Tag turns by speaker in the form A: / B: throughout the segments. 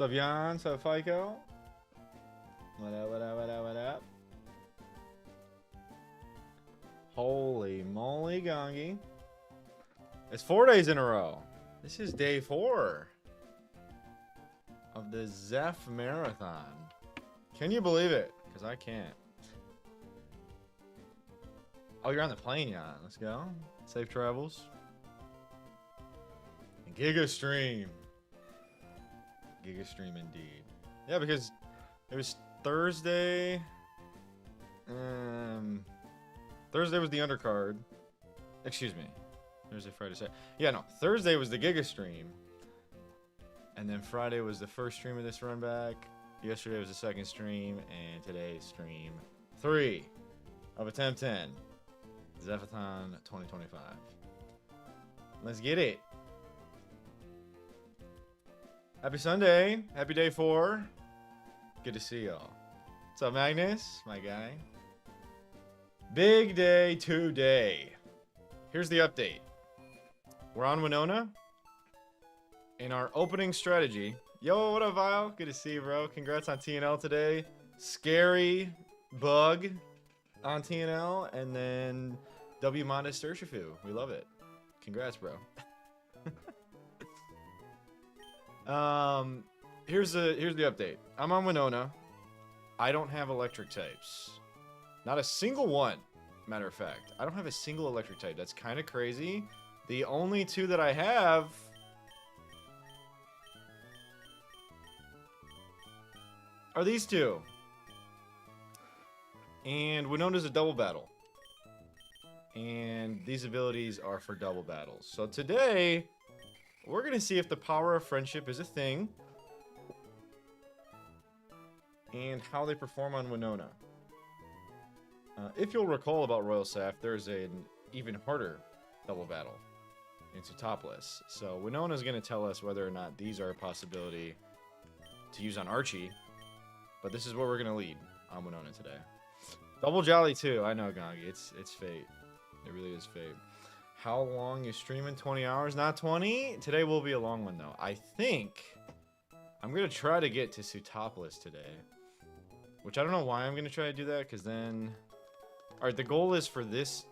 A: What's up, Jan? What's up, FICO? What up, what up, what up, what up? Holy moly, Gongi. It's 4 days in a row. This is day 4 of the Zeph Marathon. Can you believe it? Because I can't. Oh, you're on the plane, Jan. Let's go. Safe travels. Giga stream. Giga stream indeed. Yeah, because it was Thursday. Thursday was the undercard. Excuse me. Thursday, Friday, Saturday. Yeah, no. Thursday was the Giga stream. And then Friday was the first stream of this run back. Yesterday was the second stream. And today's stream 3 of Attempt 10. Zephathon 2025. Let's get it. Happy Sunday. Happy day 4. Good to see y'all. What's up, Magnus? My guy. Big day today. Here's the update. We're on Winona. In our opening strategy. Yo, what up, Vile? Good to see you, bro. Congrats on TNL today. Scary bug on TNL. And then W Modest Urshifu. We love it. Congrats, bro. Here's the update. I'm on Winona. I don't have electric types. Not a single one. Matter of fact, I don't have a single electric type. That's kind of crazy. The only 2 that I have are these 2. And Winona's a double battle. And these abilities are for double battles. So today, we're going to see if the power of friendship is a thing. And how they perform on Winona. If you'll recall about Royal Saf, there's an even harder double battle into Topless. So Winona's going to tell us whether or not these are a possibility to use on Archie. But this is what we're going to lead on Winona today. Double Jolly too. I know, Gongi. It's fate. It really is fate. How long is streaming? 20 hours? Not 20? Today will be a long one, though. I think I'm going to try to get to Sutopolis today. Which I don't know why I'm going to try to do that, because then... Alright, the goal is for this...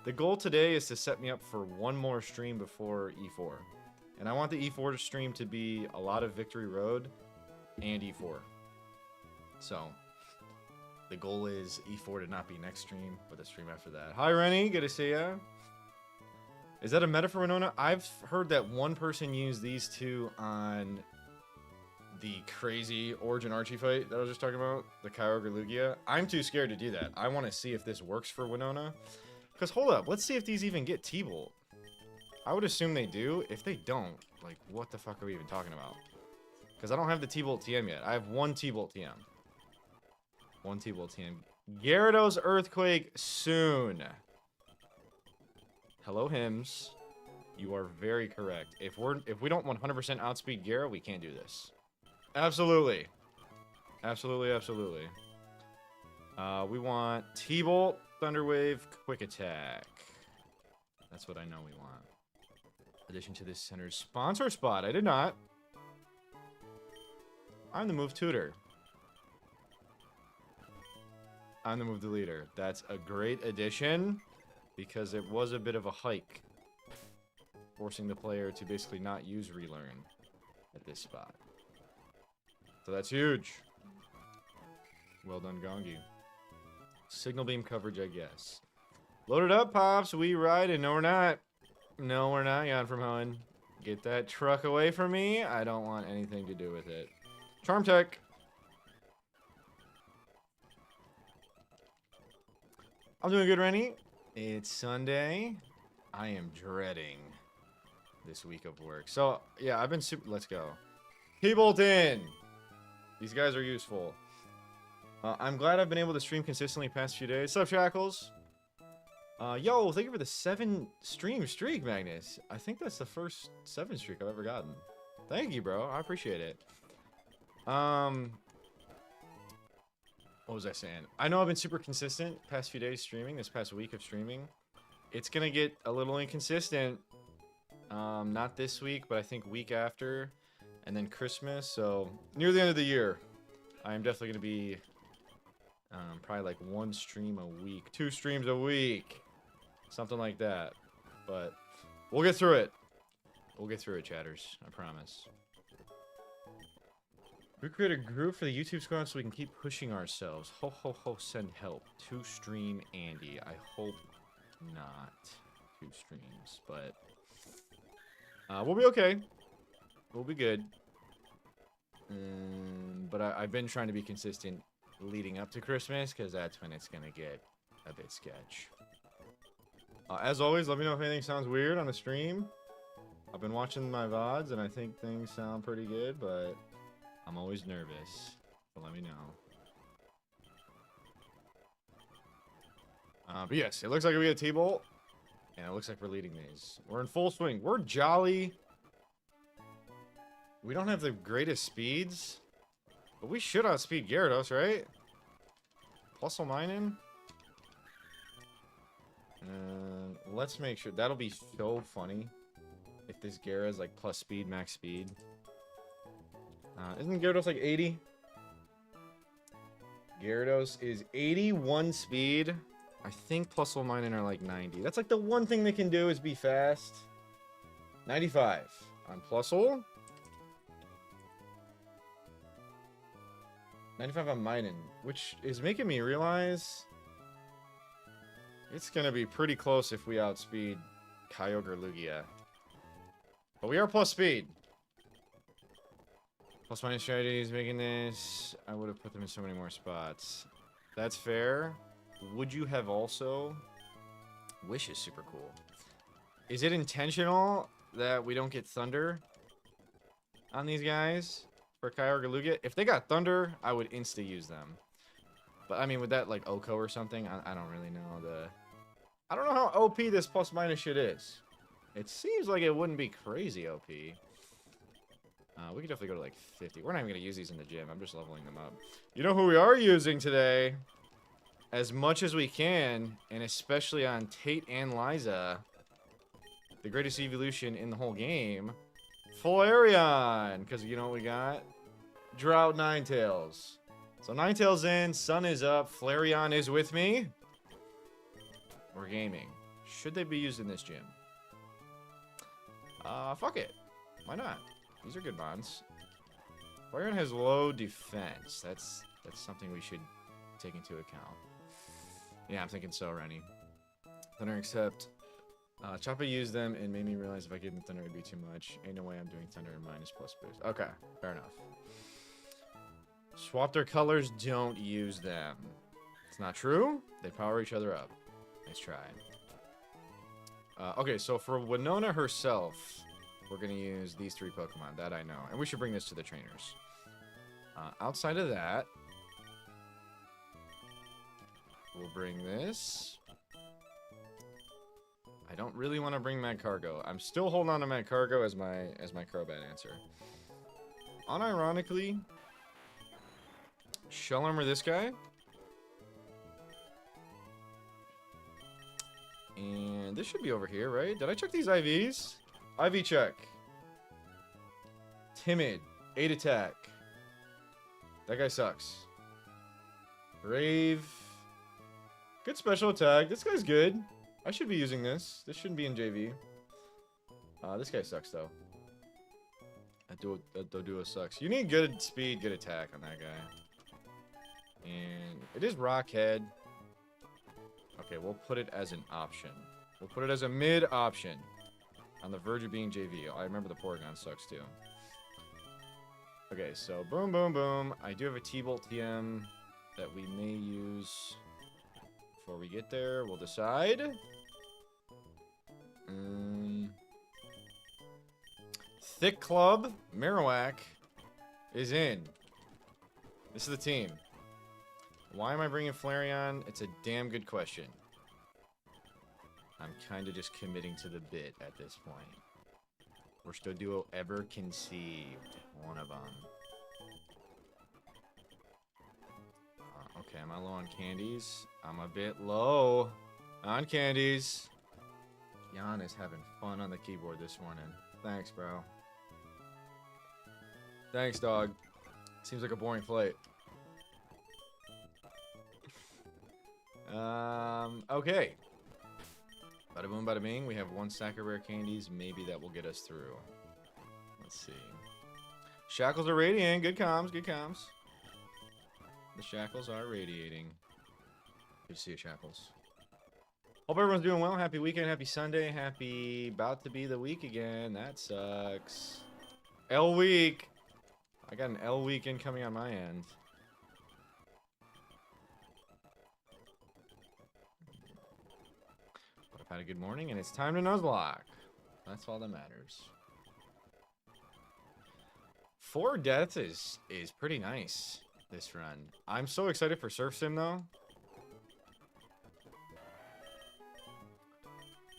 A: The goal today is to set me up for one more stream before E4. And I want the E4 stream to be a lot of Victory Road and E4. So, the goal is E4 to not be next stream, but the stream after that. Hi, Rennie. Good to see ya. Is that a meta for Winona? I've heard that one person used these 2 on the crazy Origin Archie fight that I was just talking about. The Kyogre Lugia. I'm too scared to do that. I want to see if this works for Winona. Because, hold up. Let's see if these even get T-Bolt. I would assume they do. If they don't, like, what the fuck are we even talking about? Because I don't have the T-Bolt TM yet. I have 1 T-Bolt TM. 1 T-Bolt TM. Gyarados Earthquake soon. Hello, Hims. You are very correct. If we don't 100% outspeed Gyara, we can't do this. Absolutely. Absolutely, absolutely. We want T-Bolt, Thunder Wave, Quick Attack. That's what I know we want. Addition to this center's sponsor spot. I did not. I'm the move tutor. I'm the move deleter. That's a great addition because it was a bit of a hike. Forcing the player to basically not use Relearn at this spot. So that's huge. Well done, Gongi. Signal beam coverage, I guess. Load it up, Pops. We riding. No, we're not. No, we're not, Jan from Hoenn. Get that truck away from me. I don't want anything to do with it. Charm Tech. I'm doing good, Rennie. It's Sunday. I am dreading this week of work. So, yeah, I've been super... Let's go. T-Bolt in. These guys are useful. I'm glad I've been able to stream consistently past few days. Sup, Shackles? Yo, thank you for the 7 stream streak, Magnus. I think that's the first 7 streak I've ever gotten. Thank you, bro. I appreciate it. What was I saying? I know I've been super consistent past few days streaming, this past week of streaming. It's gonna get a little inconsistent. Not this week, but I think week after. and then Christmas. So near the end of the year, I am definitely gonna be probably like 1 stream a week, 2 streams a week, something like that. But we'll get through it. We'll get through it, chatters. I promise. We create a group for the YouTube squad so we can keep pushing ourselves. Ho ho ho, send help. 2 stream Andy. I hope not 2 streams, but we'll be okay. We'll be good. But I've been trying to be consistent leading up to Christmas, because that's when it's gonna get a bit sketch. As always, let me know if anything sounds weird on the stream. I've been watching my VODs, and I think things sound pretty good, but I'm always nervous, so let me know. But yes, it looks like we get a T-Bolt, and it looks like we're leading these. We're in full swing. We're jolly. We don't have the greatest speeds, but we should outspeed Gyarados, right? Plus or minus. Let's make sure. That'll be so funny if this Gyara is like plus speed, max speed. Isn't Gyarados like 80? Gyarados is 81 speed. I think plus or minus are like 90. That's like the one thing they can do is be fast. 95 on Plusle. 95 on Minun, which is making me realize it's gonna be pretty close if we outspeed Kyogre Lugia. But we are plus speed. Plus minus strategies making this. I would have put them in so many more spots. That's fair. Would you have also? Wish is super cool. Is it intentional that we don't get Thunder on these guys for Kyogre Lugia? If they got Thunder, I would insta use them. But I mean, with that like Oko or something, I don't really know the. I don't know how OP this plus minus shit is. It seems like it wouldn't be crazy OP. We could definitely go to like 50. We're not even gonna use these in the gym. I'm just leveling them up. You know who we are using today? As much as we can, and especially on Tate and Liza, the greatest evolution in the whole game, Flareon. Because you know what we got? Drought Ninetales. So Ninetales in, sun is up, Flareon is with me. We're gaming. Should they be used in this gym? Fuck it. Why not? These are good bonds. Flareon has low defense. That's something we should take into account. Yeah, I'm thinking so, Rennie. Thunder accept. Choppa used them and made me realize if I gave him Thunder it'd be too much. Ain't no way I'm doing Thunder and minus plus boost. Okay, fair enough. Swap their colors, don't use them. It's not true. They power each other up. Nice try. Okay, so for Winona herself, we're going to use these 3 Pokemon. That I know. And we should bring this to the trainers. Outside of that, we'll bring this. I don't really want to bring Magcargo. I'm still holding on to Magcargo as my Crobat answer. Unironically, Shell Armor this guy. And this should be over here, right? Did I check these IVs? IV check. Timid. 8 attack. That guy sucks. Brave. Good special attack. This guy's good. I should be using this. This shouldn't be in JV. This guy sucks, though. Doduo sucks. You need good speed, good attack on that guy. And it is Rock Head. Okay, we'll put it as an option. We'll put it as a mid option. On the verge of being JV. I remember the Porygon sucks too. Okay, so boom, boom, boom. I do have a T-Bolt TM that we may use before we get there. We'll decide. Thick Club, Marowak is in. This is the team. Why am I bringing Flareon? It's a damn good question. I'm kind of just committing to the bit at this point. Worst duo ever conceived. One of them. Okay, am I low on candies? I'm a bit low on candies. Jan is having fun on the keyboard this morning. Thanks, bro. Thanks, dog. Seems like a boring flight. Okay. Bada boom, bada bing. We have 1 stack of rare candies. Maybe that will get us through. Let's see. Shackles are radiating. Good comms, good comms. The shackles are radiating. Good to see you, Shackles. Hope everyone's doing well. Happy weekend, happy Sunday, happy about to be the week again. That sucks. L week. I got an L week incoming on my end. But I've had a good morning and it's time to Nuzlocke. That's all that matters. 4 deaths is pretty nice this run. I'm so excited for Surf Sim though.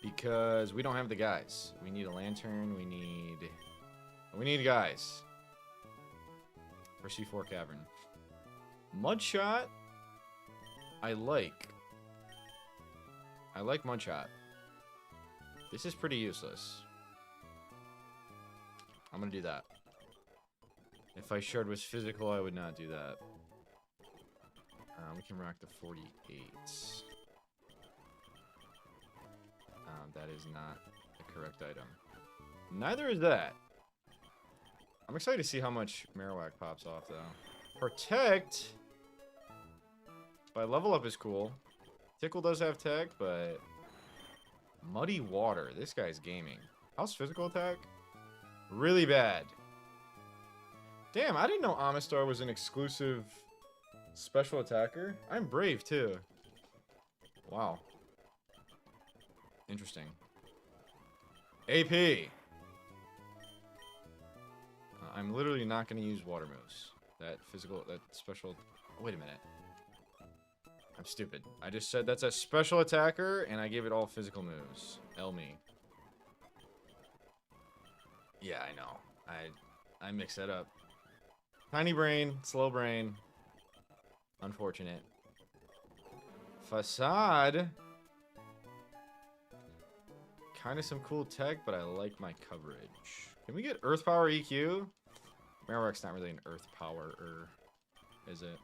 A: Because we don't have the guys. We need a lantern, we need guys. For C4 Cavern. Mudshot, I like Mudshot. This is pretty useless. I'm gonna do that. If I shard was physical, I would not do that. We can rock the 48s. That is not the correct item. Neither is that. I'm excited to see how much Marowak pops off, though. Protect by level up is cool. Tickle does have tech, but Muddy Water. This guy's gaming. How's physical attack? Really bad. Damn, I didn't know Amistar was an exclusive special attacker. I'm brave, too. Wow. Interesting. AP. I'm literally not going to use water moves. That special... Wait a minute. I'm stupid. I just said that's a special attacker, and I gave it all physical moves. L me. Yeah, I know. I mixed that up. Tiny brain, slow brain. Unfortunate. Facade. Kind of some cool tech, but I like my coverage. Can we get Earth Power EQ? Marowak's not really an Earth Power, is it?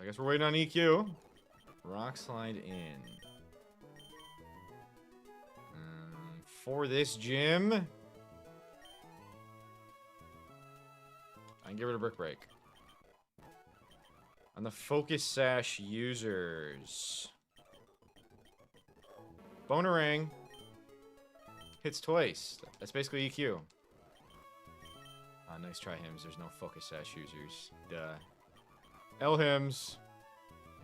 A: I guess we're waiting on EQ. Rock Slide in. For this gym, I can get rid of Brick Break. On the Focus Sash users. Bonerang. Hits twice. That's basically EQ. Nice try, Hims. There's no Focus Sash users. Duh. L-Hims.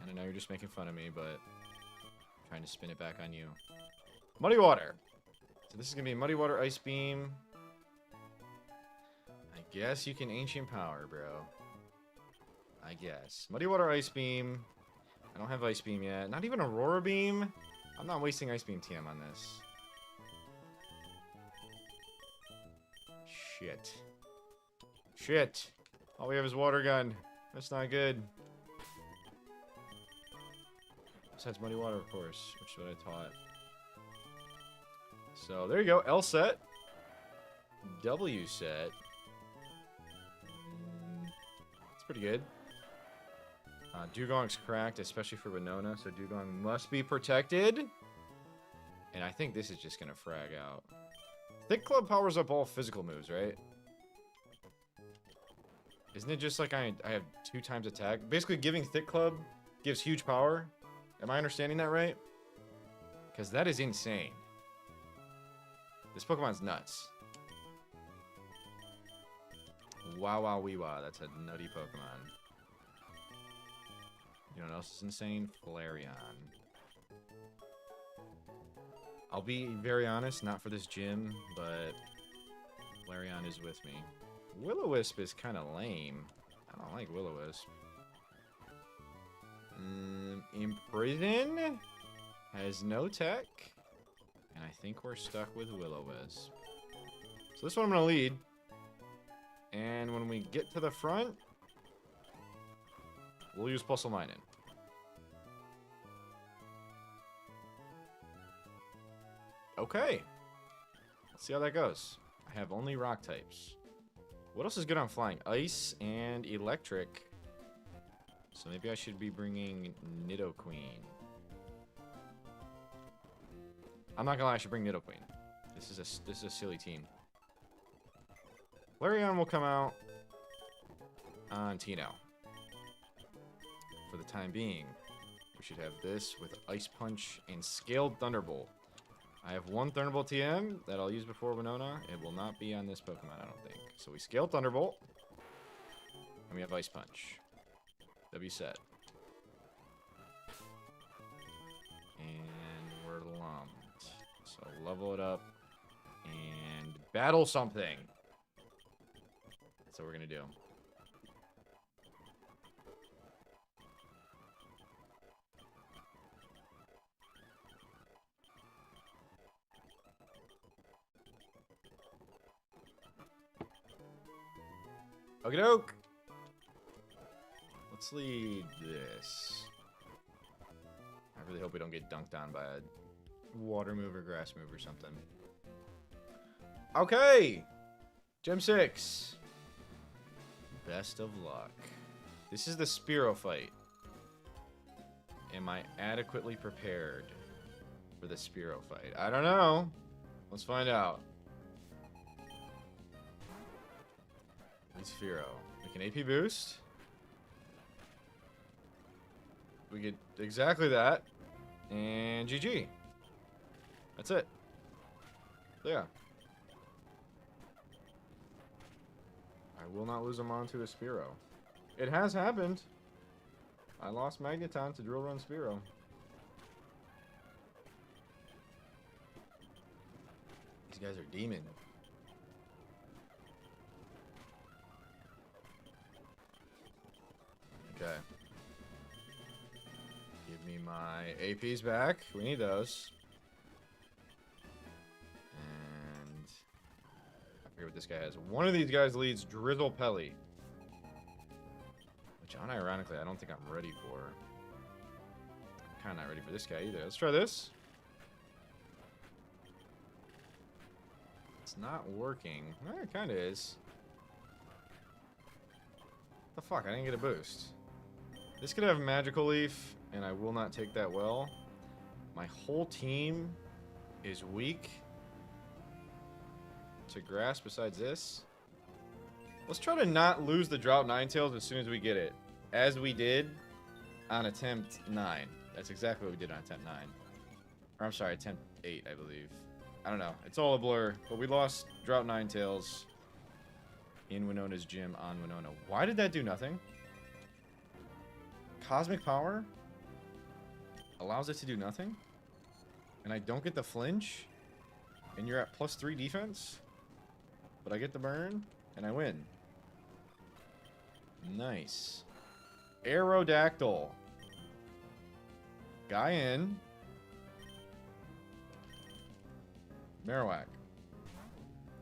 A: And I know you're just making fun of me, but I'm trying to spin it back on you. Muddy Water. So this is going to be Muddy Water Ice Beam. I guess you can Ancient Power, bro. I guess. Muddy Water Ice Beam. I don't have Ice Beam yet. Not even Aurora Beam. I'm not wasting Ice Beam TM on this. Shit. Shit. All we have is Water Gun. That's not good. Besides Muddy Water, of course, which is what I taught. So, there you go. L set. W set. It's pretty good. Dugong's cracked, especially for Winona, so Dugong must be protected. And I think this is just going to frag out. Thick Club powers up all physical moves, right? Isn't it just like I have 2 times attack? Basically, giving Thick Club gives huge power. Am I understanding that right? Because that is insane. This Pokemon's nuts. Wow, wow, wee, wow. That's a nutty Pokemon. You know what else is insane? Flareon. I'll be very honest, not for this gym, but Flareon is with me. Will-O-Wisp is kind of lame. I don't like Will-O-Wisp. Imprison has no tech, and I think we're stuck with Will-O-Wisp. So this one I'm going to lead, and when we get to the front, we'll use Puzzle-Minin. Okay. Let's see how that goes. I have only rock types. What else is good on flying? Ice and electric. So maybe I should be bringing Nidoqueen. I'm not gonna lie, I should bring Nidoqueen. This is a silly team. Larion will come out on Tino. For the time being, we should have this with Ice Punch and Scaled Thunderbolt. I have one Thunderbolt TM that I'll use before Winona. It will not be on this Pokemon, I don't think. So we Scaled Thunderbolt. And we have Ice Punch. W set. And we're lumped. So level it up and battle something. That's what we're gonna do. Okie doke. Let's lead this. I really hope we don't get dunked on by a water move or grass move or something. Okay. Gem 6. Best of luck. This is the Spearow fight. Am I adequately prepared for the Spearow fight? I don't know. Let's find out. Spearow. We can AP boost. We get exactly that. And GG. That's it. Yeah. I will not lose a Mon to a Spearow. It has happened. I lost Magneton to Drill Run Spearow. These guys are demon. Okay. Give me my APs back. We need those. And I forget what this guy has. One of these guys leads Drizzle Pelly. Which, unironically, I don't think I'm ready for. I'm kind of not ready for this guy either. Let's try this. It's not working. It kind of is. What the fuck? I didn't get a boost. This could have Magical Leaf, and I will not take that well. My whole team is weak to grass besides this. Let's try to not lose the Drought Ninetales as soon as we get it. As we did on attempt 9. That's exactly what we did on attempt 9. Or I'm sorry, attempt 8, I believe. I don't know. It's all a blur. But we lost Drought Ninetales in Winona's gym on Winona. Why did that do nothing? Cosmic Power allows it to do nothing? And I don't get the flinch? And you're at +3 defense? But I get the burn? And I win. Nice. Aerodactyl. Guy in. Marowak.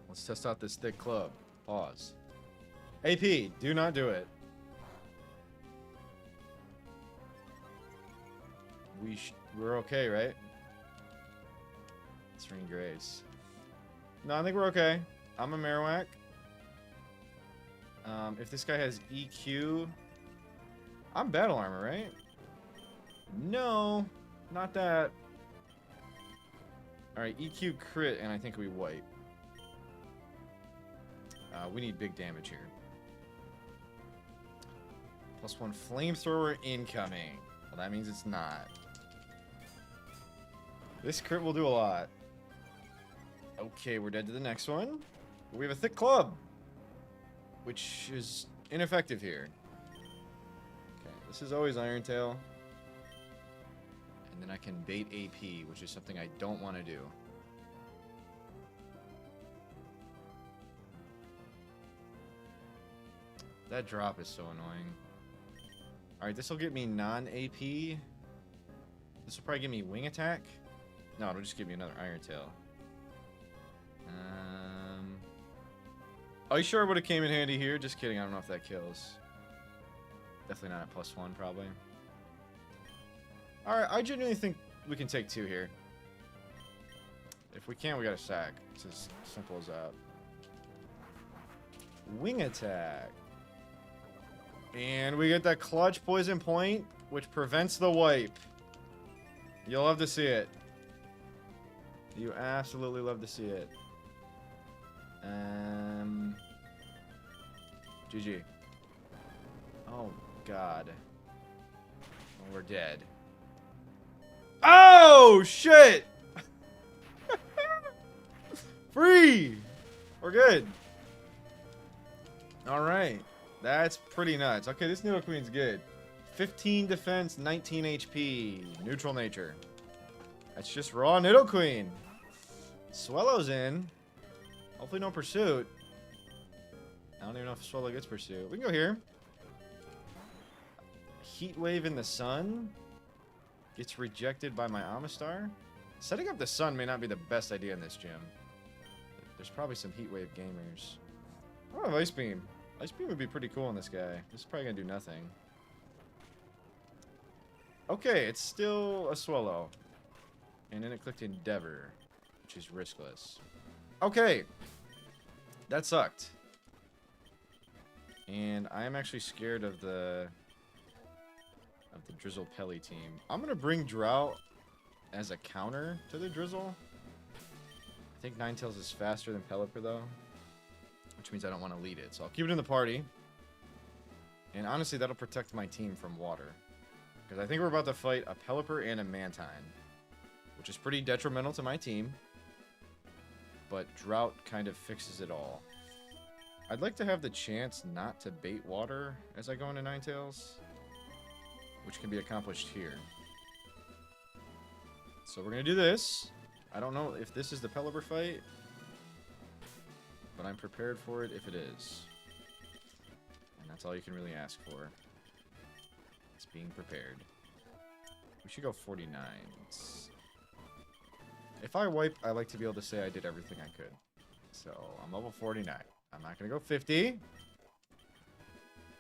A: Let's test out this thick club. Pause. AP, do not do it. We're okay, right? Serene Grace. No, I think we're okay. I'm a Marowak. If this guy has EQ... I'm Battle Armor, right? No, not that. Alright, EQ crit, and I think we wipe. We need big damage here. +1 Flamethrower incoming. Well, that means it's not. This crit will do a lot. Okay, we're dead to the next one. We have a thick club, which is ineffective here. Okay, this is always Iron Tail. And then I can bait AP, which is something I don't want to do. That drop is so annoying. Alright, this will get me non-AP. This will probably give me Wing Attack. No, it'll just give me another Iron Tail. Ice Shard would have came in handy here. Just kidding, I don't know if that kills. Definitely not at +1, probably. Alright, I genuinely think we can take 2 here. If we can't, we gotta sack. It's as simple as that. Wing attack. And we get that clutch poison point, which prevents the wipe. You'll love to see it. You absolutely love to see it. GG. Oh, God. Oh, we're dead. Oh, shit! Free! We're good. Alright. That's pretty nuts. Okay, this Nidoqueen's good. 15 defense, 19 HP. Neutral nature. That's just raw Nidoqueen. Swellow's in. Hopefully no pursuit. I don't even know if Swallow gets pursuit. We can go here. Heat Wave in the sun. Gets rejected by my Amistar. Setting up the sun may not be the best idea in this gym. There's probably some Heat Wave gamers. I don't have Ice Beam. Ice Beam would be pretty cool on this guy. This is probably going to do nothing. Okay, it's still a Swallow. And then it clicked Endeavor, which is riskless. Okay. That sucked. And I'm actually scared of the Drizzle Pelly team. I'm going to bring Drought as a counter to the Drizzle. I think Ninetales is faster than Pelipper, though. Which means I don't want to lead it. So I'll keep it in the party. And honestly, that'll protect my team from water. Because I think we're about to fight a Pelipper and a Mantine. Which is pretty detrimental to my team. But Drought kind of fixes it all. I'd like to have the chance not to bait water as I go into Ninetales. Which can be accomplished here. So we're going to do this. I don't know if this is the Pelipper fight. But I'm prepared for it if it is. And that's all you can really ask for. It's being prepared. We should go 49s. If I wipe, I like to be able to say I did everything I could. So, I'm level 49. I'm not going to go 50.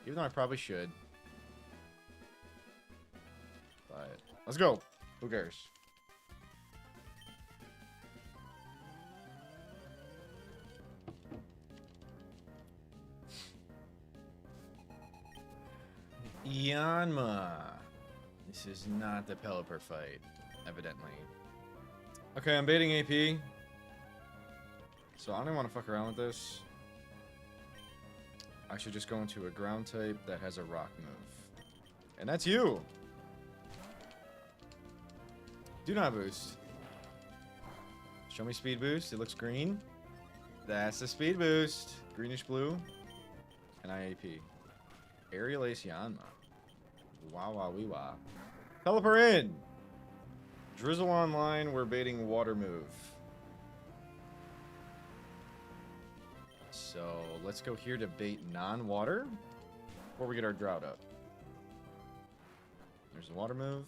A: Even though I probably should. But, let's go. Who cares? Yanma. This is not the Pelipper fight, evidently. Okay, I'm baiting AP. So I don't even want to fuck around with this. I should just go into a ground type that has a rock move. And that's you! Do not boost. Show me speed boost. It looks green. That's the speed boost. Greenish blue. And IAP. Aerial Ace Yanma. Wow, wow, wee, wow. Pelipper in! Drizzle online, we're baiting water move. So, let's go here to bait non-water before we get our Drought up. There's the water move.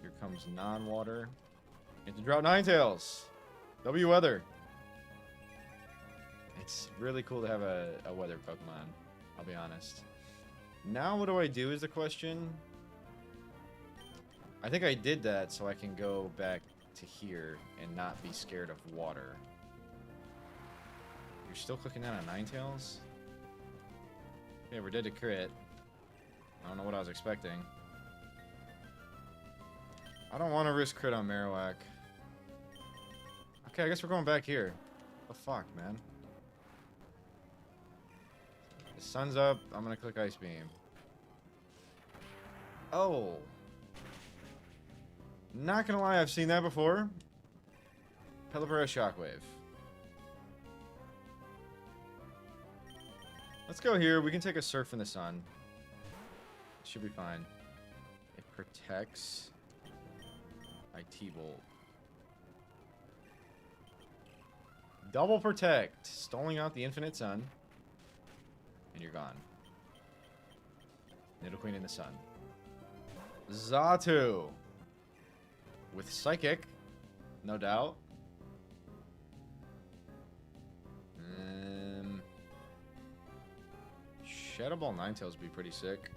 A: Here comes non-water. Into Drought Ninetales. W weather. It's really cool to have a weather Pokemon, I'll be honest. Now what do I do is the question. I think I did that so I can go back to here and not be scared of water. You're still clicking that on Ninetales? Okay, we're dead to crit. I don't know what I was expecting. I don't want to risk crit on Marowak. Okay, I guess we're going back here. What the fuck, man? The sun's up. I'm going to click Ice Beam. Oh. Not gonna lie, I've seen that before. Pelipper has Shockwave. Let's go here. We can take a Surf in the sun. Should be fine. It protects. IT Bolt. Double protect. Stalling out the Infinite Sun. And you're gone. Nidoqueen in the sun. Xatu. With Psychic. No doubt. Shadow Ball Ninetales would be pretty sick.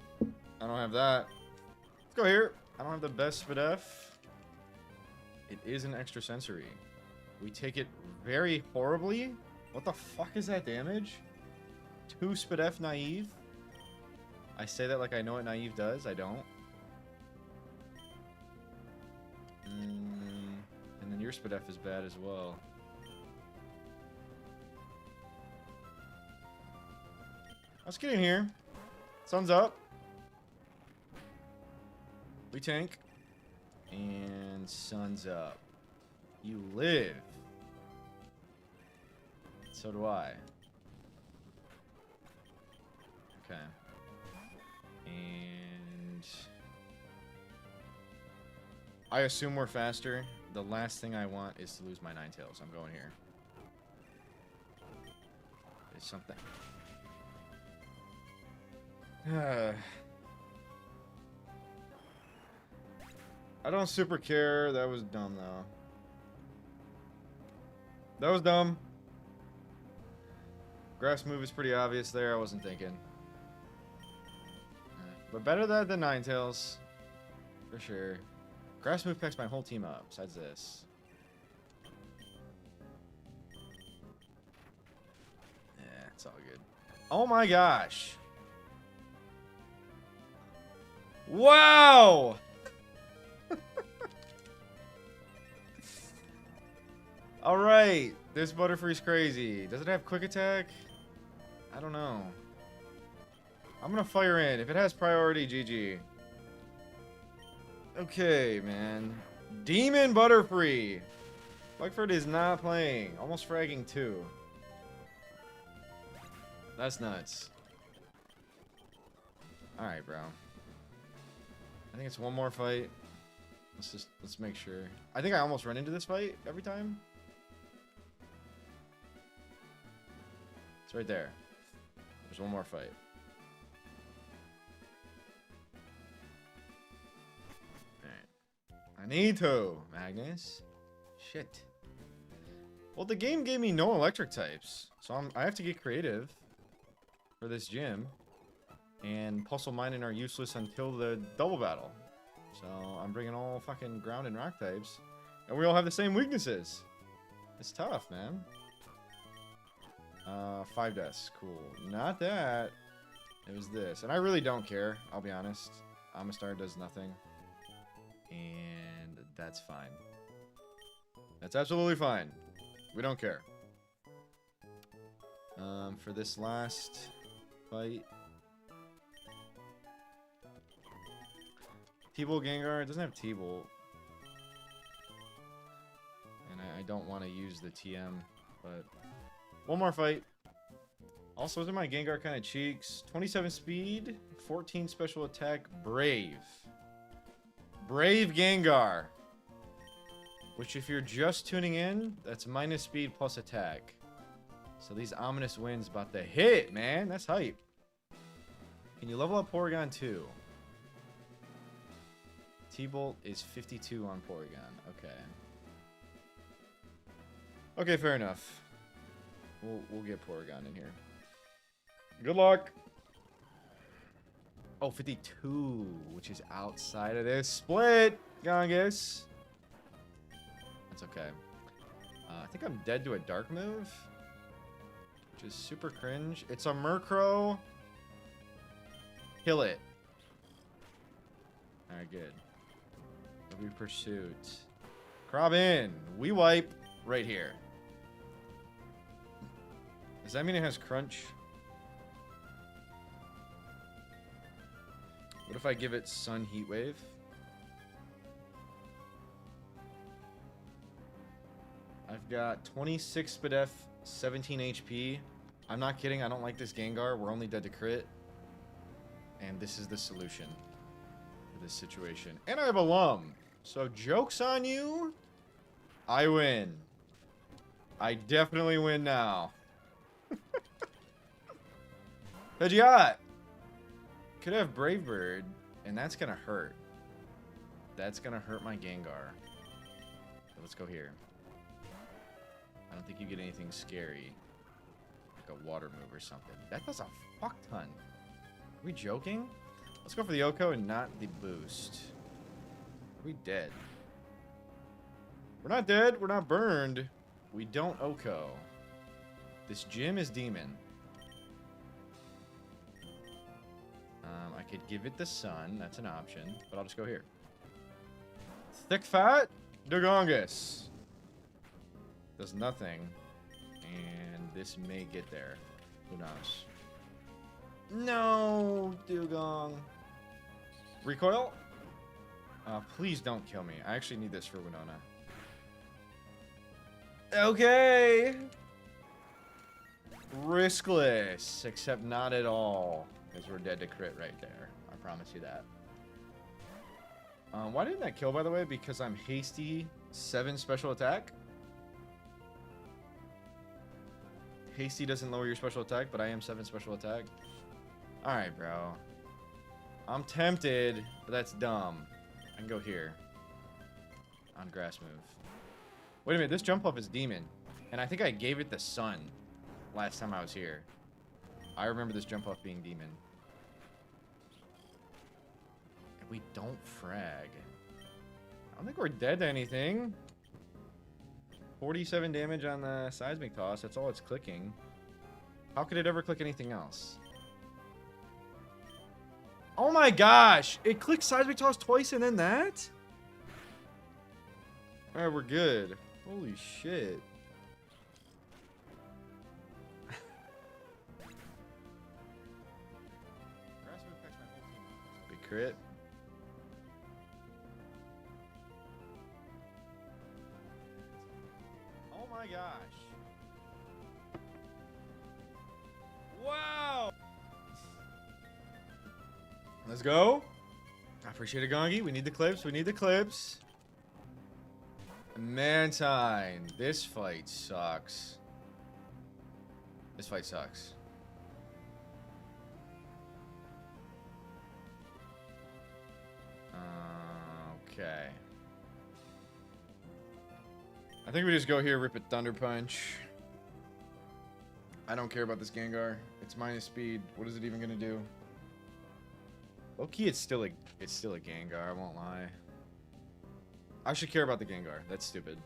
A: I don't have that. Let's go here. I don't have the best Spadef. It is an extra sensory. We take it very horribly. What the fuck is that damage? 2 Spadef naive. I say that like I know what naive does. I don't. And then your Spadef is bad as well. Let's get in here. Sun's up. We tank. And sun's up. You live. So do I. Okay. And I assume we're faster. The last thing I want is to lose my Ninetales. I'm going here. There's something. I don't super care. That was dumb, though. That was dumb. Grass move is pretty obvious there. I wasn't thinking. But better that than Ninetales. For sure. Grass move picks my whole team up, besides this. Yeah, it's all good. Oh my gosh. Wow! Alright. This Butterfree's crazy. Does it have quick attack? I don't know. I'm gonna fire in. If it has priority, GG. Okay, man. Demon Butterfree. Buckford is not playing. Almost fragging too. That's nuts. Alright, bro. I think it's one more fight. Let's make sure. I think I almost run into this fight every time. It's right there. There's one more fight. Alright. I need to, Magnus. Shit. Well, the game gave me no electric types. So I have to get creative for this gym. And Puzzle Mining are useless until the double battle. So I'm bringing all fucking ground and rock types. And we all have the same weaknesses. It's tough, man. 5 deaths. Cool. Not that. It was this. And I really don't care. I'll be honest. Amistar does nothing. And that's fine. That's absolutely fine. We don't care. For this last fight. T-Bolt Gengar. It doesn't have T-Bolt. And I don't want to use the TM. But one more fight. Also, isn't my Gengar kind of cheeks? 27 speed, 14 special attack, Brave. Brave Gengar. Which, if you're just tuning in, that's minus speed plus attack. So these ominous winds about to hit, man. That's hype. Can you level up Porygon too? T-Bolt is 52 on Porygon. Okay. Okay, fair enough. We'll get Porygon in here. Good luck. Oh, 52, which is outside of this split, Gongus. That's okay. I think I'm dead to a dark move, which is super cringe. It's a Murkrow. Kill it. All right, good. We pursuit. Crobin. We wipe right here. Does that mean it has crunch? What if I give it Sun Heat Wave? I've got 26 Spadef, 17 HP. I'm not kidding. I don't like this Gengar. We're only dead to crit. And this is the solution for this situation. And I have a Lum. So joke's on you. I win. I definitely win now. Pidgeot. Could have Brave Bird, and that's gonna hurt. That's gonna hurt my Gengar. So let's go here. I don't think you get anything scary. Like a water move or something. That does a fuck ton. Are we joking? Let's go for the Oko and not the boost. Are we dead? We're not dead. We're not burned. We don't Oko. This gym is demon. I could give it the sun. That's an option. But I'll just go here. Thick Fat Dugongus. Does nothing. And this may get there. Who knows? No, Dugong. Recoil? Please don't kill me. I actually need this for Winona. Okay. Riskless, except not at all. Because we're dead to crit right there. I promise you that. Why didn't that kill, by the way? Because I'm hasty 7 special attack? Hasty doesn't lower your special attack, but I am 7 special attack. Alright, bro. I'm tempted, but that's dumb. I can go here. On grass move. Wait a minute, this jump up is demon. And I think I gave it the sun last time I was here. I remember this jump up being demon. And we don't frag. I don't think we're dead to anything. 47 damage on the seismic toss. That's all it's clicking. How could it ever click anything else? Oh my gosh! It clicked seismic toss twice and then that? Alright, we're good. Holy shit. Big crit. Oh my gosh. Wow! Let's go. I appreciate it, Gongi. We need the clips. We need the clips. Mantine. This fight sucks. This fight sucks. Okay. I think we just go here, rip it Thunder Punch. I don't care about this Gengar. It's minus speed. What is it even gonna do? Low-key, it's still a Gengar, I won't lie. I should care about the Gengar. That's stupid.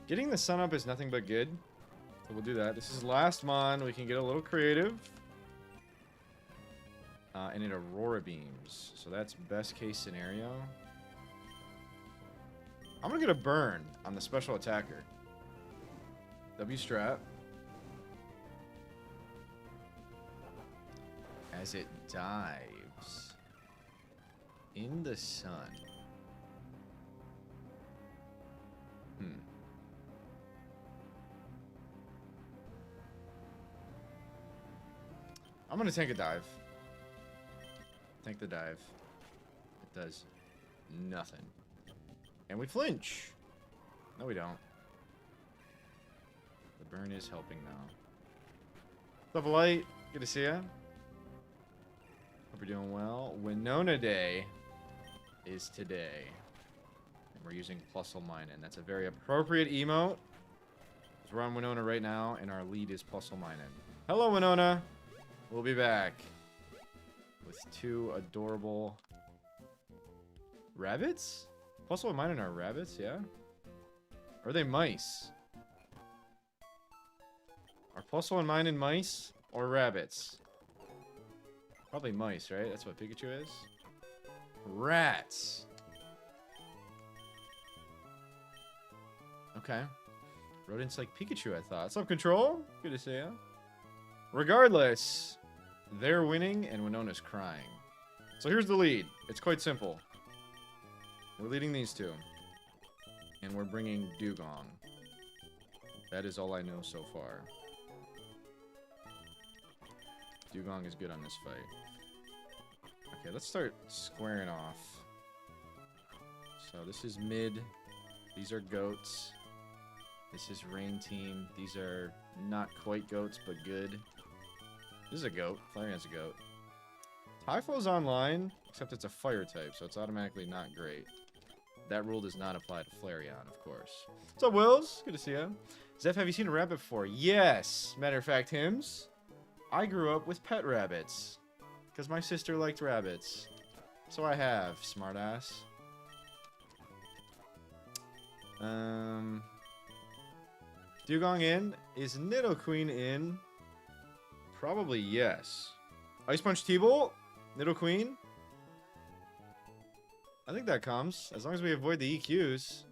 A: Getting the sun up is nothing but good. So we'll do that. This is last mon. We can get a little creative. And it Aurora Beams. So that's best case scenario. I'm gonna get a burn on the special attacker. W strat. As it dives in the sun. I'm gonna tank a dive. Tank the dive. It does nothing. And we flinch. No, we don't. The burn is helping now. Double light. Good to see ya. Hope you're doing well. Winona Day is today. And we're using Plusle Minin. That's a very appropriate emote. We're on Winona right now, and our lead is Plusle Minin. Hello, Winona. We'll be back with 2 adorable rabbits? Plusle Minin are rabbits, yeah? Or are they mice? Are Plusle Minin mice or rabbits? Probably mice, right? That's what Pikachu is. Rats. Okay. Rodents like Pikachu, I thought. Self-control? Good to see ya. Regardless, they're winning and Winona's crying. So here's the lead. It's quite simple. We're leading these 2. And we're bringing Dugong. That is all I know so far. Dugong is good on this fight. Okay, let's start squaring off. So this is mid. These are goats. This is Rain Team. These are not quite goats, but good. This is a goat. Flareon's a goat. Typho's online, except it's a fire type, so it's automatically not great. That rule does not apply to Flareon, of course. What's up, Wills? Good to see you. Zeph, have you seen a rabbit before? Yes. Matter of fact, Hims, I grew up with pet rabbits. Because my sister liked rabbits. So I have, smartass. Dugong in. Is Nidoqueen in? Probably yes. Ice Punch T-Bolt? Nidoqueen? I think that comes. As long as we avoid the EQs.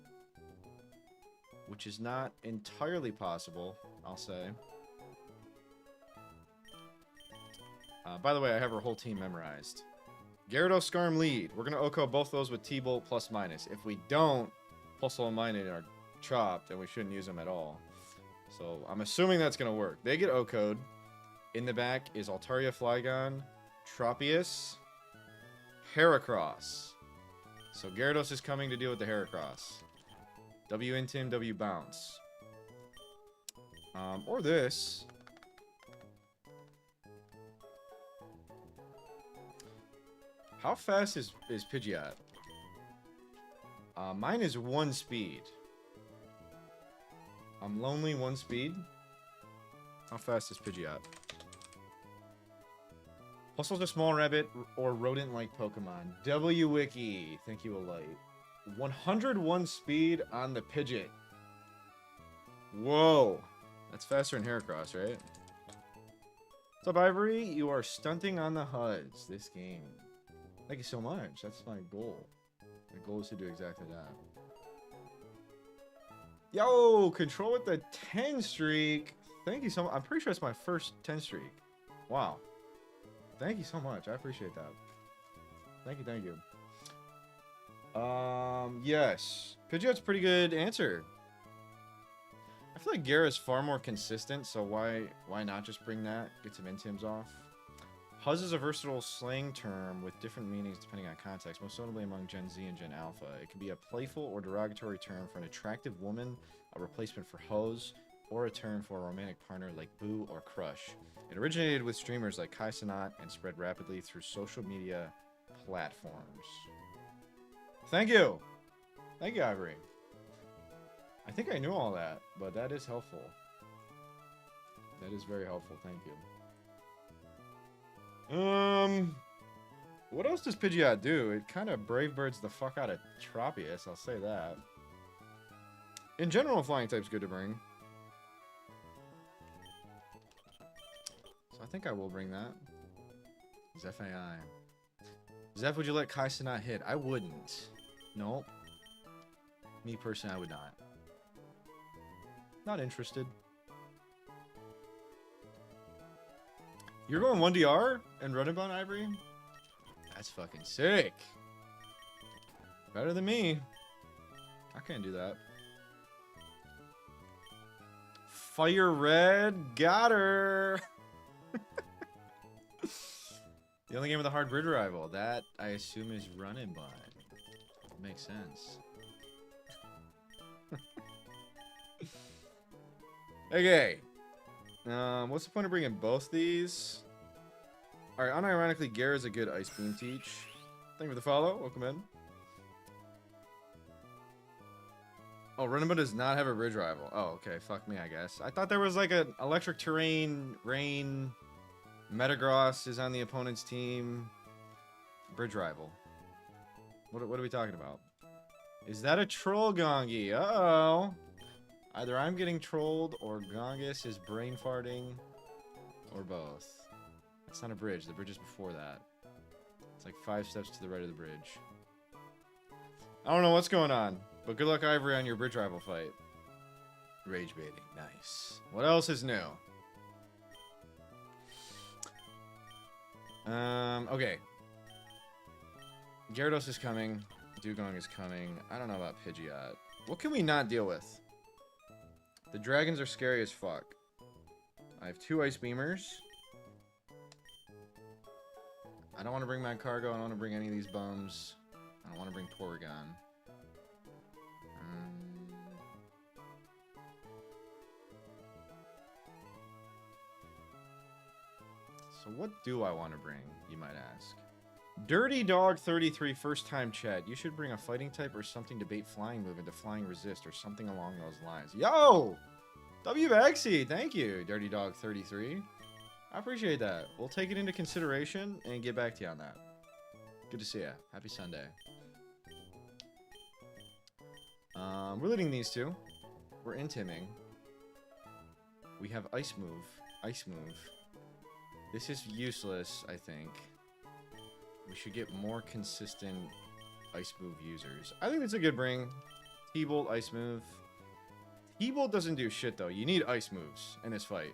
A: Which is not entirely possible, I'll say. By the way, I have our whole team memorized. Gyarados, Skarm, lead. We're going to Oko both those with T-Bolt plus minus. If we don't, Pulse and Mine are chopped, and we shouldn't use them at all. So I'm assuming that's going to work. They get Oko'd. In the back is Altaria, Flygon, Tropius, Heracross. So Gyarados is coming to deal with the Heracross. W Intim, W Bounce. Or this. How fast is Pidgeot? Mine is 1 speed. I'm lonely, 1 speed. How fast is Pidgeot? Hustle's a small rabbit or rodent-like Pokemon. W-Wiki. Thank you, Alight. 101 speed on the Pidgeot. Whoa. That's faster than Heracross, right? What's up, Ivory? You are stunting on the HUDs this game. Thank you so much. That's my goal. My goal is to do exactly that. Yo, control with the 10 streak. Thank you so much. I'm pretty sure it's my first 10 streak. Wow. Thank you so much. I appreciate that. Thank you, thank you. Yes. Pidgeot's a pretty good answer. I feel like Gyara's far more consistent, so why not just bring that? Get some Intims off. Huzz is a versatile slang term with different meanings depending on context, most notably among Gen Z and Gen Alpha. It can be a playful or derogatory term for an attractive woman, a replacement for hose, or a term for a romantic partner like boo or crush. It originated with streamers like Kai Cenat and spread rapidly through social media platforms. Thank you! Thank you, Ivory. I think I knew all that, but that is helpful. That is very helpful, thank you. What else does Pidgeot do? It kind of brave birds the fuck out of Tropius, I'll say that. In general, flying type's good to bring. So I think I will bring that. Zeph AI. Zeph, would you let Kai Cenat hit? I wouldn't. Nope. Me personally, I would not. Not interested. You're going 1DR and running bone Ivory? That's fucking sick. Better than me. I can't do that. Fire Red. Got her. The only game with a hard bridge rival. That, I assume, is running bone. Makes sense. Okay. What's the point of bringing both these? Alright, unironically, Gyara's a good Ice Beam teach. Thank you for the follow. Welcome in. Oh, Runabun does not have a bridge rival. Oh, okay. Fuck me, I guess. I thought there was like an electric terrain, rain. Metagross is on the opponent's team. Bridge rival. What are we talking about? Is that a troll Gongi? Uh-oh. Either I'm getting trolled or Gongus is brain farting or both. It's not a bridge. The bridge is before that. It's like 5 steps to the right of the bridge. I don't know what's going on, but good luck, Ivory, on your bridge rival fight. Rage baiting. Nice. What else is new? Okay. Gyarados is coming. Dugong is coming. I don't know about Pidgeot. What can we not deal with? The dragons are scary as fuck. I have 2 Ice Beamers. I don't want to bring my cargo. I don't want to bring any of these bums. I don't want to bring Porygon. So what do I want to bring, you might ask? Dirty Dog 33, first time chat. You should bring a fighting type or something to bait flying move into flying resist or something along those lines. Yo! WXC, thank you, Dirty Dog 33. I appreciate that. We'll take it into consideration and get back to you on that. Good to see ya. Happy Sunday. We're leading these two. We're intiming. We have Ice Move. Ice Move. This is useless, I think. We should get more consistent ice move users. I think it's a good bring. T-Bolt, ice move. T-Bolt doesn't do shit, though. You need ice moves in this fight.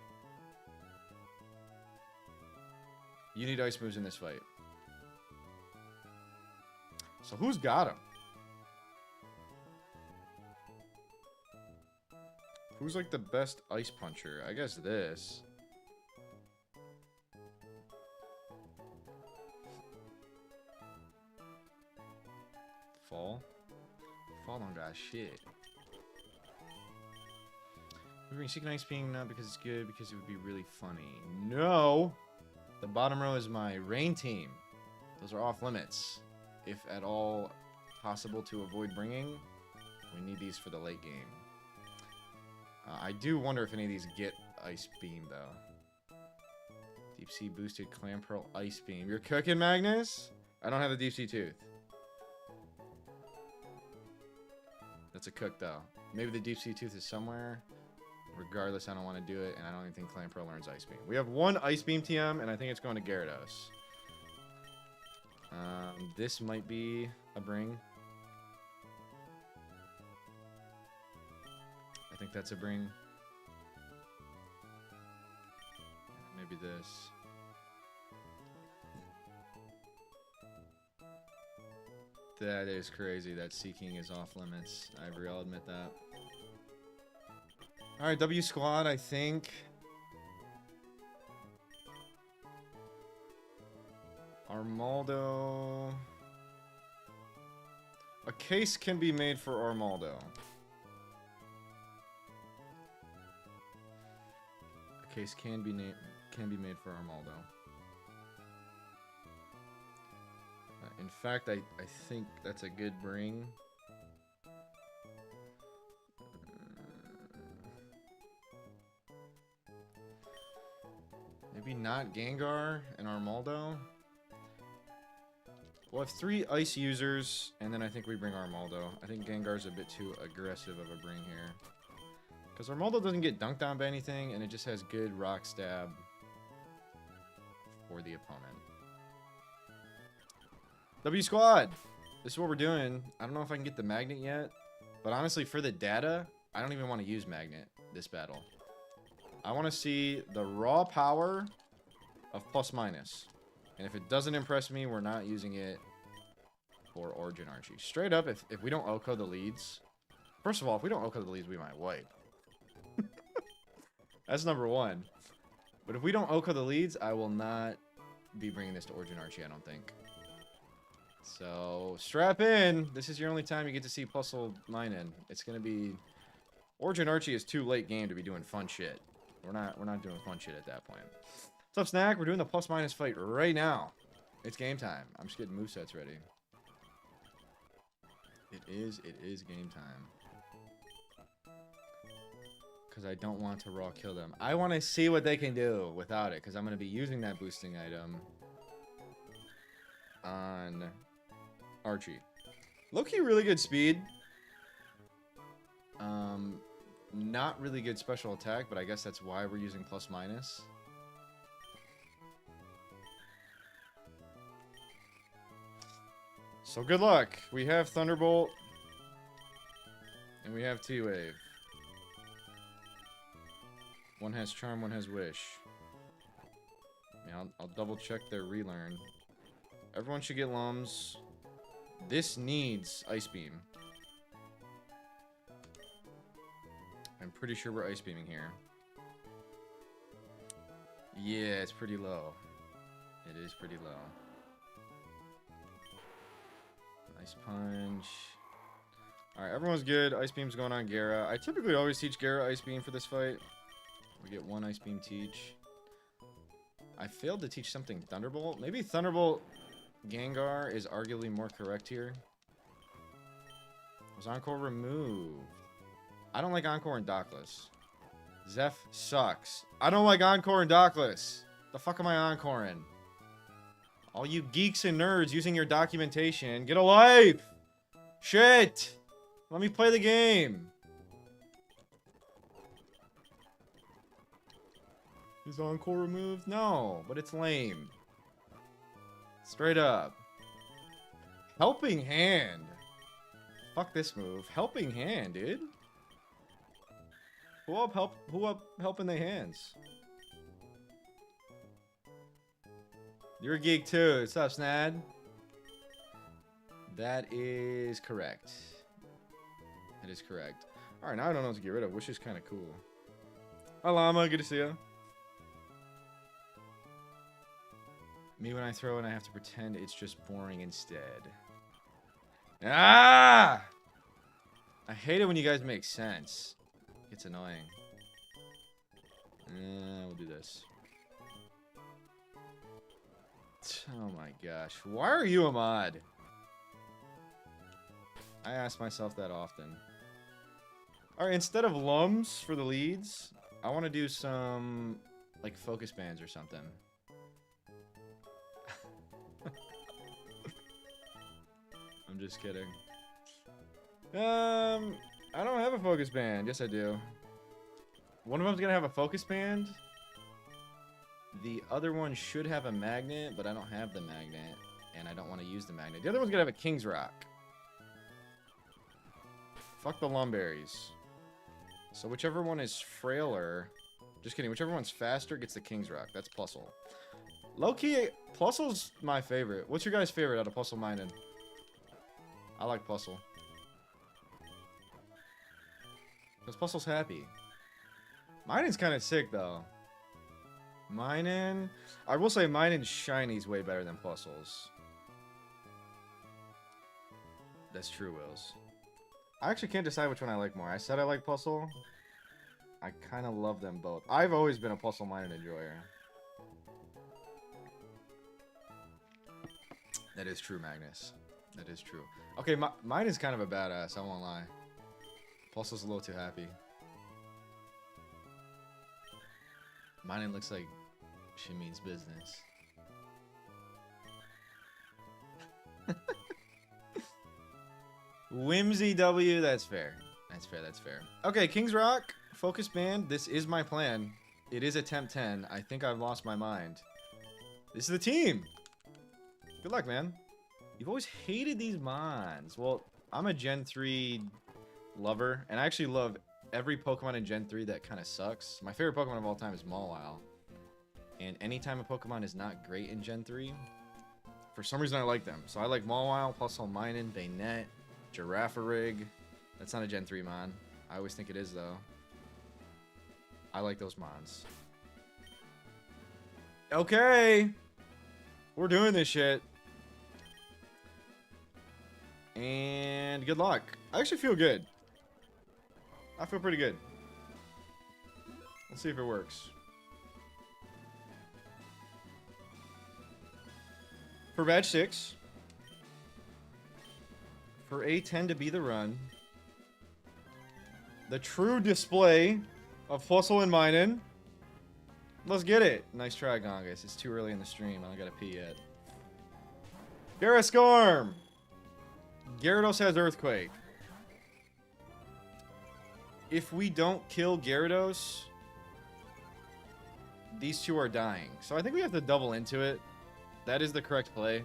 A: You need ice moves in this fight. So who's got him? Who's like the best ice puncher? I guess this. Fall? Fall don't got shit. We bring Seeking Ice Beam not because it's good, because it would be really funny. No! The bottom row is my rain team. Those are off limits. If at all possible to avoid bringing, we need these for the late game. I do wonder if any of these get Ice Beam, though. Deep Sea Boosted Clam Pearl Ice Beam. You're cooking, Magnus? I don't have the Deep Sea Tooth. That's a cook, though. Maybe the Deep Sea Tooth is somewhere. Regardless, I don't want to do it, and I don't even think Clam Pearl learns Ice Beam. We have one Ice Beam TM, and I think it's going to Gyarados. This might be a bring. I think that's a bring. Maybe this. That is crazy. That Seeking is off limits. Ivory, I'll admit that. Alright, W Squad, I think. Armaldo. A case can be made for Armaldo. A case can be made for Armaldo. In fact, I think that's a good bring. Maybe not Gengar and Armaldo. We'll have 3 ice users, and then I think we bring Armaldo. I think Gengar's a bit too aggressive of a bring here. Because Armaldo doesn't get dunked on by anything, and it just has good rock stab for the opponent. W Squad! This is what we're doing. I don't know if I can get the Magnet yet, but honestly, for the data, I don't even want to use Magnet this battle. I want to see the raw power of plus minus. And if it doesn't impress me, we're not using it for Origin Archie. Straight up, if we don't OHKO the leads... First of all, if we don't OHKO the leads, we might wipe. That's number one. But if we don't OHKO the leads, I will not be bringing this to Origin Archie, I don't think. So, strap in. This is your only time you get to see Puzzle Minin. It's going to be... Origin Archie is too late game to be doing fun shit. We're not doing fun shit at that point. What's up, Snack? We're doing the plus minus fight right now. It's game time. I'm just getting movesets ready. It is game time. Because I don't want to raw kill them. I want to see what they can do without it. Because I'm going to be using that boosting item on Archie. Low-key really good speed. Not really good special attack, but I guess that's why we're using plus minus. So good luck. We have Thunderbolt. And we have T-Wave. One has Charm, one has Wish. Yeah, I'll double check their relearn. Everyone should get Lums. This needs Ice Beam. I'm pretty sure we're Ice Beaming here. Yeah, it's pretty low. It is pretty low. Ice Punch. Alright, everyone's good. Ice Beam's going on Gara. I typically always teach Gara Ice Beam for this fight. We get one Ice Beam teach. I failed to teach something Thunderbolt. Maybe Thunderbolt Gengar is arguably more correct here. Was Encore removed? I don't like Encore and Dockless. Zeph sucks. I don't like Encore and Dockless. The fuck am I Encoring? All you geeks and nerds using your documentation, get a life! Shit! Let me play the game. Is Encore removed? No, but it's lame. Straight up. Helping Hand. Fuck this move. Helping Hand, dude. Who up helping their hands? You're a geek too. What's up, Snad? That is correct. That is correct. Alright, now I don't know what to get rid of, which is kind of cool. Hi, Llama. Good to see you. Me when I throw and I have to pretend it's just boring instead. Ah! I hate it when you guys make sense. It's annoying. We'll do this. Oh my gosh. Why are you a mod? I ask myself that often. Alright, instead of lums for the leads, I want to do some, like, focus bands or something. I'm just kidding. I don't have a focus band. Yes, I do. One of them's gonna have a focus band. The other one should have a magnet, but I don't have the magnet, and I don't want to use the magnet. The other one's gonna have a King's Rock. Fuck the Lumberries. So whichever one is frailer... Just kidding. Whichever one's faster gets the King's Rock. That's Puzzle. Low-key, Puzzle's my favorite. What's your guys' favorite out of Puzzle Mining? I like Puzzle. Because Puzzle's happy. Mining's kind of sick, though. Mining... I will say Mining's Shiny's way better than Puzzle's. That's true, Wills. I actually can't decide which one I like more. I said I like Puzzle. I kind of love them both. I've always been a Puzzle Mining enjoyer. That is true, Magnus. That is true. Okay, mine is kind of a badass, I won't lie. Puzzle's a little too happy. Mine looks like she means business. Whimsy W, that's fair. That's fair, that's fair. Okay, King's Rock, Focus Band. This is my plan. It is attempt 10. I think I've lost my mind. This is the team. Good luck, man. You've always hated these mons. Well, I'm a Gen 3 lover, and I actually love every Pokemon in Gen 3 that kind of sucks. My favorite Pokemon of all time is Mawile. And anytime a Pokemon is not great in Gen 3, for some reason I like them. So I like Mawile, Puzzle Mining, Bayonet, Girafarig. That's not a Gen 3 mon. I always think it is, though. I like those mons. Okay. We're doing this shit. And good luck. I actually feel good. I feel pretty good. Let's see if it works. For badge 6. For A10 to be the run. The true display of Puzzle and Mining. Let's get it. Nice try, Gongus. It's too early in the stream. I don't gotta pee yet. Garascorm! Gyarados has Earthquake. If we don't kill Gyarados, these two are dying. So I think we have to double into it. That is the correct play,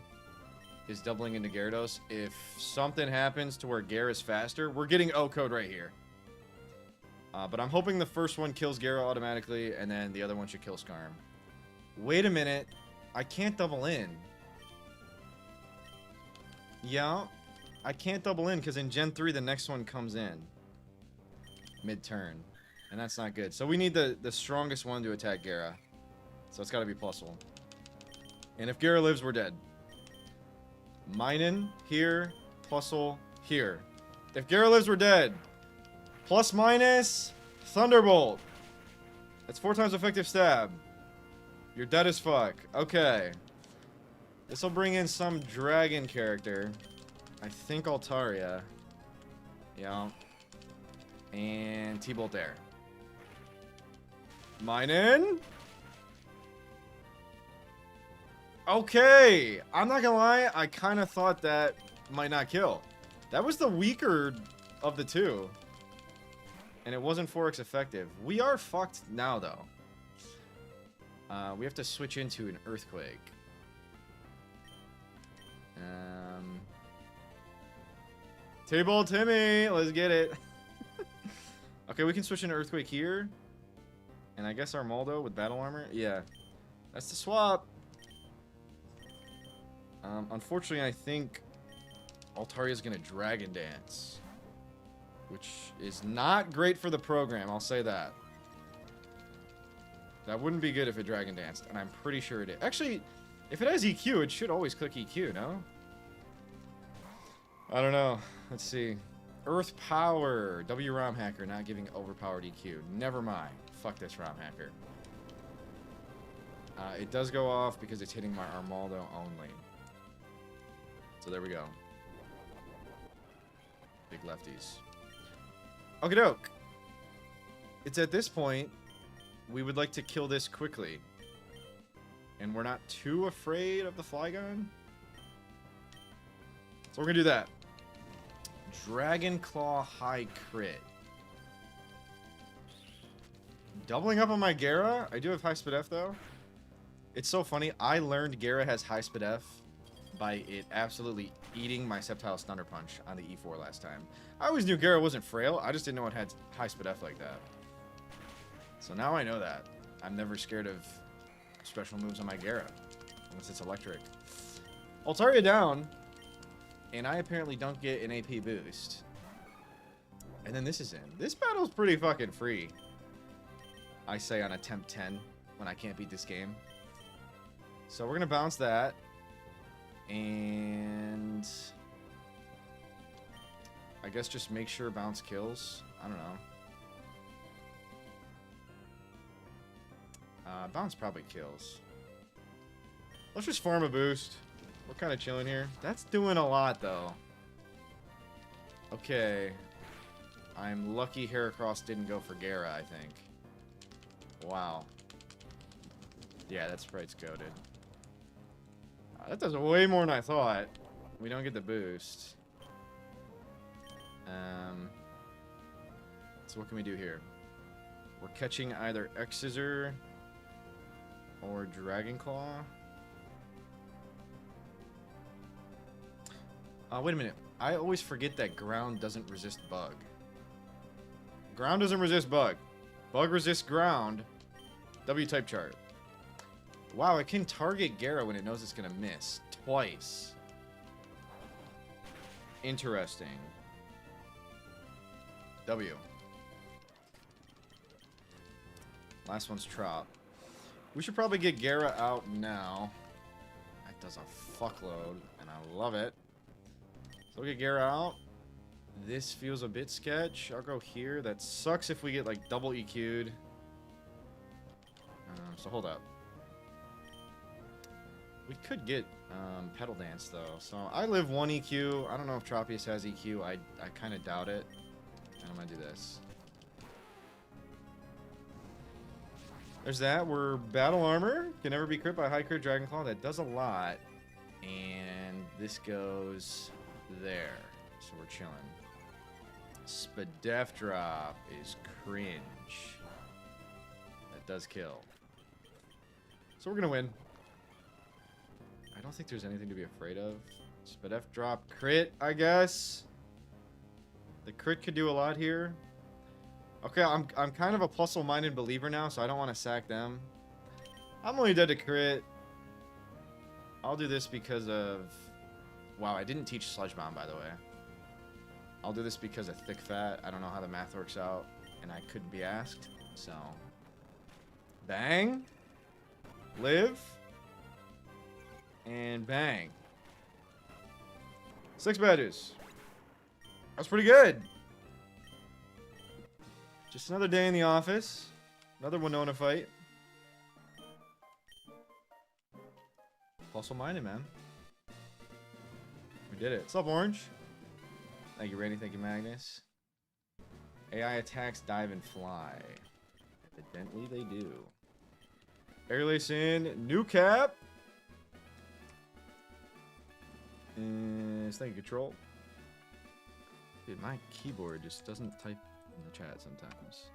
A: is doubling into Gyarados. If something happens to where Gyara's faster, we're getting O-code right here. But I'm hoping the first one kills Gyara automatically, and then the other one should kill Skarm. Wait a minute. I can't double in. Yeah, I can't double in because in Gen 3, the next one comes in mid-turn. And that's not good. So we need the strongest one to attack Gyara. So it's got to be Puzzle. And if Gyara lives, we're dead. Minin, here. Puzzle, here. If Gyara lives, we're dead. Plus minus Thunderbolt. That's 4 times effective stab. You're dead as fuck. Okay. This will bring in some dragon character. I think Altaria. Yeah. And T-Bolt there. Minin. Okay. I'm not gonna lie. I kind of thought that might not kill. That was the weaker of the two. And it wasn't 4x effective. We are fucked now, though. We have to switch into an Earthquake. Table Timmy, let's get it. Okay, we can switch into Earthquake here. And I guess Armaldo with battle armor. Yeah, that's the swap. Unfortunately, I think Altaria's gonna Dragon Dance, which is not great for the program, I'll say that. That wouldn't be good if it Dragon Danced, and I'm pretty sure it is. Actually, if it has EQ, it should always click EQ, no? I don't know. Let's see. Earth Power. W ROM Hacker not giving overpowered EQ. Never mind. Fuck this ROM Hacker. It does go off because it's hitting my Armaldo only. So there we go. Big lefties. Okie doke. It's at this point we would like to kill this quickly. And we're not too afraid of the Flygon. So we're gonna do that. Dragon Claw High Crit. Doubling up on my Gara. I do have High Speed F though. It's so funny. I learned Gara has High Speed F by it absolutely eating my Sceptile's Thunder Punch on the E4 last time. I always knew Gara wasn't frail. I just didn't know it had High Speed F like that. So now I know that. I'm never scared of special moves on my Gara. Unless it's electric. Altaria down. And I apparently don't get an AP boost. And then this is in. This battle's pretty fucking free. I say on attempt 10 when I can't beat this game. So we're going to bounce that. And I guess just make sure bounce kills. I don't know. Bounce probably kills. Let's just farm a boost. We're kind of chilling here. That's doing a lot, though. Okay. I'm lucky Heracross didn't go for Gara, I think. Wow. Yeah, that sprite's goated. That does way more than I thought. We don't get the boost. So what can we do here? We're catching either X-Scissor or Dragon Claw. Wait a minute. I always forget that ground doesn't resist bug. Ground doesn't resist bug. Bug resists ground. W-type chart. Wow, it can target Gara when it knows it's gonna miss. Twice. Interesting. W. Last one's Trop. We should probably get Gara out now. That does a fuckload, and I love it. So we'll get Gara out. This feels a bit sketch. I'll go here. That sucks if we get like double EQ'd. So hold up. We could get Petal Dance though. So I live 1 EQ. I don't know if Tropius has EQ. I kind of doubt it. And I'm gonna do this. There's that. We're Battle Armor. Can never be crit by High Crit Dragon Claw. That does a lot. And this goes there. So we're chilling. Spadef Drop is cringe. That does kill. So we're gonna win. I don't think there's anything to be afraid of. Spadef Drop crit, I guess. The crit could do a lot here. Okay, I'm kind of a puzzle-minded believer now, so I don't want to sack them. I'm only dead to crit. I'll do this because of... Wow, I didn't teach Sludge Bomb, by the way. I'll do this because of Thick Fat. I don't know how the math works out, and I couldn't be asked. So, bang. Live. And bang. 6 badges. That's pretty good. Just another day in the office. Another Winona fight. Puzzle-minded, man. We did it. What's up, Orange? Thank you, Randy. Thank you, Magnus. AI attacks dive and fly. Evidently they do. Airlace in. New cap. Thank you, Control. Dude, my keyboard just doesn't type in the chat sometimes.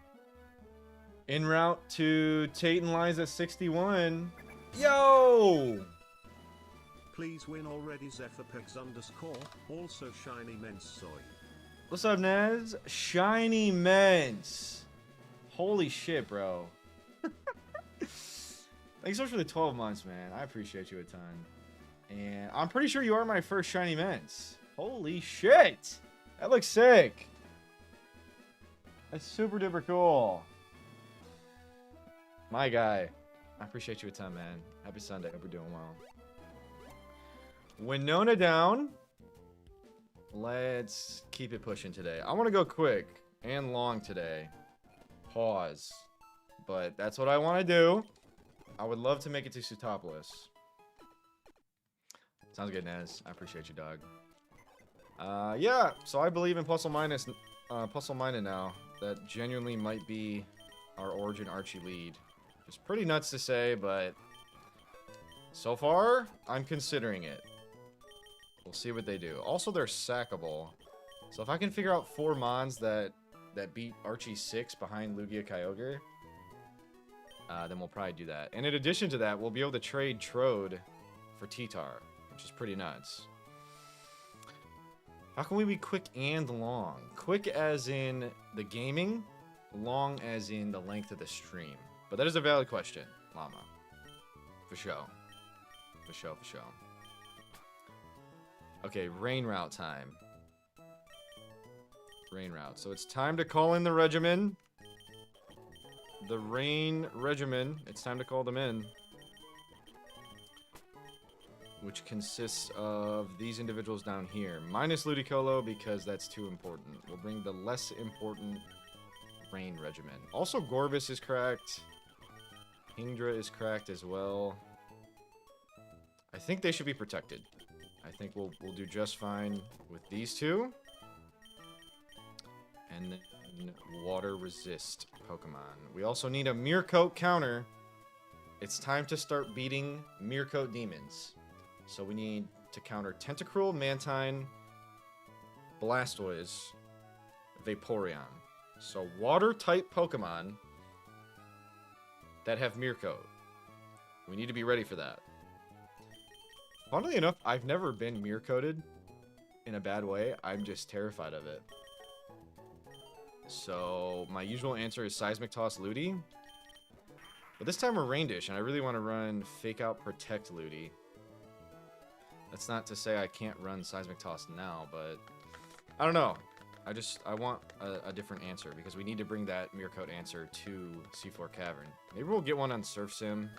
A: En route to Tate and Liza 61. Yo!
B: Please win already Zephyrpex _. Also Shiny Mensoy.
A: What's up, Nez? Shiny Ments. Holy shit, bro. Thanks so much for the 12 months, man. I appreciate you a ton. And I'm pretty sure you are my first Shiny Ments. Holy shit. That looks sick. That's super duper cool. My guy. I appreciate you a ton, man. Happy Sunday. Hope we're doing well. Winona down. Let's keep it pushing today. I want to go quick and long today. Pause. But that's what I want to do. I would love to make it to Sootopolis. Sounds good, Nez. I appreciate you, dog. Yeah, so I believe in Puzzle Minus now. That genuinely might be our Origin Archie lead. It's pretty nuts to say, but so far, I'm considering it. We'll see what they do. Also, they're sackable. So if I can figure out 4 Mons that beat Archie 6 behind Lugia Kyogre, then we'll probably do that. And in addition to that, we'll be able to trade Trode for T-Tar, which is pretty nuts. How can we be quick and long? Quick as in the gaming, long as in the length of the stream. But that is a valid question, Llama. For sure. For sure, for sure. Okay, rain route time. Rain route. So it's time to call in the regimen. The rain regimen. It's time to call them in. Which consists of these individuals down here. Minus Ludicolo because that's too important. We'll bring the less important rain regimen. Also, Gorbis is cracked. Kingdra is cracked as well. I think they should be protected. I think we'll do just fine with these two. And then water resist Pokemon. We also need a Mirror counter. It's time to start beating Mirror demons. So we need to counter Tentacruel, Mantine, Blastoise, Vaporeon. So water-type Pokemon that have Mirror. We need to be ready for that. Funnily enough, I've never been Mirror-coated in a bad way. I'm just terrified of it. So my usual answer is Seismic Toss Ludi. But this time we're Rain Dish, and I really want to run Fake Out Protect Ludi. That's not to say I can't run Seismic Toss now, but I don't know. I want a different answer because we need to bring that Mirror Coat answer to C4 Cavern. Maybe we'll get one on Surf Sim.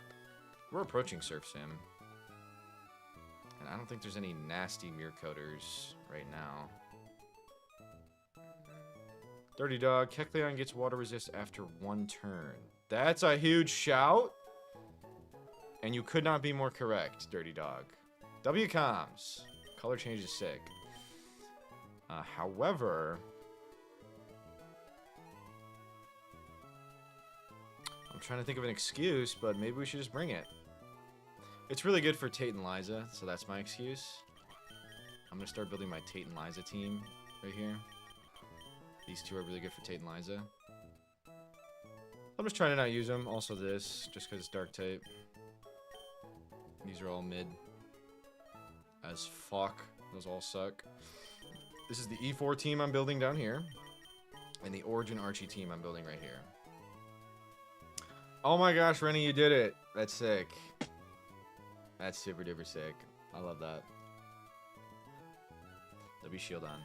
A: We're approaching Surf Sim. And I don't think there's any nasty Mirror Coaters right now. Dirty Dog. Kecleon gets water resist after 1 turn. That's a huge shout. And you could not be more correct, Dirty Dog. WCOMs. Color change is sick. However, I'm trying to think of an excuse, but maybe we should just bring it. It's really good for Tate and Liza, so that's my excuse. I'm going to start building my Tate and Liza team right here. These two are really good for Tate and Liza. I'm just trying to not use them. Also this, just because it's Dark Tape. These are all mid. As fuck. Those all suck. This is the E4 team I'm building down here. And the Origin Archie team I'm building right here. Oh my gosh, Rennie, you did it. That's sick. That's super duper sick. I love that. W shield on.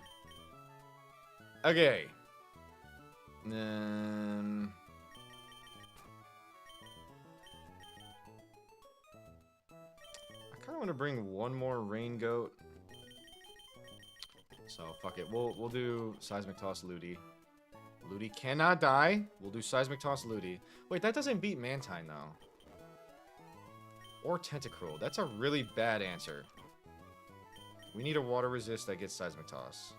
A: Okay. I kind of want to bring one more Rain Goat. So fuck it. We'll do Seismic Toss Ludi. Ludi cannot die. We'll do Seismic Toss Ludi. Wait, that doesn't beat Mantine though. Or Tentacruel. That's a really bad answer. We need a water resist that gets Seismic Toss.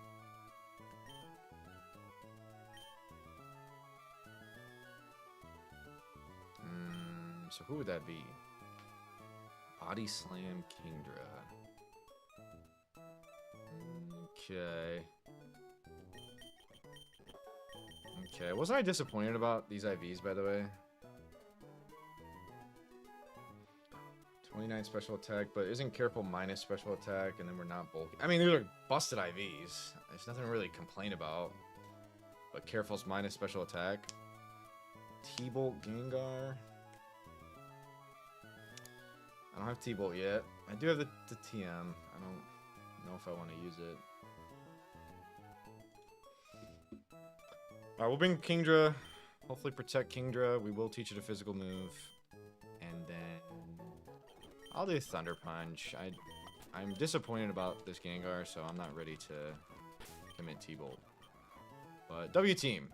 A: So who would that be? Body Slam Kingdra. Okay. Okay, wasn't I disappointed about these IVs, by the way? 29 special attack, but isn't careful minus special attack, and then we're not bulky. I mean, these are busted IVs. There's nothing to really complain about. But careful's minus special attack. T-Bolt Gengar. I don't have T-Bolt yet. I do have the TM. I don't know if I want to use it. Alright, we'll bring Kingdra. Hopefully protect Kingdra. We will teach it a physical move. And then I'll do Thunder Punch. I'm disappointed about this Gengar, so I'm not ready to commit T-Bolt. But W team.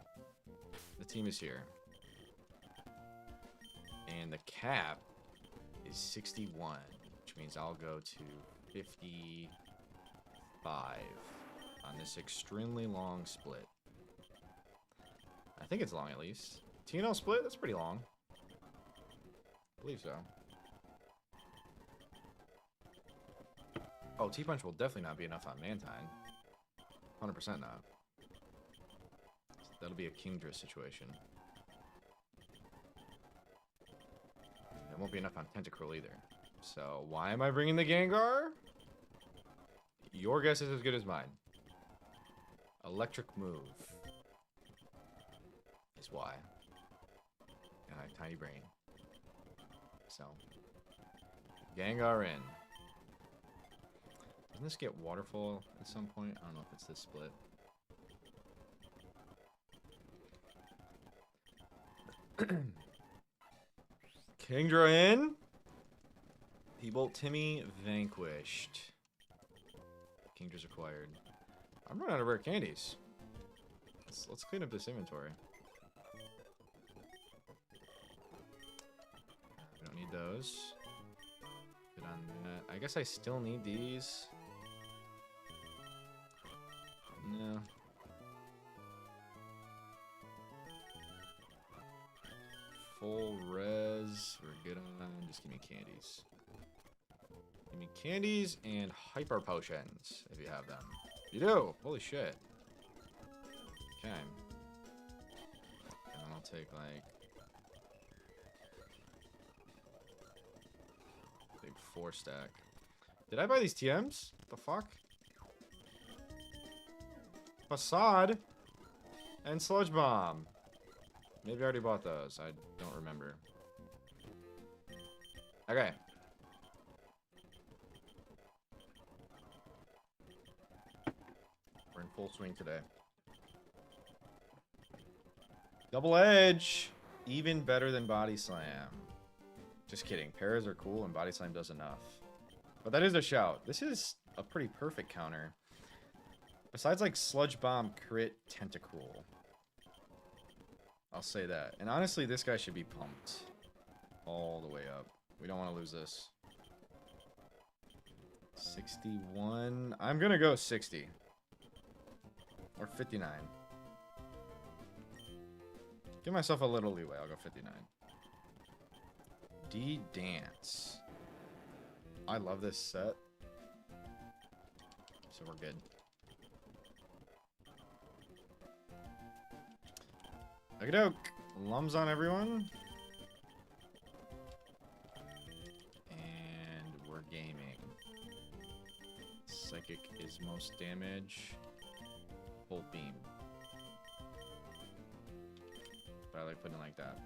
A: The team is here. And the cap is 61, which means I'll go to 55 on this extremely long split. I think it's long at least. TNL split? That's pretty long. I believe so. Oh, T-Punch will definitely not be enough on Mantine. 100% not. So that'll be a Kingdra situation. It won't be enough on Tentacruel either. So, why am I bringing the Gengar? Your guess is as good as mine. Electric move. Is why. And I have tiny brain. So, Gengar in. Doesn't this get Waterfall at some point? I don't know if it's this split. Kingdra in. T-Bolt Timmy vanquished. Kingdra's acquired. I'm running out of rare candies. Let's clean up this inventory. We don't need those. Good on that. I guess I still need these. No. Full res. We're good on. Just give me candies. Give me candies and hyper potions if you have them. You do. Holy shit. Okay. And then I'll take like big 4 stack. Did I buy these TMs? What the fuck? Facade and Sludge Bomb. Maybe I already bought those. I don't remember. Okay. We're in full swing today. Double Edge. Even better than Body Slam. Just kidding. Paras are cool and Body Slam does enough. But that is a shout. This is a pretty perfect counter. Besides like Sludge Bomb, crit, Tentacruel. I'll say that. And honestly, this guy should be pumped. All the way up. We don't want to lose this. 61. I'm going to go 60. Or 59. Give myself a little leeway. I'll go 59. D-Dance. I love this set. So we're good. Okey-doke. Lums on everyone. And we're gaming. Psychic is most damage. Bolt Beam. But I like putting it like that.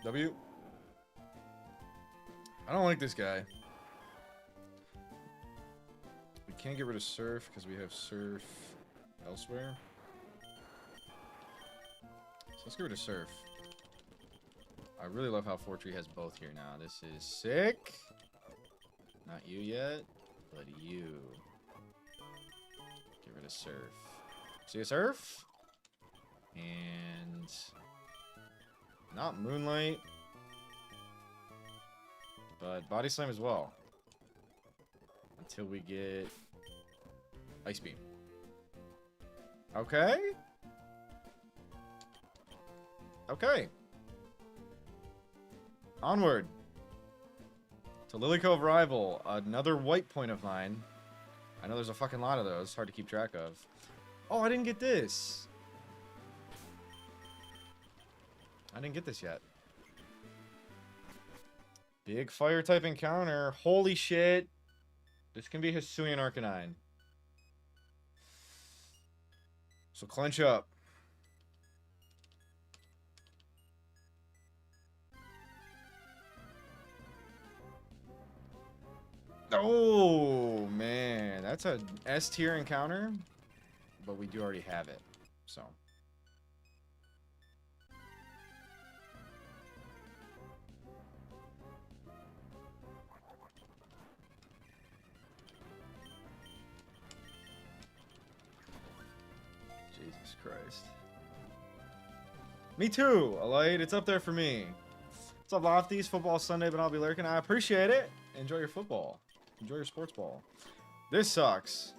A: W. I don't like this guy. We can't get rid of Surf because we have Surf elsewhere. Let's get rid of Surf. I really love how Fortree has both here now. This is sick. Not you yet, but you. Get rid of Surf. See a Surf? And not Moonlight, but Body Slam as well. Until we get Ice Beam. Okay. Okay. Onward. To Lily Cove Rival. Another white point of mine. I know there's a fucking lot of those. Hard to keep track of. Oh, I didn't get this. I didn't get this yet. Big fire type encounter. Holy shit. This can be Hisuian Arcanine. So clench up. Oh, man. That's a S tier encounter. But we do already have it. So. Jesus Christ. Me too, Alight. It's up there for me. What's up, Lofties? Football Sunday, but I'll be lurking. I appreciate it. Enjoy your football. Enjoy your sports ball. This sucks.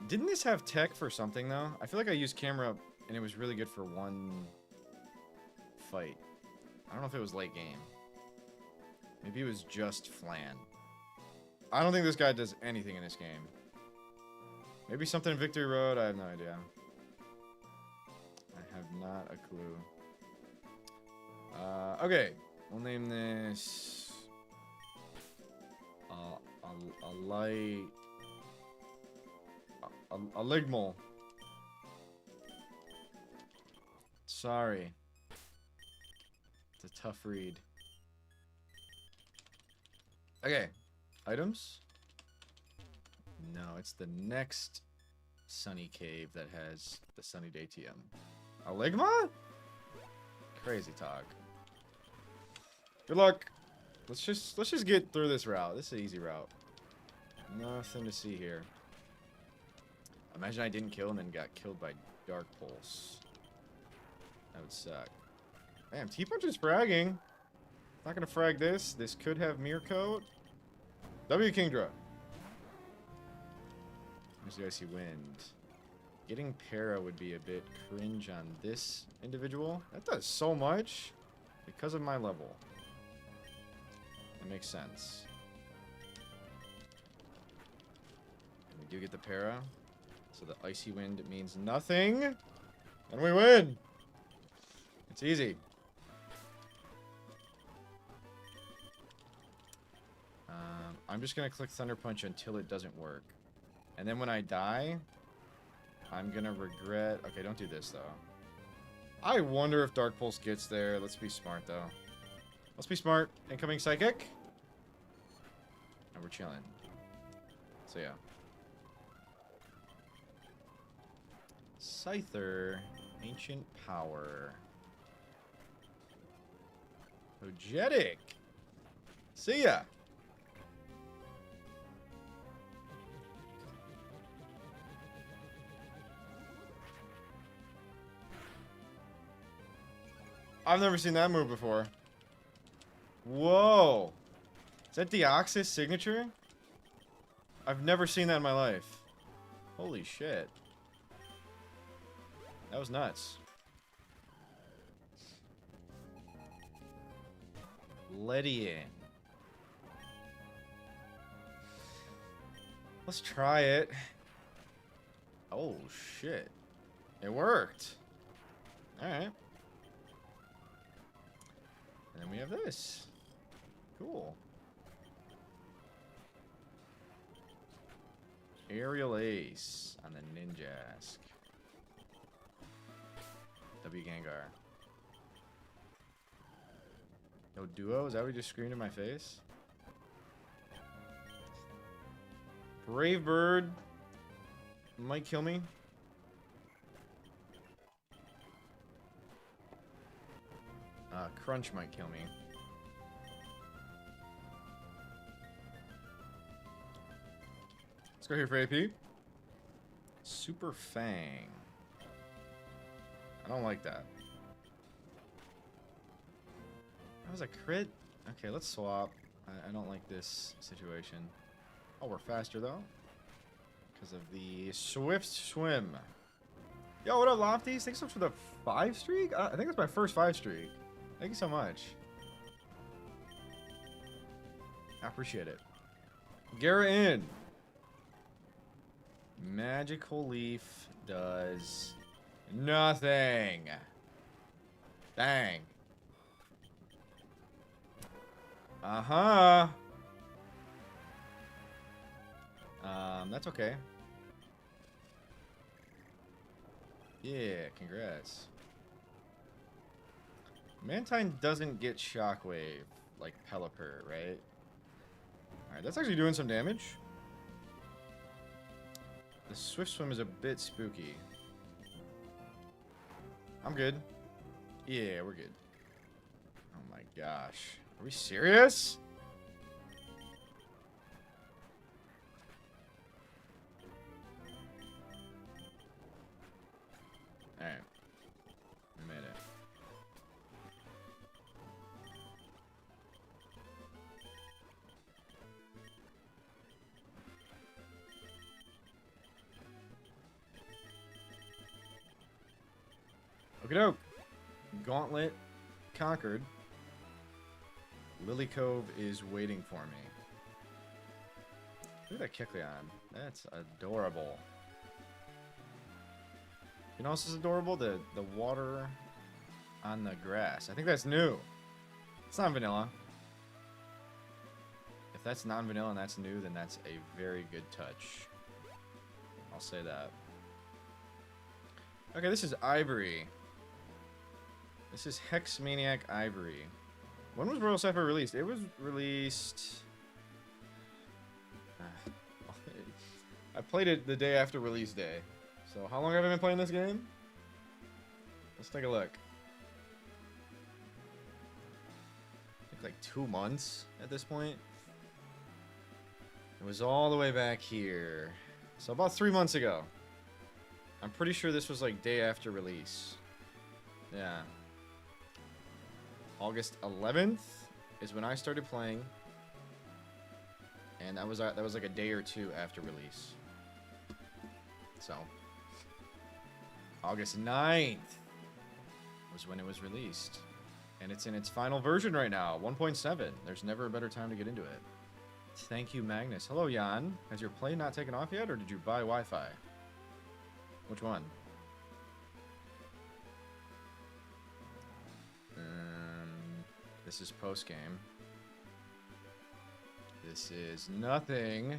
A: Didn't this have tech for something, though? I feel like I used camera, and it was really good for one fight. I don't know if it was late game. Maybe it was just Flan. I don't think this guy does anything in this game. Maybe something in Victory Road? I have no idea. I have not a clue. Okay. We'll name this... a light... A Ligmal. Sorry. It's a tough read. Okay. Items? No, it's the next Sunny Cave that has the Sunny Day TM. A Ligma? Crazy talk. Good luck. Let's just get through this route. This is an easy route. Nothing to see here. Imagine I didn't kill him and got killed by Dark Pulse. That would suck. Damn, T-Punch is fragging. Not gonna frag this. This could have Mirror Coat. W Kingdra. There's the Icy Wind. Getting Para would be a bit cringe on this individual. That does so much because of my level. That makes sense. We do get the Para. So the Icy Wind means nothing. And we win! It's easy. I'm just going to click Thunder Punch until it doesn't work. And then when I die, I'm going to regret... Okay, don't do this, though. I wonder if Dark Pulse gets there. Let's be smart, though. Let's be smart. Incoming Psychic. And we're chilling. So, yeah. Scyther. Ancient Power. Ojetic. See ya. I've never seen that move before. Whoa. Is that Deoxys signature? I've never seen that in my life. Holy shit. That was nuts. Ledian. Let's try it. Oh, shit. It worked. Alright. And then we have this. Cool. Aerial Ace on the Ninjask. W Gengar. No duo? Is that what you just screamed in my face? Brave Bird might kill me. Crunch might kill me. Let's go here for AP. Super Fang. I don't like that. That was a crit? Okay, let's swap. I don't like this situation. Oh, we're faster though. Because of the Swift Swim. Yo, what up, Lofties? Thanks so much for the 5 streak? I think that's my first 5 streak. Thank you so much. I appreciate it. Gara in. Magical Leaf does nothing. Dang. Uh-huh. That's okay. Yeah, congrats. Mantine doesn't get Shockwave like Pelipper, right? Alright, that's actually doing some damage. The Swift Swim is a bit spooky. I'm good. Yeah, we're good. Oh my gosh. Are we serious? Alright. We made it. Okie doke. Gauntlet conquered. Lily Cove is waiting for me. Look at that Kecleon. That's adorable. You know what else is adorable? The water on the grass. I think that's new. It's not vanilla. If that's non-vanilla and that's new, then that's a very good touch. I'll say that. Okay, this is Ivory. This is Hex Maniac Ivory. When was Royal Sapphire released? It was released... I played it the day after release day. So how long have I been playing this game? Let's take a look. I think like 2 months at this point. It was all the way back here. So about 3 months ago. I'm pretty sure this was like day after release. Yeah. August 11th is when I started playing. And that was like a day or two after release. So August 9th was when it was released. And it's in its final version right now, 1.7. There's never a better time to get into it. Thank you, Magnus. Hello, Jan. Has your plane not taken off yet, or did you buy Wi-Fi? Which one? This is post-game. This is nothing.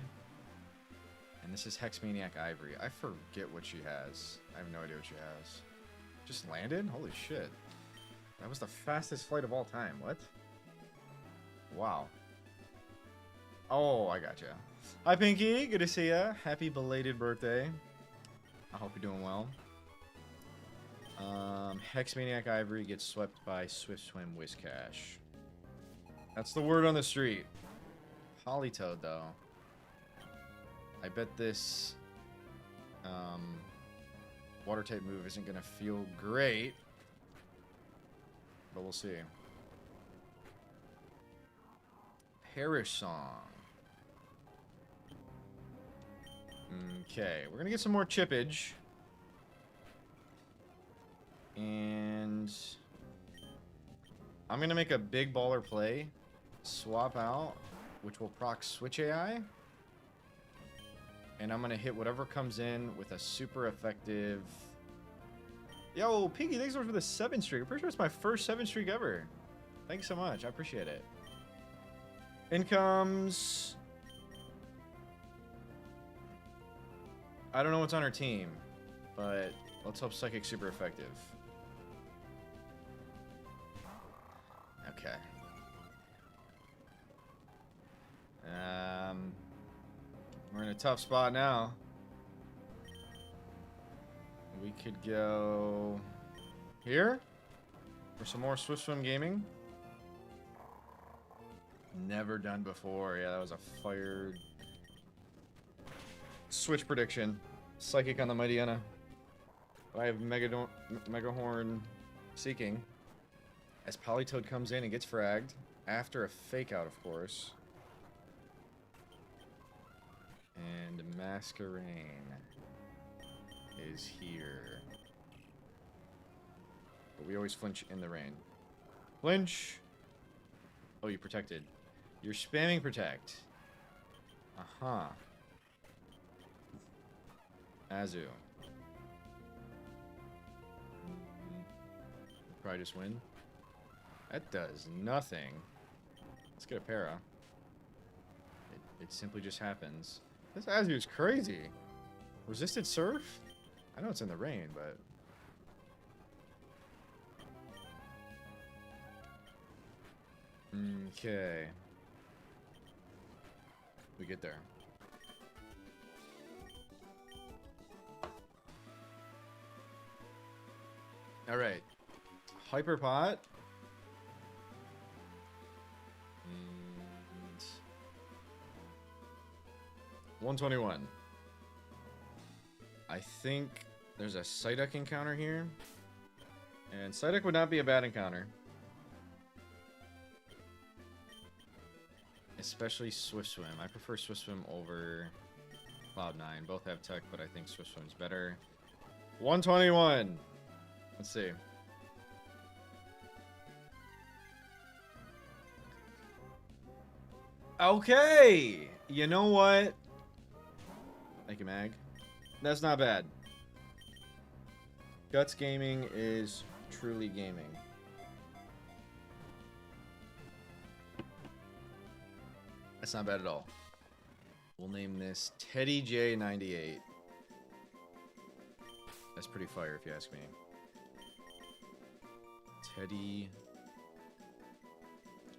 A: And this is Hex Maniac Ivory. I forget what she has. I have no idea what she has. Just landed? Holy shit. That was the fastest flight of all time. What? Wow. Oh, I gotcha. Hi, Pinky. Good to see ya. Happy belated birthday. I hope you're doing well. Hex Maniac Ivory gets swept by Swift Swim Whiscash. That's the word on the street. Politoed, though. I bet this water type move isn't going to feel great. But we'll see. Perish Song. Okay, we're going to get some more chippage. And I'm going to make a big baller play. Swap out, which will proc Switch AI. And I'm going to hit whatever comes in with a super effective... Yo, Piggy, thanks so much for the 7 streak. I'm pretty sure it's my first 7 streak ever. Thanks so much. I appreciate it. In comes... I don't know what's on her team, but let's hope Psychic's super effective. Okay. We're in a tough spot now. We could go here for some more Swift Swim Gaming. Never done before. Yeah, that was a fired switch prediction. Psychic on the Mightyena. I have Megahorn Seeking. As Politoed comes in and gets fragged. After a fake out, of course. And Masquerain is here. But we always flinch in the rain. Flinch! Oh, you protected. You're spamming protect. Uh-huh. Azu. Probably just win. That does nothing. Let's get a para. It simply just happens. This Azure is crazy. Resisted surf? I know it's in the rain, but... Okay. We get there. Alright. Hyperpot. And 121. I think there's a Psyduck encounter here. And Psyduck would not be a bad encounter. Especially Swift Swim. I prefer Swift Swim over Cloud9. Both have tech, but I think Swift Swim's better. 121. Let's see. Okay! You know what? Thank you, Mag. That's not bad. Guts Gaming is truly gaming. That's not bad at all. We'll name this Teddy J98. That's pretty fire if you ask me. Teddy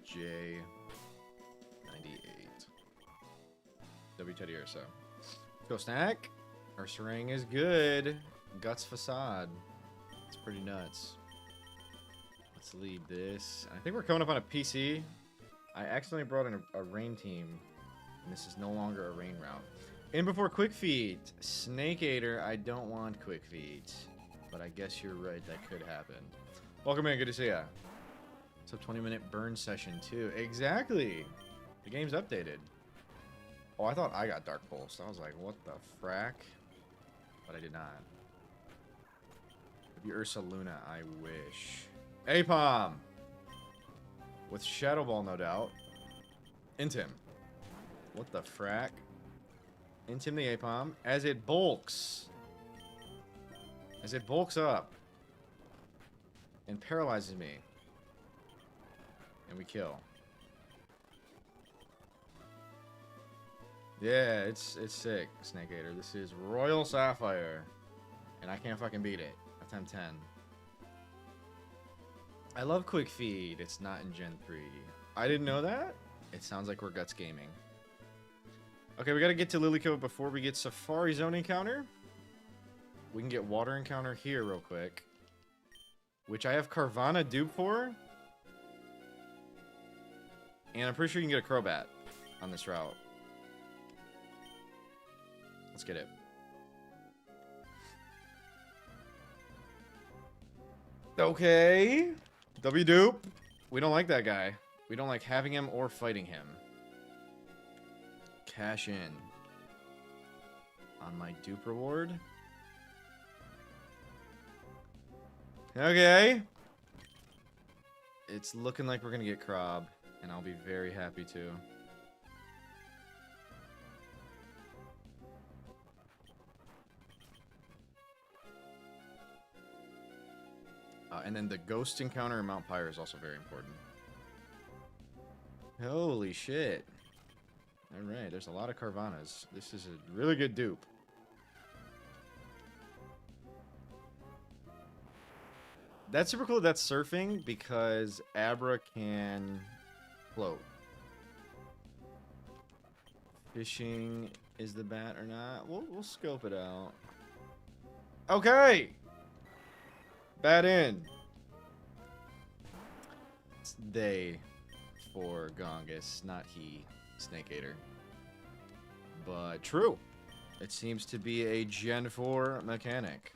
A: J98. W Teddy Ursa. Go snack. Ursaring is good. Guts Facade. It's pretty nuts. Let's lead this. I think we're coming up on a PC. I accidentally brought in a rain team, and this is no longer a rain route. In before Quick Feet. Snake Eater, I don't want Quick Feet. But I guess you're right, that could happen. Welcome in, good to see ya. It's a 20-minute burn session, too. Exactly! The game's updated. Oh, I thought I got Dark Pulse. I was like, what the frack? But I did not. If you Ursa Luna, I wish. Apom! With Shadow Ball, no doubt. Intim. What the frack? Intim the Apom. As it bulks. As it bulks up. And paralyzes me. And we kill. Yeah, it's sick, Snake Eater. This is Royal Sapphire. And I can't fucking beat it. That's time 10. I love Quick Feed. It's not in Gen 3. I didn't know that. It sounds like we're Guts Gaming. Okay, we gotta get to Lilycoat before we get Safari Zone encounter. We can get Water encounter here real quick. Which I have Carvana dupe for. And I'm pretty sure you can get a Crobat on this route. Let's get it. Okay. W dupe. We don't like that guy. We don't like having him or fighting him. Cash in. On my dupe reward. Okay. It's looking like we're gonna get Crob. And I'll be very happy to. And then the Ghost encounter in Mount Pyre is also very important. Holy shit. Alright, there's a lot of Carvanas. This is a really good dupe. That's super cool that's surfing because Abra can float. Fishing is the bat or not? We'll scope it out. Okay! Bat in. It's they for Gongus, not he, Snake Eater. But true. It seems to be a Gen 4 mechanic.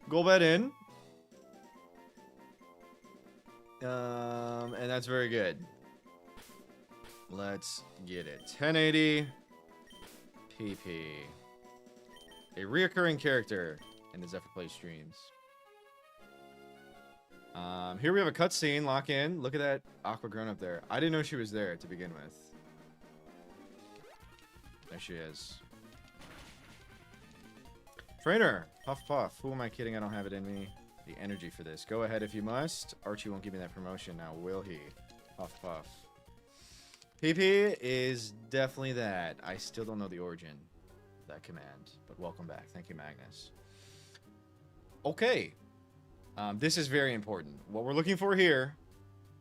A: Golbat in. And that's very good. Let's get it. 1080 PP. A reoccurring character in the Zephyr Play streams. Here we have a cutscene. Lock in. Look at that Aqua grown up there. I didn't know she was there to begin with. There she is. Trainer. Puff puff. Who am I kidding? I don't have it in me. the energy for this. Go ahead if you must. Archie won't give me that promotion now, will he? Puff puff. PP is definitely that. I still don't know the origin of that command, but welcome back. Thank you, Magnus. Okay. This is very important. What we're looking for here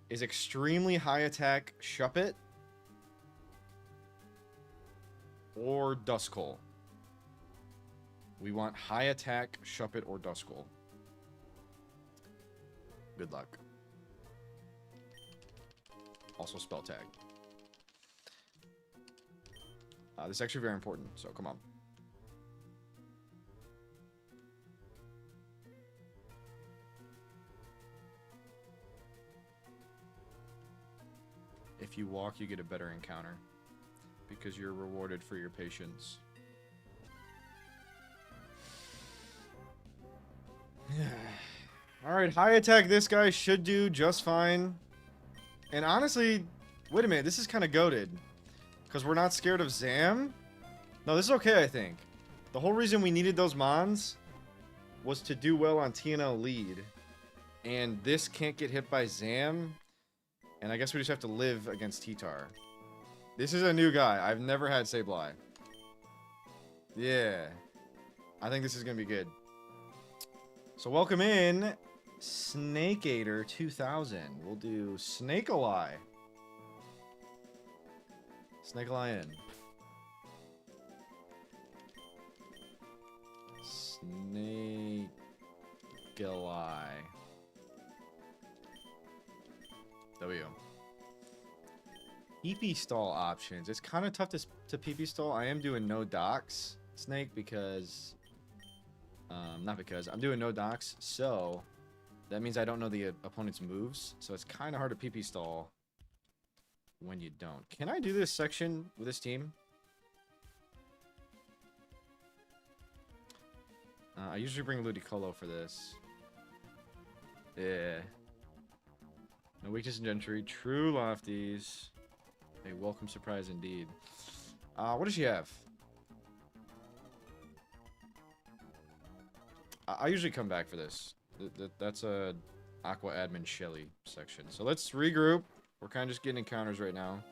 A: is extremely high attack Shuppet or Duskull. We want high attack Shuppet or Duskull. Good luck. Also spell tag. This is actually very important, so come on. If you walk, you get a better encounter because you're rewarded for your patience. Alright, high attack this guy should do just fine. And honestly, wait a minute, this is kind of goated. Because we're not scared of Zam? No, this is okay, I think. The whole reason we needed those Mons was to do well on TNL lead. And this can't get hit by Zam. And I guess we just have to live against T-Tar. This is a new guy. I've never had Sableye. Yeah. I think this is going to be good. So welcome in Snakeator 2000. We'll do Snake-a-Lie. Snake-a-Lie in. Snake-a-Lie. W. PP stall options. It's kind of tough to PP stall. I am doing no docks, Snake, because... not because. I'm doing no docks, so... That means I don't know the opponent's moves, so it's kind of hard to PP stall when you don't. Can I do this section with this team? I usually bring Ludicolo for this. Yeah. No weakness in Gentry. True Lofties. A welcome surprise indeed. What does she have? I usually come back for this. That's a Aqua Admin Shelly section. So let's regroup. We're kind of just getting encounters right now.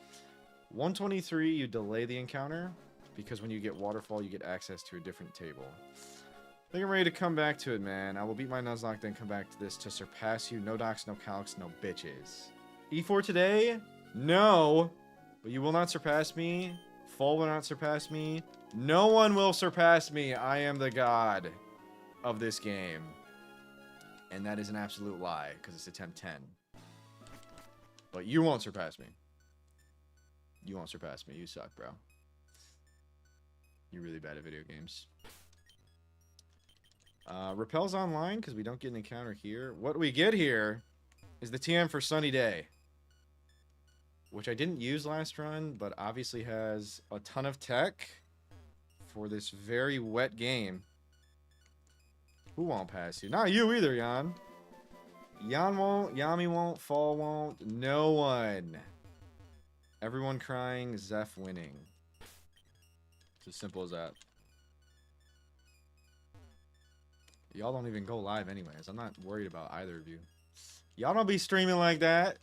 A: 123, you delay the encounter, because when you get Waterfall, you get access to a different table. I think I'm ready to come back to it, man. I will beat my Nuzlocke, then come back to this to surpass you. No docs, no calcs, no bitches. E4 today? No. But you will not surpass me. Fall will not surpass me. No one will surpass me. I am the god of this game. And that is an absolute lie, because it's attempt 10. But you won't surpass me. You won't surpass me. You suck, bro. You're really bad at video games. Repel's online, because we don't get an encounter here. What we get here is the TM for Sunny Day. Which I didn't use last run, but obviously has a ton of tech for this very wet game. Who won't pass you? Not you either, Jan. Jan won't, Yami won't, Fall won't, no one. Everyone crying, Zeph winning. It's as simple as that. Y'all don't even go live anyways. I'm not worried about either of you. Y'all don't be streaming like that.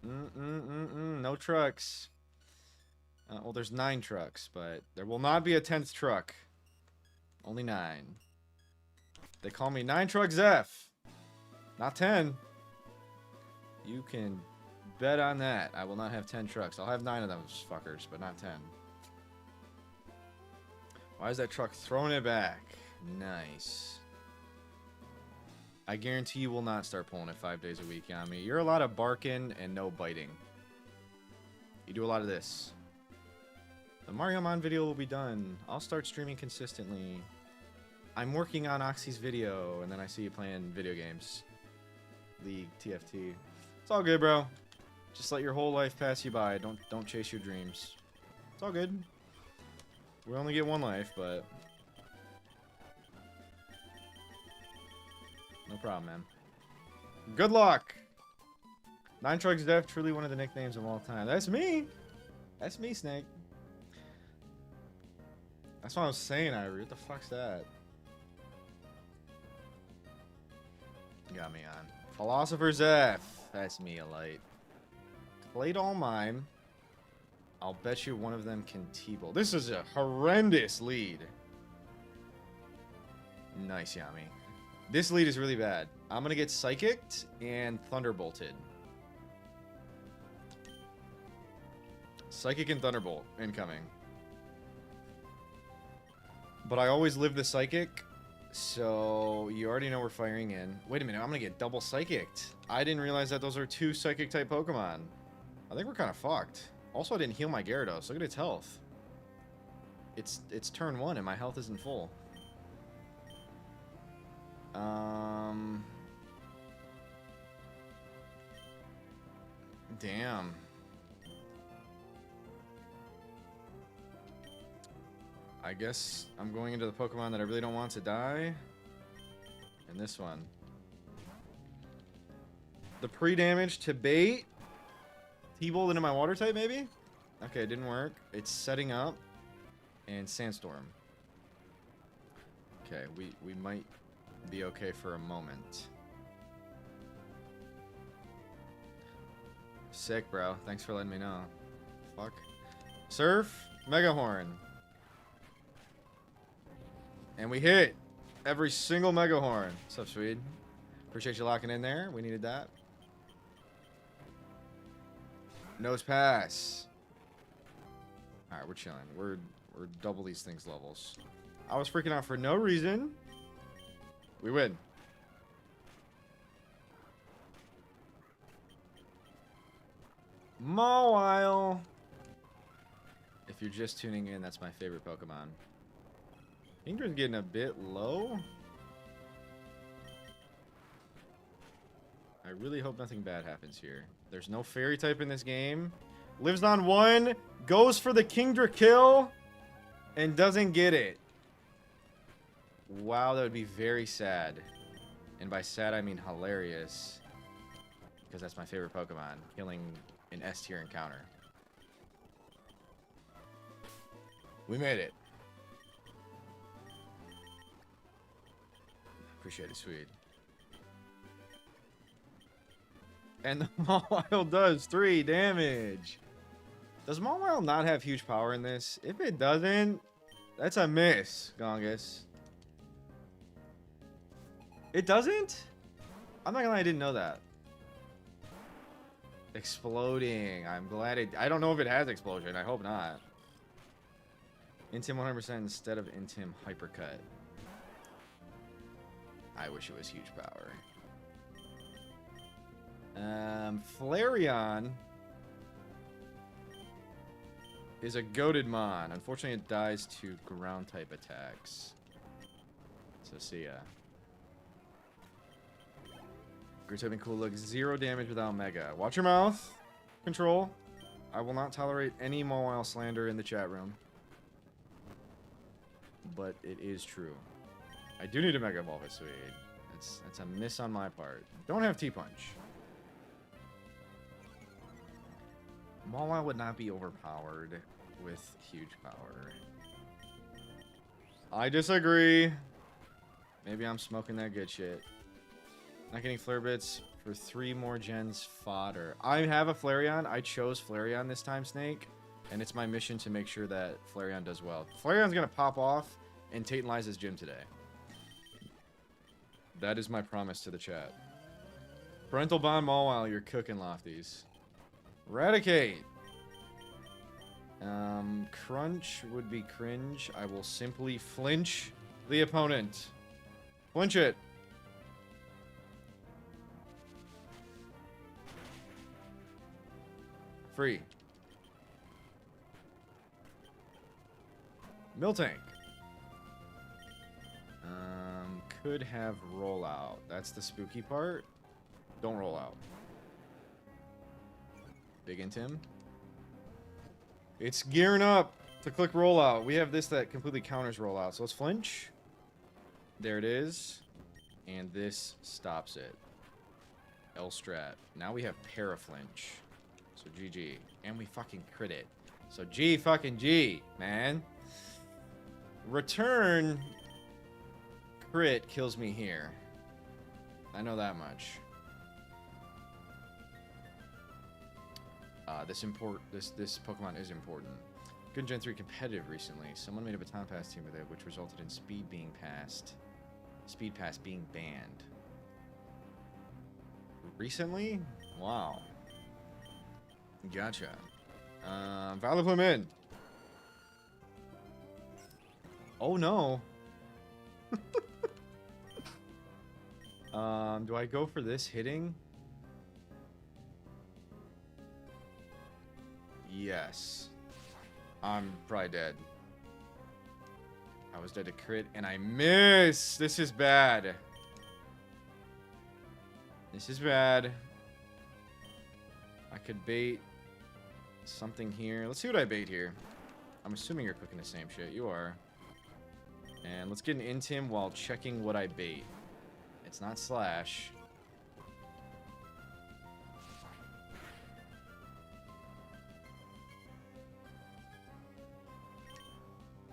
A: No trucks. Well, there's 9 trucks, but there will not be a 10th truck. Only 9. They call me 9 Truck Zeph. Not 10. You can bet on that. I will not have 10 trucks. I'll have 9 of those fuckers, but not 10. Why is that truck throwing it back? Nice. I guarantee you will not start pulling it 5 days a week, Yami. You're a lot of barking and no biting. You do a lot of this. The Mario Mon video will be done. I'll start streaming consistently. I'm working on Oxy's video, and then I see you playing video games. League, TFT. It's all good, bro. Just let your whole life pass you by. Don't chase your dreams. It's all good. We only get one life, but... No problem, man. Good luck! 9 Trucks Def, truly one of the nicknames of all time. That's me! That's me, Snake. That's what I was saying, Ivory. What the fuck's that? Got me on. Philosopher's F. That's me, a light. Claydol Mime. I'll bet you one of them can T-Bolt. This is a horrendous lead. Nice, Yami. This lead is really bad. I'm going to get Psychicked and Thunderbolted. Psychic and Thunderbolt incoming. But I always live the Psychic, so you already know we're firing in. Wait a minute, I'm going to get double Psychicked. I didn't realize that those are 2 Psychic-type Pokemon. I think we're kind of fucked. Also, I didn't heal my Gyarados. Look at its health. It's turn 1 and my health isn't full. Damn. I guess I'm going into the Pokemon that I really don't want to die. And this one. The pre-damage to bait. T-Bolt into my water type, maybe? Okay, it didn't work. It's setting up. And Sandstorm. Okay, we might be okay for a moment. Sick, bro. Thanks for letting me know. Fuck. Surf. Mega Horn. And we hit every single Mega Horn. What's up, Swede? Appreciate you locking in there. We needed that. Nose pass. Alright, we're chilling. We're double these things levels. I was freaking out for no reason. We win. Mawile. If you're just tuning in, that's my favorite Pokemon. Kingdra's getting a bit low. I really hope nothing bad happens here. There's no fairy type in this game. Lives on 1, goes for the Kingdra kill, and doesn't get it. Wow, that would be very sad. And by sad, I mean hilarious. Because that's my favorite Pokemon. Killing an S tier encounter. We made it. Appreciate it, sweet. And the Mawile does 3 damage. Does Mawile not have huge power in this? If it doesn't, that's a miss, Gongus. It doesn't? I'm not gonna lie, I didn't know that. Exploding. I'm glad it... I don't know if it has explosion. I hope not. Intim 100% instead of Intim Hypercut. I wish it was huge power. Flareon is a goated mon. Unfortunately, it dies to ground type attacks. So see ya. Great typing cool look. 0 damage without Mega. Watch your mouth. Control. I will not tolerate any Mawile slander in the chat room. But it is true. I do need a Mega Evolve, sweet. That's a miss on my part. Don't have T-Punch. Mawile would not be overpowered with huge power. I disagree. Maybe I'm smoking that good shit. Not getting Flare Bits for 3 more gens fodder. I have a Flareon. I chose Flareon this time, Snake. And it's my mission to make sure that Flareon does well. Flareon's going to pop off and Tate and Liza's gym today. That is my promise to the chat. Parental Bond Mawile, you're cooking, Lofties. Eradicate. Crunch would be cringe. I will simply flinch the opponent. Flinch it. Free. Miltank. Could have rollout. That's the spooky part. Don't roll out. Big Intim. It's gearing up to click rollout. We have this that completely counters rollout. So let's flinch. There it is. And this stops it. L-Strat. Now we have Paraflinch. So GG. And we fucking crit it. So G fucking G, man. Return crit kills me here. I know that much. This Pokemon is important. Good Gen 3 competitive recently. Someone made a Baton Pass team with it, which resulted in Speed Pass being banned. Recently? Wow. Gotcha. Valid him in. Oh no. Do I go for this hitting? Yes. I'm probably dead. I was dead to crit, and I missed! This is bad. This is bad. I could bait something here. Let's see what I bait here. I'm assuming you're cooking the same shit. You are. And let's get an Intim while checking what I bait. It's not Slash.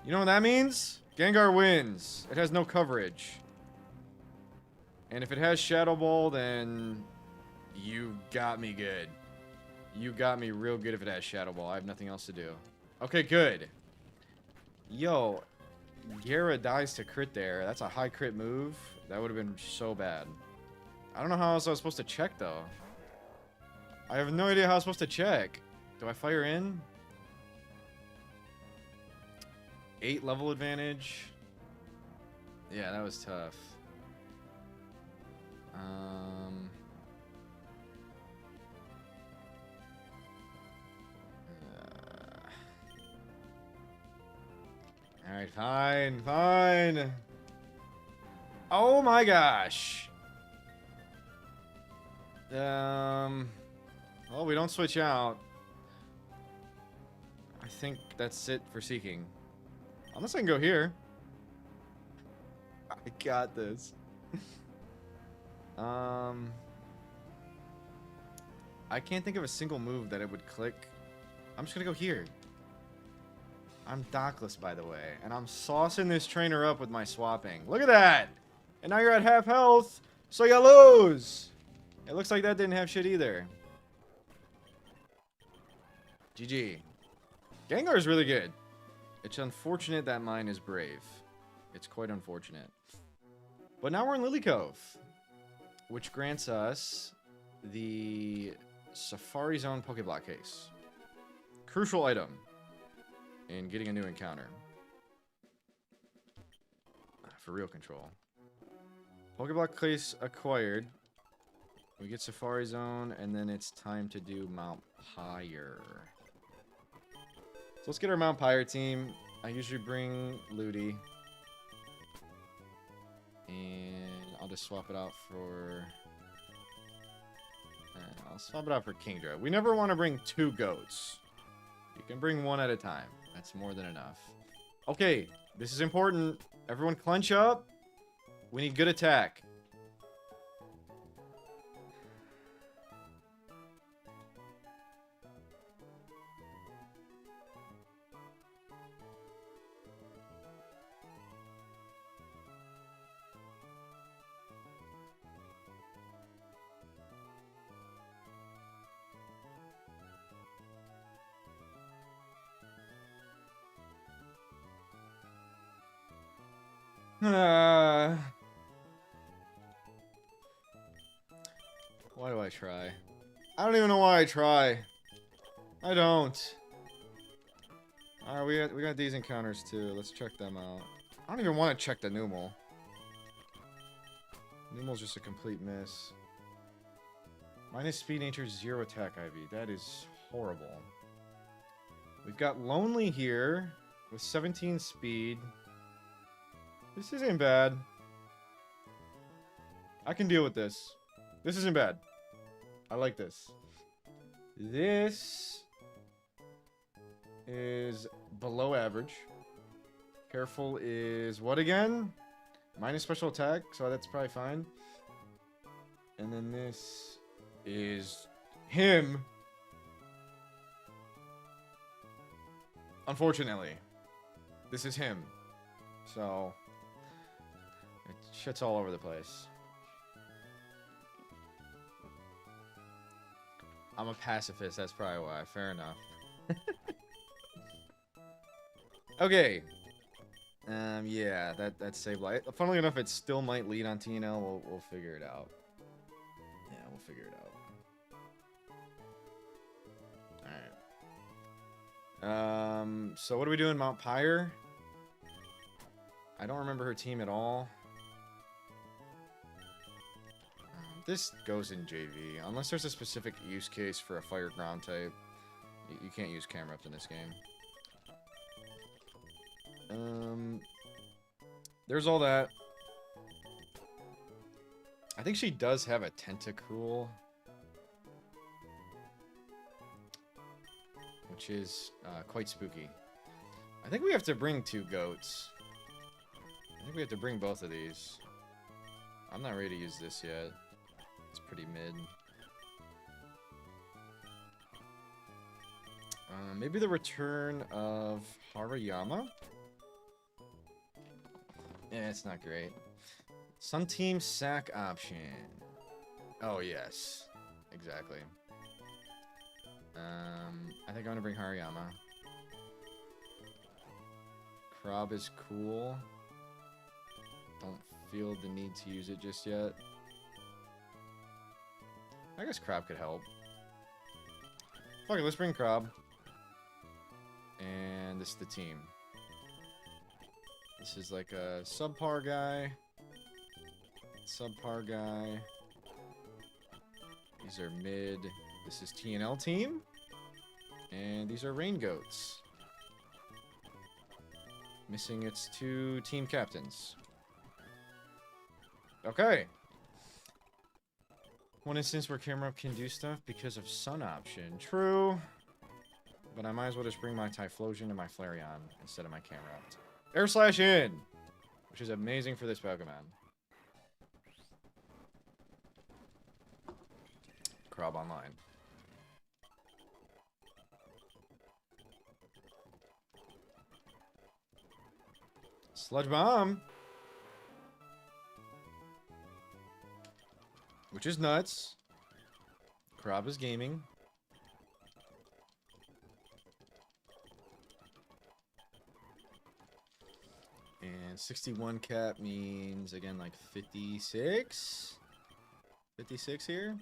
A: You know what that means? Gengar wins. It has no coverage. And if it has Shadow Ball, then you got me good. You got me real good if it has Shadow Ball. I have nothing else to do. Okay, good. Yo, Gara dies to crit there. That's a high crit move. That would have been so bad. I don't know how else I was supposed to check, though. I have no idea how I was supposed to check. Do I fire in? 8 level advantage. Yeah, that was tough. Alright, fine, fine. Oh my gosh. Well, we don't switch out. I think that's it for Seeking. Unless I can go here. I got this. I can't think of a single move that it would click. I'm just gonna go here. I'm dockless, by the way, and I'm saucing this trainer up with my swapping. Look at that! And now you're at half health, so you lose! It looks like that didn't have shit either. GG. Gengar is really good. It's unfortunate that mine is brave. It's quite unfortunate. But now we're in Lily Cove, which grants us the Safari Zone Pokéblock case. Crucial item in getting a new encounter. For real control. Pokéblock case acquired. We get Safari Zone, and then it's time to do Mount Pyre. So let's get our Mount Pyre team. I usually bring Ludi. And I'll just swap it out for... I'll swap it out for Kingdra. We never want to bring 2 goats. You can bring 1 at a time. That's more than enough. Okay, this is important. Everyone clench up. We need good attack. Why do I try? I don't even know why I try. I don't. Alright, we got these encounters too. Let's check them out. I don't even want to check the Numel. Numel's just a complete miss. Minus speed, nature, 0 attack IV. That is horrible. We've got Lonely here with 17 speed. This isn't bad. I can deal with this. This isn't bad. I like this. This is below average. Careful is what again? Minus special attack, so that's probably fine. And then this is him. Unfortunately. This is him. So... shit's all over the place. I'm a pacifist. That's probably why. Fair enough. Okay. Yeah, that saved light. Funnily enough, it still might lead on TNL. We'll figure it out. Yeah, we'll figure it out. All right. So what are we doing, Mount Pyre? I don't remember her team at all. This goes in JV. Unless there's a specific use case for a fire ground type, you can't use camera up in this game. There's all that. I think she does have a tentacruel, which is quite spooky. I think we have to bring 2 goats. I think we have to bring both of these. I'm not ready to use this yet. It's pretty mid. Maybe the return of Haruyama? Yeah, it's not great. Sun Team sack option. Oh, yes. Exactly. I think I'm gonna bring Haruyama. Krob is cool. Don't feel the need to use it just yet. I guess Krob could help. Fuck it, let's bring Krob. And this is the team. This is like a subpar guy. Subpar guy. These are mid. This is TNL team. And these are rain goats. Missing its 2 team captains. Okay. One instance where camera up can do stuff because of sun option. True. But I might as well just bring my Typhlosion and my Flareon instead of my camera up. Air Slash in! Which is amazing for this Pokemon. Krob online. Sludge Bomb! Which is nuts. Krob is gaming. And 61 cap means, again, like 56? 56 here?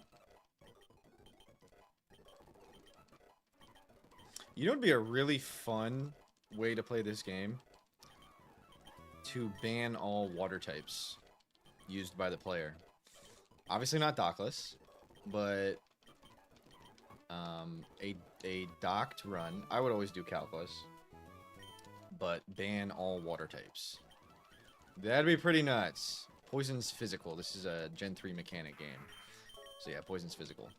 A: You know what would be a really fun way to play this game? To ban all water types used by the player. Obviously not dockless, but a docked run. I would always do calculus, but ban all water types. That'd be pretty nuts. Poison's physical. This is a Gen 3 mechanic game. So yeah, Poison's physical.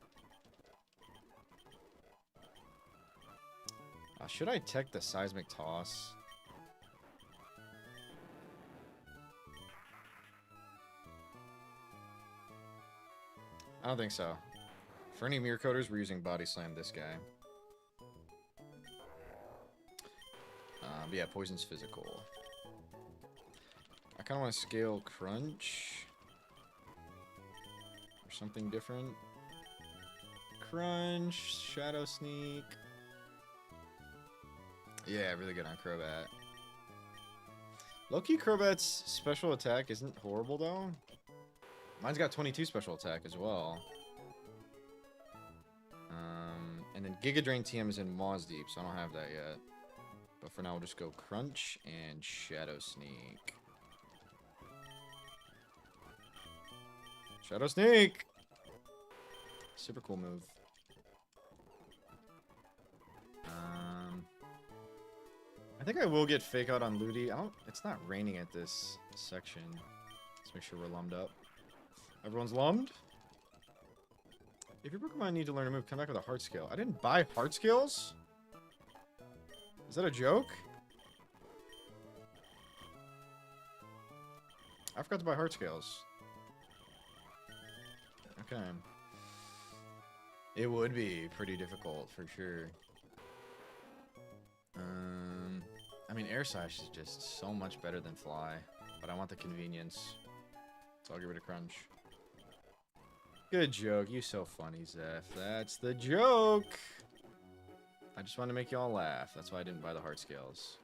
A: Should I tech the Seismic Toss? I don't think so. For any mirror coders, we're using Body Slam this guy. But yeah, Poison's physical. I kind of want to scale Crunch. Or something different. Crunch, Shadow Sneak. Yeah, really good on Crobat. Low-key, Crobat's special attack isn't horrible, though. Mine's got 22 special attack as well. And then Giga Drain TM is in Maws Deep, so I don't have that yet. But for now, we'll just go Crunch and Shadow Sneak. Shadow Sneak! Super cool move. I think I will get Fake Out on Ludi. It's not raining at this section. Let's make sure we're lummed up. Everyone's lummed? If your Pokemon need to learn a move, come back with a Heart Scale. I didn't buy Heart Scales? Is that a joke? I forgot to buy Heart Scales. Okay. It would be pretty difficult, for sure. I mean, Air Slash is just so much better than Fly. But I want the convenience. So I'll get rid of Crunch. Good joke. You so funny, Zeph. That's the joke. I just wanted to make y'all laugh. That's why I didn't buy the heart scales.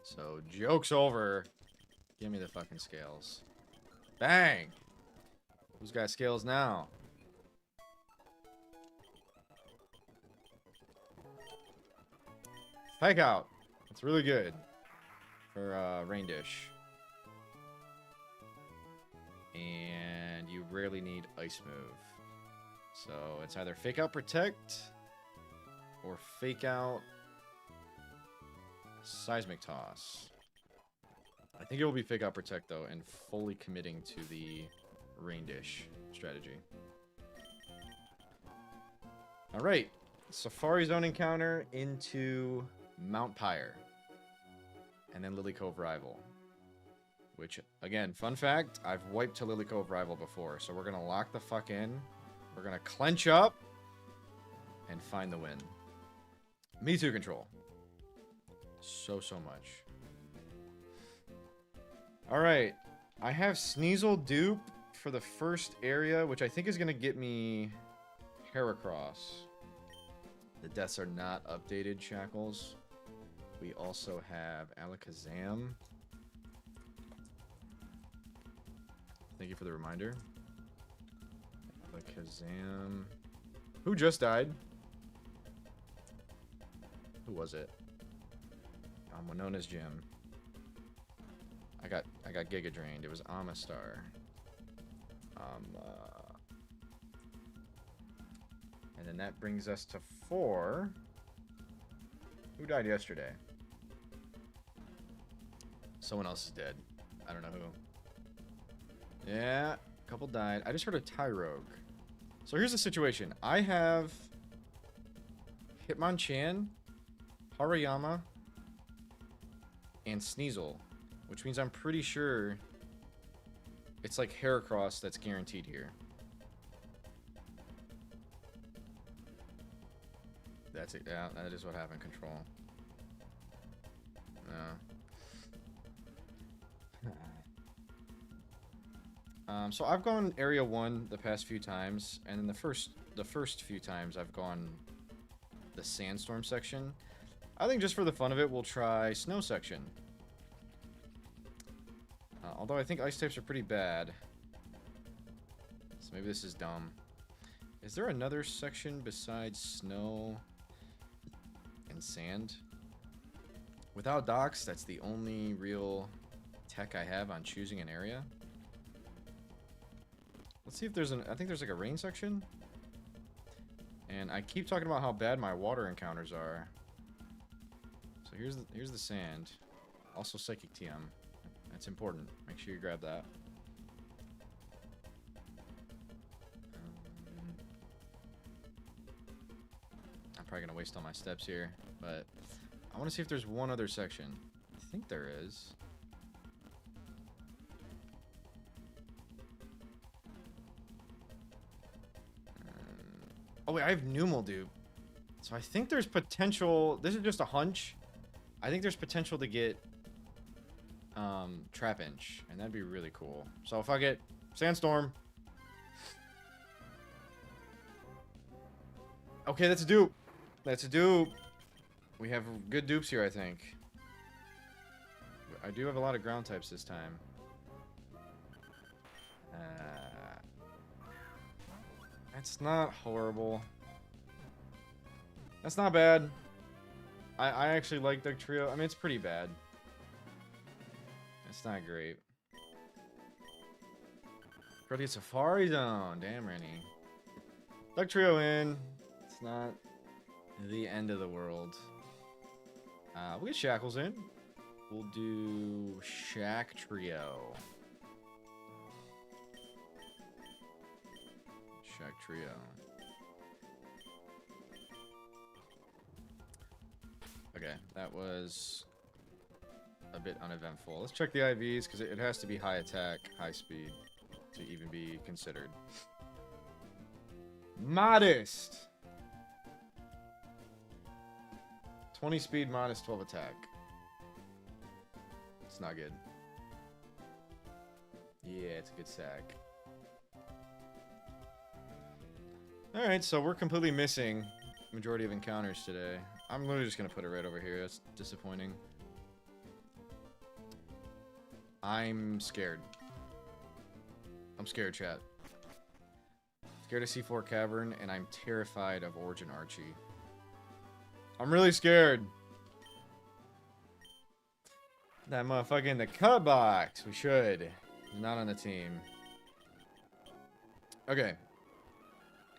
A: So, joke's over. Give me the fucking scales. Bang! Who's got scales now? Fake out. It's really good for rain dish. And you rarely need ice move. So it's either fake out protect or fake out seismic toss. I think it will be fake out protect though, and fully committing to the rain dish strategy. All right, Safari Zone encounter into Mount Pyre, and then Lily Cove Rival. Which, again, fun fact, I've wiped to Lily Cove Rival before, so we're gonna lock the fuck in. We're gonna clench up and find the win. Me too, control. So much. Alright. I have Sneasel dupe for the first area, which I think is gonna get me Heracross. The deaths are not updated, Shackles. We also have Alakazam. Thank you for the reminder. Alakazam. Who just died? Who was it? Winona's Gym. I got Giga Drained. It was Amistar. And then that brings us to 4. Who died yesterday? Someone else is dead. I don't know who. Yeah, a couple died. I just heard a Tyrogue. So here's the situation. I have Hitmonchan, Hariyama, and Sneasel, which means I'm pretty sure it's like Heracross that's guaranteed here. That's it. Yeah, that is what happened. Control. No. So I've gone Area 1 the past few times, and in the first few times I've gone the Sandstorm section. I think just for the fun of it, we'll try Snow section. Although I think Ice types are pretty bad. So maybe this is dumb. Is there another section besides Snow and Sand? Without docks, that's the only real tech I have on choosing an area. Let's see if there's I think there's like a rain section. And I keep talking about how bad my water encounters are. So here's the sand. Also Psychic TM. That's important. Make sure you grab that. I'm probably gonna waste all my steps here, but I want to see if there's one other section. I think there is. Oh wait, I have Numel dupe. So I think there's potential. This is just a hunch. I think there's potential to get Trap Inch, and that'd be really cool. So if I get Sandstorm. Okay, that's a dupe. That's a dupe. We have good dupes here, I think. I do have a lot of ground types this time. That's not horrible. That's not bad. I actually like Duck Trio. I mean, it's pretty bad. It's not great. Pretty Safari Zone. Damn, Rennie. Duck Trio in. It's not the end of the world. We'll get Shackles in. We'll do Shack Trio. Shack Trio. Okay, that was a bit uneventful. Let's check the IVs, because it has to be high attack, high speed to even be considered. Modest! 20 speed, modest, 12 attack. It's not good. Yeah, it's a good sack. Alright, so we're completely missing majority of encounters today. I'm literally just going to put it right over here. That's disappointing. I'm scared. I'm scared, chat. Scared of C4 Cavern, and I'm terrified of Origin Archie. I'm really scared. That motherfucker in the cut box. We should. He's not on the team. Okay.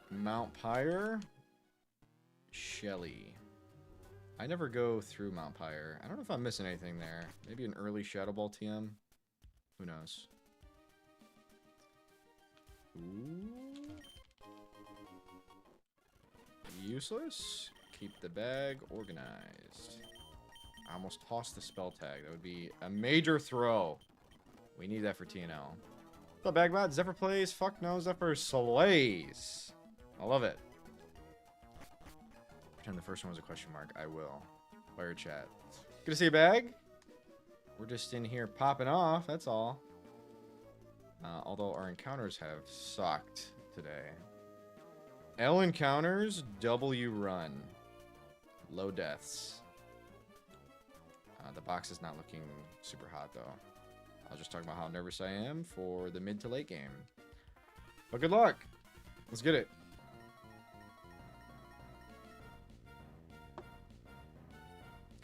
A: Mount Pyre. Shelly. I never go through Mount Pyre. I don't know if I'm missing anything there. Maybe an early Shadow Ball TM. Who knows? Ooh. Useless. Keep the bag organized. I almost tossed the spell tag. That would be a major throw. We need that for TNL. What's up, Bagbot? Zephyr plays? Fuck no, Zephyr slays. I love it. Pretend the first one was a question mark. I will. Fire chat. Good to see you, Bag. We're just in here popping off, that's all. Although our encounters have sucked today. L encounters, W run. Low deaths. The box is not looking super hot, though. I was just talking about how nervous I am for the mid to late game. But good luck. Let's get it.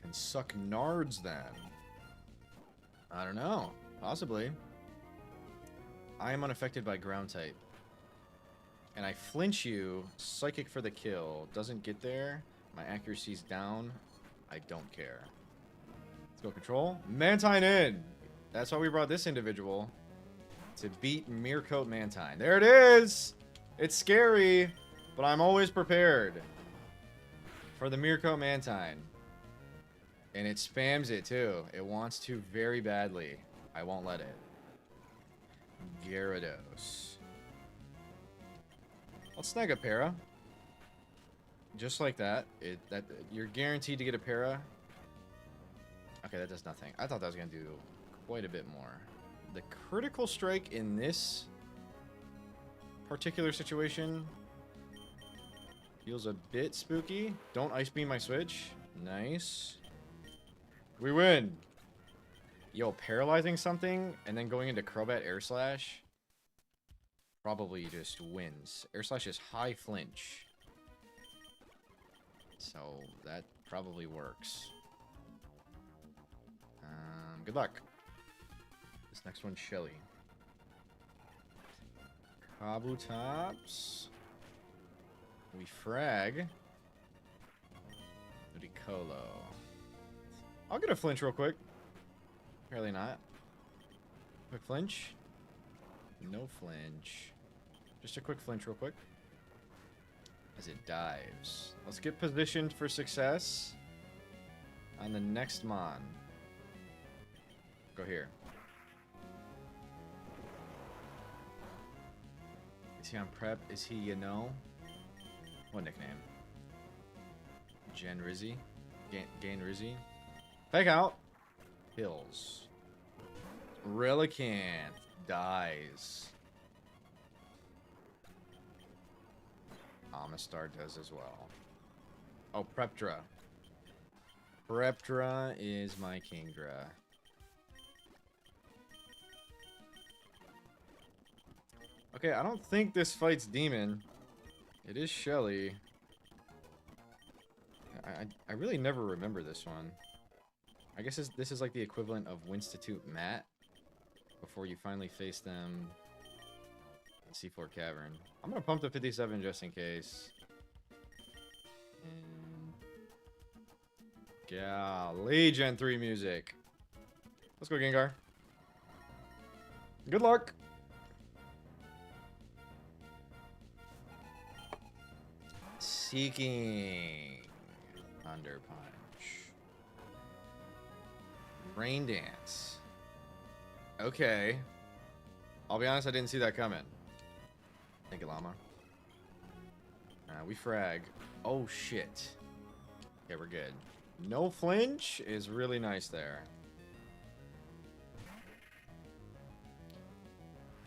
A: Can suck nards, then. I don't know. Possibly. I am unaffected by ground type. And I flinch you. Psychic for the kill. Doesn't get there. My accuracy's down. I don't care. Let's go control. Mantine in. That's why we brought this individual. To beat Meercoat Mantine. There it is. It's scary. But I'm always prepared. For the Meercoat Mantine. And it spams it too. It wants to very badly. I won't let it. Gyarados. I'll snag a para. Just like that. You're guaranteed to get a para. Okay, that does nothing. I thought that was going to do quite a bit more. The critical strike in this particular situation feels a bit spooky. Don't ice beam my switch. Nice. We win. Yo, paralyzing something and then going into Crobat Air Slash probably just wins. Air Slash is high flinch. So that probably works. Good luck. This next one's Shelly. Kabutops. We frag. Ludicolo. I'll get a flinch real quick. Apparently not. Quick flinch. No flinch. Just a quick flinch real quick. As it dives. Let's get positioned for success on the next Mon. Go here. Is he on prep? Is he, you know? What nickname? Gen Rizzy? Gain Rizzy? Fake out. Hills. Relicanth dies. Amistar does as well. Oh, Preptra. Preptra is my Kingdra. Okay, I don't think this fight's Demon. It is Shelly. I really never remember this one. I guess this is like the equivalent of Winstitute Matt before you finally face them in C4 Cavern. I'm gonna pump the 57 just in case. And golly, Gen 3 music. Let's go, Gengar. Good luck. Seeking Thunder Punch. Rain Dance. Okay. I'll be honest, I didn't see that coming. Thank you, Llama. We frag. Oh, shit. Okay, we're good. No flinch is really nice there.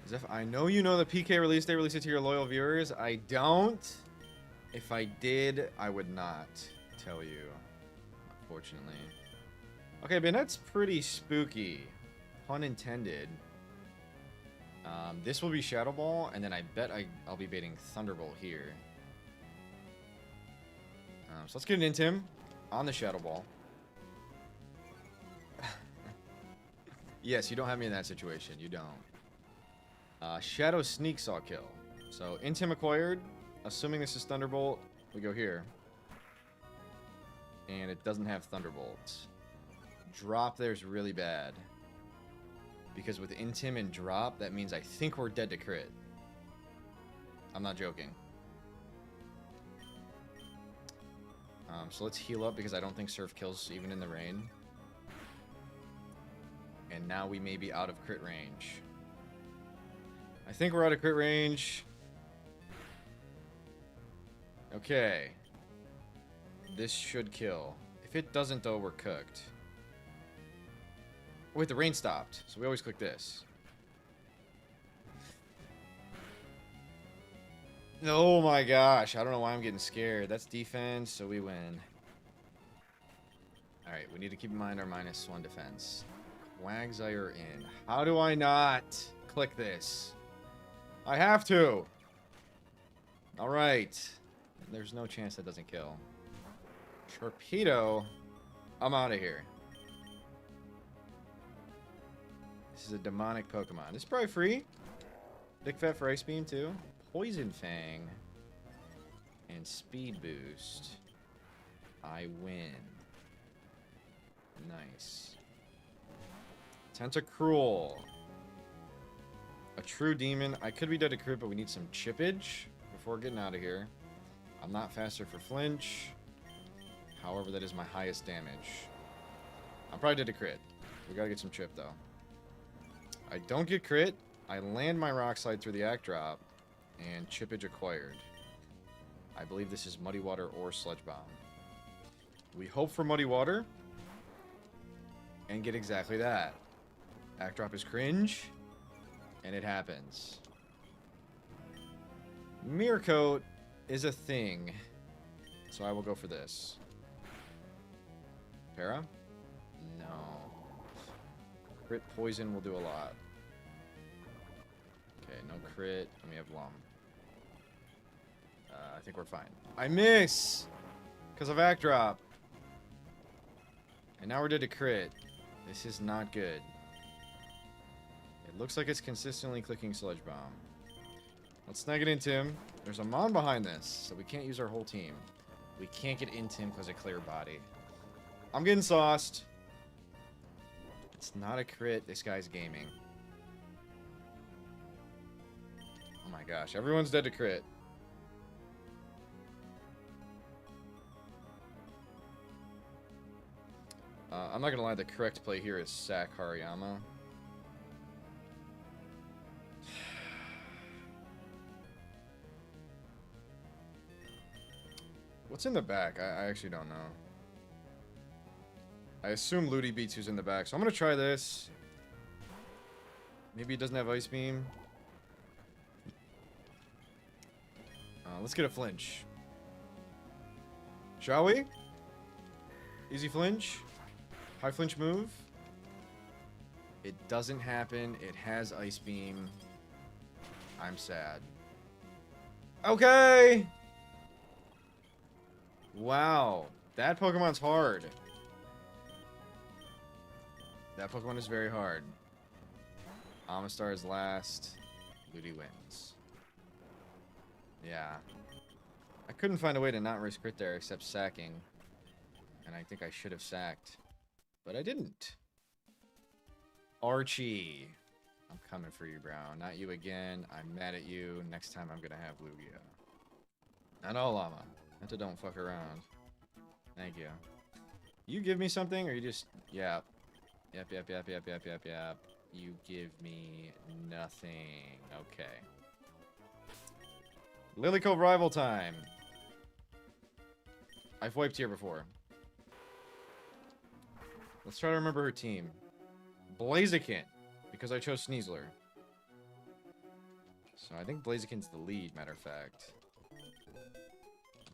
A: As if I know you know the PK release date, release it to your loyal viewers. I don't. If I did, I would not tell you, unfortunately. Okay, but that's pretty spooky. Pun intended. This will be Shadow Ball, and then I bet I'll be baiting Thunderbolt here. So let's get an Intim on the Shadow Ball. Yes, you don't have me in that situation. You don't. Shadow Sneak Saw kill. So Intim acquired. Assuming this is Thunderbolt, we go here. And it doesn't have Thunderbolt. Drop there's really bad. Because with Intim and drop, that means I think we're dead to crit. I'm not joking. So let's heal up because I don't think Surf kills even in the rain. And now we may be out of crit range. I think we're out of crit range. Okay. This should kill. If it doesn't, though, we're cooked. Wait, the rain stopped. So we always click this. Oh my gosh. I don't know why I'm getting scared. That's defense, so we win. Alright, we need to keep in mind our -1 defense. Quagsire in. How do I not click this? I have to. Alright. There's no chance that doesn't kill. Torpedo. I'm out of here. This is a demonic Pokemon. This is probably free. Big Fat for Ice Beam, too. Poison Fang. And Speed Boost. I win. Nice. Tentacruel. A true demon. I could be dead to crit, but we need some chippage before getting out of here. I'm not faster for flinch. However, that is my highest damage. I'm probably dead to crit. We gotta get some chip, though. I don't get crit. I land my Rock Slide through the Act Drop. And chippage acquired. I believe this is Muddy Water or Sludge Bomb. We hope for Muddy Water. And get exactly that. Act Drop is cringe. And it happens. Mirror Coat is a thing. So I will go for this. Para? No. Crit Poison will do a lot. Okay, no crit. And we have Lum. I think we're fine. I miss! Because of Act Drop. And now we're dead to crit. This is not good. It looks like it's consistently clicking Sludge Bomb. Let's snag it into him. There's a Mon behind this, so we can't use our whole team. We can't get into him because of Clear Body. I'm getting sauced. It's not a crit. This guy's gaming. Oh my gosh. Everyone's dead to crit. I'm not going to lie. The correct play here is sack Hariyama. What's in the back? I actually don't know. I assume Ludi beats who's in the back. So I'm going to try this. Maybe he doesn't have Ice Beam. Let's get a flinch. Shall we? Easy flinch. High flinch move. It doesn't happen. It has Ice Beam. I'm sad. Okay! Wow. That Pokemon's hard. That Pokemon is very hard. Amistar is last. Ludi wins. Yeah. I couldn't find a way to not risk crit there except sacking. And I think I should have sacked. But I didn't. Archie. I'm coming for you, Brown. Not you again. I'm mad at you. Next time I'm gonna have Lugia. Not all llama. Not to don't fuck around. Thank you. You give me something or you just... Yep. Yep. You give me nothing. Okay. Lily Cove rival time. I've wiped here before. Let's try to remember her team. Blaziken, because I chose Sneasler. So I think Blaziken's the lead, matter of fact.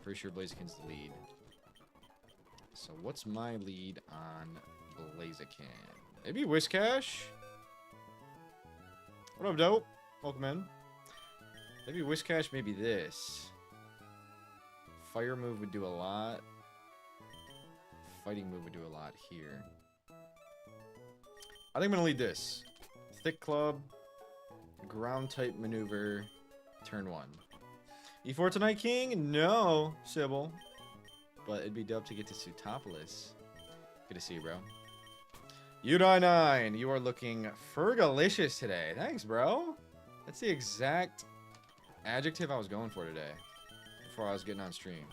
A: Pretty sure Blaziken's the lead. So what's my lead on Blaziken? Maybe Whiscash? What up, dope? Welcome in. Maybe Whiscash, maybe this. Fire move would do a lot. Fighting move would do a lot here. I think I'm going to lead this. Thick Club, ground type maneuver, turn 1. E4 tonight, King? No, Sybil. But it'd be dope to get to Sootopolis. Good to see you, bro. Udai9, you are looking fergalicious today. Thanks, bro. That's the exact adjective I was going for today. Before I was getting on stream.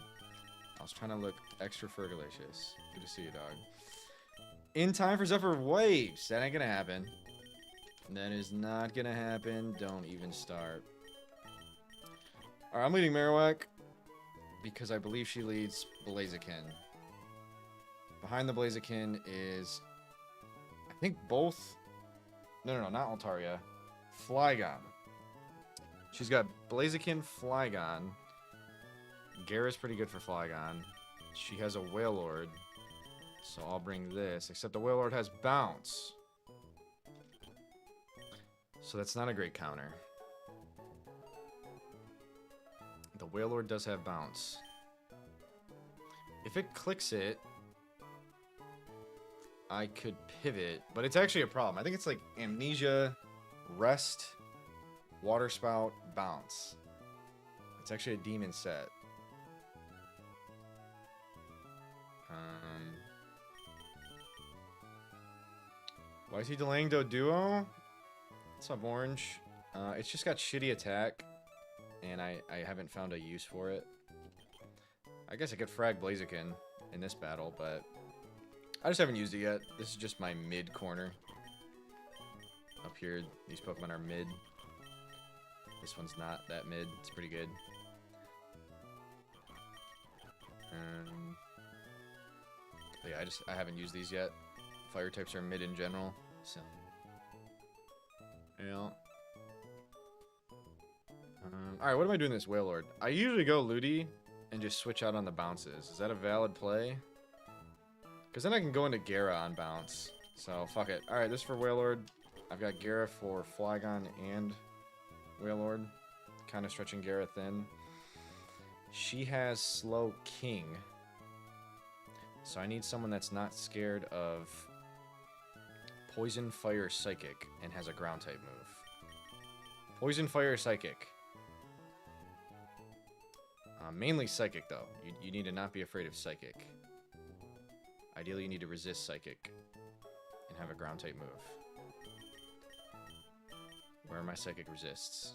A: I was trying to look extra fergalicious. Good to see you, dog. In time for Zephyr Waves. That ain't gonna happen. That is not gonna happen. Don't even start. Alright, I'm leading Marowak because I believe she leads Blaziken. Behind the Blaziken is, I think both. No, not Altaria. Flygon. She's got Blaziken, Flygon. Gara's pretty good for Flygon. She has a Wailord. So I'll bring this. Except the Wailord has Bounce. So that's not a great counter. The Wailord does have Bounce. If it clicks it, I could pivot. But it's actually a problem. I think it's like Amnesia, Rest, Water Spout, Bounce. It's actually a demon set. Why is he delaying Doduo? What's up, Orange? It's just got shitty attack, and I haven't found a use for it. I guess I could frag Blaziken in this battle, but I just haven't used it yet. This is just my mid corner. Up here, these Pokemon are mid. This one's not that mid. It's pretty good. But yeah, I haven't used these yet. Fire types are mid in general, so yeah. Alright, what am I doing this Wailord? I usually go Ludi and just switch out on the bounces. Is that a valid play? Because then I can go into Gara on bounce. So, fuck it. Alright, this is for Wailord. I've got Gara for Flygon and Wailord. Kind of stretching Gara thin. She has Slow King. So I need someone that's not scared of Poison, Fire, Psychic, and has a ground type move. Poison, Fire, Psychic. Mainly Psychic, though. You need to not be afraid of Psychic. Ideally, you need to resist Psychic and have a ground type move. Where are my Psychic resists?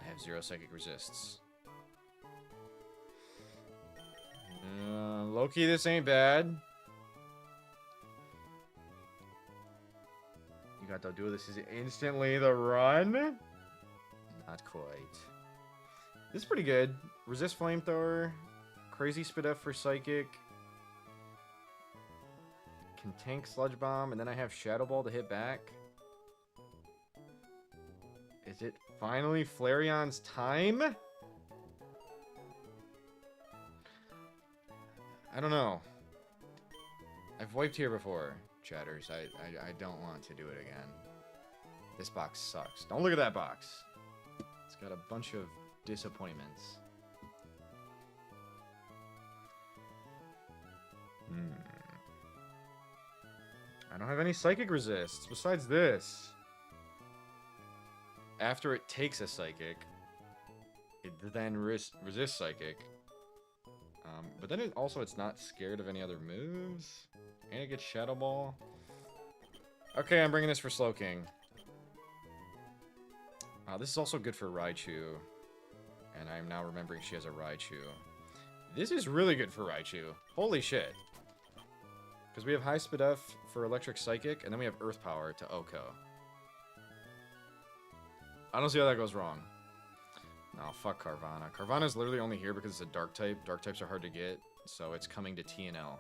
A: I have 0 Psychic resists. Loki, this ain't bad. You got to do this. Is instantly the run? Not quite. This is pretty good. Resist Flamethrower. Crazy Spidef for Psychic. Can tank Sludge Bomb. And then I have Shadow Ball to hit back. Is it finally Flareon's time? I don't know. I've wiped here before, chatters. I don't want to do it again. This box sucks. Don't look at that box. It's got a bunch of disappointments. I don't have any Psychic resists besides this. After it takes a Psychic, it then resists Psychic. But then it's not scared of any other moves. And it gets Shadow Ball. Okay, I'm bringing this for Slowking. This is also good for Raichu. And I'm now remembering she has a Raichu. This is really good for Raichu. Holy shit. Because we have High Spidef for Electric Psychic, and then we have Earth Power to Oko. I don't see how that goes wrong. No, fuck Carvana. Carvana's literally only here because it's a Dark type. Dark types are hard to get, so it's coming to TNL.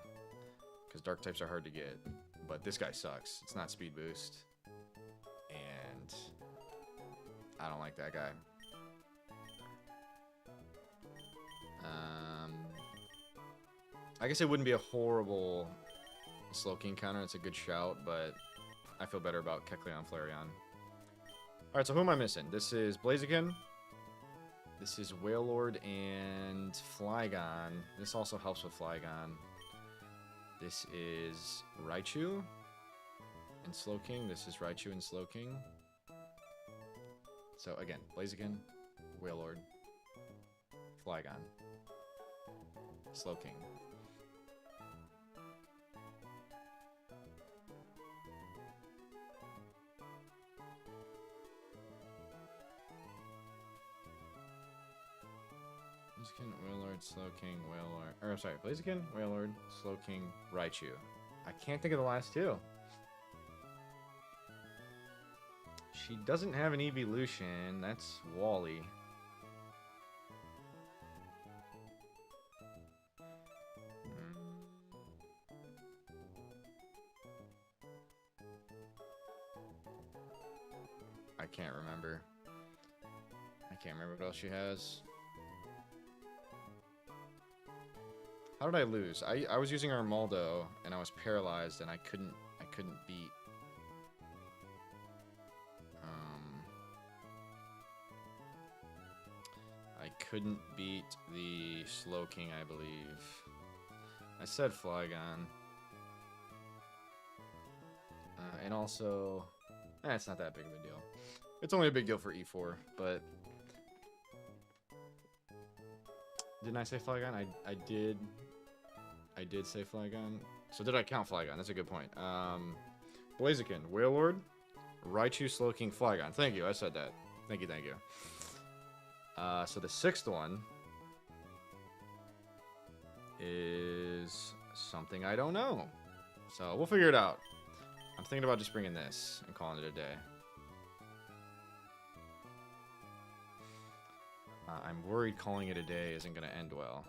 A: Because Dark types are hard to get. But this guy sucks. It's not Speed Boost. And I don't like that guy. I guess it wouldn't be a horrible Slowking counter. It's a good shout, but I feel better about Kecleon Flareon. Alright, so who am I missing? This is Blaziken. This is Wailord and Flygon. This also helps with Flygon. This is Raichu and Slowking. This is Raichu and Slowking. So again, Blaziken, Wailord, Flygon, Slowking. Blaziken, Wailord, Slowking, Wailord. Or sorry, Blaziken, Wailord, Slowking, Raichu. I can't think of the last two. She doesn't have an evolution. That's Wally. I can't remember. I can't remember what else she has. How did I lose? I was using Armaldo and I was paralyzed and I couldn't beat. I couldn't beat the Slowking, I believe. I said Flygon. And also, it's not that big of a deal. It's only a big deal for E4, but didn't I say Flygon? I did say Flygon. So did I count Flygon? That's a good point. Blaziken, Wailord, Raichu, Slowking, Flygon. Thank you, I said that. Thank you. So the sixth one is something I don't know. So we'll figure it out. I'm thinking about just bringing this and calling it a day. I'm worried calling it a day isn't going to end well.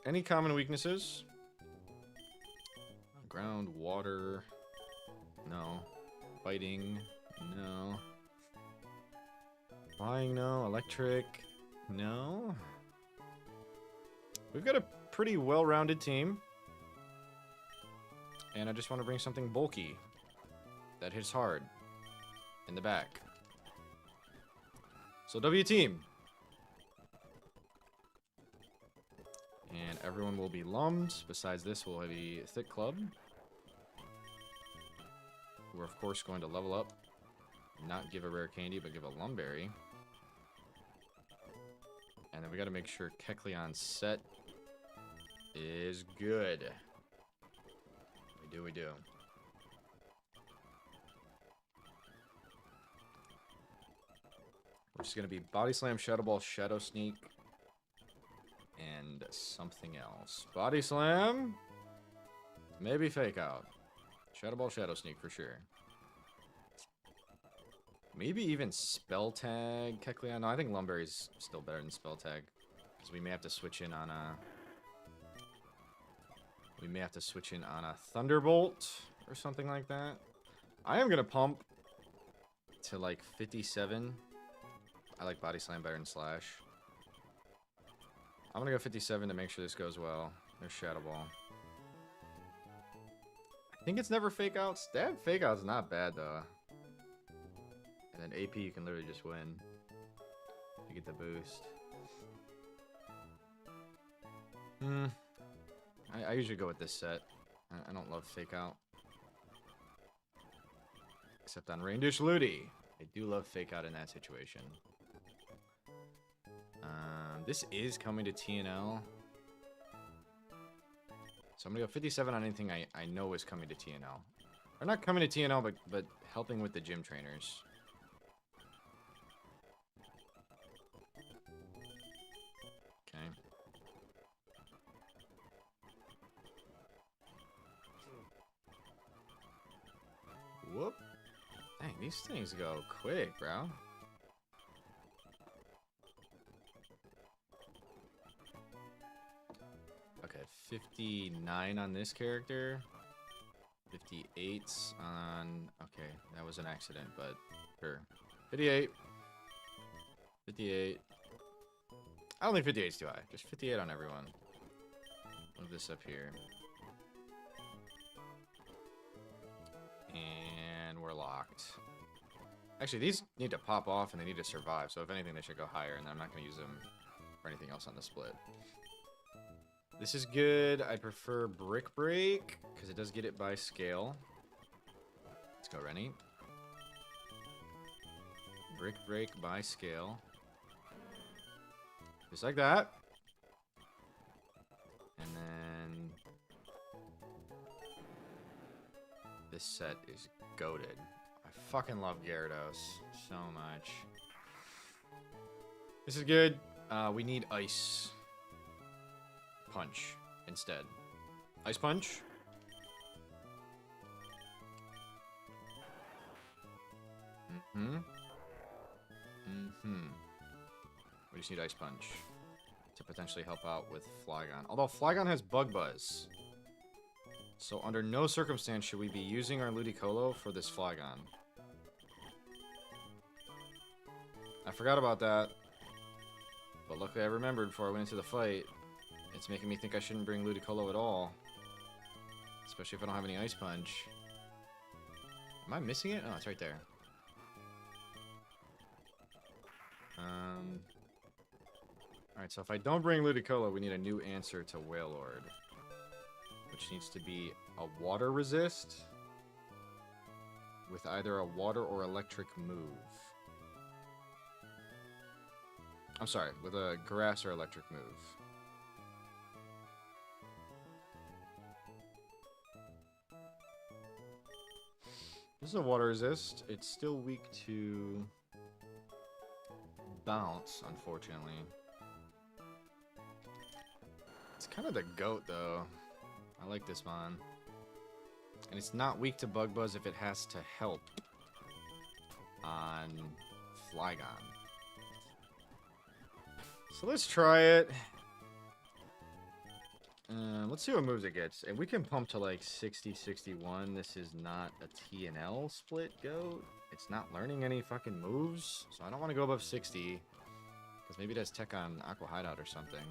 A: Any common weaknesses? Ground, water, no. Fighting, no. Flying, no. Electric, no. We've got a pretty well-rounded team. And I just want to bring something bulky that hits hard in the back. So W team. And everyone will be lummed. Besides this, we'll have a Thick Club. We're, of course, going to level up. Not give a rare candy, but give a Lumberry. And then we got to make sure Kecleon's set is good. We do. We're just going to be Body Slam, Shadow Ball, Shadow Sneak, and something else. Body Slam, maybe Fake Out. Shadow Ball, Shadow Sneak for sure. Maybe even Spell Tag Kecleon. No, I think Lumberry's still better than Spell Tag. Because we may have to switch in on a... Thunderbolt or something like that. I am going to pump to like 57. I like Body Slam better than Slash. I'm going to go 57 to make sure this goes well. There's Shadow Ball. I think it's never Fake Out. Stab Fake Out's not bad though. And then AP you can literally just win. You get the boost. I usually go with this set. I don't love Fake Out. Except on Raindish Ludi. I do love Fake Out in that situation. This is coming to TNL. So I'm going to go 57 on anything I know is coming to TNL. Or not coming to TNL, but helping with the gym trainers. Okay. Whoop. Dang, these things go quick, bro. Okay, 59 on this character. 58 on... Okay, that was an accident, but sure. 58. 58. I don't think 58 is too high. Just 58 on everyone. Move this up here. And we're locked. Actually, these need to pop off and they need to survive. So if anything, they should go higher. And I'm not going to use them for anything else on the split. This is good. I prefer Brick Break because it does get it by scale. Let's go, Rennie. Brick Break by scale. Just like that. And then this set is goated. I fucking love Gyarados so much. This is good. We need Ice Punch instead. Ice Punch. We just need Ice Punch to potentially help out with Flygon. Although Flygon has Bug Buzz. So under no circumstance should we be using our Ludicolo for this Flygon. I forgot about that. But luckily I remembered before I went into the fight. It's making me think I shouldn't bring Ludicolo at all. Especially if I don't have any Ice Punch. Am I missing it? Oh, it's right there. Alright, so if I don't bring Ludicolo, we need a new answer to Wailord. Which needs to be a water resist with either a water or electric move. I'm sorry, with a grass or electric move. This is a water resist. It's still weak to bounce, unfortunately. It's kind of the goat, though. I like this one. And it's not weak to Bug Buzz if it has to help on Flygon. So let's try it. Let's see what moves it gets. And we can pump to like 60, 61. This is not a T&L split goat. It's not learning any fucking moves. So I don't want to go above 60. Because maybe it has tech on Aqua Hideout or something.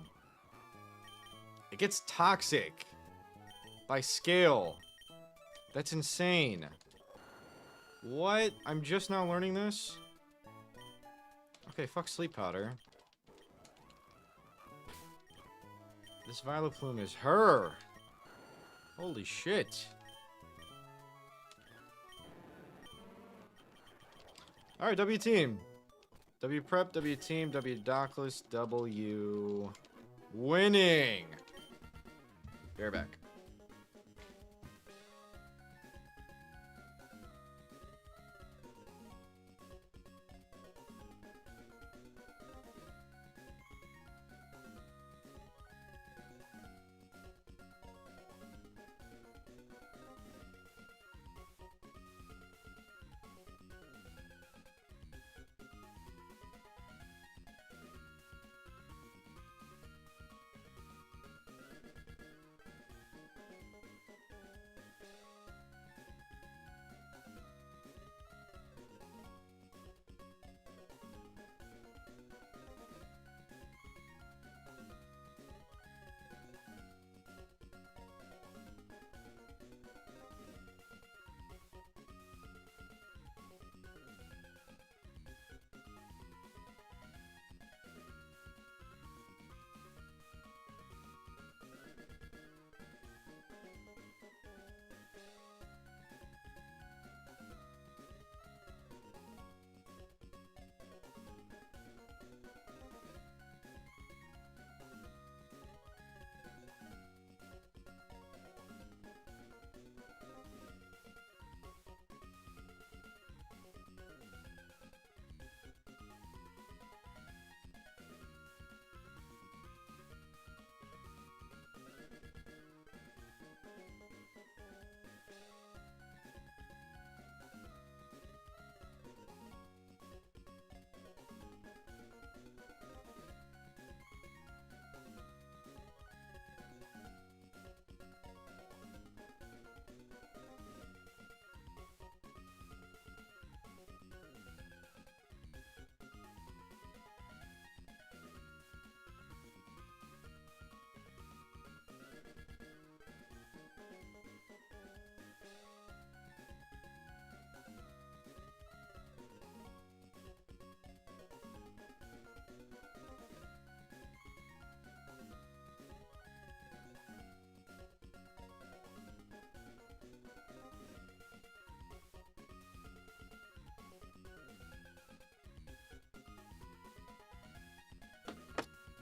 A: It gets Toxic. By scale. That's insane. What? I'm just now learning this? Okay, fuck Sleep Powder. This Vileplume is her. Holy shit. Alright, W team. W prep, W team, W dockless, W winning. Bareback.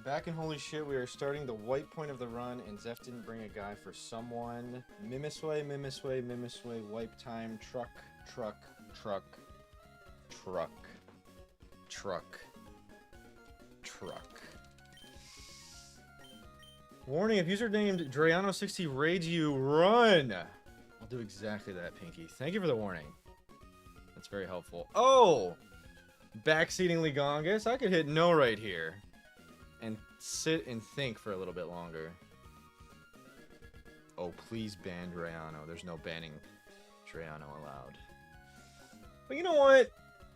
A: Back in holy shit, we are starting the white point of the run, and Zeph didn't bring a guy for someone. Mimisway, Mimisway, Mimisway, wipe time, truck, truck, truck, truck, truck, truck. Warning, if user named Drayano60 raids you, run! I'll do exactly that, Pinky. Thank you for the warning. That's very helpful. Oh! Backseating Ligongus? I could hit no right here. And sit and think for a little bit longer. Oh, please ban Drayano. There's no banning Drayano allowed. But you know what?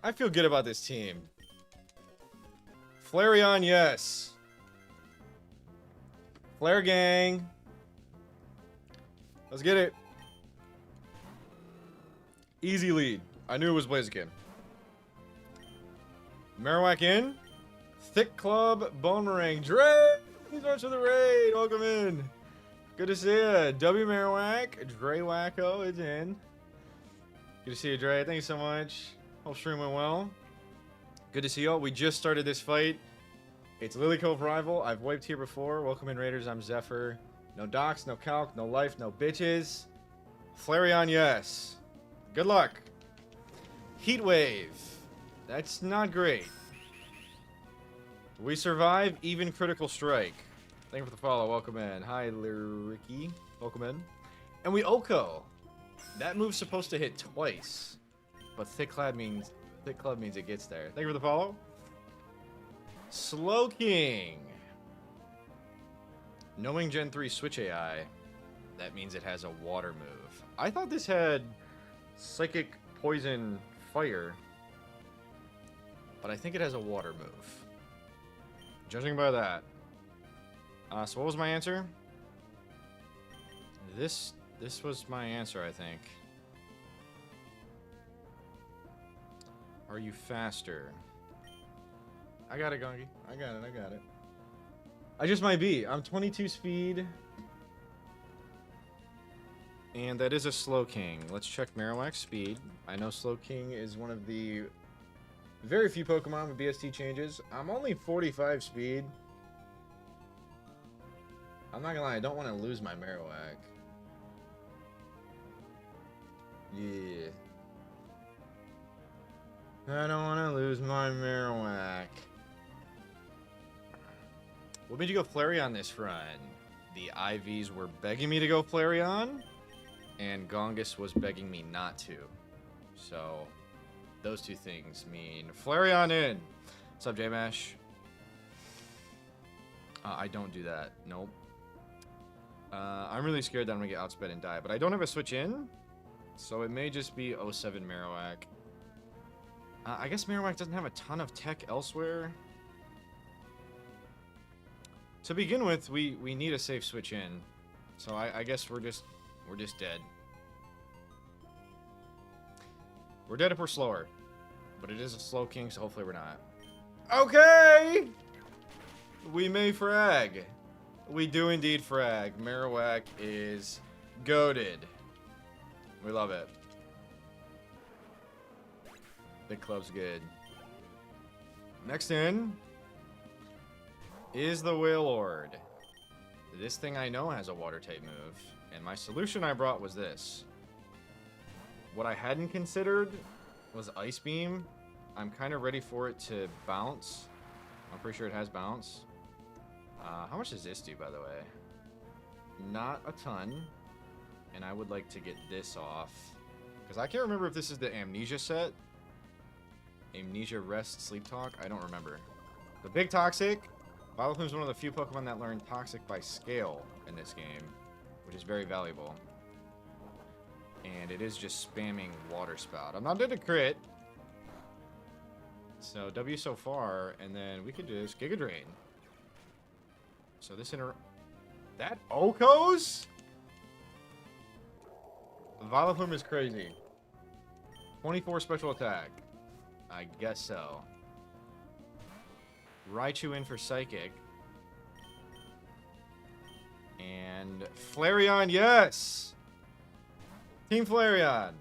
A: I feel good about this team. Flareon, yes. Flare gang. Let's get it. Easy lead. I knew it was Blaziken. Marowak in. Thick Club, Bonemerang, Dre! He's on to the raid. Welcome in. Good to see you. W Marowak, Dre Wacko is in. Good to see you, Dre. Thank you so much. Hope stream went well. Good to see y'all. We just started this fight. It's Lily Cove Rival. I've wiped here before. Welcome in, Raiders. I'm Zephyr. No docs, no calc, no life, no bitches. Flareon, yes. Good luck. Heat Wave. That's not great. We survive, even critical strike. Thank you for the follow. Welcome in. Hi, Lyricky. Welcome in. And we Oko. That move's supposed to hit twice, but Thick Club means it gets there. Thank you for the follow. Slowking. Knowing Gen 3 Switch AI, that means it has a water move. I thought this had Psychic, Poison, Fire, but I think it has a water move. Judging by that. So what was my answer? This was my answer, I think. Are you faster? I got it, Gongi. I got it. I just might be. I'm 22 speed. And that is a Slowking. Let's check Marowak's speed. I know Slowking is one of the very few Pokemon with BST changes. I'm only 45 speed. I'm not gonna lie, I don't want to lose my Marowak. Yeah. I don't want to lose my Marowak. What made you go Flareon this run? The IVs were begging me to go Flareon, and Gongus was begging me not to. So those two things mean Flareon in. What's up, J-Mash? I don't do that. Nope. I'm really scared that I'm going to get outsped and die, but I don't have a switch in, so it may just be 07 Marowak. I guess Marowak doesn't have a ton of tech elsewhere. To begin with, we need a safe switch in, so I guess we're just dead. We're dead if we're slower, but it is a Slowking, so hopefully we're not. Okay! We may frag. We do indeed frag. Marowak is goated. We love it. Big Club's good. Next in is the Wailord. This thing I know has a water type move, and my solution I brought was this. What I hadn't considered was Ice Beam. I'm kind of ready for it to bounce. I'm pretty sure it has bounce. How much does this do, by the way? Not a ton. And I would like to get this off, because I can't remember if this is the Amnesia set. Amnesia, Rest, Sleep Talk. I don't remember. The Big Toxic. Vileplume is one of the few Pokemon that learn Toxic by scale in this game, which is very valuable. And it is just spamming Water Spout. I'm not dead to crit. So W so far, and then we could just Giga Drain. So this that Okos? Vileplume is crazy. 24 special attack. I guess so. Raichu in for Psychic. And Flareon, yes! Team Flareon.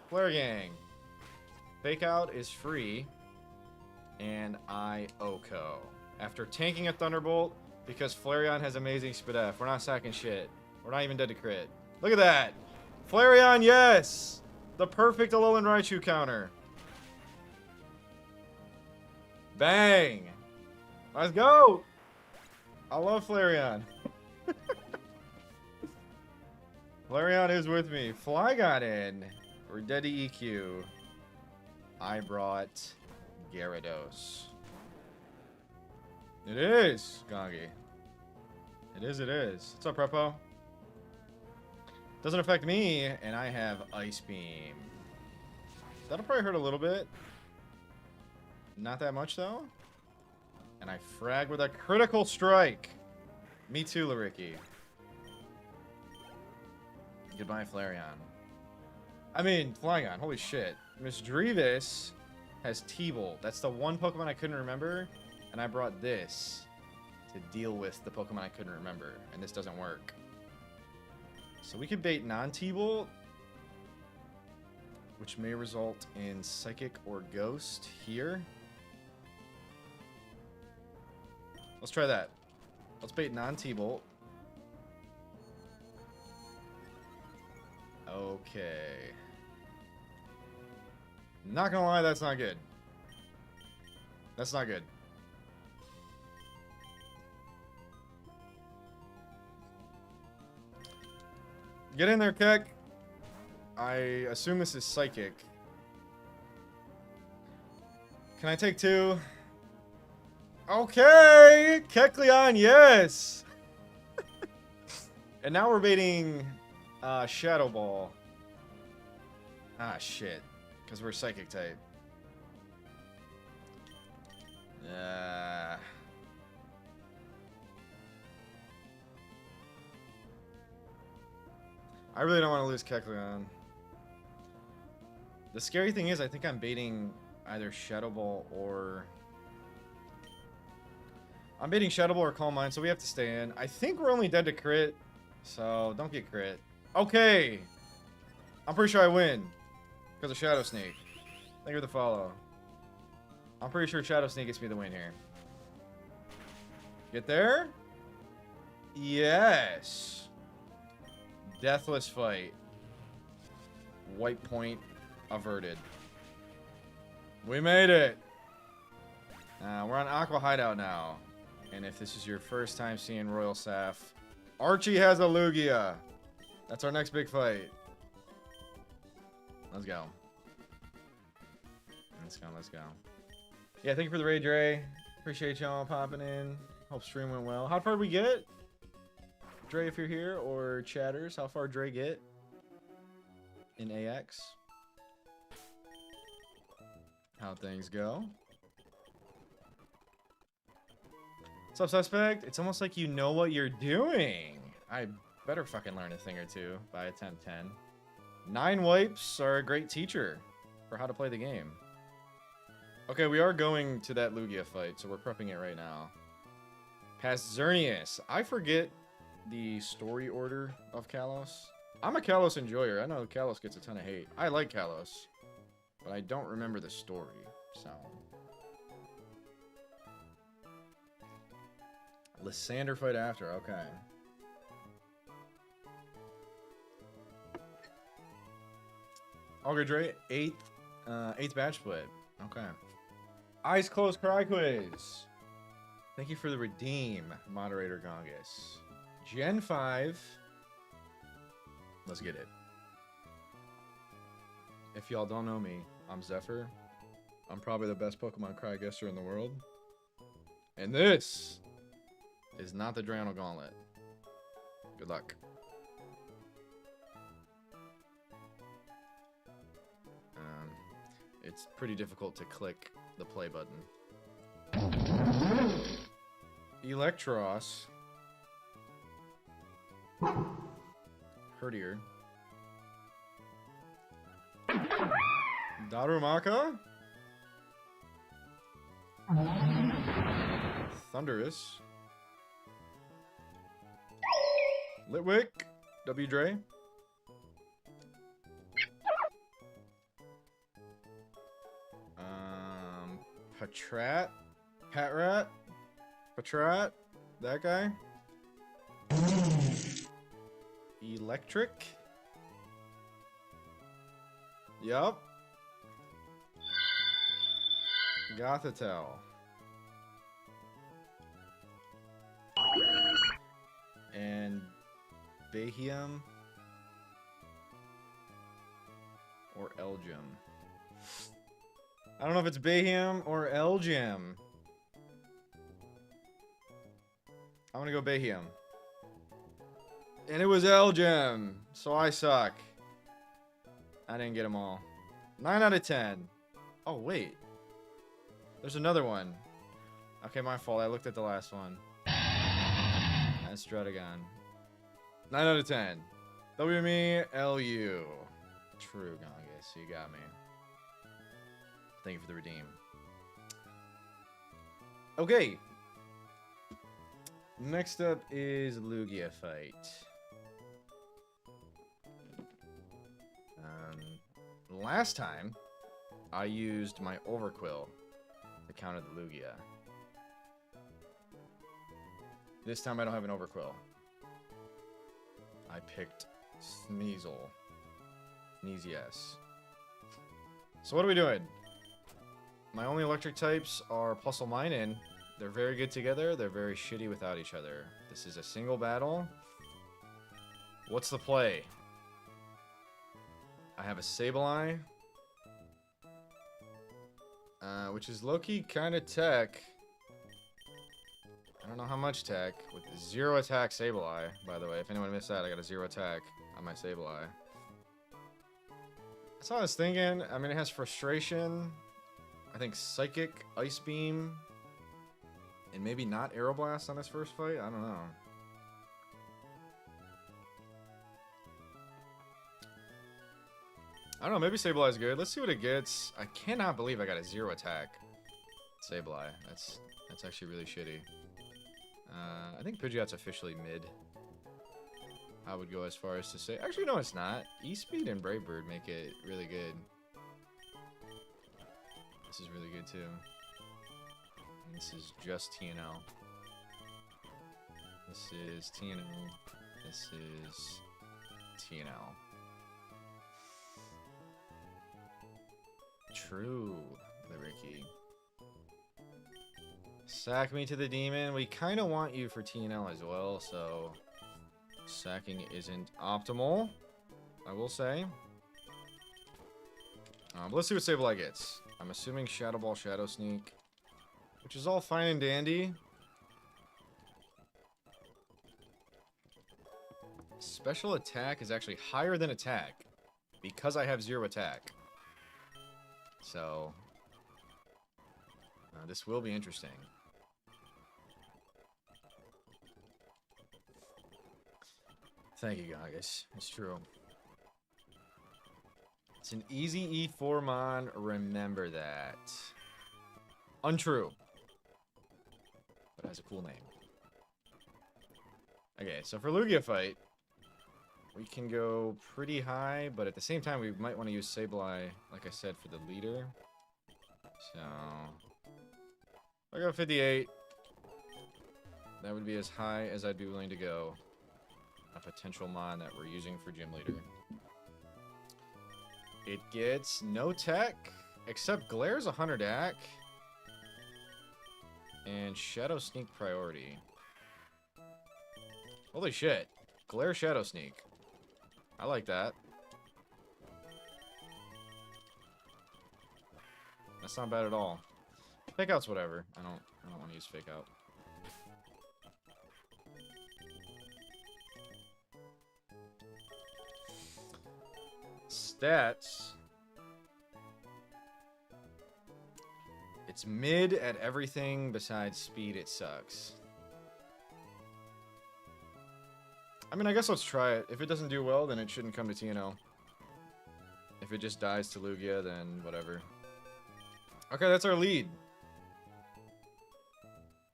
A: Flare Gang. Fake Out is free. And I Oko. After tanking a Thunderbolt, because Flareon has amazing Spit F. We're not sacking shit. We're not even dead to crit. Look at that! Flareon, yes! The perfect Alolan Raichu counter. Bang! Let's go! I love Flareon. Flareon is with me. Flygon in. We're dead to EQ. I brought Gyarados. It is, Gongi. It is, it is. What's up, Prepo? Doesn't affect me, and I have Ice Beam. That'll probably hurt a little bit. Not that much, though. And I frag with a critical strike. Me too, Lariki. Goodbye, Flareon. I mean, Flygon. Holy shit. Miss Drevis has T-Bolt. That's the one Pokemon I couldn't remember. And I brought this to deal with the Pokemon I couldn't remember. And this doesn't work. So we could bait non-T-Bolt, which may result in Psychic or Ghost here. Let's try that. Let's bait non-T-Bolt. Okay. Not gonna lie, that's not good. That's not good. Get in there, Keck. I assume this is Psychic. Can I take two? Okay! Kecleon, yes! And now we're baiting Shadow Ball. Ah, shit. Because we're Psychic type. I really don't want to lose Kecleon. The scary thing is, I think I'm baiting either Shadow Ball or... I'm baiting Shadow Ball or Calm Mind, so we have to stay in. I think we're only dead to crit, so don't get crit. Okay! I'm pretty sure I win. Because of Shadow Sneak. Thank you for the follow. I'm pretty sure Shadow Sneak gets me the win here. Get there? Yes! Deathless fight. White point averted. We made it! We're on Aqua Hideout now. And if this is your first time seeing Royal Saf, Archie has a Lugia. That's our next big fight. Let's go. Let's go, let's go. Yeah, thank you for the raid, Dre. Appreciate y'all popping in. Hope stream went well. How far did we get? Dre, if you're here, or chatters, how far Dre get in AX? How things go? What's up, Suspect? It's almost like you know what you're doing. I better fucking learn a thing or two by attempt 10. 9 wipes are a great teacher for how to play the game. Okay, we are going to that Lugia fight, so we're prepping it right now. Past Xerneas. I forget the story order of Kalos. I'm a Kalos enjoyer. I know Kalos gets a ton of hate. I like Kalos, but I don't remember the story, so... Lysander fight after, okay. Okay, Dre, 8th batch split. Okay. Eyes closed cry quiz. Thank you for the redeem, moderator Gongus. Gen 5. Let's get it. If y'all don't know me, I'm Zephyr. I'm probably the best Pokemon cry guesser in the world. And this is not the Drano Gauntlet. Good luck. It's pretty difficult to click the play button. Electros. Herdier. Darumaka. Thunderous. Litwick. W. Dre. Patrat. Patrat. Patrat? That guy? Electric? Yup. Gothitelle. And Bahium. Or Elgem. I don't know if it's Bahium or Elgem. I'm gonna go Bahium. And it was Elgem. So I suck. I didn't get them all. 9 out of 10. Oh, wait. There's another one. Okay, my fault. I looked at the last one. That's Stratagon. 9 out of 10. WME-LU. True, Gongus. You got me. Thank you for the redeem. Okay. Next up is Lugia fight. Last time, I used my Overquill to counter the Lugia. This time I don't have an Overquill. I picked Sneasel. Sneezies. So what are we doing? My only electric types are Plusle Mine, and they're very good together. They're very shitty without each other. This is a single battle. What's the play? I have a Sableye, which is low-key kind of tech. I don't know how much tech. With 0 attack Sableye, by the way. If anyone missed that, I got a 0 attack on my Sableye. That's what I was thinking. I mean, it has Frustration. I think Psychic, Ice Beam, and maybe not Aeroblast on this first fight. I don't know. I don't know, maybe Sableye is good. Let's see what it gets. I cannot believe I got a 0 attack Sableye. That's actually really shitty. I think Pidgeot's officially mid. I would go as far as to say... Actually, no, it's not. E-Speed and Brave Bird make it really good. This is really good, too. And this is just TNL. This is TNL. This is TNL. True, Lyricky. Sack me to the demon. We kind of want you for TNL as well, so sacking isn't optimal, I will say. But let's see what Sableye gets. I'm assuming Shadow Ball, Shadow Sneak, which is all fine and dandy. Special attack is actually higher than attack because I have 0 attack. So, this will be interesting. Thank you, Gongus. It's true. It's an easy E4 mon. Remember that. Untrue. But it has a cool name. Okay, so for Lugia fight, we can go pretty high, but at the same time, we might want to use Sableye, like I said, for the leader. So, if I go 58, that would be as high as I'd be willing to go. A potential mon that we're using for gym leader. It gets no tech, except Glare's 100 AC, and Shadow Sneak priority. Holy shit. Glare Shadow Sneak. I like that. That's not bad at all. Fake out's whatever. I don't want to use fake out. Stats. It's mid at everything besides speed. It sucks. I mean, I guess let's try it. If it doesn't do well, then it shouldn't come to TNO. If it just dies to Lugia, then whatever. Okay, that's our lead.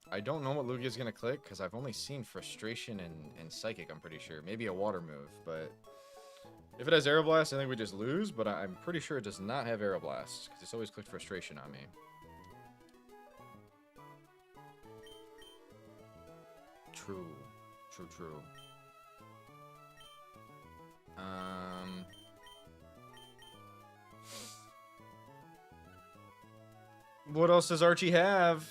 A: I don't know what Lugia's gonna click, because I've only seen Frustration and Psychic, I'm pretty sure. Maybe a Water move, but... If it has Aeroblast, I think we just lose, but I'm pretty sure it does not have Aeroblast, because it's always clicked Frustration on me. True. True, true. What else does Archie have?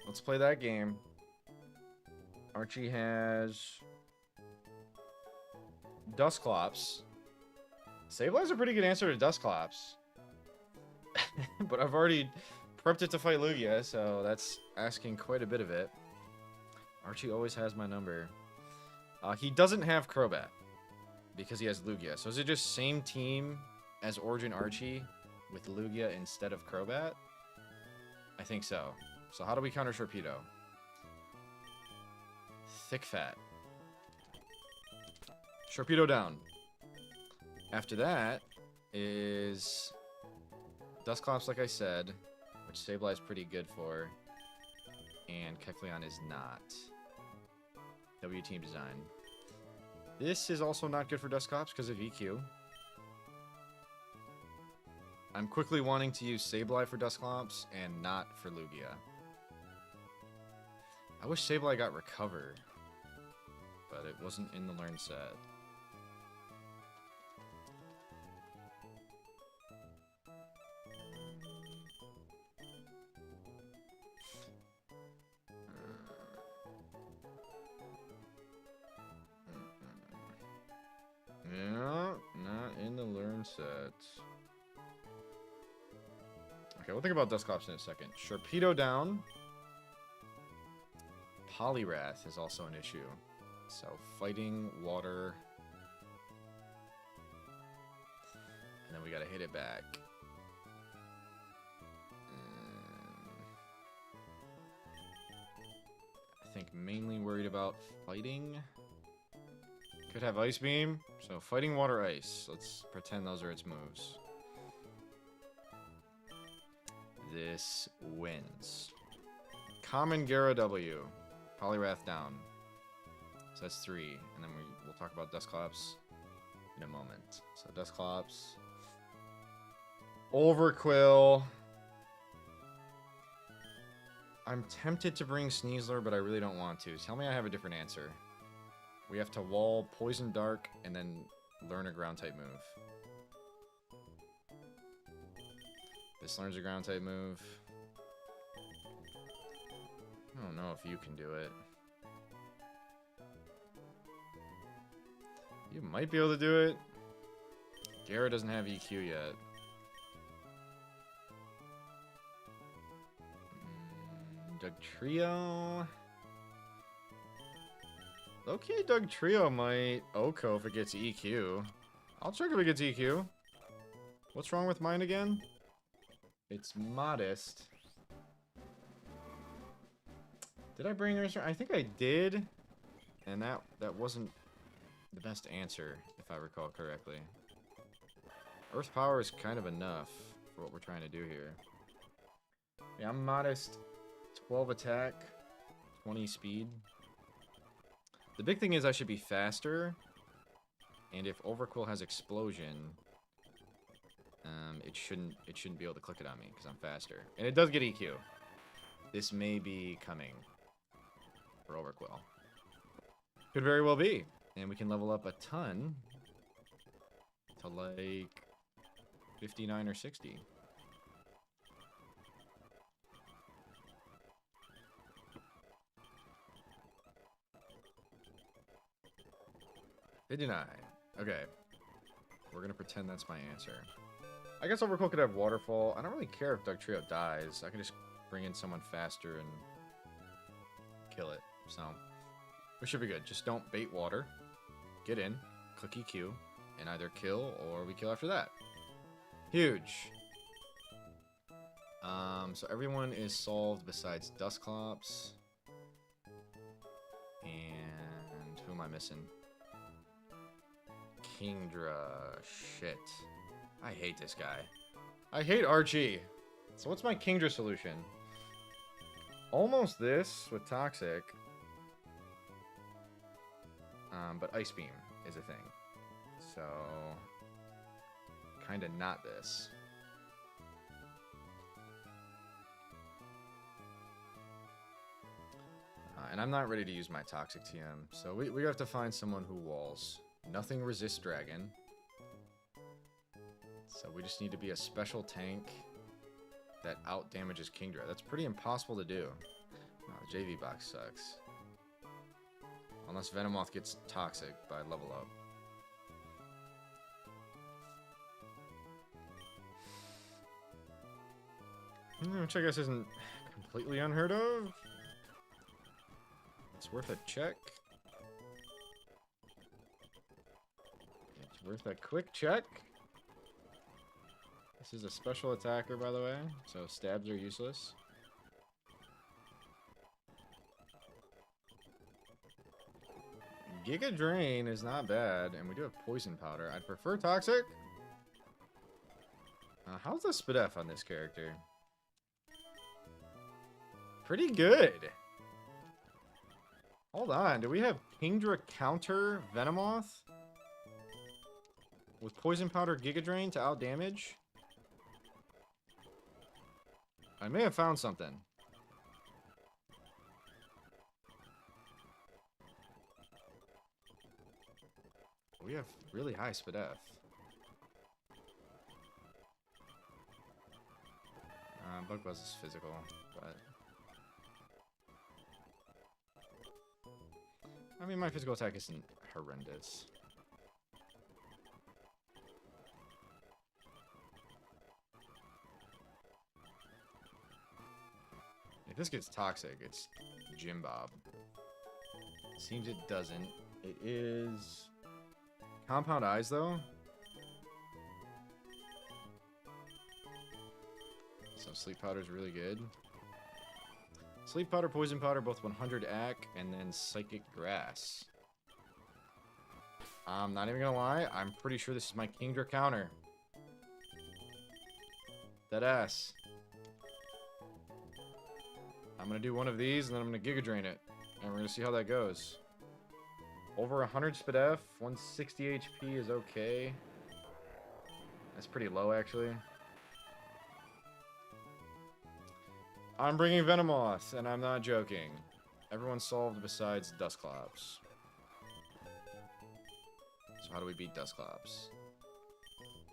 A: Let's play that game. Archie has Dusclops. Sableye's a pretty good answer to Dusclops. But I've already prepped it to fight Lugia, so that's asking quite a bit of it. Archie always has my number. He doesn't have Crobat because he has Lugia. So is it just same team as Origin Archie with Lugia instead of Crobat? I think so. So how do we counter Sharpedo? Thick Fat. Sharpedo down. After that is Dusclops, like I said, which Sableye is pretty good for. And Kecleon is not. W Team Design. This is also not good for Dusclops because of EQ. I'm quickly wanting to use Sableye for Dusclops and not for Lugia. I wish Sableye got Recover, but it wasn't in the Learn set. Yeah, not in the Learn set. Okay, we'll think about Dusclops in a second. Sharpedo down. Poliwrath is also an issue. So, fighting, water. And then we gotta hit it back. I think mainly worried about fighting. Could have Ice Beam. So, fighting, water, ice. Let's pretend those are its moves. This wins. Common Gyara W. Poliwrath down. So that's 3. And then we'll talk about Dusclops in a moment. So Dusclops. Overquill. I'm tempted to bring Sneasler, but I really don't want to. Tell me I have a different answer. We have to wall Poison Dark and then learn a ground type move. This learns a ground type move. I don't know if you can do it. You might be able to do it. Gyara doesn't have EQ yet. Dugtrio. Okay, Dugtrio might OHKO if it gets EQ. I'll check if it gets EQ. What's wrong with mine again? It's modest. Did I bring Nursery? I think I did. And that wasn't the best answer, if I recall correctly. Earth Power is kind of enough for what we're trying to do here. Yeah, I'm modest. 12 attack, 20 speed. The big thing is I should be faster. And if Overquill has Explosion, it shouldn't be able to click it on me because I'm faster. And it does get EQ. This may be coming for Overquill. Could very well be. And we can level up a ton to like 59 or 60. They deny. Okay. We're gonna pretend that's my answer. I guess Overquill could have Waterfall. I don't really care if Dugtrio dies. I can just bring in someone faster and kill it. So, we should be good. Just don't bait water. Get in, click EQ, and either kill or we kill after that. Huge. So everyone is solved besides Dusclops. And who am I missing? Kingdra. Shit. I hate this guy. I hate Archie. So what's my Kingdra solution? Almost this with Toxic. But Ice Beam is a thing. So kind of not this. And I'm not ready to use my Toxic TM, so we have to find someone who walls. Nothing resists Dragon. So we just need to be a special tank that out-damages Kingdra. That's pretty impossible to do. Oh, the JV box sucks. Unless Venomoth gets Toxic by level up. Which I guess isn't completely unheard of. It's worth a check. It's worth a quick check. This is a special attacker, by the way, so stabs are useless. Giga Drain is not bad, and we do have Poison Powder. I'd prefer Toxic. How's the SpDef on this character? Pretty good. Hold on, do we have Kingdra counter Venomoth? With Poison Powder Giga Drain to outdamage? I may have found something. We have really high SpDef. Bug Buzz is physical, but... I mean, my physical attack isn't horrendous. If this gets Toxic, it's Jim Bob. Seems it doesn't. It is... Compound Eyes, though. So Sleep Powder is really good. Sleep Powder, Poison Powder, both 100 AC, and then Psychic Grass. I'm not even gonna lie, I'm pretty sure this is my Kingdra counter. Deadass. I'm gonna do one of these, and then I'm gonna Giga Drain it. And we're gonna see how that goes. Over 100 SpDef, 160 HP is okay. That's pretty low, actually. I'm bringing Venomoth, and I'm not joking. Everyone's solved besides Dusclops. So how do we beat Dusclops?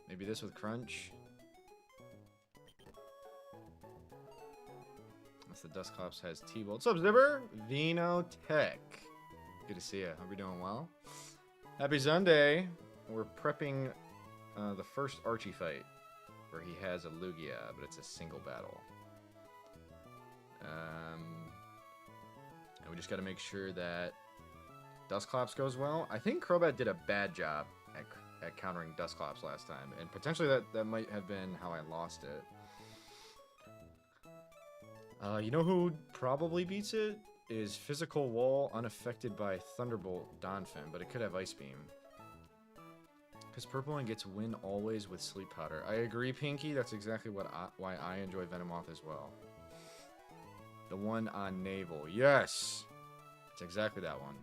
A: Maybe this with Crunch? Unless the Dusclops has T-Bolt. What's up, Zibber? Vino Tech. Good to see you. Hope you're doing well. Happy Sunday. We're prepping the first Archie fight, where he has a Lugia, but it's a single battle. And we just got to make sure that Dusclops goes well. I think Crobat did a bad job at countering Dusclops last time, and potentially that might have been how I lost it. You know who probably beats it? Is Physical Wall unaffected by Thunderbolt Donphin, but it could have Ice Beam. Because Purple One gets win always with Sleep Powder. I agree, Pinky. That's exactly why I enjoy Venomoth as well. The one on Naval. Yes! It's exactly that one.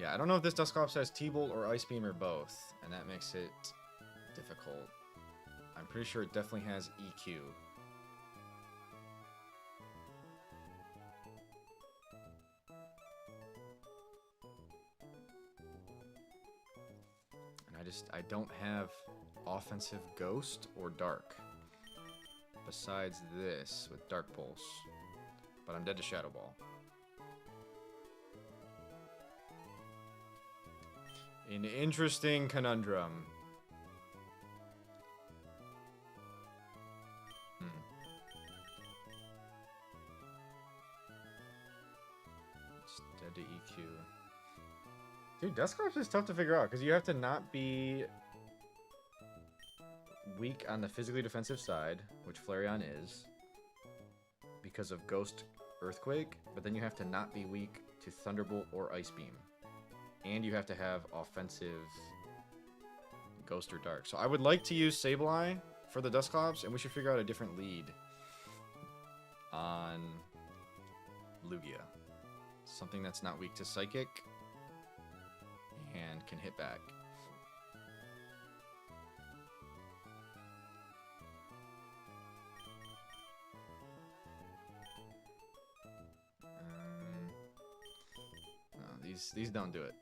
A: Yeah, I don't know if this Dusclops has T-Bolt or Ice Beam or both, and that makes it difficult. I'm pretty sure it definitely has EQ. I don't have offensive Ghost or Dark. Besides this with Dark Pulse. But I'm dead to Shadow Ball. An interesting conundrum. It's dead to EQ. Dude, Dusclops is tough to figure out, because you have to not be weak on the physically defensive side, which Flareon is, because of Ghost Earthquake, but then you have to not be weak to Thunderbolt or Ice Beam. And you have to have offensive Ghost or Dark. So I would like to use Sableye for the Dusclops, and we should figure out a different lead on Lugia. Something that's not weak to Psychic and can hit back. these don't do it.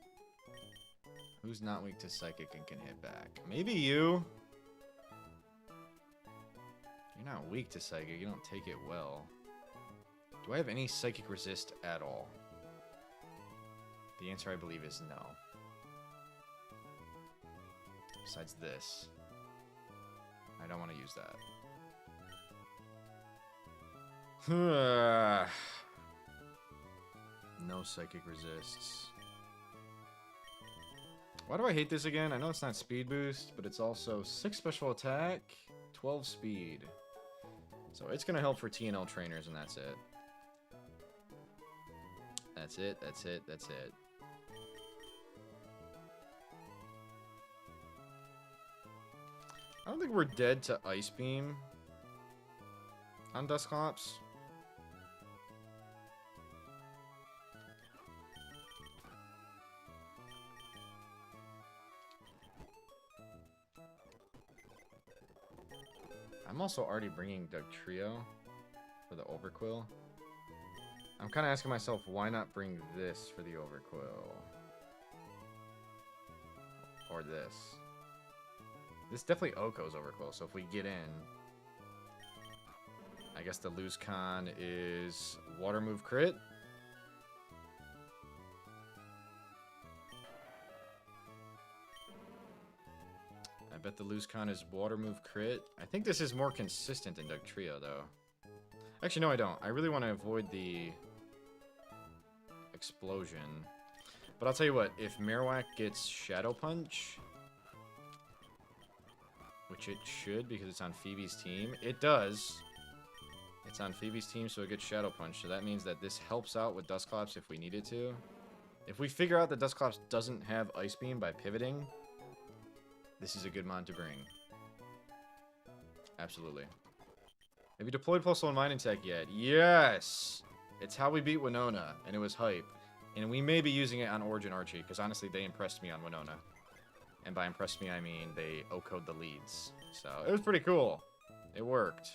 A: Who's not weak to psychic and can hit back? Maybe you. You're not weak to psychic. You don't take it well. Do I have any psychic resist at all? The answer, I believe, is no. Besides this. I don't want to use that. No psychic resists. Why do I hate this again? I know it's not speed boost, but it's also 6 special attack, 12 speed. So it's going to help for TNL trainers, and that's it. That's it, that's it, that's it. I don't think we're dead to Ice Beam on Dusclops. I'm also already bringing Doug Trio for the Overquill. I'm kind of asking myself, why not bring this for the Overquill? Or this. This definitely Oko's Overquill, so if we get in... I guess the lose con is Water Move Crit. I bet the lose con is Water Move Crit. I think this is more consistent than Doug Trio, though. Actually, no, I don't. I really want to avoid the explosion. But I'll tell you what, if Marowak gets Shadow Punch, which it should because it's on Phoebe's team, it does. It's on Phoebe's team, so it gets Shadow Punch. So that means that this helps out with Dusclops if we need it to. If we figure out that Dusclops doesn't have Ice Beam by pivoting, this is a good mon to bring. Absolutely. Have you deployed Pulsar and Mining Tech yet? Yes! It's how we beat Winona, and it was hype. And we may be using it on Origin Archie, because honestly, they impressed me on Winona. And by impressed me, I mean they OHKO'd the leads. So, it was pretty cool. It worked.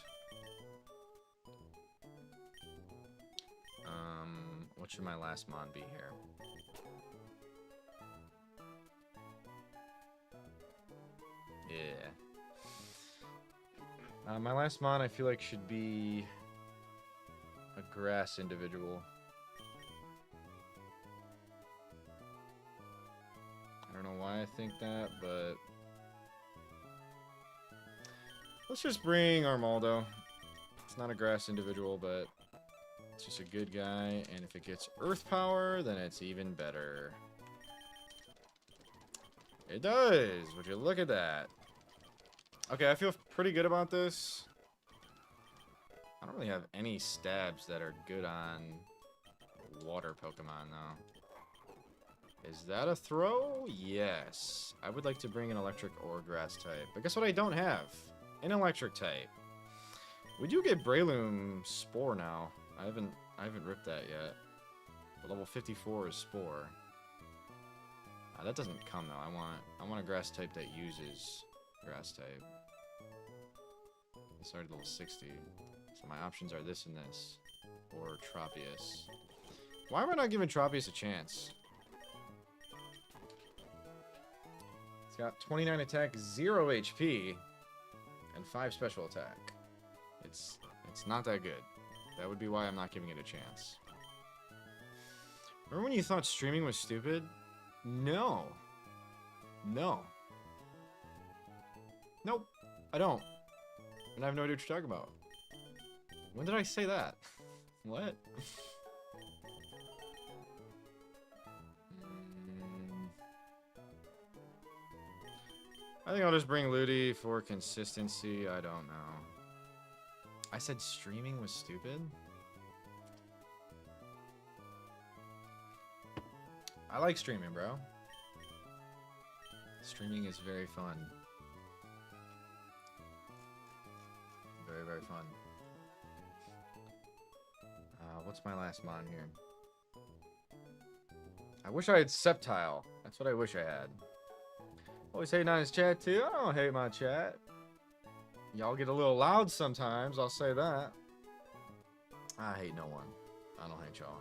A: What should my last mon be here? Yeah. My last mon, I feel like, should be a grass individual. I don't know why I think that, but let's just bring Armaldo. It's not a grass individual, but it's just a good guy, and if it gets Earth Power, then it's even better. It does! Would you look at that? Okay, I feel pretty good about this. I don't really have any stabs that are good on water Pokemon, though. Is that a throw? Yes. I would like to bring an electric or grass type. But guess what I don't have? An electric type. We do get Breloom Spore now. I haven't ripped that yet. But level 54 is Spore. That doesn't come though. I want a grass type that uses grass type. It's already level 60. So my options are this and this. Or Tropius. Why am I not giving Tropius a chance? It's got 29 attack, 0 HP, and 5 special attack. It's not that good. That would be why I'm not giving it a chance. Remember when you thought streaming was stupid? No. No. Nope. I don't. And I have no idea what you're talking about. When did I say that? What? I think I'll just bring Ludi for consistency. I don't know. I said streaming was stupid? I like streaming, bro. Streaming is very fun. Very, very fun. What's my last mon here? I wish I had Sceptile. That's what I wish I had. Always hating on his chat too. I don't hate my chat. Y'all get a little loud sometimes, I'll say that. I hate no one. I don't hate y'all.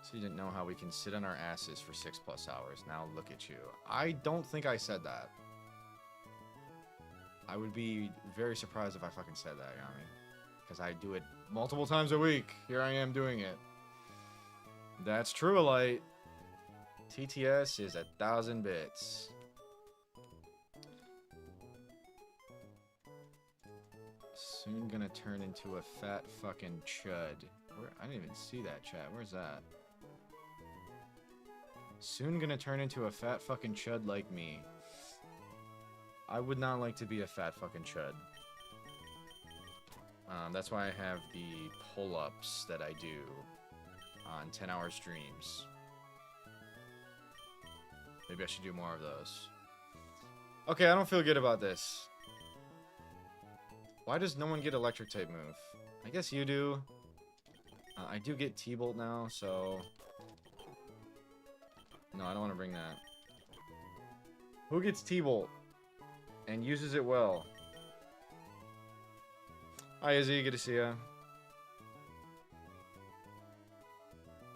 A: So you didn't know how we can sit on our asses for 6+ hours. Now look at you. I don't think I said that. I would be very surprised if I fucking said that, Yami. Because I do it multiple times a week. Here I am doing it. That's true, Light. TTS is 1,000 bits. Soon gonna turn into a fat fucking chud. Where? I didn't even see that, chat. Where's that? Soon gonna turn into a fat fucking chud like me. I would not like to be a fat fucking chud. That's why I have the pull-ups that I do on 10-hour streams. Maybe I should do more of those. Okay, I don't feel good about this. Why does no one get electric type move? I guess you do. I do get T-Bolt now, so... No, I don't want to bring that. Who gets T-Bolt? And uses it well? Hi, Izzy. Good to see ya.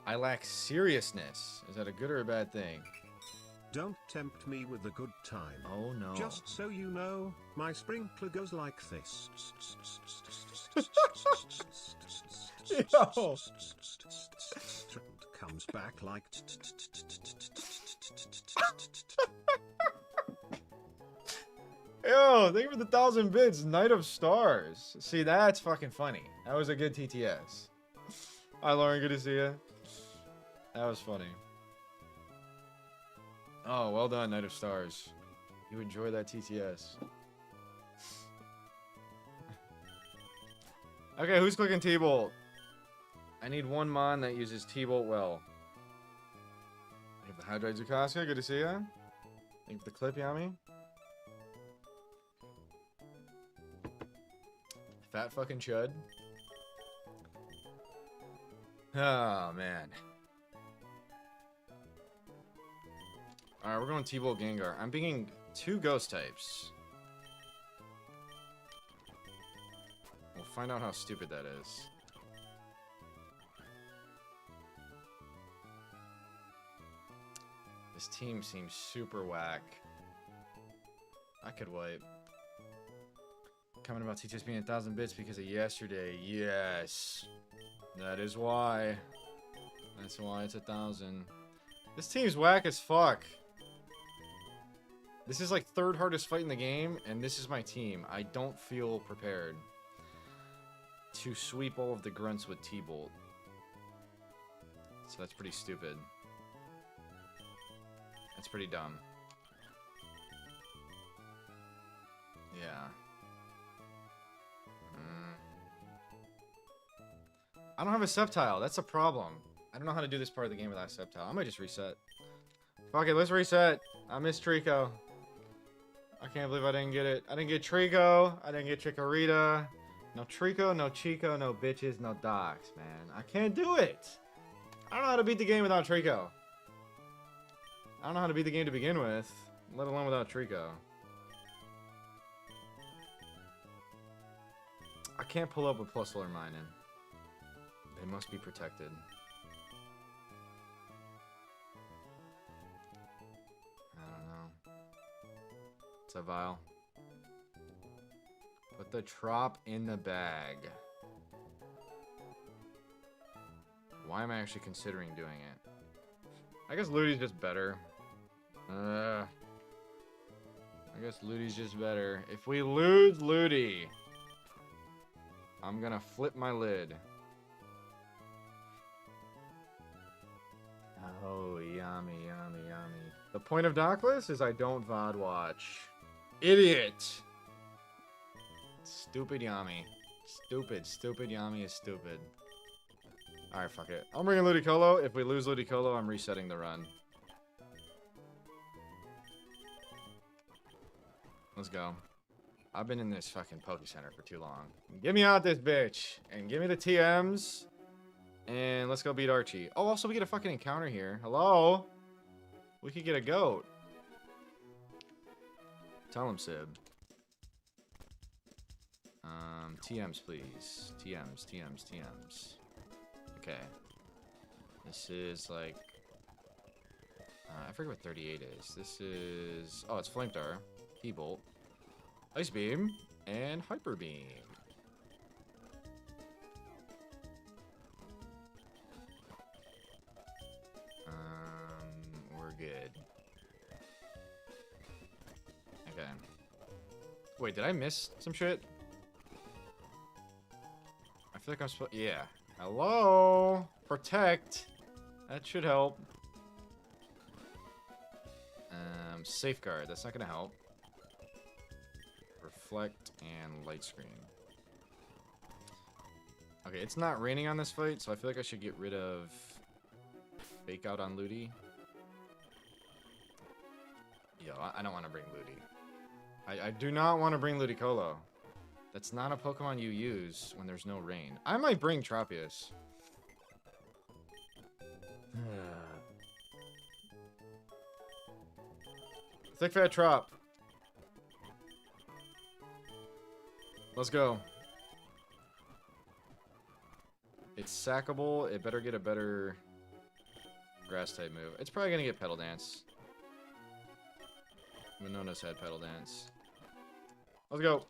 A: I lack seriousness. Is that a good or a bad thing?
B: Don't tempt me with a good time.
A: Oh, no.
B: Just so you know, my sprinkler goes like this.
A: Yo.
B: Comes back like...
A: Yo, thank you for the 1,000 bits. Night of Stars. See, that's fucking funny. That was a good TTS. Hi, Lauren. Good to see you. That was funny. Oh, well done, Night of Stars. You enjoy that TTS. Okay, who's clicking T-Bolt? I need one mon that uses T-Bolt well. I have the Hydride Zukaska. Good to see ya. Thank you for the clip, Yami. Fat fucking chud. Oh, man. Alright, we're going T-Bolt Gengar. I'm picking 2 ghost types. We'll find out how stupid that is. This team seems super whack. I could wipe. Comment about TTS being 1,000 bits because of yesterday. Yes. That is why. That's why it's 1,000. This team's whack as fuck. This is like 3rd hardest fight in the game, and this is my team. I don't feel prepared to sweep all of the grunts with T-Bolt. So that's pretty stupid. That's pretty dumb. Yeah. I don't have a subtile. That's a problem. I don't know how to do this part of the game without a subtile. I might just reset. Fuck it, let's reset. I missed Trico. I can't believe I didn't get it. I didn't get Trico. I didn't get Chikorita. No Trico, no Chico, no bitches, no docs, man. I can't do it. I don't know how to beat the game without Trico. I don't know how to beat the game to begin with, let alone without Trico. I can't pull up with plus or mining. They must be protected. I don't know. What's up, Vile? Put the trop in the bag. Why am I actually considering doing it? I guess Ludi's just better. I guess Ludi's just better. If we lose Ludi, I'm gonna flip my lid. Oh, yummy, yummy, yummy. The point of Dockless is I don't VOD watch. Idiot! Stupid Yami. Stupid Yami is stupid. Alright, fuck it. I'm bringing Ludicolo. If we lose Ludicolo, I'm resetting the run. Let's go. I've been in this fucking Poke Center for too long. Get me out this bitch. And give me the TMs. And let's go beat Archie. Oh, also we get a fucking encounter here. Hello? We could get a goat. Tell him, Sib. TMs, please. TMs. Okay. This is like... I forget what 38 is. This is... Oh, it's Flamethrower, T-Bolt, Ice Beam, and Hyper Beam. We're good. Okay. Wait, did I miss some shit? I feel like I'm supposed... Yeah. Hello? Protect. That should help. Safeguard. That's not going to help. Reflect and light screen. Okay, it's not raining on this fight, so I feel like I should get rid of Fake Out on Ludi. Yo, I don't want to bring Ludi. I do not want to bring Ludicolo. That's not a Pokemon you use when there's no rain. I might bring Tropius. Thick Fat Trop. Let's go. It's sackable. It better get a better grass type move. It's probably gonna get Petal Dance. Winona's had Petal Dance. Let's go.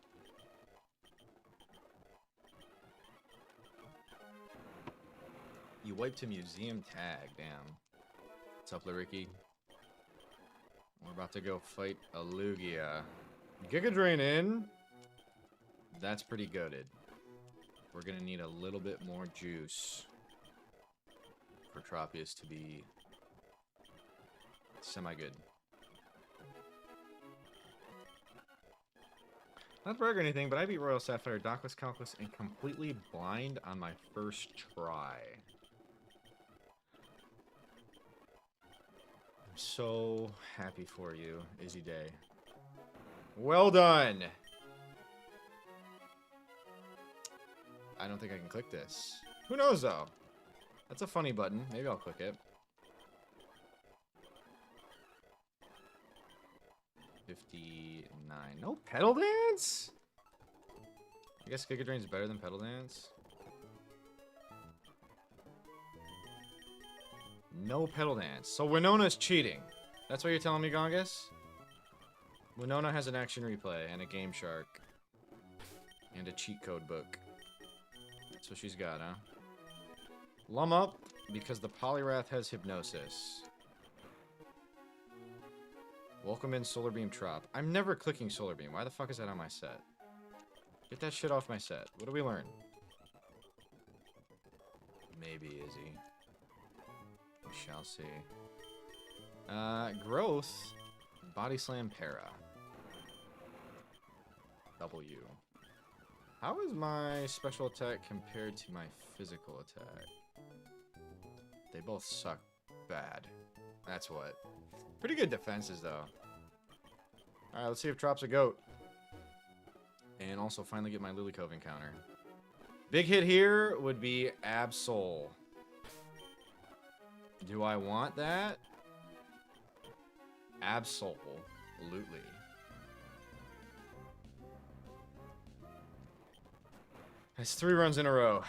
A: You wiped a museum tag. Damn. What's up, Lariki? We're about to go fight a Lugia. Giga Drain in. That's pretty goated. We're gonna need a little bit more juice for Tropius to be semi-good. Not to brag or anything, but I beat Royal Sapphire, Dockless, Calculus, and completely blind on my first try. I'm so happy for you, Izzy Day. Well done! I don't think I can click this. Who knows, though? That's a funny button. Maybe I'll click it. 59. No Petal Dance? I guess Giga Drain's better than Petal Dance. No Petal Dance. So Winona's cheating. That's what you're telling me, Gongus? Winona has an action replay and a Game Shark. And a cheat code book. That's what she's got, huh? Lum up, because the Poliwrath has Hypnosis. Welcome in Solar Beam Trop. I'm never clicking Solar Beam. Why the fuck is that on my set? Get that shit off my set. What do we learn? Maybe, Izzy. We shall see. Growth. Body Slam Para. W. How is my special attack compared to my physical attack? They both suck bad. That's what. Pretty good defenses, though. Alright, let's see if Trop's a goat. And also finally get my Lilycove encounter. Big hit here would be Absol. Do I want that? Absolutely. That's 3 runs in a row.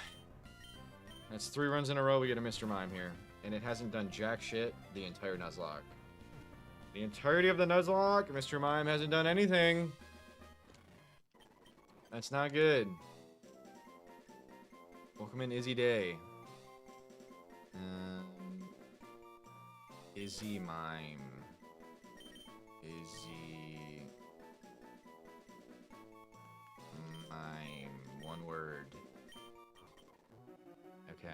A: That's 3 runs in a row we get a Mr. Mime here. And it hasn't done jack shit the entire Nuzlocke. The entirety of the Nuzlocke, Mr. Mime hasn't done anything. That's not good. Welcome in, Izzy Day. Izzy Mime. Izzy... Mime. One word. Okay.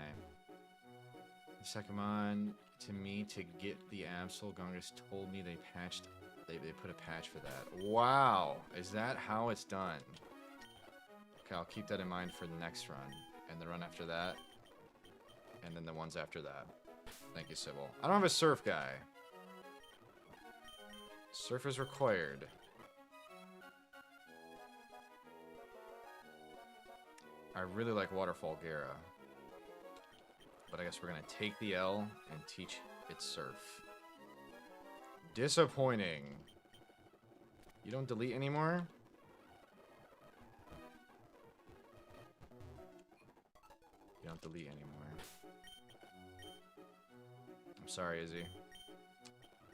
A: Secondmon, to me, to get the Absol, Gongus told me they patched... They put a patch for that. Wow! Is that how it's done? Okay, I'll keep that in mind for the next run. And the run after that. And then the ones after that. Thank you, Sybil. I don't have a Surf guy. Surf is required. I really like Waterfall Gara. But I guess we're going to take the L and teach it Surf. Disappointing. You don't delete anymore? You don't delete anymore. I'm sorry, Izzy.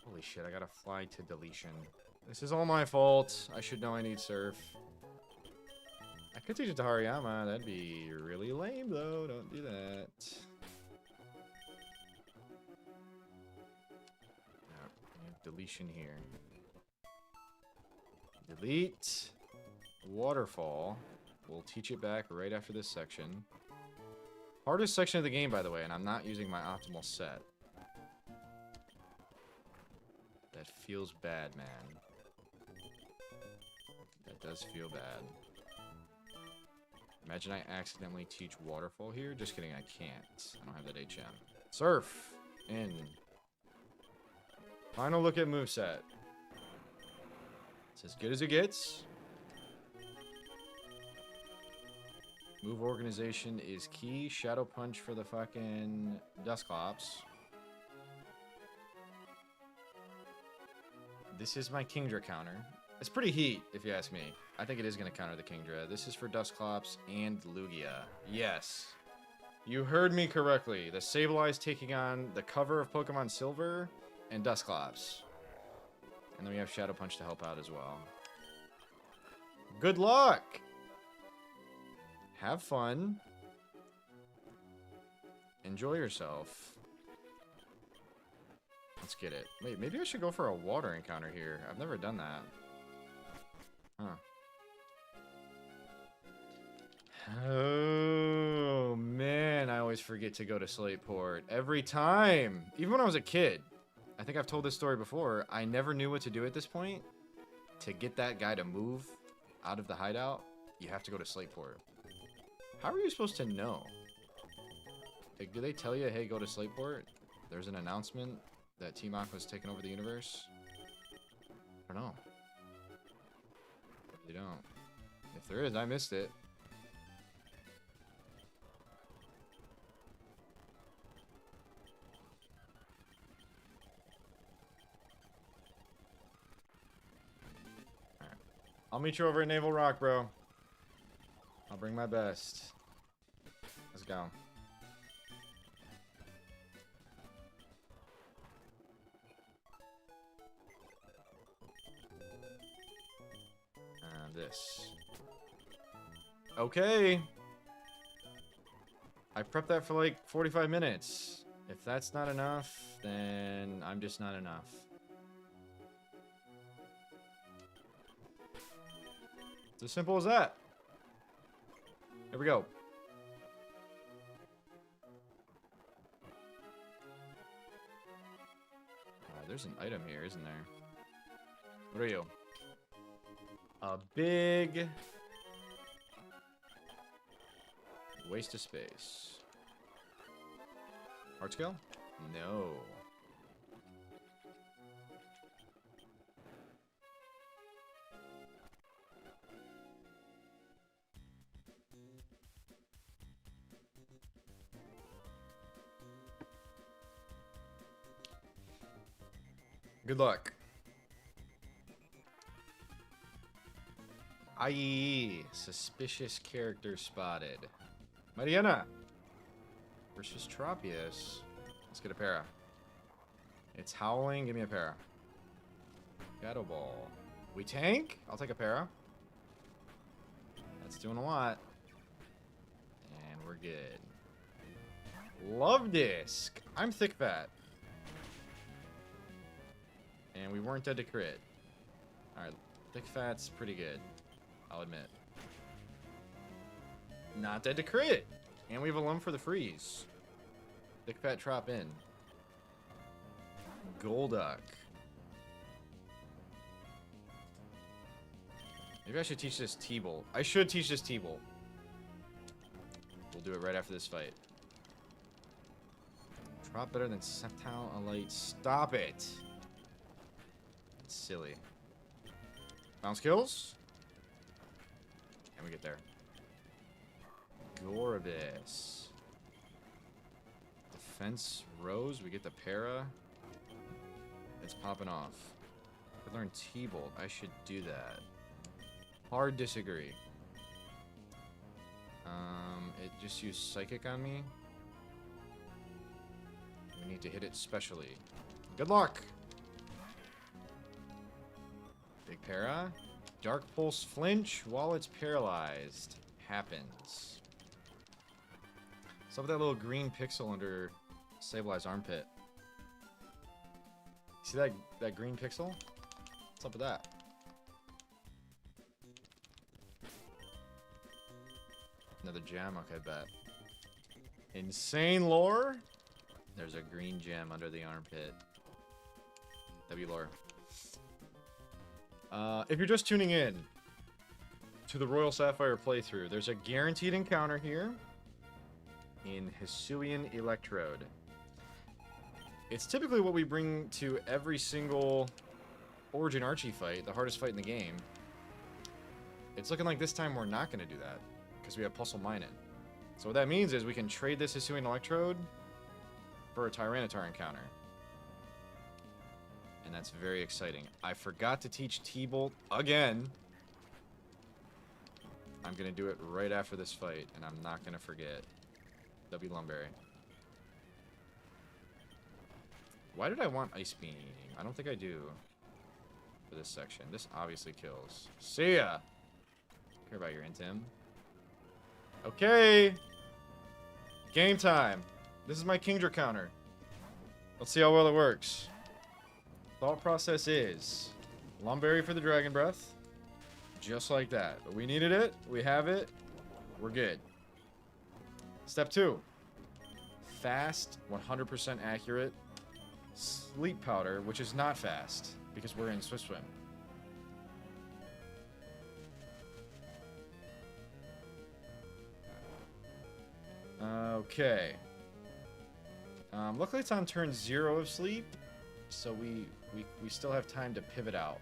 A: Holy shit, I gotta fly to deletion. This is all my fault. I should know I need surf. I could teach it to Hariyama. That'd be really lame, though. Don't do that. Deletion here. Delete. Waterfall. We'll teach it back right after this section. Hardest section of the game, by the way, and I'm not using my optimal set. That feels bad, man. That does feel bad. Imagine I accidentally teach Waterfall here. Just kidding, I can't. I don't have that A10. Surf! In. Final look at moveset. It's as good as it gets. Move organization is key. Shadow punch for the fucking Dusclops. This is my Kingdra counter. It's pretty heat, if you ask me. I think it is going to counter the Kingdra. This is for Dusclops and Lugia. Yes. You heard me correctly. The Sableye taking on the cover of Pokemon Silver and Dusclops. And then we have Shadow Punch to help out as well. Good luck! Have fun. Enjoy yourself. Let's get it. Wait, maybe I should go for a water encounter here. I've never done that. Huh. Oh, man. I always forget to go to Slateport. Every time. Even when I was a kid. I think I've told this story before. I never knew what to do at this point. To get that guy to move out of the hideout, you have to go to Slateport. How are you supposed to know? Like, do they tell you, hey, go to Slateport? There's an announcement that Team Aqua's taking over the universe? I don't know. They don't. If there is, I missed it. Alright. I'll meet you over at Naval Rock, bro. I'll bring my best. Let's go. This. Okay. I prepped that for like 45 minutes. If that's not enough, then I'm just not enough. It's as simple as that. Here we go. There's an item here, isn't there? What are you? A big waste of space. Heart scale? No. Good luck. IE, suspicious character spotted. Mariana versus Tropius. Let's get a para. It's howling. Give me a para. Shadow Ball. We tank? I'll take a para. That's doing a lot. And we're good. Love Disc. I'm thick fat. And we weren't dead to crit. Alright, thick fat's pretty good. I'll admit. Not dead to crit. And we have a Lum for the freeze. Thick fat trop in. Golduck. Maybe I should teach this T-Bolt. I should teach this T-Bolt. We'll do it right after this fight. Trop better than Sceptile Elite. Stop it. It's silly. Bounce kills. And we get there. Gorobis. Defense Rose. We get the para. It's popping off. I learned T-Bolt. I should do that. Hard disagree. It just used Psychic on me. We need to hit it specially. Good luck! Big para. Dark Pulse flinch while it's paralyzed. Happens. What's up with that little green pixel under stabilized armpit? See that green pixel? What's up with that? Another gem? Okay, bet. Insane lore? There's a green gem under the armpit. W lore. If you're just tuning in to the Royal Sapphire playthrough, there's a guaranteed encounter here in Hisuian Electrode. It's typically what we bring to every single Origin Archie fight, the hardest fight in the game. It's looking like this time we're not going to do that, because we have Puzzle Mine in. So what that means is we can trade this Hisuian Electrode for a Tyranitar encounter. And that's very exciting. I forgot to teach T-Bolt again. I'm going to do it right after this fight, and I'm not going to forget. W. Lumberry. Why did I want Ice Beam? I don't think I do for this section. This obviously kills. See ya! Care about your Intim. Okay! Game time! This is my Kingdra counter. Let's see how well it works. Thought process is Lumberry for the Dragon Breath. Just like that. But we needed it. We have it. We're good. Step 2. Fast, 100% accurate. Sleep Powder, which is not fast, because we're in Swift Swim. Okay. Luckily it's on turn 0 of sleep, so we still have time to pivot out.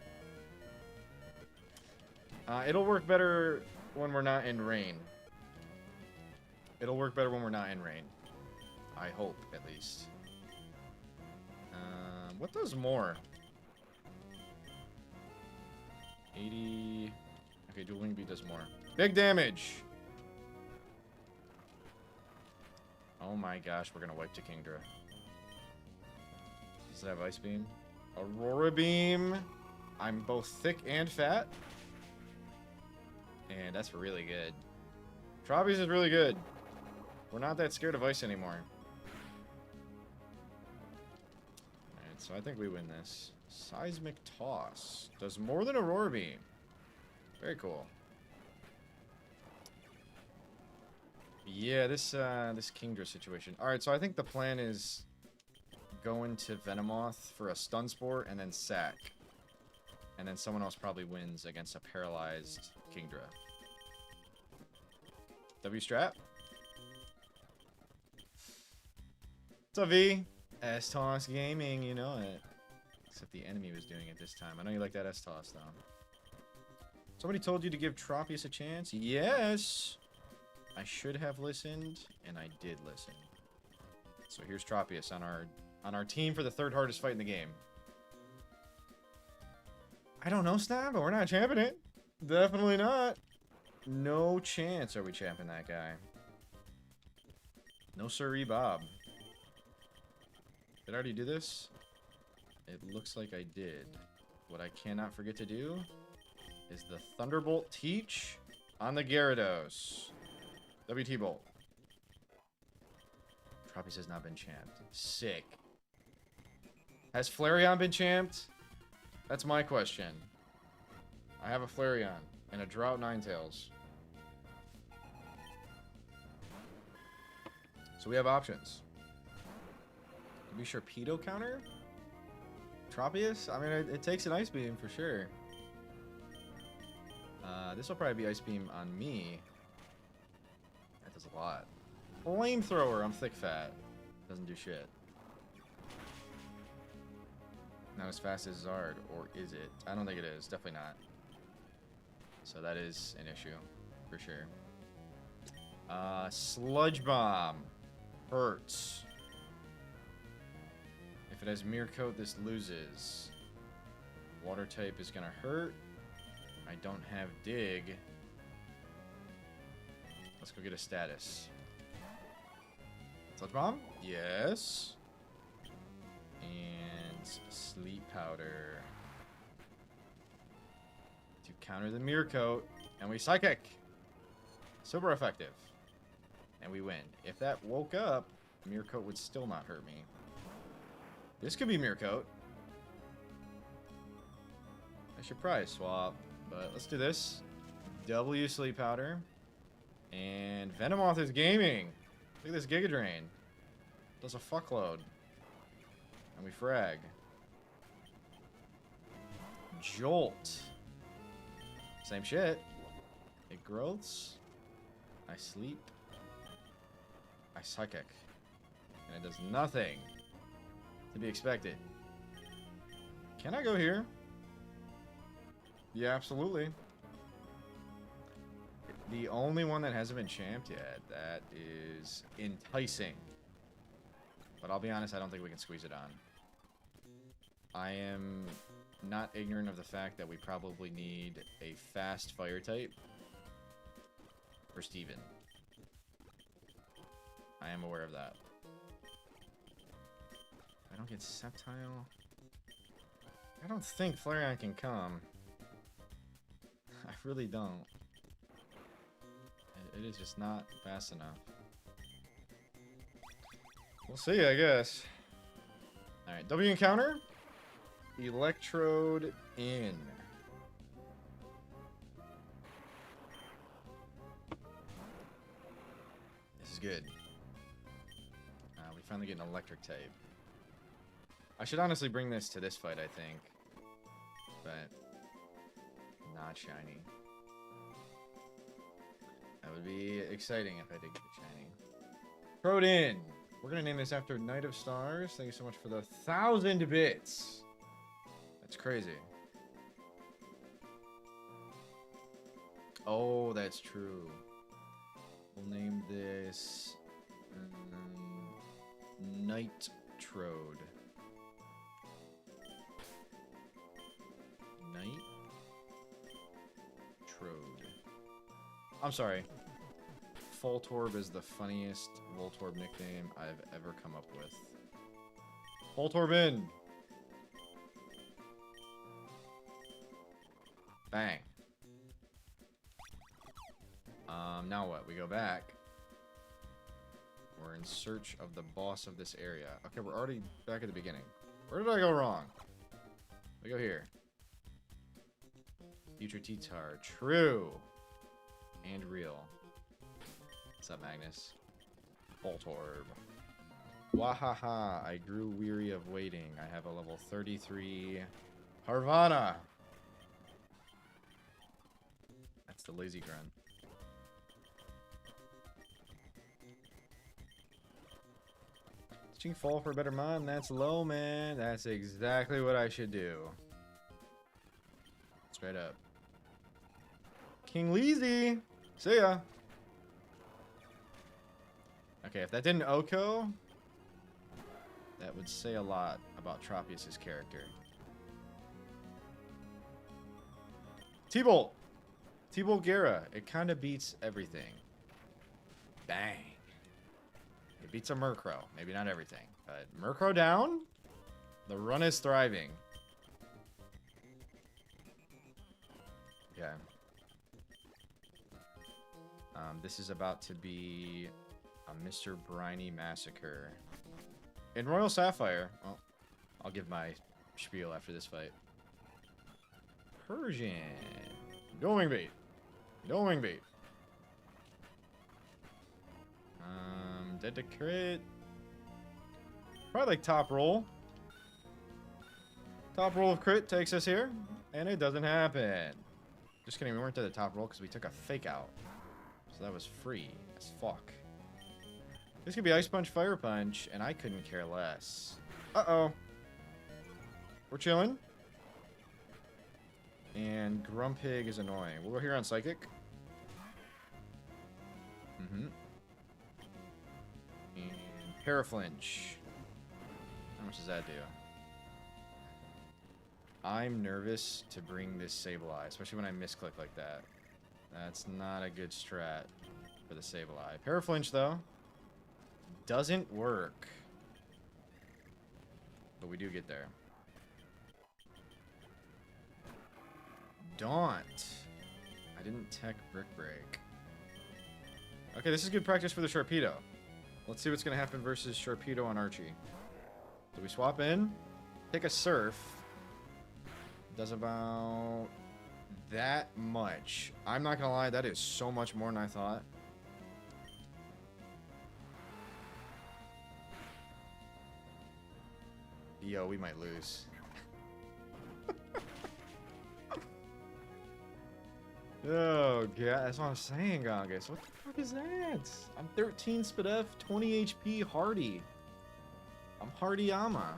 A: It'll work better when we're not in rain. It'll work better when we're not in rain. I hope, at least. What does more? 80... Okay, Dual Wing Beat does more. Big damage! Oh my gosh, we're gonna wipe to Kingdra. Does it have Ice Beam? Aurora Beam! I'm both thick and fat. And that's really good. Tropius is really good. We're not that scared of ice anymore. Alright, so I think we win this. Seismic Toss. Does more than Aurora Beam. Very cool. Yeah, this Kingdra situation. Alright, so I think the plan is going to Venomoth for a Stun Spore and then sack. And then someone else probably wins against a paralyzed Kingdra. W-Strap. What's up, V? S-Toss Gaming, you know it. Except the enemy was doing it this time. I know you like that S-Toss, though. Somebody told you to give Tropius a chance? Yes! I should have listened, and I did listen. So here's Tropius on our team for the third hardest fight in the game. I don't know, Snap, but we're not champing it. Definitely not. No chance are we champing that guy. No siree, Bob. Did I already do this? It looks like I did. What I cannot forget to do is the Thunderbolt Teach on the Gyarados. WT Bolt. Tropius has not been champed. Sick. Has Flareon been champed? That's my question. I have a Flareon and a Drought Ninetales. So we have options. Are we Sharpedo counter? Tropius? I mean, it takes an Ice Beam for sure. This will probably be Ice Beam on me. That does a lot. Flamethrower, I'm thick fat. Doesn't do shit. Not as fast as Zard, or is it? I don't think it is. Definitely not. So that is an issue, for sure. Sludge Bomb. Hurts. If it has Mirror Coat, this loses. Water type is gonna hurt. I don't have Dig. Let's go get a status. Sludge Bomb? Yes. And sleep powder to counter the mirror coat, and we psychic. Super effective, and we win. If that woke up, mirror coat would still not hurt me. This could be mirror coat. I should probably swap, but let's do this. W sleep powder, and Venomoth is gaming. Look at this Giga Drain. Does a fuckload. And we frag. Jolt. Same shit. It growths. I sleep. I psychic. And it does nothing to be expected. Can I go here? Yeah, absolutely. The only one that hasn't been champed yet, that is enticing. But I'll be honest, I don't think we can squeeze it on. I am not ignorant of the fact that we probably need a fast fire type for Steven. I am aware of that. I don't get Septile. I don't think Flareon can come. I really don't. It is just not fast enough. We'll see, I guess. Alright, W encounter. Electrode in. This is good. We finally get an electric type. I should honestly bring this to this fight, I think. But not shiny. That would be exciting if I did get shiny. Throw it in. We're gonna name this after Knight of Stars. Thank you so much for the 1,000 bits. That's crazy. Oh, that's true. We'll name this Nightrode. Nightrode. I'm sorry. Voltorb is the funniest Voltorb nickname I've ever come up with. Voltorb in! Bang. Now what? We go back. We're in search of the boss of this area. Okay, we're already back at the beginning. Where did I go wrong? We go here. Future T-Tar. True. And real. What's up, Magnus? Voltorb. Wahaha, I grew weary of waiting. I have a level 33 Harvana. That's the lazy grunt. Teaching fall for a better mod, that's low, man. That's exactly what I should do. Straight up. King Leezy! See ya! Okay, if that didn't Oko, that would say a lot about Tropius' character. T-Bolt! T-Bolt Gara. It kind of beats everything. Bang. It beats a Murkrow. Maybe not everything, but Murkrow down? The run is thriving. Okay. This is about to be a Mr. Briny massacre. In Royal Sapphire, well, I'll give my spiel after this fight. Persian. Going bait. Going bait. Dead to crit. Probably like top roll. Top roll of crit takes us here. And it doesn't happen. Just kidding, we weren't at the top roll because we took a fake out. So that was free as fuck. This could be Ice Punch, Fire Punch, and I couldn't care less. Uh-oh. We're chilling. And Grumpig is annoying. We'll go here on Psychic. Mm-hmm. And Paraflinch. How much does that do? I'm nervous to bring this Sableye, especially when I misclick like that. That's not a good strat for the Sableye. Paraflinch, though, doesn't work. But we do get there. Daunt. I didn't tech Brick Break. Okay, this is good practice for the Sharpedo. Let's see what's going to happen versus Sharpedo on Archie. Do we swap in? Take a Surf. Does about that much. I'm not going to lie, that is so much more than I thought. Yo, we might lose. Oh, God. That's what I'm saying, Gongus. What the fuck is that? I'm 13 Spadef, 20 HP, Hardy. I'm Hardy-ama.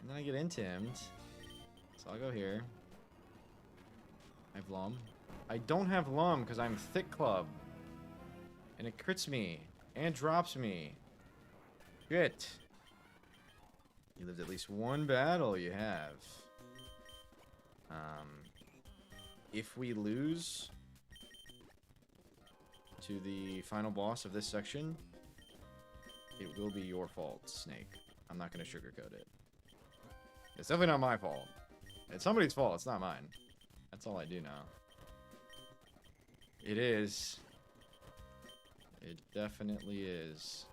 A: And then I get intimed. So I'll go here. I have Lum. I don't have Lum because I'm Thick Club. And it crits me. And drops me. Shit. You lived at least one battle, you have. If we lose to the final boss of this section, it will be your fault, Snake. I'm not going to sugarcoat it. It's definitely not my fault. It's somebody's fault, it's not mine. That's all I do now. It is. It definitely is.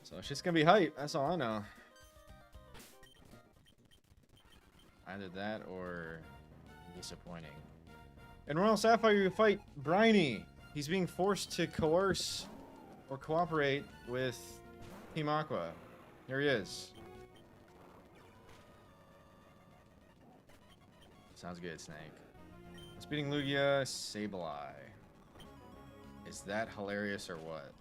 A: So it's just gonna be hype, that's all I know. Either that or disappointing. In Royal Sapphire, you fight Briny. He's being forced to coerce or cooperate with Team Aqua. Here he is. Sounds good, Snake. Speeding Lugia, Sableye. Is that hilarious or what?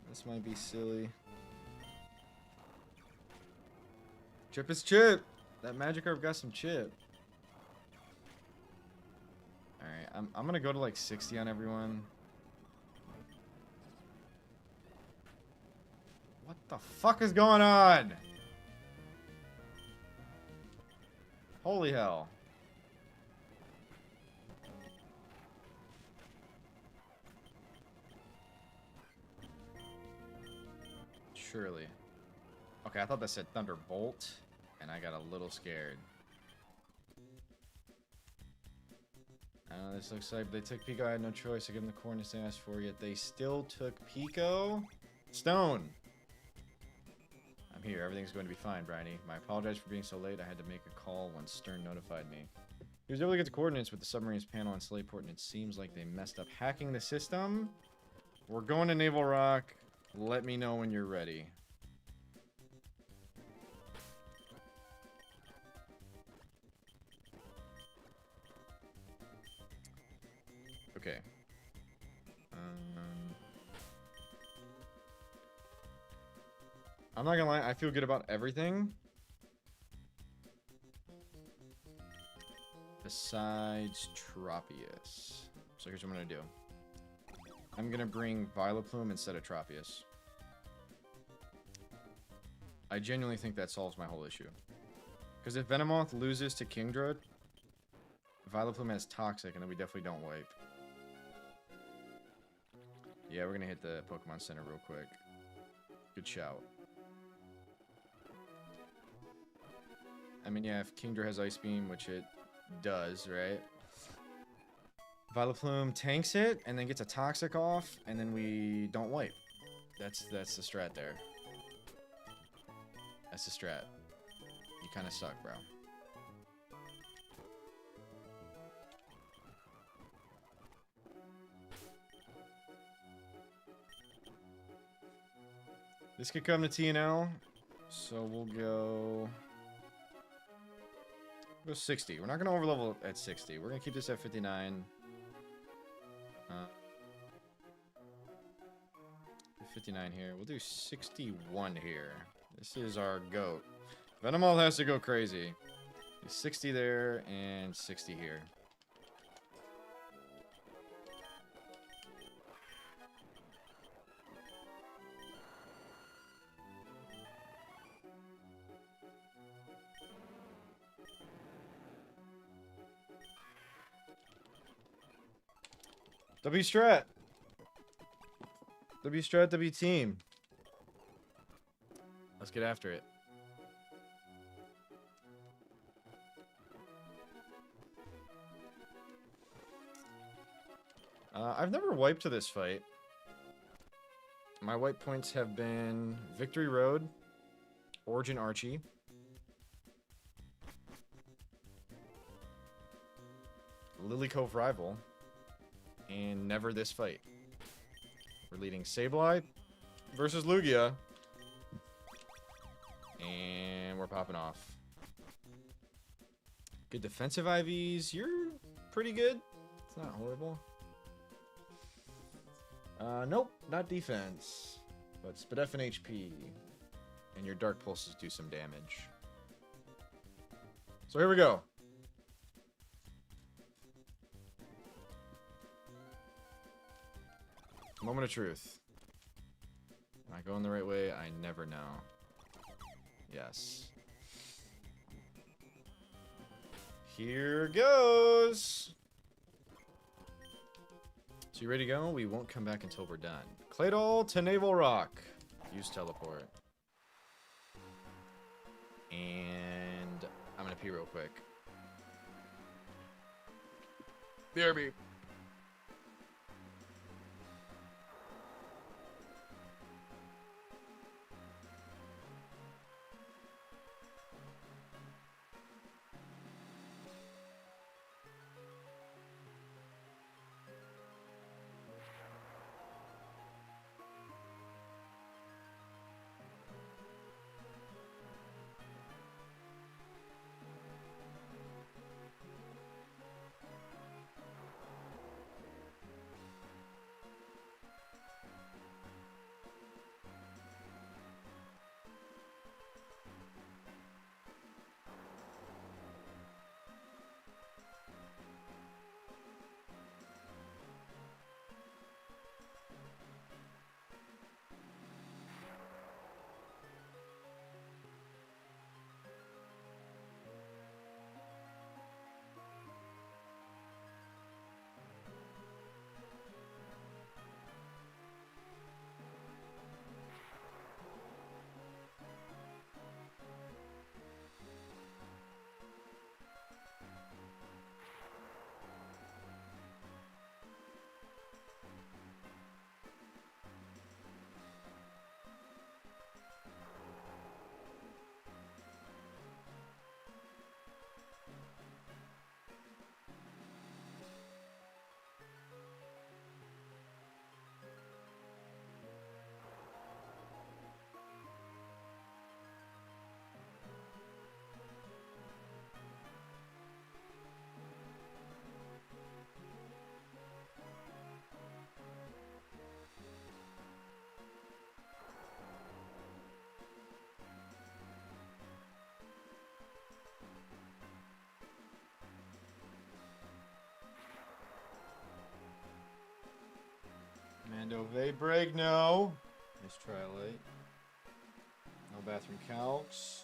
A: This might be silly. Chip is chip. That Magikarp got some chip. Alright, I'm gonna go to like 60 on everyone. What the fuck is going on? Holy hell. Surely. Okay, I thought that said Thunderbolt, and I got a little scared. This looks like they took Pico. I had no choice to give them the coordinates they asked for, yet they still took Pico. Stone! I'm here. Everything's going to be fine, Briny. I apologize for being so late. I had to make a call when Stern notified me. He was able to get the coordinates with the submarine's panel and Slayport, and it seems like they messed up hacking the system. We're going to Naval Rock. Let me know when you're ready. Okay. I'm not gonna lie, I feel good about everything. Besides Tropius. So here's what I'm gonna do. I'm gonna bring Vileplume instead of Tropius. I genuinely think that solves my whole issue. Because if Venomoth loses to Kingdra, Vileplume has Toxic, and then we definitely don't wipe. Yeah, we're gonna hit the Pokemon Center real quick. Good shout. I mean, yeah, if Kingdra has Ice Beam, which it does, right? Vileplume tanks it, and then gets a Toxic off, and then we don't wipe. That's the strat there. That's the strat. You kind of suck, bro. This could come to TNL, so we'll go 60. We're not going to overlevel at 60. We're going to keep this at 59. 59 here. We'll do 61 here. This is our GOAT. Venomoth has to go crazy. 60 there and 60 here. W strat. W strat, W team. Let's get after it. I've never wiped to this fight. My wipe points have been Victory Road, Origin Archie, Lily Cove Rival, and never this fight. We're leading Sableye versus Lugia, and we're popping off. Good defensive IVs. You're pretty good. It's not horrible. Nope, not defense, but Spadef and HP, and your Dark Pulses do some damage. So here we go. Moment of truth. Am I going the right way? I never know. Yes. Here goes. So you ready to go? We won't come back until we're done. Claydol to Naval Rock. Use teleport. And I'm gonna pee real quick. BRB. Mando break, no. Nice try, late. No bathroom calcs.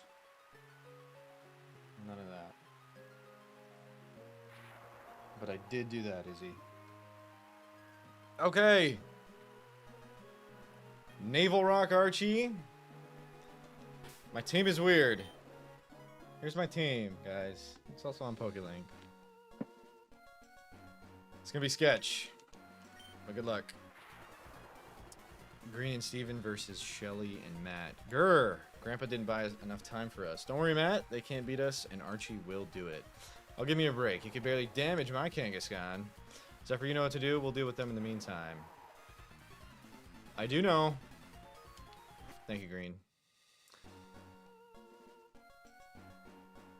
A: None of that. But I did do that, Izzy. Okay. Naval Rock Archie. My team is weird. Here's my team, guys. It's also on PokeLink. It's gonna be sketch. But good luck. Green and Steven versus Shelly and Matt. Grr! Grandpa didn't buy enough time for us. Don't worry, Matt. They can't beat us, and Archie will do it. I'll give me a break. You could barely damage my Kangaskhan. Except for you know what to do. We'll deal with them in the meantime. I do know. Thank you, Green.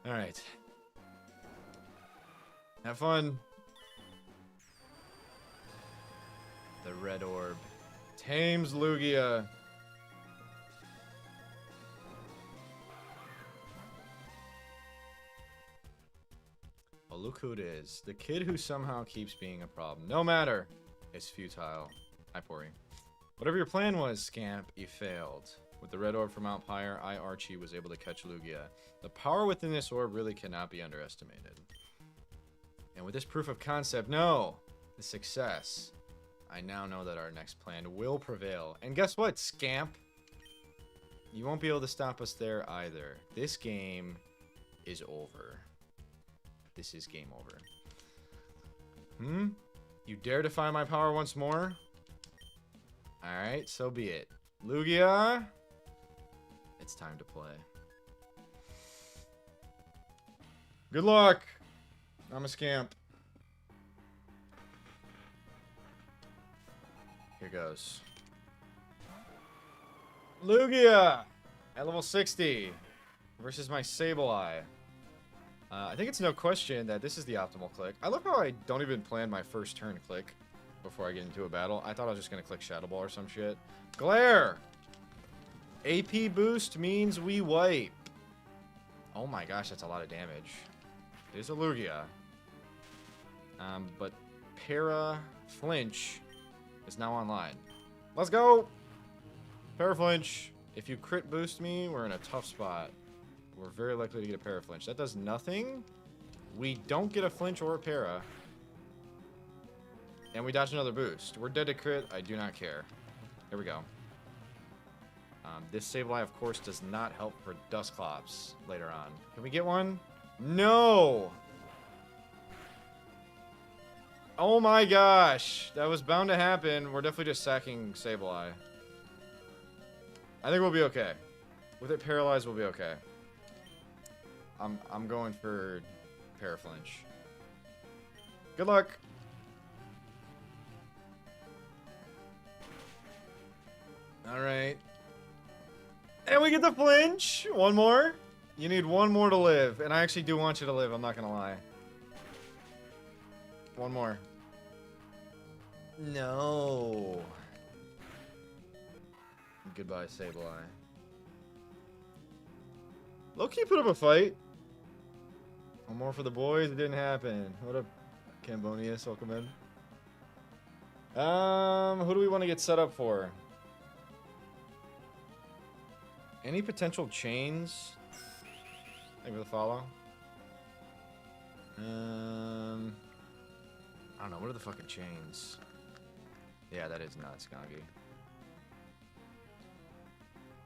A: Alright. Have fun. The red orb. Tames Lugia. Well, look who it is. The kid who somehow keeps being a problem. No matter. It's futile. Hi, Pori. Whatever your plan was, Scamp, you failed. With the red orb from Mount Pyre, I, Archie, was able to catch Lugia. The power within this orb really cannot be underestimated. And with this proof of concept, no! The success. I now know that our next plan will prevail. And guess what, scamp? You won't be able to stop us there either. This game is over. This is game over. You dare defy my power once more? Alright, so be it. Lugia, it's time to play. Good luck! I'm a scamp. Here goes. Lugia! At level 60 versus my Sableye. I think it's no question that this is the optimal click. I love how I don't even plan my first turn click before I get into a battle. I thought I was just going to click Shadow Ball or some shit. Glare! AP boost means we wipe. Oh my gosh, that's a lot of damage. It is a Lugia. But Para Flinch is now online. Let's go! Para Flinch. If you crit boost me, we're in a tough spot. We're very likely to get a Para Flinch. That does nothing. We don't get a flinch or a para. And we dodge another boost. We're dead to crit. I do not care. Here we go. This Sableye, of course, does not help for Dusclops later on. Can we get one? No! Oh my gosh. That was bound to happen. We're definitely just sacking Sableye. I think we'll be okay. With it paralyzed, we'll be okay. I'm going for Paraflinch. Good luck. All right. And we get the flinch. One more. You need one more to live. And I actually do want you to live. I'm not going to lie. One more. No. Goodbye, Sableye. Low-key put up a fight. One more for the boys. It didn't happen. What up, Cambonius? Welcome in. Who do we want to get set up for? Any potential chains? Maybe the follow. I don't know. What are the fucking chains? Yeah, that is not Skoggy.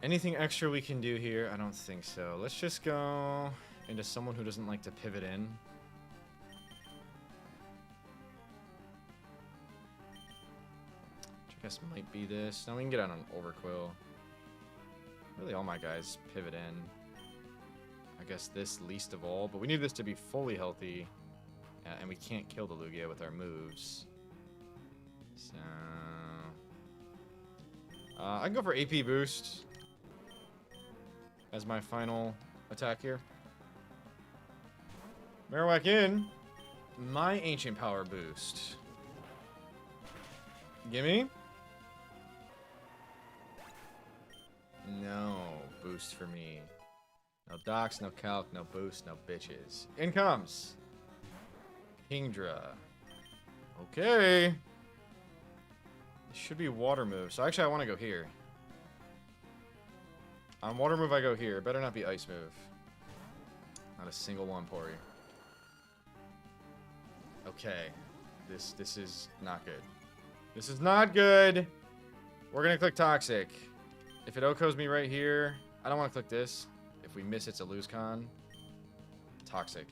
A: Anything extra we can do here? I don't think so. Let's just go into someone who doesn't like to pivot in. Which I guess might be this. Now we can get out on Overquill. Really all my guys pivot in. I guess this least of all, but we need this to be fully healthy. And we can't kill the Lugia with our moves. So... I can go for AP boost as my final attack here. Marowak in. My ancient power boost. Gimme. No boost for me. No docs, no calc, no boost, no bitches. In comes Kingdra. Okay. This should be water move. So actually I want to go here. On water move I go here. Better not be ice move. Not a single one, Pori. Okay. This is not good. This is not good. We're gonna click Toxic. If it OHKOs me right here, I don't want to click this. If we miss, it's a lose con. Toxic.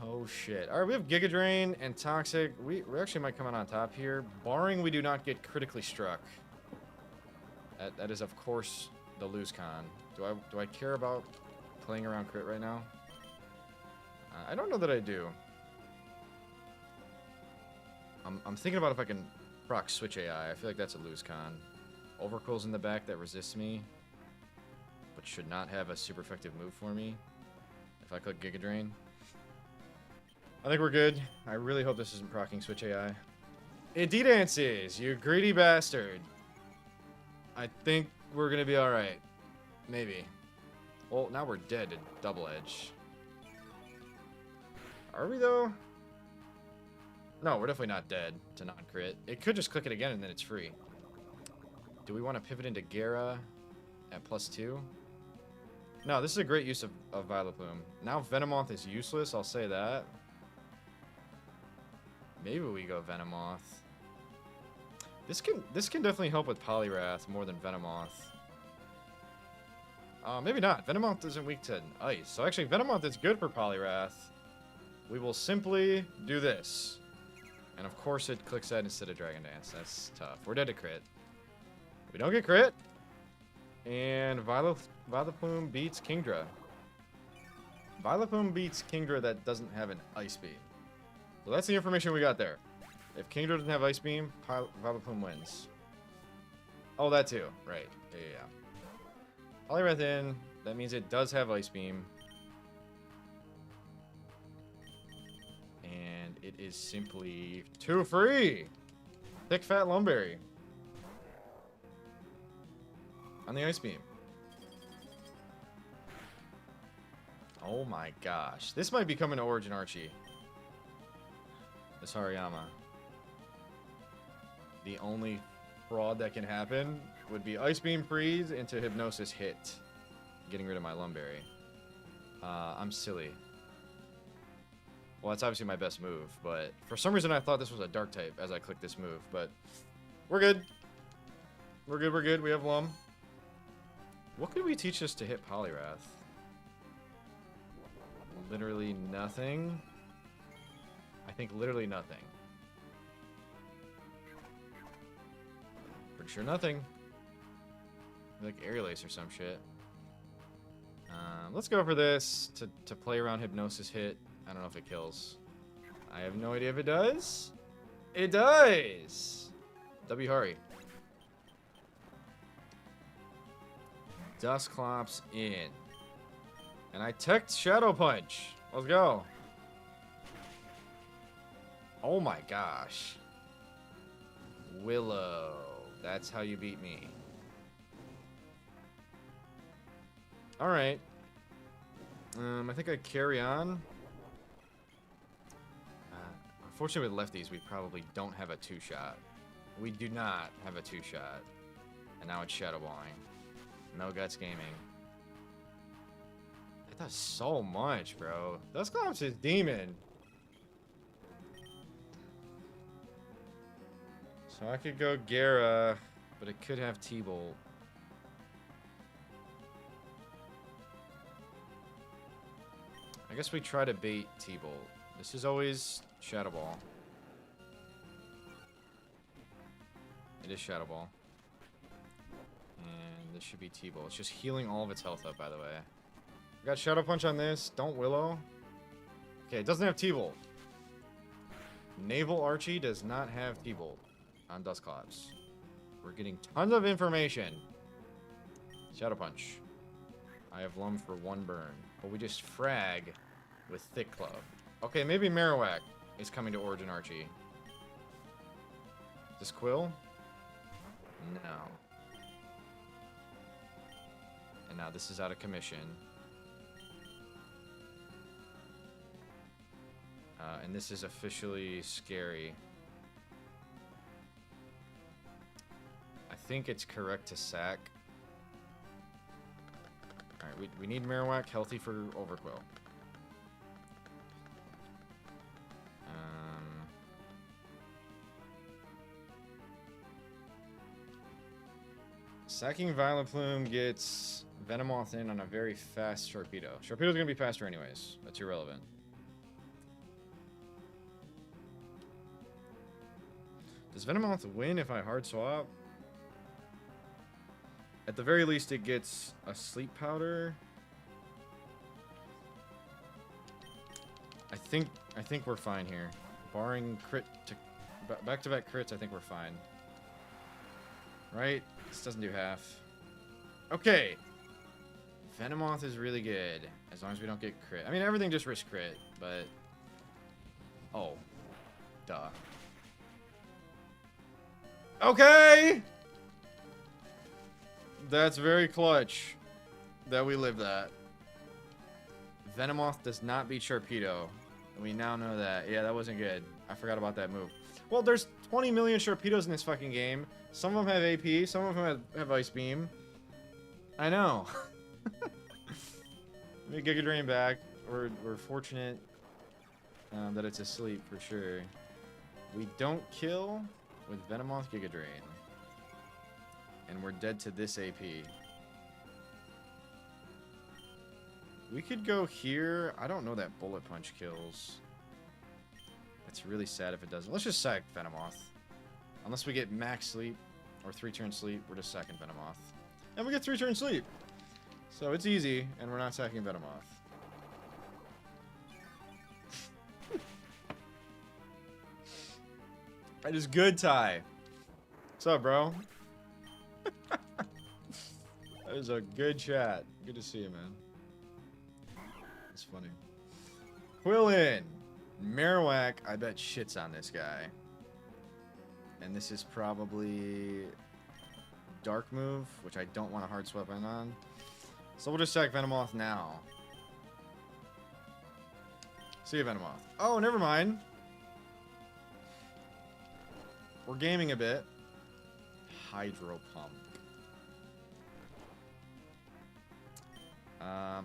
A: Oh shit. Alright, we have Giga Drain and Toxic. We actually might come out on top here, barring we do not get critically struck. That is, of course, the lose con. Do I care about playing around crit right now? I don't know that I do. I'm thinking about if I can proc Switch AI. I feel like that's a lose con. Overquill's in the back that resists me, but should not have a super effective move for me if I click Giga Drain. I think we're good. I really hope this isn't proccing Switch AI. It D-dances, you greedy bastard. I think we're gonna be alright. Maybe. Well, now we're dead to Double Edge. Are we though? No, we're definitely not dead to non-crit. It could just click it again and then it's free. Do we want to pivot into Gera at +2? No, this is a great use of Violet Plume. Now Venomoth is useless, I'll say that. Maybe we go Venomoth. This can definitely help with Poliwrath more than Venomoth. Maybe not. Venomoth isn't weak to ice. So actually, Venomoth is good for Poliwrath. We will simply do this. And of course it clicks that instead of Dragon Dance. That's tough. We're dead to crit. We don't get crit. And Vileplume beats Kingdra. Vileplume beats Kingdra that doesn't have an Ice Beam. So that's the information we got there. If Kingdra doesn't have Ice Beam, Vileplume wins. Oh, that too. Right. Yeah. Poliwrath in. That means it does have Ice Beam. And it is simply too free. Thick Fat Lumberry. On the Ice Beam. Oh my gosh. This might become an Origin Archie. This Hariyama. The only fraud that can happen would be Ice Beam freeze into Hypnosis hit. Getting rid of my Lumberry. I'm silly. Well, that's obviously my best move, but for some reason I thought this was a Dark type as I clicked this move, but we're good. We're good. We have Lum. What could we teach us to hit Poliwrath? Literally nothing. I think literally nothing. Pretty sure nothing. Like Aerial Ace or some shit. Let's go for this to play around Hypnosis hit. I don't know if it kills. I have no idea if it does. It does! W Hari. Dusclops in. And I teched Shadow Punch. Let's go. Oh my gosh. Willow. That's how you beat me. Alright. I think I carry on. Unfortunately with lefties, we probably don't have a 2-shot. We do not have a 2-shot. And now it's Shadow Balling. No Guts Gaming. It does so much, bro. Dusclops is demon. So I could go Gara, but it could have T-Bolt. I guess we try to bait T-Bolt. This is always Shadow Ball. It is Shadow Ball. And this should be T-Bolt. It's just healing all of its health up, by the way. I got Shadow Punch on this. Don't Willow. Okay, it doesn't have T-Bolt. Naval Archie does not have T-Bolt on Dusclops. We're getting tons of information. Shadow Punch. I have Lum for 1 burn. But we just frag with Thick Club. Okay, maybe Marowak is coming to Origin Archie. This Quill? No. And now this is out of commission. And this is officially scary. I think it's correct to sack. Alright, we need Marowak healthy for Overquill. Sacking Vileplume gets Venomoth in on a very fast Sharpedo. Sharpedo's gonna be faster anyways. That's irrelevant. Does Venomoth win if I hard swap? At the very least, it gets a Sleep Powder. I think we're fine here. Barring crit to back-to-back crits, I think we're fine. Right? This doesn't do half. Okay. Venomoth is really good as long as we don't get crit. I mean, everything just risks crit, but oh, duh. Okay. That's very clutch that we lived that. Venomoth does not beat Sharpedo. We now know that. Yeah, that wasn't good. I forgot about that move. Well, there's 20 million Sharpedos in this fucking game. Some of them have AP, some of them have Ice Beam. I know. Let me Giga Drain back. We're fortunate that it's asleep for sure. We don't kill with Venomoth Giga Drain. And we're dead to this AP. We could go here. I don't know that Bullet Punch kills. It's really sad if it doesn't. Let's just sack Venomoth. Unless we get max sleep or 3-turn sleep, we're just sacking Venomoth. And we get 3-turn sleep. So it's easy, and we're not sacking Venomoth. That is good, Ty. What's up, bro? That is a good chat. Good to see you, man. That's funny. Quillin. Marowak, I bet shits on this guy. And this is probably Dark move, which I don't want a hard swap in on. So we'll just sack Venomoth now. See you, Venomoth. Oh, never mind. We're gaming a bit. Hydro Pump.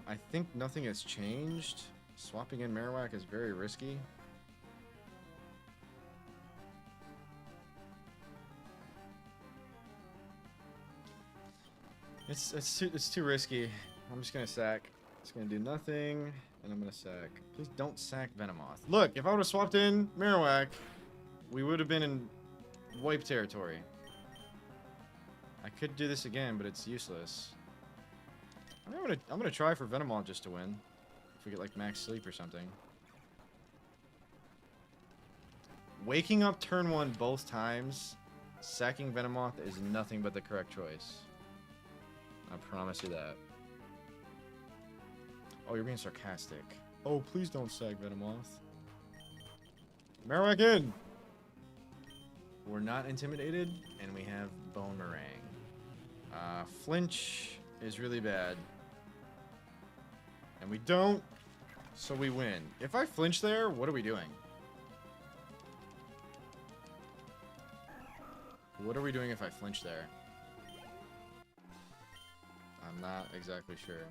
A: I think nothing has changed. Swapping in Marowak is very risky. It's too risky. I'm just gonna sack. It's gonna do nothing, and I'm gonna sack. Please don't sack Venomoth. Look, if I would have swapped in Marowak, we would have been in wipe territory. I could do this again, but it's useless. I'm gonna try for Venomoth just to win. If we get like max sleep or something. Waking up turn 1 both times, sacking Venomoth is nothing but the correct choice. I promise you that. Oh, you're being sarcastic. Oh, please don't sack Venomoth. Marowak in! We're not intimidated, and we have Bone Meringue. Flinch is really bad. And we don't, so we win. If I flinch there, what are we doing? What are we doing if I flinch there? I'm not exactly sure.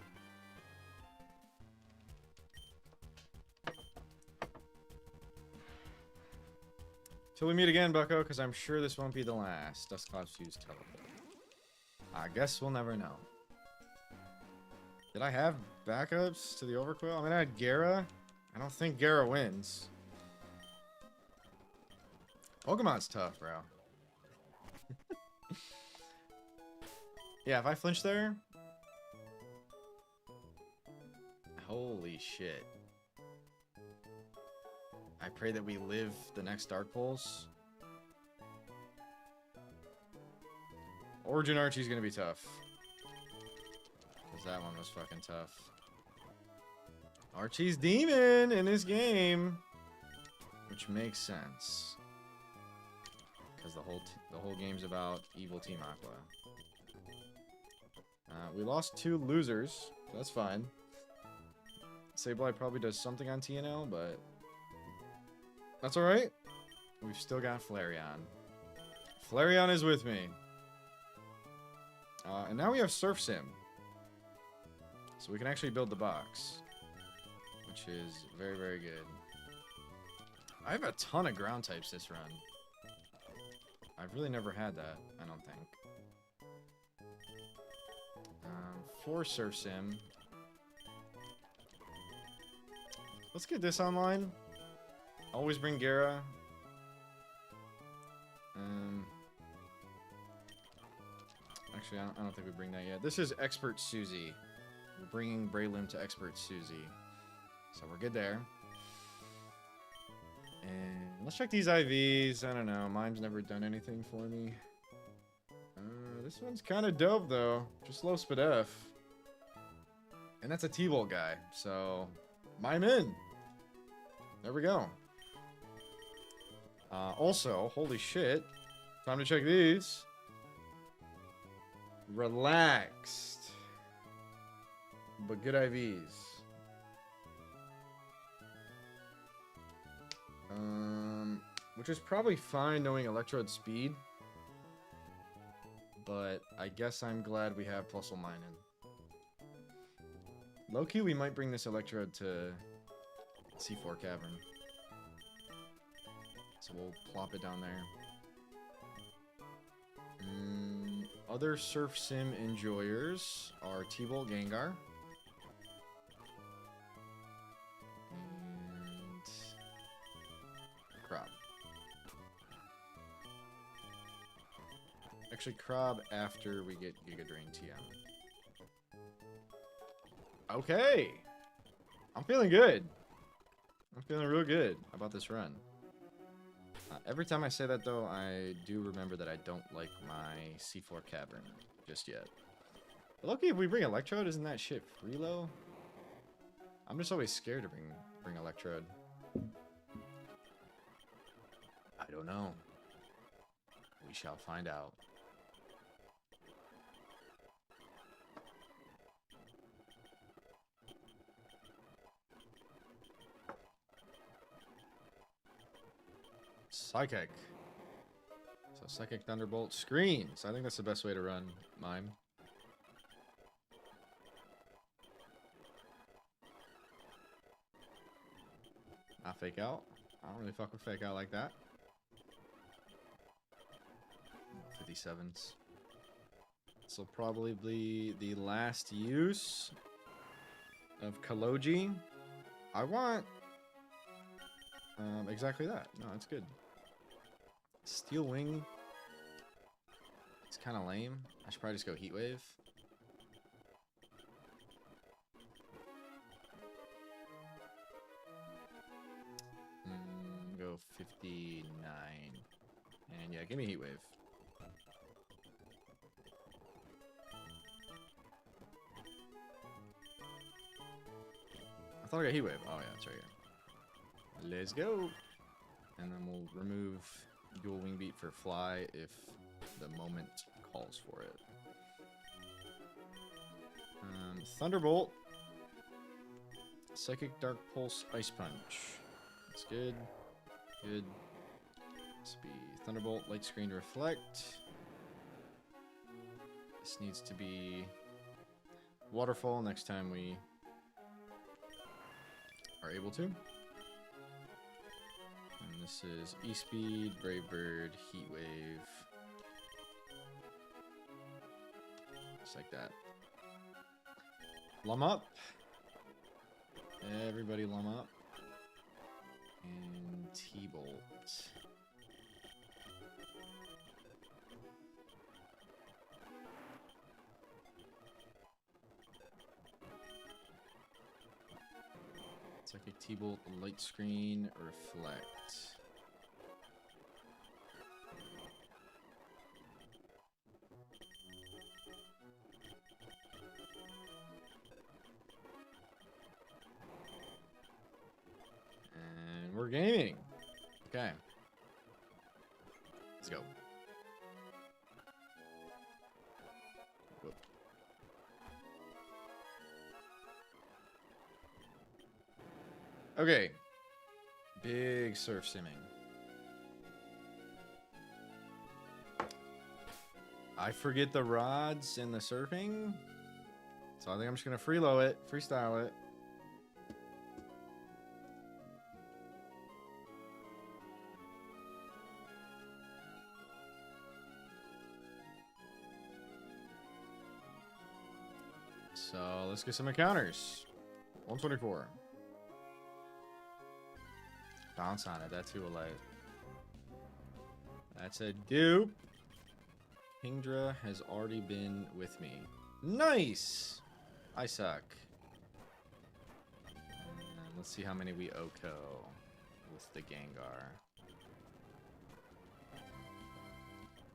A: Till we meet again, Bucko, because I'm sure this won't be the last. Dustclops use teleport. I guess we'll never know. Did I have backups to the Overquill? I mean, I had Gara. I don't think Gara wins. Pokemon's tough, bro. Yeah, if I flinch there... Holy shit. I pray that we live the next Dark Pulse. Origin Archie's gonna be tough. Because that one was fucking tough. Archie's demon in this game. Which makes sense. Because the whole game's about evil Team Aqua. We lost 2 losers. That's fine. Sableye probably does something on TNL, but... That's alright. We've still got Flareon. Flareon is with me. And now we have Surf Sim. So we can actually build the box. Which is very, very good. I have a ton of ground types this run. I've really never had that, I don't think. 4 Surf Sim. Let's get this online. Always bring Gara. Actually, I don't think we bring that yet. This is Expert Susie. We're bringing Breloom to Expert Susie. So we're good there. And let's check these IVs. I don't know. Mime's never done anything for me. This one's kind of dope, though. Just low Spadef. And that's a T-Bolt guy. So, Mime in. There we go. Also, holy shit. Time to check these. Relaxed. But good IVs. Which is probably fine knowing Electrode speed. But I guess I'm glad we have Plusle Mine in. Low-key, we might bring this Electrode to C4 Cavern. So we'll plop it down there. Other Surf Sim enjoyers are T-Bolt Gengar. And Crab. Actually, Crab after we get Giga Drain TM. Okay! I'm feeling good. I'm feeling real good about this run. Every time I say that, though, I do remember that I don't like my seafloor cavern just yet. But lucky if we bring Electrode, isn't that shit freelo? I'm just always scared to bring Electrode. I don't know. We shall find out. Psychic. So Psychic Thunderbolt screens. I think that's the best way to run Mime. Not Fake Out. I don't really fuck with Fake Out like that. 57s. This will probably be the last use of Kaloji. I want exactly that. No, it's good. Steel Wing. It's kind of lame. I should probably just go Heat Wave. Go 59. And yeah, give me Heat Wave. I thought I got Heat Wave. Oh yeah, that's right here. Let's go. And then we'll remove Dual Wing Beat for Fly if the moment calls for it. Thunderbolt. Psychic Dark Pulse Ice Punch. That's good. Good. This will be Thunderbolt, Light Screen, Reflect. This needs to be Waterfall next time we are able to. And this is E-Speed, Brave Bird, Heat Wave. Just like that. Lum up. Everybody lum up. And T-Bolt. Psychic T-Bolt, Light Screen, Reflect. And we're gaming. Okay. Let's go. Whoop. Okay. Big surf simming. I forget the rods in the surfing. So I think I'm just going to freestyle it. So let's get some encounters. 124. Bounce on it. That's who will light. That's a dupe. Kingdra has already been with me. Nice! I suck. And let's see how many we Oko with the Gengar.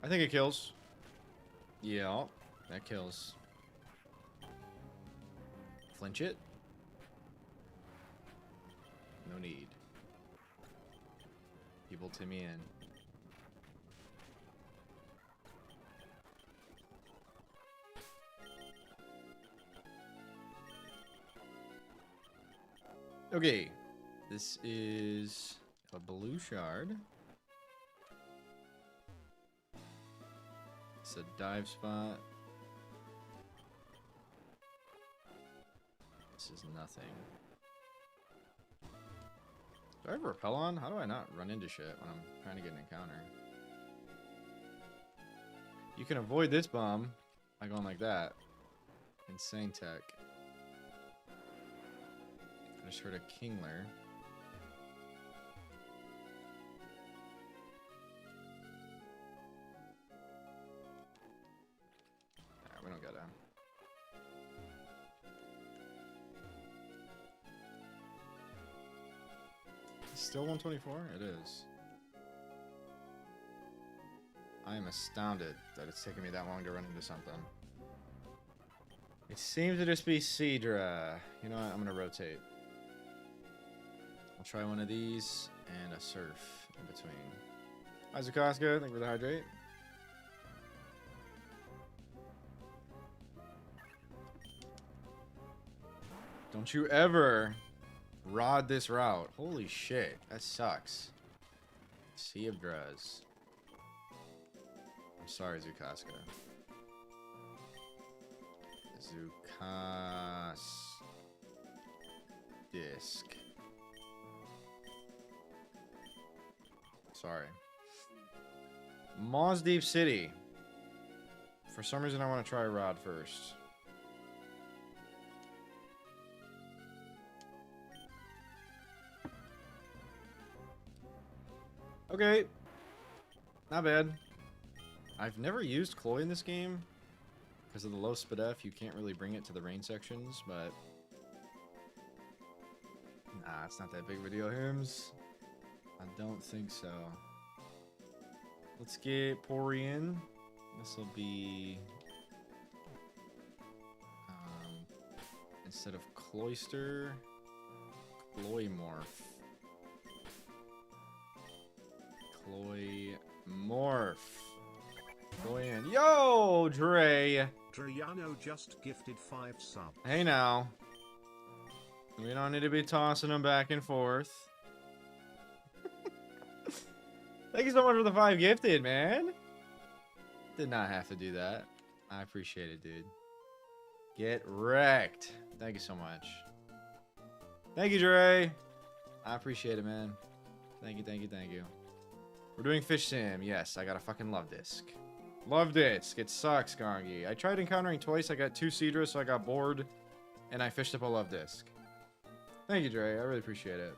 A: I think it kills. Yeah, that kills. Flinch it? No need. People to me in. Okay, this is a blue shard. It's a dive spot. This is nothing. Do I have repel on? How do I not run into shit when I'm trying to get an encounter? You can avoid this bomb by going like that. Insane tech. I just heard a Kingler. Alright, we don't gotta. Still 124? It is. I am astounded that it's taken me that long to run into something. It seems to just be Seadra. You know what? I'm gonna rotate. I'll try one of these and a surf in between. Hi, Zukoska. Thank you for the hydrate. Don't you ever rod this route. Holy shit. That sucks. Sea of Druz. I'm sorry, Zukoska. Zukas. Disc. Sorry. Maw's Deep City. For some reason, I want to try Rod first. Okay. Not bad. I've never used Cloy in this game. Because of the low SPDF, you can't really bring it to the rain sections, but... Nah, it's not that big of a deal, Hims. I don't think so. Let's get Porian. This will be... instead of Cloyster, Cloymorph. Cloymorph. Cloyan. Yo, Dre!
B: Driano just gifted 5 subs.
A: Hey now. We don't need to be tossing them back and forth. Thank you so much for the 5 gifted, man. Did not have to do that. I appreciate it, dude. Get wrecked. Thank you so much. Thank you, Dre. I appreciate it, man. Thank you, thank you, thank you. We're doing Fish Sim. Yes, I got a fucking love disc. Love disc. It sucks, Gongi. I tried encountering twice. I got 2 Seadra, so I got bored. And I fished up a love disc. Thank you, Dre. I really appreciate it.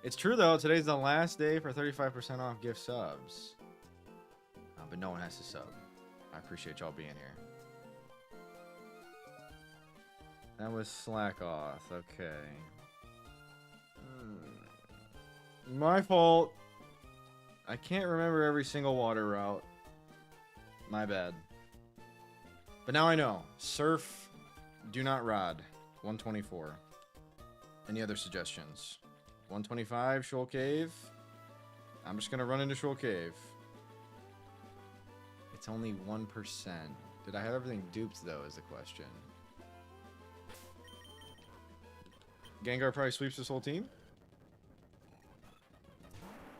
A: It's true, though. Today's the last day for 35% off gift subs. But no one has to sub. I appreciate y'all being here. That was Slackoth. Okay. My fault. I can't remember every single water route. My bad. But now I know. Surf, do not rod. 124. Any other suggestions? 125, Shoal Cave. I'm just going to run into Shoal Cave. It's only 1%. Did I have everything duped, though, is the question. Gengar probably sweeps this whole team.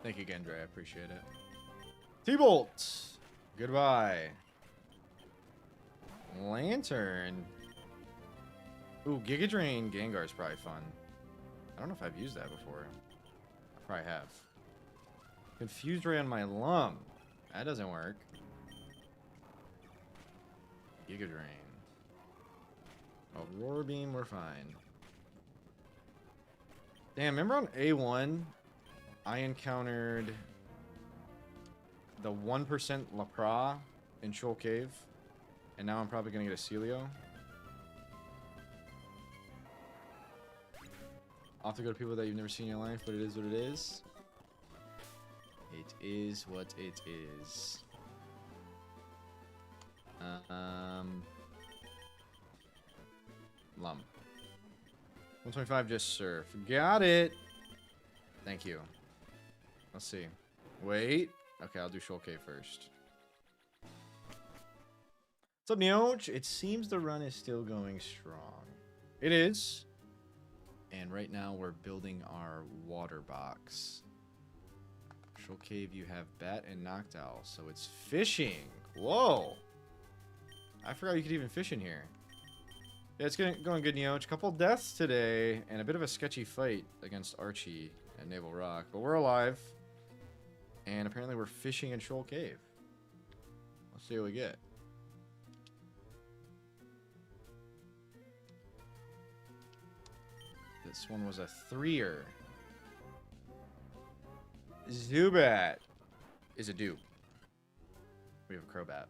A: Thank you again, Dre. I appreciate it. T-Bolt! Goodbye. Lantern. Ooh, Giga Drain Gengar's probably fun. I don't know if I've used that before. I probably have. Confused Ray on my Lum. That doesn't work. Giga Drain. Aurora Beam, we're fine. Damn, remember on A1, I encountered the 1% Lapra in Shoal Cave, and now I'm probably going to get a Celio. I'll have to go to people that you've never seen in your life, but it is what it is. It is what it is. Lum. 125 just surf. Got it! Thank you. Let's see. Wait. Okay, I'll do Shoal Cave first. What's up, Neoj? It seems the run is still going strong. It is. And right now we're building our water box. Shoal Cave, you have Bat and Noctowl, so it's fishing. Whoa. I forgot you could even fish in here. Yeah, it's going good, Neoj. Couple deaths today, and a bit of a sketchy fight against Archie at Naval Rock. But we're alive. And apparently we're fishing in Shoal Cave. Let's see what we get. This one was a 3-er. Zubat is a dupe. We have a Crobat.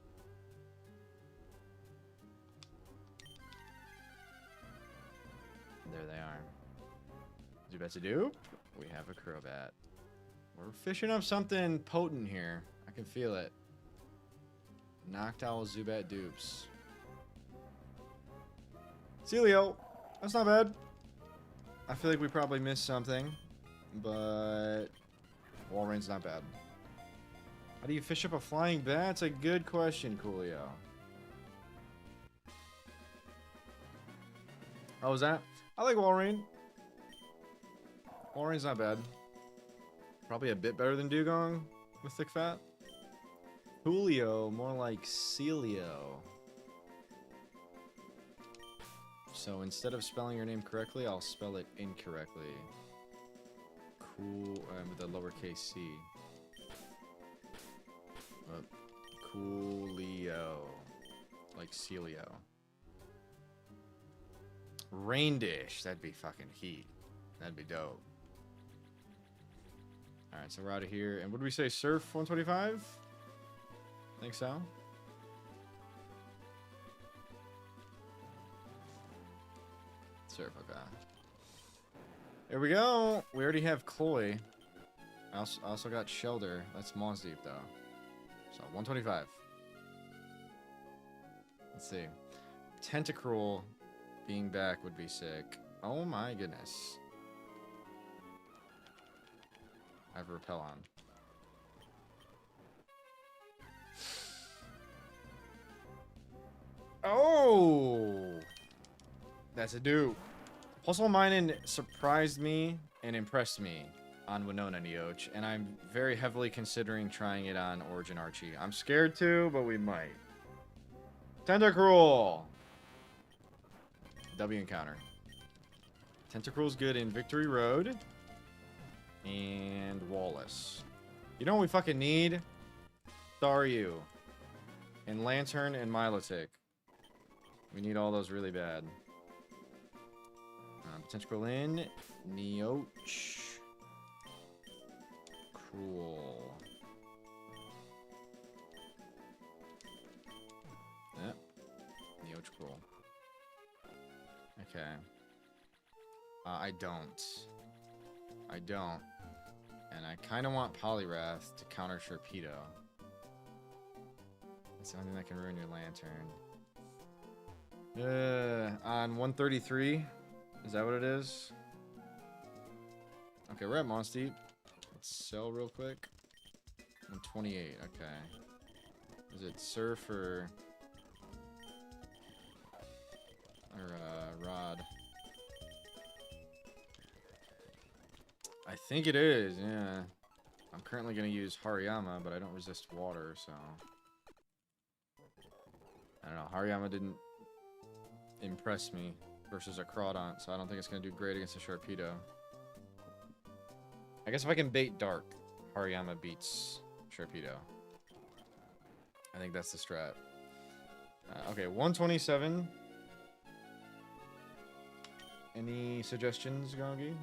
A: There they are. Zubat's a dupe. We have a Crobat. We're fishing up something potent here. I can feel it. Noctowl Zubat dupes. Celio. That's not bad. I feel like we probably missed something. But Walreign's not bad. How do you fish up a flying bat? It's a good question, Coolio. Oh, was that? I like Walreign. Walreign's not bad. Probably a bit better than Dugong with thick fat. Julio, more like Celio. So instead of spelling your name correctly, I'll spell it incorrectly. Cool, with a lowercase c. Coolio. Like Celio. Rain Dish. That'd be fucking heat. That'd be dope. Alright, so we're out of here. And what did we say? Surf 125? Think so? Surf, okay. There we go. We already have Cloy. I also got Shelter. That's Moss Deep, though. So, 125. Let's see. Tentacruel being back would be sick. Oh my goodness. I have a Repel on. Oh! That's a dupe. Pulsar Minun surprised me and impressed me on Winona Neoch, and I'm very heavily considering trying it on Origin Archie. I'm scared to, but we might. Tentacruel! W encounter. Tentacruel's good in Victory Road and Wallace. You know what we fucking need? Staryu and Lantern and Milotic. We need all those really bad. Tentacruel in. Neoch. Cruel. Yep. Neoch Cruel. Okay. I don't. And I kind of want Poliwrath to counter Sharpedo. That's the only thing that can ruin your Lantern. On 133. Is that what it is? Okay, we're at Moss Deep. Let's sell real quick. 128, okay. Is it Surf or Rod? I think it is, yeah. I'm currently going to use Hariyama, but I don't resist water, so... I don't know, Hariyama didn't impress me versus a Crawdont, so I don't think it's going to do great against a Sharpedo. I guess if I can bait Dark, Hariyama beats Sharpedo. I think that's the strat. Okay, 127. Any suggestions, Gongi?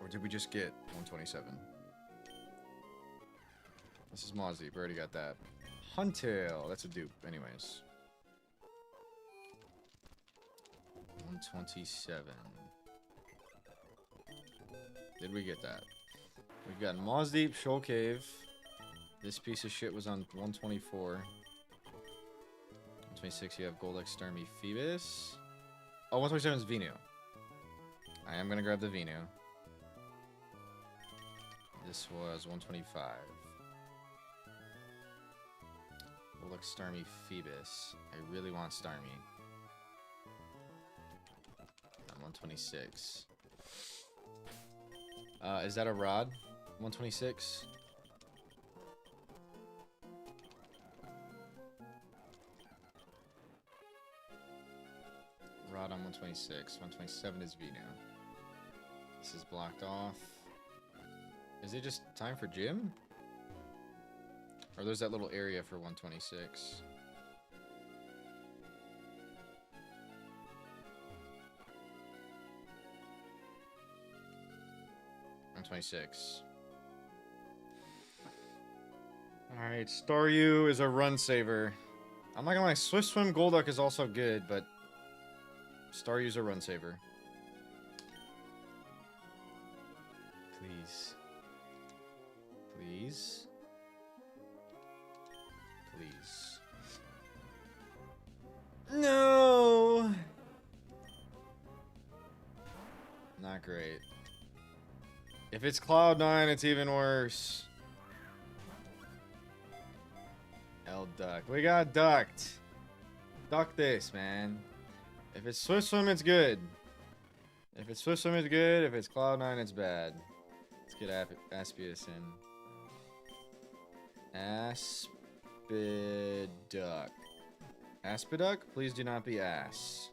A: Or did we just get 127? This is Mozzie. We already got that. Huntail. That's a dupe, anyways. 127. Did we get that? We've got Moss Deep, Shoal Cave. This piece of shit was on 124. 126, you have Goldex, Starmie, Phoebus. Oh, 127 is Venu. I am going to grab the Venu. This was 125. Goldex, Starmie, Phoebus. I really want Starmie. 126. Is that a Rod? 126? Rod Cloud on 126. 127 is Venu. This is blocked off. Is it just time for gym? Or there's that little area for 126. Alright, Staryu is a run saver. I'm not gonna lie, Swift Swim Golduck is also good, but Staryu's a run saver. Please. Please. Please. No! Not great. If it's Cloud9, it's even worse. L duck. We got ducked. Duck this, man. If it's Swift Swim, it's good. If it's Swift Swim, it's good. If it's Cloud9, it's bad. Let's get Aspius in. Aspiduck. Aspiduck? Please do not be ass.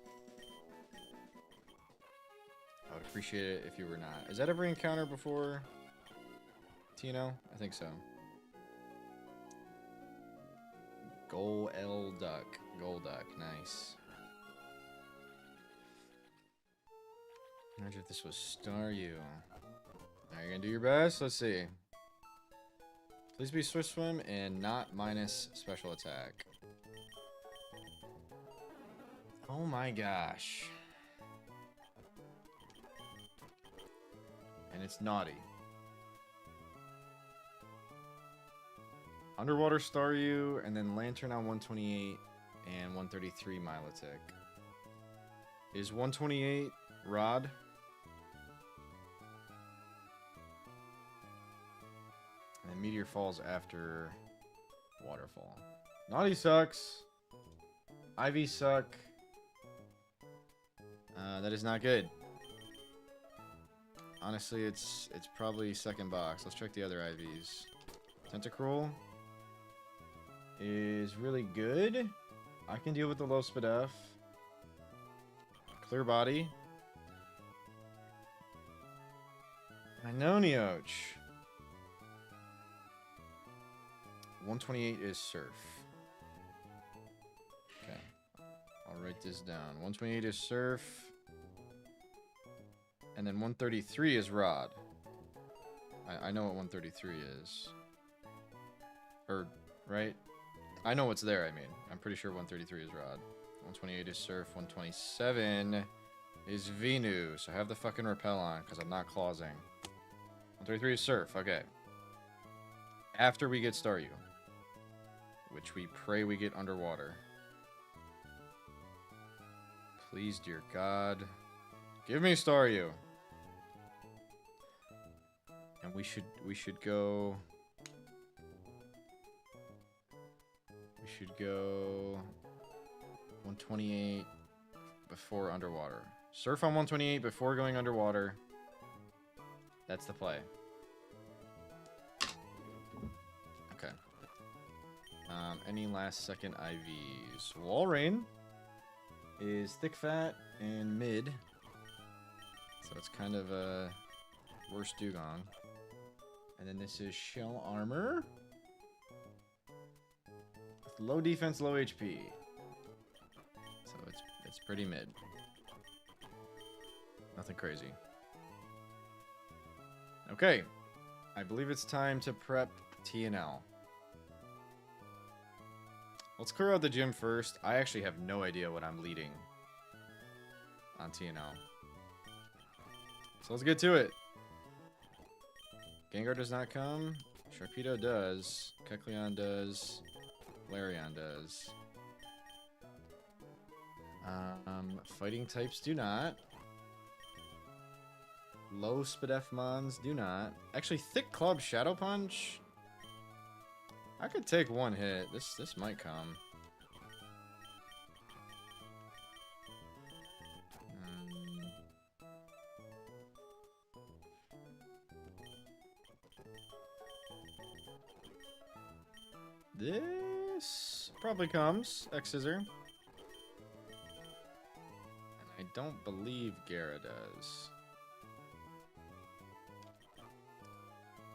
A: I would appreciate it if you were not. Is that every encounter before Tino? I think so. Golduck. Golduck. Nice. Imagine if this was Staryu. Are you gonna do your best? Let's see. Please be Swift Swim and not minus special attack. Oh my gosh. And it's naughty. Underwater Staryu, and then Lantern on 128 and 133 Milotic. Is 128 Rod? And then Meteor falls after Waterfall. Naughty sucks. Ivy suck. That is not good. Honestly, it's probably second box. Let's check the other IVs. Tentacruel is really good. I can deal with the low Spadef. Clear Body. Neoch. 128 is Surf. Okay. I'll write this down. 128 is Surf. And then 133 is Rod. I know what 133 is. Or, right? I know what's there, I mean. I'm pretty sure 133 is Rod. 128 is Surf. 127 is Venu. So have the fucking repel on, because I'm not clausing. 133 is Surf. Okay. After we get Staryu. Which we pray we get underwater. Please, dear God. Give me Staryu. And we should go. We should go 128 before underwater. Surf on 128 before going underwater. That's the play. Okay. Any last second IVs? Walrein is thick fat and mid. So it's kind of a worse dugong. And then this is Shell Armor. With low defense, low HP. So it's pretty mid. Nothing crazy. Okay. I believe it's time to prep TNL. Let's clear out the gym first. I actually have no idea what I'm leading on TNL. So let's get to it. Gengar does not come. Sharpedo does. Kecleon does. Larion does. Fighting types do not. Low Spadefmons do not. Actually, Thick Club Shadow Punch. I could take one hit. This might come. This probably comes. X-Scissor. And I don't believe Gara does.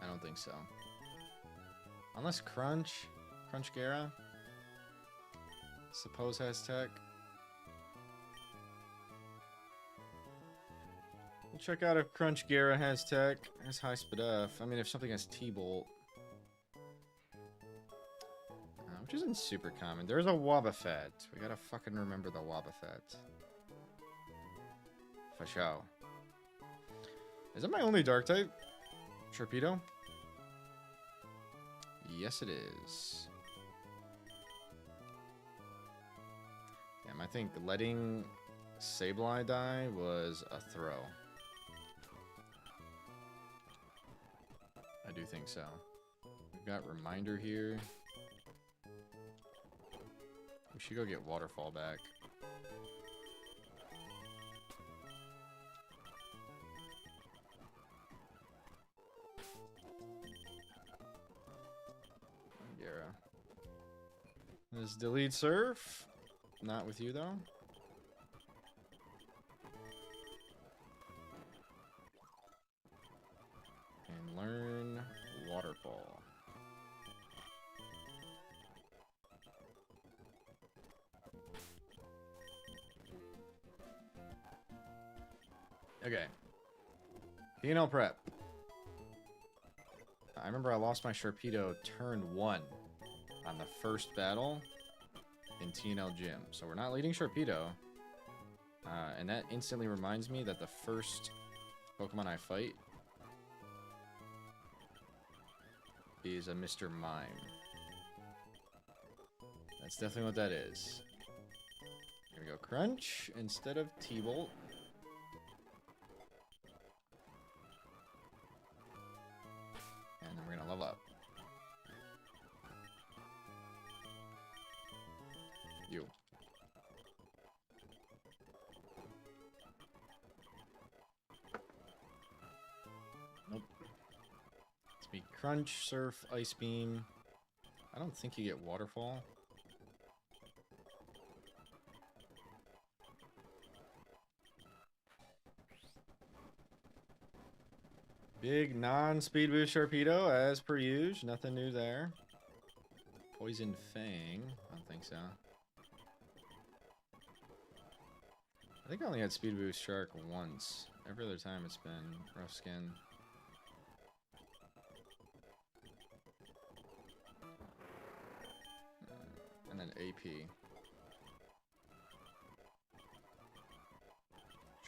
A: I don't think so. Unless Crunch Gara, suppose has tech. We'll check out if Crunch Gara has tech, has high speed F. I mean, if something has T-Bolt. Which isn't super common. There's a Wobbuffet. We gotta fucking remember the Wobbuffet. For sure. Is that my only dark type? Torpedo? Yes, it is. Damn, I think letting Sableye die was a throw. I do think so. We've got Reminder here. We should go get Waterfall back. Gara. This delete surf. Not with you though. And learn Waterfall. Okay. PNL prep. I remember I lost my Sharpedo turn 1 on the first battle in TNL Gym. So we're not leading Sharpedo. And that instantly reminds me that the first Pokemon I fight is a Mr. Mime. That's definitely what that is. Here we go. Crunch instead of T-Bolt. And then we're gonna level up. You. Nope. Let's be Crunch, Surf, Ice Beam. I don't think you get Waterfall. Big non-speed boost Sharpedo, as per usual. Nothing new there. Poison Fang. I don't think so. I think I only had speed boost Shark once. Every other time it's been Rough Skin. And then AP.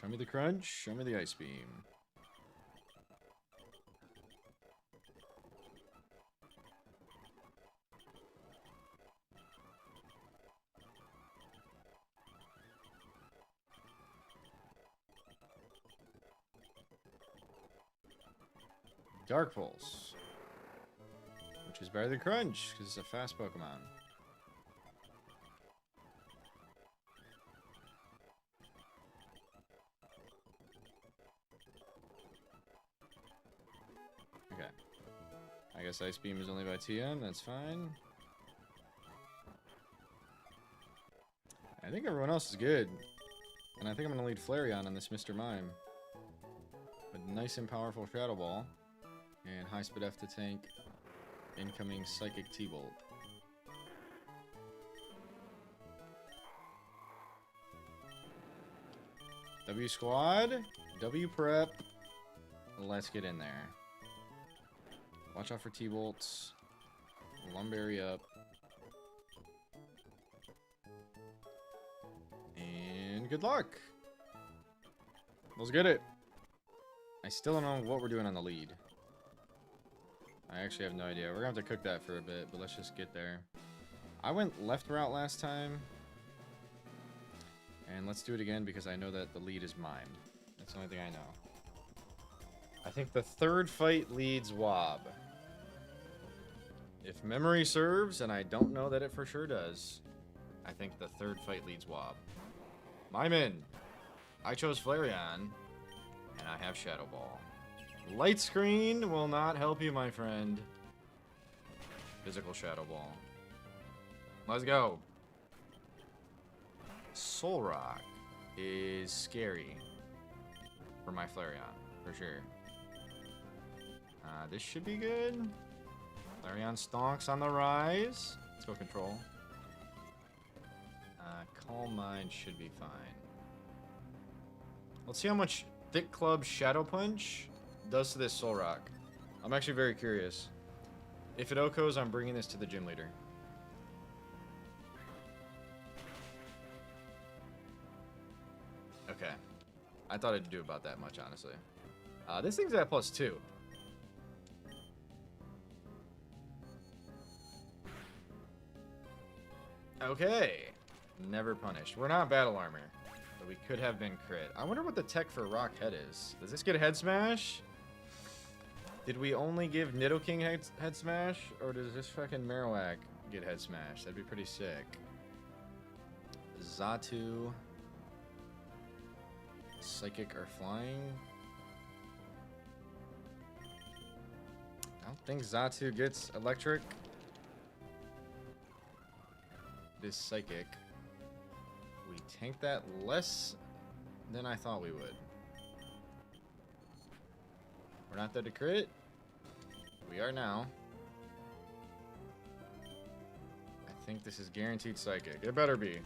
A: Show me the Crunch. Show me the Ice Beam. Dark Pulse, which is better than Crunch because it's a fast Pokemon. Okay, I guess Ice Beam is only by TM. That's fine. I think everyone else is good, and I think I'm gonna lead Flareon on this Mr. Mime with nice and powerful Shadow Ball. And high speed F to tank incoming Psychic T-Bolt. W squad, W prep. Let's get in there. Watch out for T-Bolts. Lumberry up. And good luck. Let's get it. I still don't know what we're doing on the lead. I actually have no idea. We're gonna have to cook that for a bit, but let's just get there. I went left route last time. And let's do it again because I know that the lead is mine. That's the only thing I know. I think the third fight leads Wob. If memory serves, and I don't know that it for sure does, I think the third fight leads Wob. My men. I chose Flareon, and I have Shadow Ball. Light Screen will not help you, my friend. Physical Shadow Ball. Let's go. Soul Rock. is scary for my Flareon, for sure. This should be good. Flareon stonks on the rise. Let's go control. Calm Mind should be fine. Let's see how much Thick Club Shadow Punch does to this Soul Rock. I'm actually very curious. If it OHKOs, I'm bringing this to the gym leader. Okay. I thought it'd do about that much, honestly. This thing's at +2. Okay. Never punished. We're not battle armor, but we could have been crit. I wonder what the tech for Rock Head is. Does this get a head smash? Did we only give Nidoking head smash, or does this fucking Marowak get head smash? That'd be pretty sick. Xatu, Psychic or Flying? I don't think Xatu gets electric. This Psychic. We tank that less than I thought we would. We're not there to crit. We are now. I think this is guaranteed Psychic. It better be.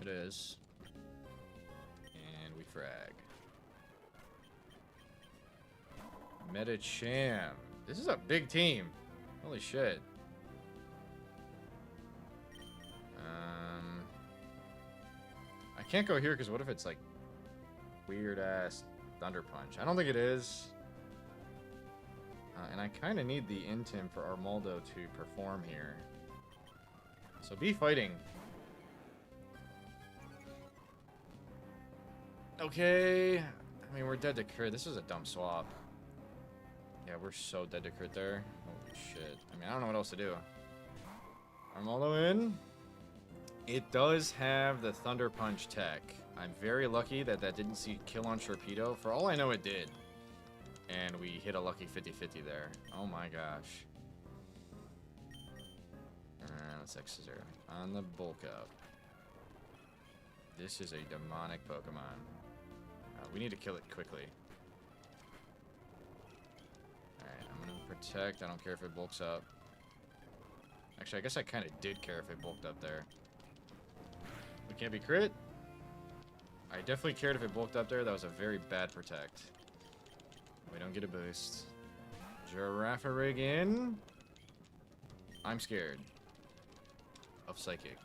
A: It is. And we frag. Metacham. This is a big team. Holy shit. I can't go here because what if it's like weird ass Thunder Punch? I don't think it is. And I kind of need the Intim for Armaldo to perform here. So be fighting. Okay. I mean, we're dead to crit. This is a dumb swap. Yeah, we're so dead to crit there. Holy shit. I mean, I don't know what else to do. Armaldo in. It does have the Thunder Punch tech. I'm very lucky that that didn't see kill on Sharpedo. For all I know, it did. And we hit a lucky 50-50 there. Oh my gosh. Let's X-Scissor. On the bulk up. This is a demonic Pokemon. We need to kill it quickly. Alright, I'm gonna protect. I don't care if it bulks up. Actually, I guess I kind of did care if it bulked up there. We can't be crit. I definitely cared if it bulked up there. That was a very bad protect. We don't get a boost. Girafarig in. I'm scared of Psychic.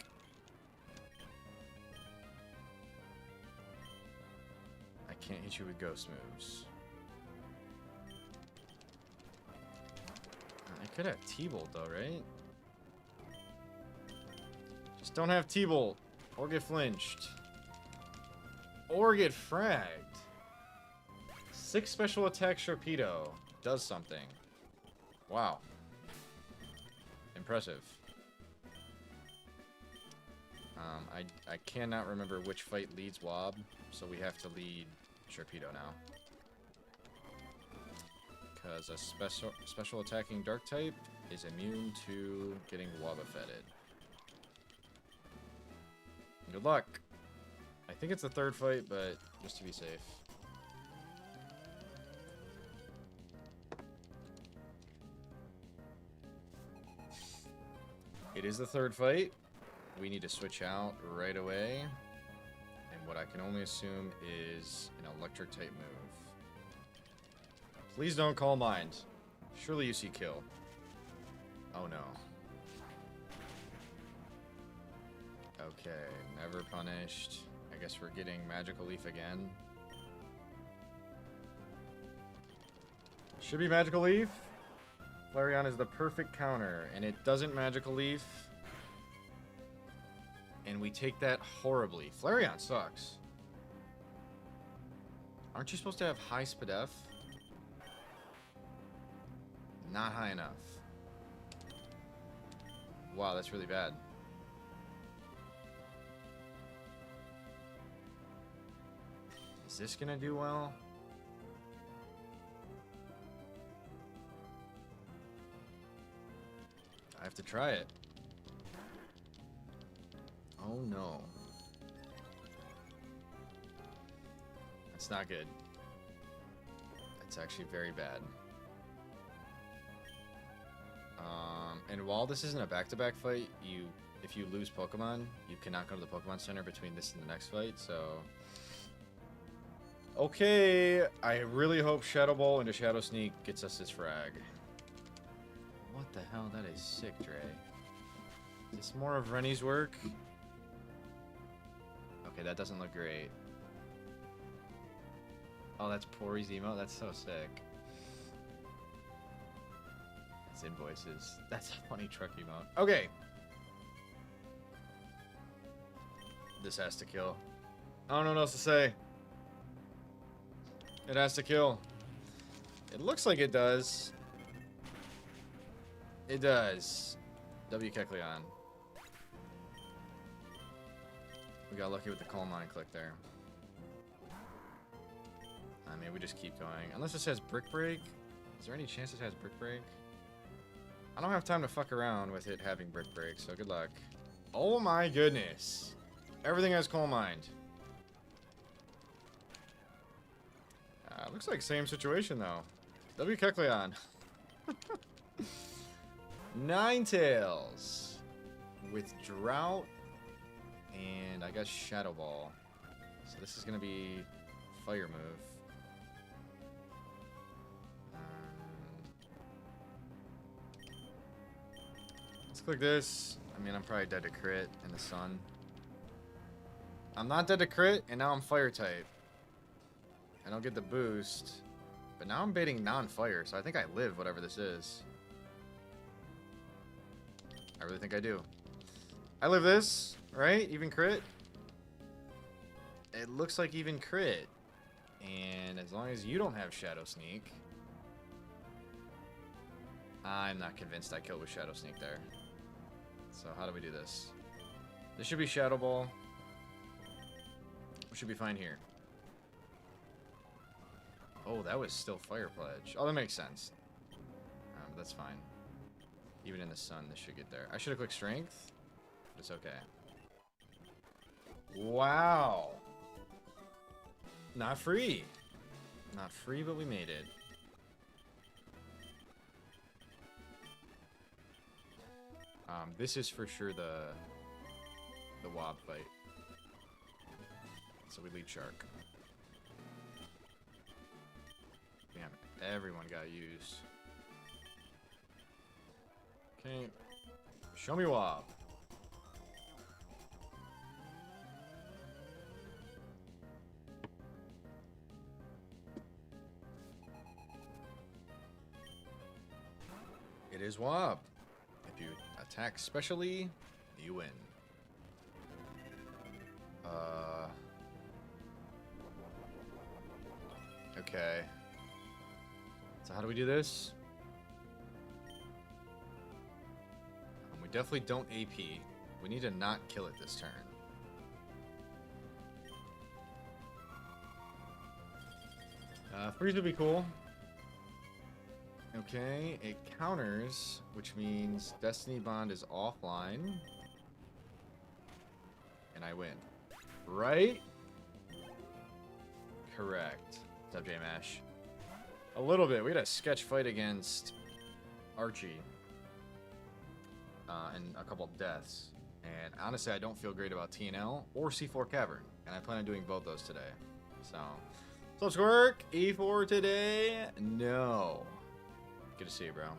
A: I can't hit you with ghost moves. I could have T-Bolt though, right? Just don't have T-Bolt. Or get flinched. Or get fragged. 6 special attack Sharpedo does something. Wow. Impressive. I cannot remember which fight leads Wob, so we have to lead Sharpedo now. Because a special attacking dark type is immune to getting Wobbuffeted. Good luck. I think it's the 3rd fight, but just to be safe. It is the 3rd fight. We need to switch out right away. And what I can only assume is an electric type move. Please don't call Mind. Surely you see kill. Oh no. Okay, never punished. I guess we're getting Magical Leaf again. Should be Magical Leaf. Flareon is the perfect counter, and it doesn't Magical Leaf. And we take that horribly. Flareon sucks. Aren't you supposed to have high SPDF? Not high enough. Wow, that's really bad. Is this gonna do well? I have to try it. Oh no. It's not good. It's actually very bad. And while this isn't a back-to-back fight, if you lose Pokemon, you cannot go to the Pokemon Center between this and the next fight, so... Okay, I really hope Shadow Ball into Shadow Sneak gets us this frag. What the hell? That is sick, Dre. Is this more of Rennie's work? Okay, that doesn't look great. Oh, that's Pori's emote? That's so sick. It's invoices. That's a funny truck emote. Okay. This has to kill. I don't know what else to say. It has to kill. It looks like it does. It does. W. Kecleon. We got lucky with the coal mine click there. I mean, we just keep going. Unless it says Brick Break. Is there any chance it has Brick Break? I don't have time to fuck around with it having Brick Break, so good luck. Oh my goodness. Everything has coal mined. Looks like same situation though. W. Kecleon. Ninetales. With Drought. And I guess Shadow Ball. So this is going to be Fire move. Let's click this. I mean, I'm probably dead to crit in the sun. I'm not dead to crit, and now I'm Fire type. I don't get the boost. But now I'm baiting non-fire, so I think I live whatever this is. I really think I do. I live this, right? Even crit? It looks like even crit. And as long as you don't have Shadow Sneak, I'm not convinced I killed with Shadow Sneak there. So how do we do this? This should be Shadow Ball. We should be fine here. Oh, that was still Fire Pledge. Oh, that makes sense. That's fine. Even in the sun, this should get there. I should have clicked Strength. But it's okay. Wow. Not free. Not free, but we made it. This is for sure the Wob fight. So we lead Shark. Damn, everyone got used. Okay. Show me Wob. It is Wob. If you attack specially, you win. Okay. So how do we do this? We definitely don't AP. We need to not kill it this turn. Freeze would be cool. Okay, it counters, which means Destiny Bond is offline. And I win. Right? Correct. What's up, J-Mash? A little bit. We had a sketch fight against Archie. And a couple deaths. And honestly, I don't feel great about TNL or C4 Cavern. And I plan on doing both those today. So, Squirk, E4 today? No. Good to see you, bro.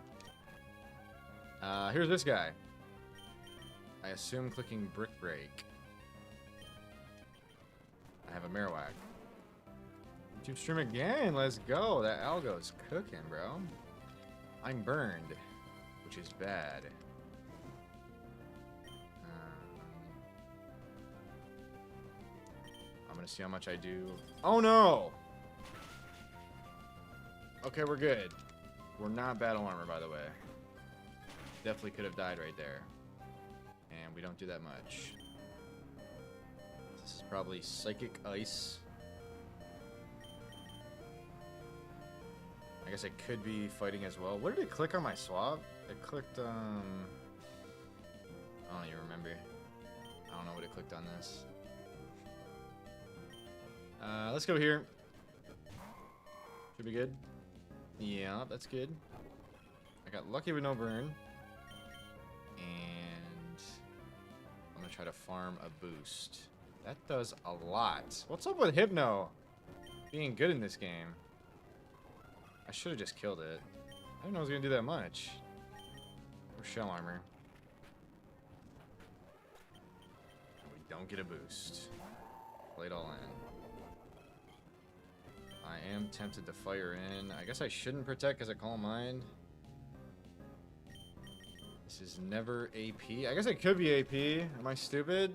A: Here's this guy. I assume clicking Brick Break. I have a Marowak. YouTube stream again. Let's go. That algo's cooking, bro. I'm burned, which is bad. I'm gonna see how much I do. Oh no! Okay, we're good. We're not battle armor, by the way. Definitely could have died right there. And we don't do that much. This is probably Psychic Ice. I guess it could be fighting as well. What did it click on my swap? It clicked, I don't even remember. I don't know what it clicked on this. Let's go here. Should be good. Yeah, that's good. I got lucky with no burn. And I'm gonna try to farm a boost. That does a lot. What's up with Hypno being good in this game? I should have just killed it. I didn't know it was gonna do that much. Or shell armor. And we don't get a boost. Play it all in. I am tempted to fire in. I guess I shouldn't protect because I Calm Mind. This is never AP. I guess it could be AP. Am I stupid?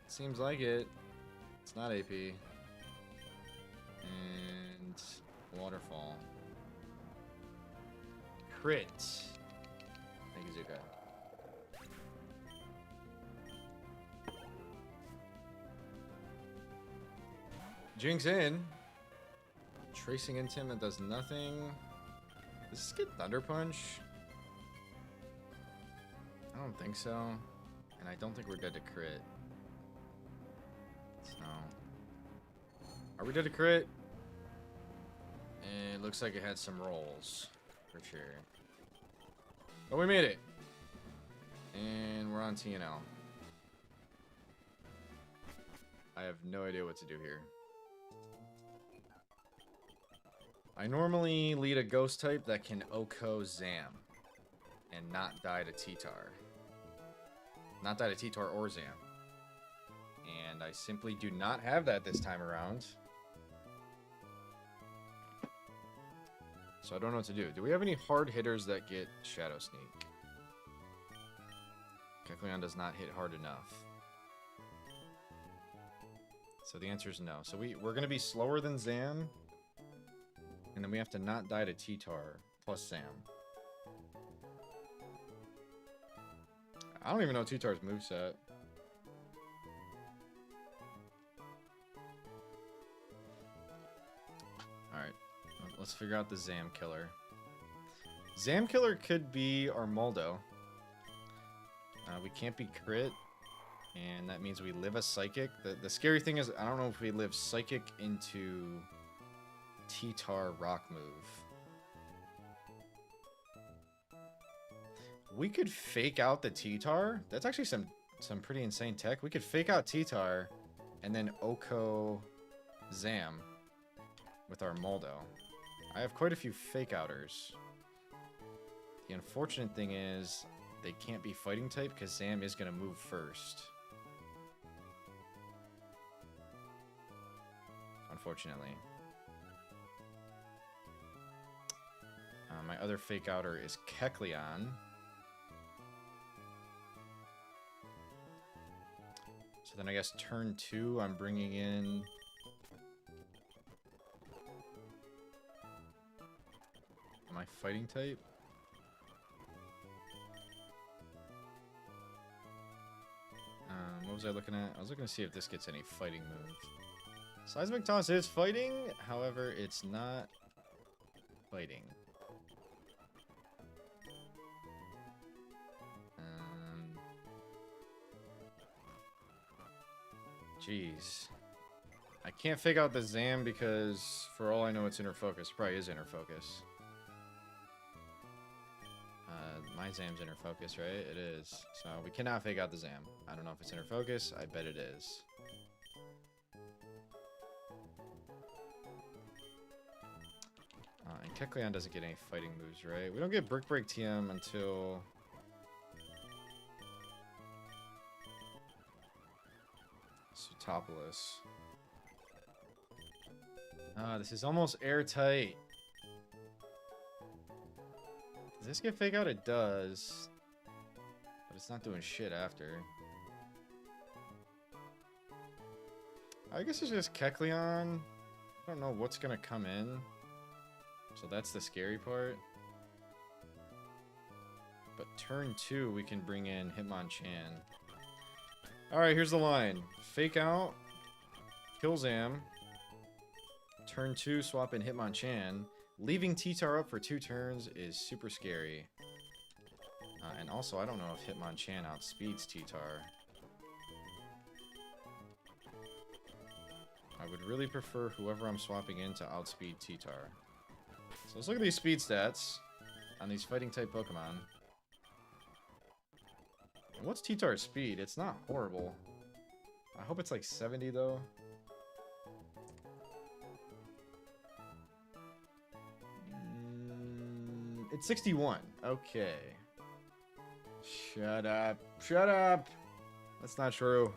A: Seems like it. It's not AP. And waterfall. Crit. Thank you, Zuka. Jinx in. Tracing into him that does nothing. Does this get Thunder Punch? I don't think so. And I don't think we're dead to crit. So. Are we dead to crit? It looks like it had some rolls. For sure. But we made it. And we're on TNL. I have no idea what to do here. I normally lead a ghost type that can Oko Zam and not die to T-Tar. Not die to T-Tar or Zam. And I simply do not have that this time around. So I don't know what to do. Do we have any hard hitters that get Shadow Sneak? Kecleon does not hit hard enough. So the answer is no. So we're going to be slower than Zam. And then we have to not die to T-Tar plus Sam. I don't even know T-Tar's moveset. Alright. Let's figure out the Zam killer. Zam killer could be our Moldo. We can't be crit. And that means we live a Psychic. The scary thing is, I don't know if we live Psychic into T-Tar rock move. We could fake out the T-Tar. That's actually some pretty insane tech. We could fake out T-Tar and then Oko Zam with our Moldo. I have quite a few fake outers. The unfortunate thing is they can't be fighting type because Zam is going to move first. Unfortunately. My other fake outer is Kecleon. So then I guess turn 2, I'm bringing in... Am I fighting type? What was I looking at? I was looking to see if this gets any fighting move. Seismic Toss is fighting, however, it's not fighting. Jeez. I can't fake out the Zam because, for all I know, it's inner focus. Probably is inner focus. My Zam's inner focus, right? It is. So we cannot fake out the Zam. I don't know if it's inner focus. I bet it is. And Kecleon doesn't get any fighting moves, right? We don't get Brick Break TM until... Sootopolis. This is almost airtight. Does this get fake out? It does. But it's not doing shit after. I guess it's just Kecleon. I don't know what's gonna come in. So that's the scary part. But turn 2, we can bring in Hitmonchan. Alright, here's the line. Fake out. Kill Zam. Turn 2, swap in Hitmonchan. Leaving T-Tar up for 2 turns is super scary. And also, I don't know if Hitmonchan outspeeds T-Tar. I would really prefer whoever I'm swapping in to outspeed T-Tar. So let's look at these speed stats on these fighting type Pokemon. And what's T-Tar's speed? It's not horrible. I hope it's like 70 though. It's 61. Okay. Shut up. Shut up. That's not true.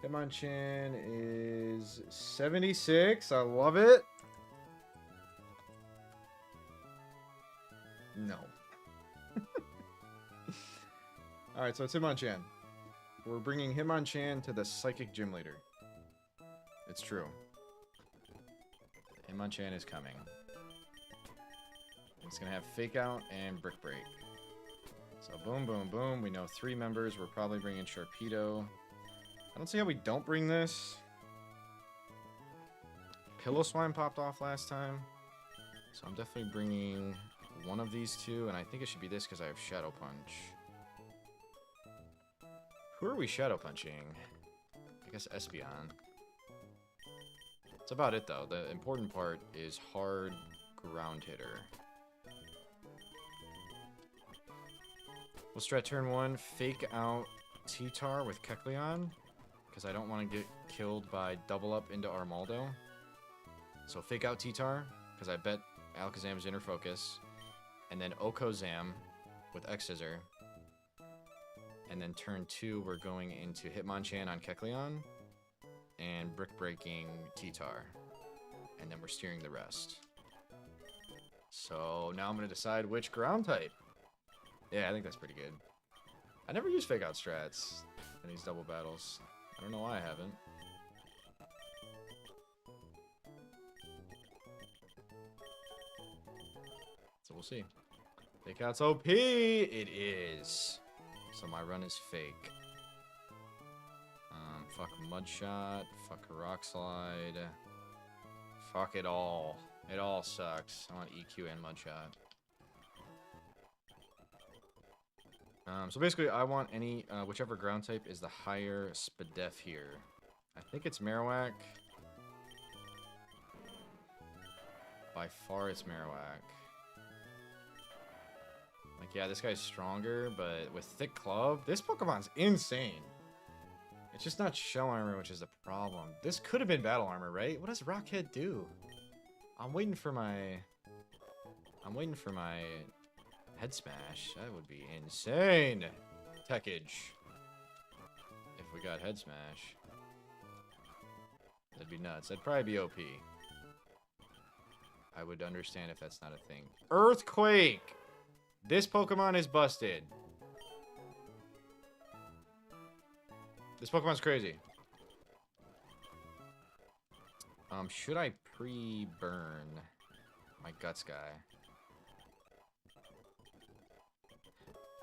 A: Hitmonchan is 76. I love it. No. Alright, so it's Hitmonchan. We're bringing Hitmonchan to the Psychic Gym Leader. It's true. Hitmonchan is coming. It's going to have Fake Out and Brick Break. So boom, boom, boom. We know 3 members. We're probably bringing Sharpedo. I don't see how we don't bring this. Pillow-Swine popped off last time. So I'm definitely bringing one of these two. And I think it should be this because I have Shadow Punch. Who are we Shadow Punching? I guess Espeon. That's about it, though. The important part is hard ground hitter. We'll strat turn 1, Fake Out T-Tar with Kecleon, because I don't want to get killed by double up into Armaldo. So Fake Out T-Tar, because I bet Alakazam's Inner Focus, and then Okozam with X-Scissor. And then turn 2, we're going into Hitmonchan on Kecleon, and Brick Breaking T-Tar. And then we're steering the rest. So now I'm going to decide which ground type. Yeah, I think that's pretty good. I never use Fake Out strats in these double battles. I don't know why I haven't. So we'll see. Fake Out's OP! It is. So my run is fake. Fuck Mudshot. Fuck Rock Slide. Fuck it all. It all sucks. I want EQ and Mudshot. So basically, I want any, whichever ground type is the higher Spadef here. I think it's Marowak. By far, it's Marowak. Like, yeah, this guy's stronger, but with Thick Club, this Pokemon's insane. It's just not Shell Armor, which is the problem. This could have been Battle Armor, right? What does Rockhead do? I'm waiting for my Head Smash. That would be insane. Techage. If we got Head Smash. That'd be nuts. That'd probably be OP. I would understand if that's not a thing. Earthquake! This Pokemon is busted. This Pokemon's crazy. Should I pre-burn my Guts guy?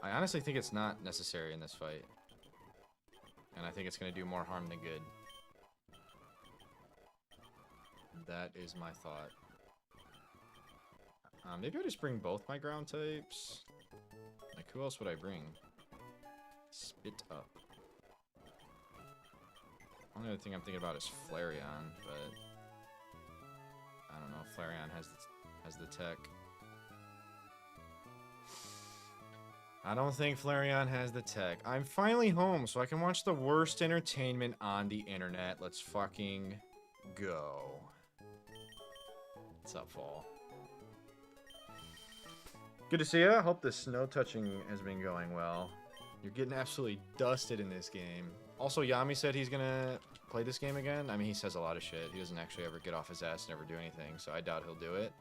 A: I honestly think it's not necessary in this fight. And I think it's going to do more harm than good. That is my thought. Maybe I just bring both my ground types. Like, who else would I bring? Spit Up. Only other thing I'm thinking about is Flareon, but I don't know if Flareon has the tech. I don't think Flareon has the tech. I'm finally home, so I can watch the worst entertainment on the internet. Let's fucking go. What's up, Fall? Good to see ya. Hope the snow touching has been going well. You're getting absolutely dusted in this game. Also, Yami said he's gonna play this game again. I mean, he says a lot of shit. He doesn't actually ever get off his ass and ever do anything, so I doubt he'll do it.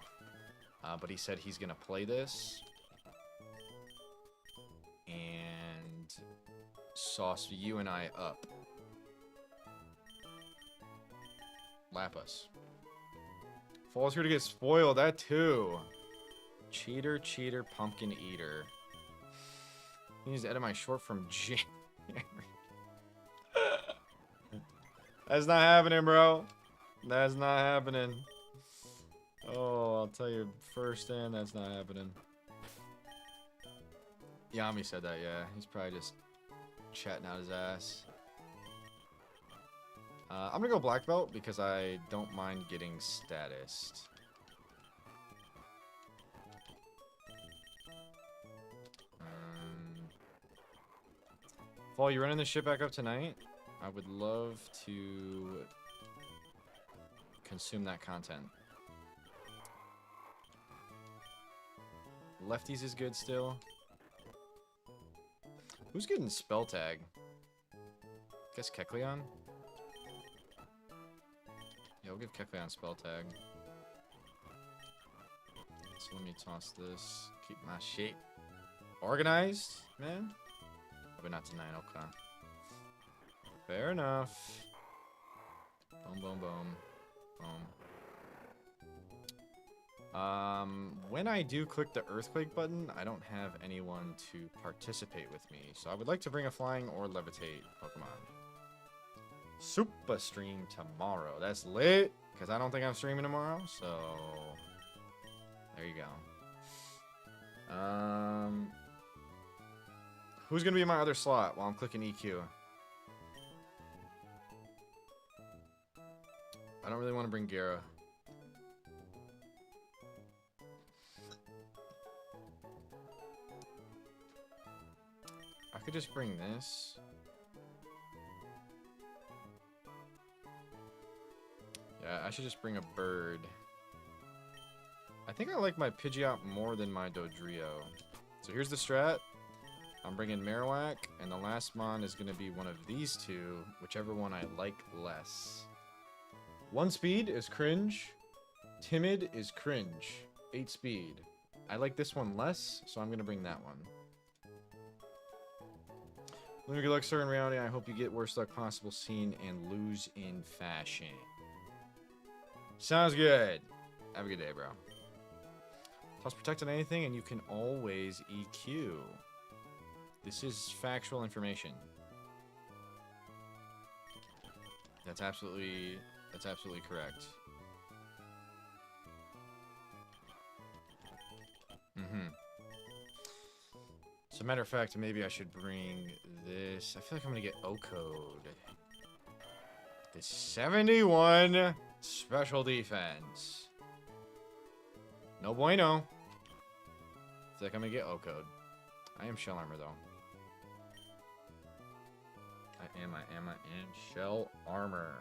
A: But he said he's gonna play this. And sauce you and I up. Lapis. Fall's here to get spoiled, that too. Cheater, cheater, pumpkin eater. He needs to edit my short from January. That's not happening, bro. That's not happening. Oh, I'll tell you firsthand, that's not happening. Yami said that, yeah. He's probably just chatting out his ass. I'm gonna go black belt because I don't mind getting statused. Fall, you running the ship back up tonight? I would love to consume that content. Lefties is good still. Who's getting spell tag? Guess Kecleon? Yeah, we'll give Kecleon spell tag. So let me toss this. Keep my shape organized, man. But not tonight, okay. Fair enough. Boom, boom, boom. Boom. When I do click the earthquake button, I don't have anyone to participate with me. So I would like to bring a flying or levitate Pokemon. Super stream tomorrow. That's lit. Because I don't think I'm streaming tomorrow. So there you go. Who's going to be in my other slot while I'm clicking EQ? I don't really want to bring Gara. I could just bring this. Yeah, I should just bring a bird. I think I like my Pidgeot more than my Dodrio. So here's the strat. I'm bringing Marowak, and the last mon is going to be one of these two, whichever one I like less. 1 speed is cringe. Timid is cringe. 8 speed. I like this one less, so I'm going to bring that one. Let me good luck, sir. In reality, I hope you get worst luck possible scene and lose in fashion. Sounds good. Have a good day, bro. Toss protect on anything, and you can always EQ. This is factual information. That's absolutely correct. So, matter of fact, maybe I should bring this. I feel like I'm gonna get O-Code. The 71 special defense. No bueno. I feel like I'm gonna get O-Code. I am Shell Armor, though. I am in Shell Armor.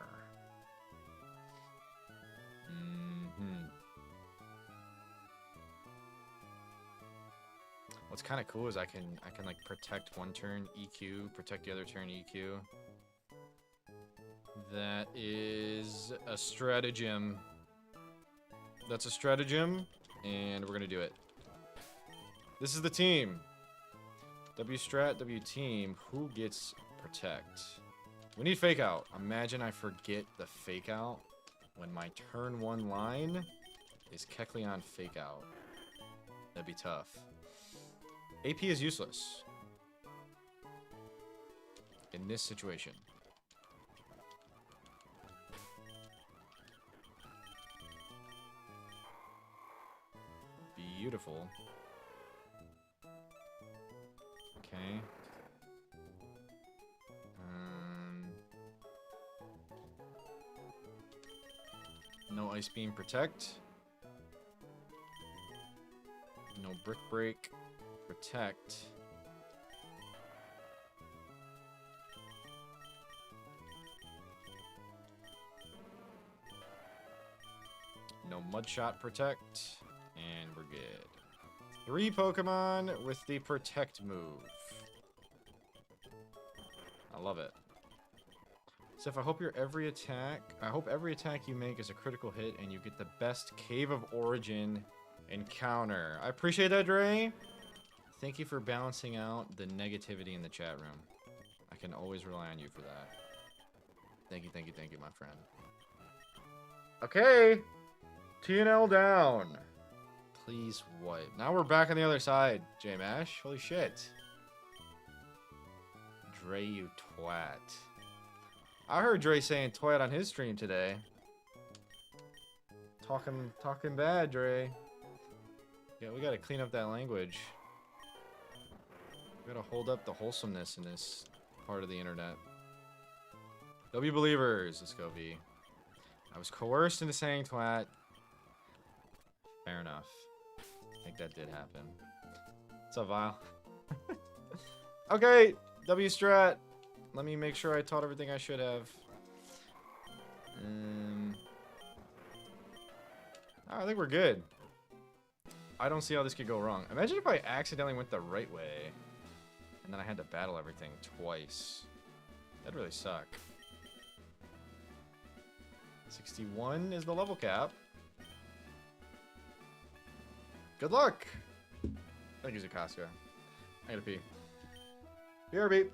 A: What's kind of cool is I can like protect one turn EQ, protect the other turn EQ. That is a stratagem. That's a stratagem, and we're gonna do it. This is the team. W strat, W team. Who gets protect? We need fake out. Imagine I forget the fake out when my turn 1 line is Kecleon fake out. That'd be tough. AP is useless in this situation. Beautiful. Okay. No Ice Beam protect. No Brick Break protect. No Mud Shot protect. And we're good. 3 Pokemon with the protect move. I love it. Seth, I hope every attack you make is a critical hit and you get the best Cave of Origin encounter. I appreciate that, Dre. Thank you for balancing out the negativity in the chat room. I can always rely on you for that. Thank you, my friend. Okay. T&L down. Please wipe. Now we're back on the other side, J-Mash. Holy shit. Dre, you twat. I heard Dre saying twat on his stream today. Talking bad, Dre. Yeah, we gotta clean up that language. We gotta hold up the wholesomeness in this part of the internet. W believers, let's go V. I was coerced into saying twat. Fair enough. I think that did happen. What's up, Vile? Okay, W strat. Let me make sure I taught everything I should have. I think we're good. I don't see how this could go wrong. Imagine if I accidentally went the right way and then I had to battle everything twice. That'd really suck. 61 is the level cap. Good luck. Thank you, Zakaska. I gotta pee. BRB.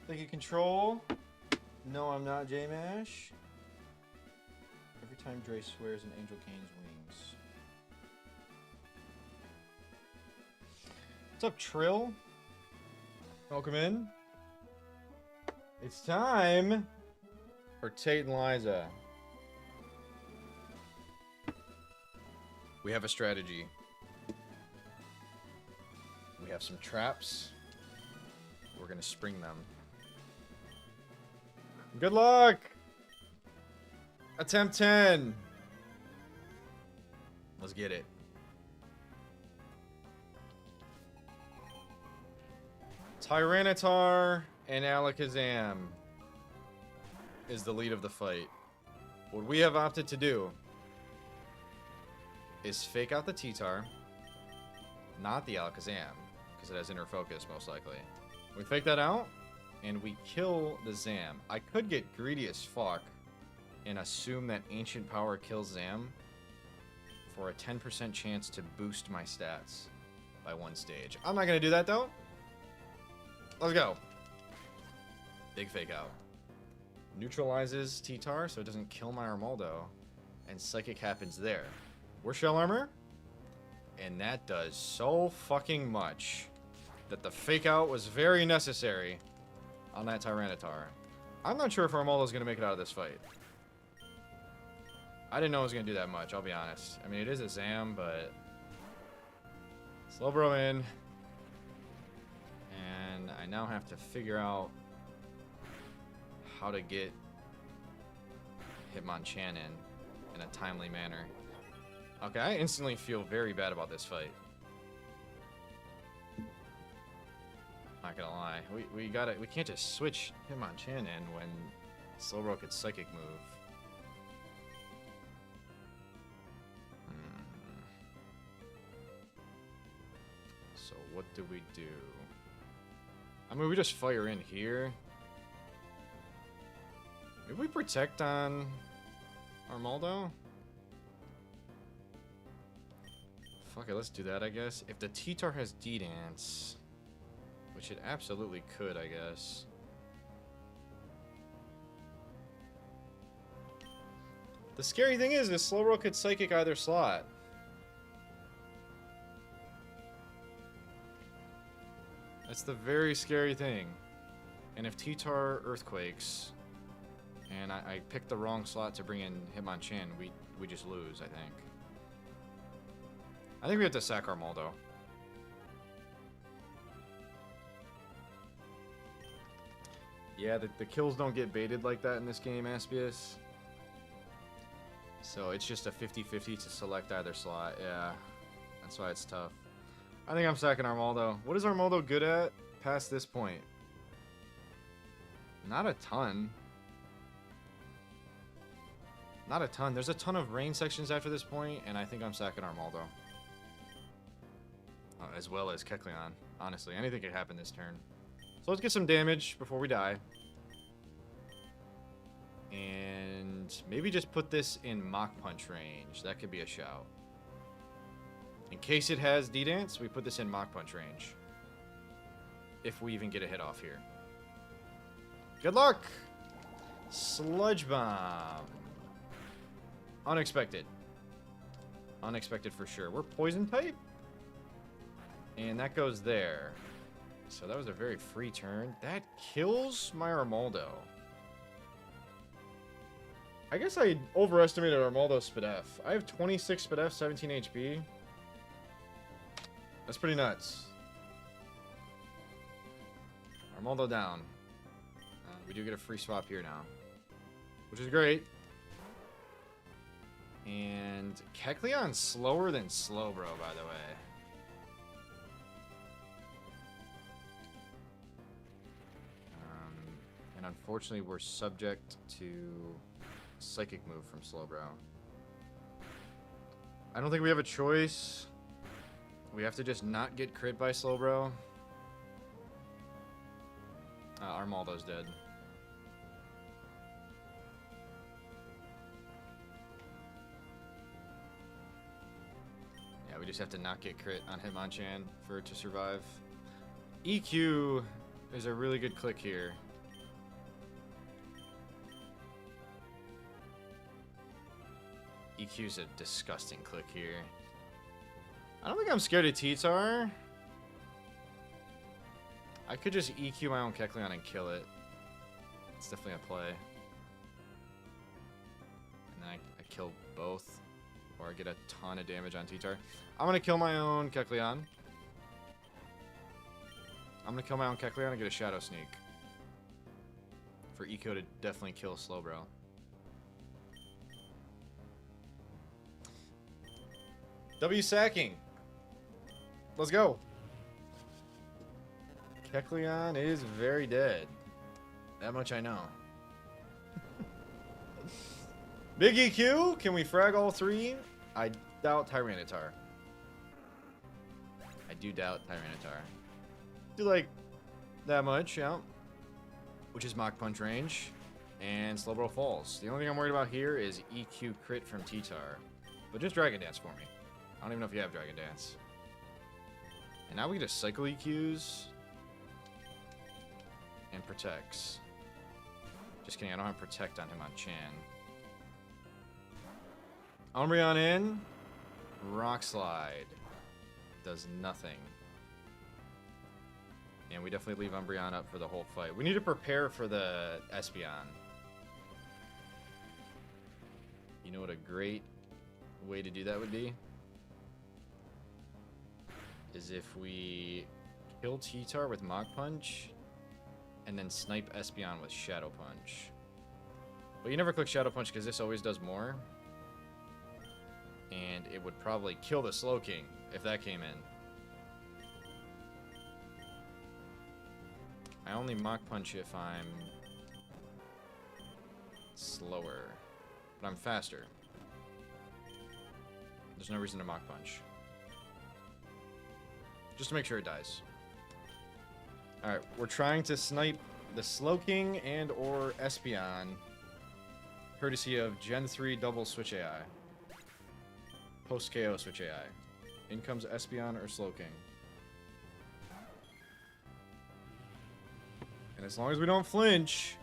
A: Thank you, Control. No, I'm not J-Mash. Every time Dre swears an Angel Cane's wings. What's up, Trill? Welcome in. It's time for Tate and Liza. We have a strategy. We have some traps. We're gonna spring them. Good luck! Attempt 10. Let's get it. Tyranitar and Alakazam is the lead of the fight. What we have opted to do is fake out the T-Tar, not the Alakazam, because it has inner focus most likely. We fake that out, and we kill the Zam. I could get greedy as fuck and assume that Ancient Power kills Zam for a 10% chance to boost my stats by one stage. I'm not going to do that, though. Let's go. Big fake out. Neutralizes T-Tar so it doesn't kill my Armaldo, and Psychic happens there. We're Shell Armor, and that does so fucking much that the fake out was very necessary on that Tyranitar. I'm not sure if Armaldo's gonna make it out of this fight. I didn't know it was gonna do that much, I'll be honest. I mean, it is a Zam, but Slowbro in. And I now have to figure out how to get Hitmonchan in a timely manner. Okay, I instantly feel very bad about this fight. Not gonna lie, we can't just switch Hitmonchan in when Slowbro could Psychic move. So what do we do? I mean, we just fire in here. Maybe we protect on Armaldo? Fuck it, let's do that, I guess. If the T-Tar has D-Dance, Which it absolutely could, I guess. The scary thing is Slowbro could Psychic either slot. That's the very scary thing. And if T-Tar Earthquakes, and I picked the wrong slot to bring in Hitmonchan, we just lose, I think. I think we have to sack our Moldo. Yeah, the kills don't get baited like that in this game, Aspius. So it's just a 50-50 to select either slot. Yeah, that's why it's tough. I think I'm sacking Armaldo. What is Armaldo good at past this point? Not a ton. Not a ton. There's a ton of rain sections after this point, and I think I'm sacking Armaldo. As well as Kecleon. Honestly, anything could happen this turn. So let's get some damage before we die. And maybe just put this in Mach Punch range. That could be a shout. In case it has D-Dance, we put this in Mach Punch range. If we even get a hit off here. Good luck! Sludge Bomb. Unexpected. Unexpected for sure. We're Poison type? And that goes there. So that was a very free turn. That kills my Armaldo. I guess I overestimated Armaldo's SpDef. I have 26 SpDef, 17 HP. That's pretty nuts. Armaldo down. We do get a free swap here now, which is great. And Kecleon's slower than Slowbro, by the way. And unfortunately, we're subject to Psychic move from Slowbro. I don't think we have a choice. We have to just not get crit by Slowbro. Armaldo's dead. Yeah, we just have to not get crit on Hitmonchan for it to survive. EQ is a really good click here. EQ's a disgusting click here. I don't think I'm scared of T-Tar. I could just EQ my own Kecleon and kill it. It's definitely a play. And then I kill both. Or I get a ton of damage on T-Tar. I'm going to kill my own Kecleon. I'm going to kill my own Kecleon and get a Shadow Sneak. For Eco to definitely kill Slowbro. W sacking. Let's go. Kecleon is very dead. That much I know. Big EQ. Can we frag all three? I doubt Tyranitar. I do doubt Tyranitar. Do like that much, yeah. Which is Mach Punch range. And Slowbro falls. The only thing I'm worried about here is EQ crit from T-Tar. But just Dragon Dance for me. I don't even know if you have Dragon Dance. And now we get a Cycle EQs. And Protects. Just kidding, I don't have Protect on Hitmonchan. Umbreon in. Rock Slide. Does nothing. And we definitely leave Umbreon up for the whole fight. We need to prepare for the Espeon. You know what a great way to do that would be? Is if we kill T-Tar with Mach Punch and then snipe Espeon with Shadow Punch. But you never click Shadow Punch because this always does more. And it would probably kill the Slowking if that came in. I only Mach Punch if I'm slower. But I'm faster. There's no reason to Mach Punch. Just to make sure it dies. Alright, we're trying to snipe the Slowking and or Espeon. Courtesy of Gen 3 double Switch AI. Post KO Switch AI. In comes Espeon or Slowking. And as long as we don't flinch,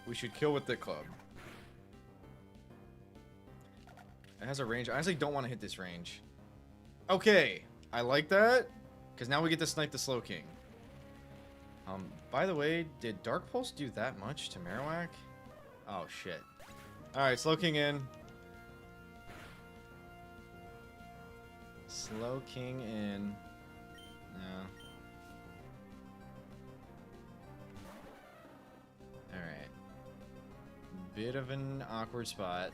A: we should kill with the club. It has a range. I honestly don't want to hit this range. Okay, I like that, because now we get to snipe the Slow King. By the way, did Dark Pulse do that much to Marowak? Oh, shit. Alright, Slow King in. Slow King in. No. Alright. Bit of an awkward spot.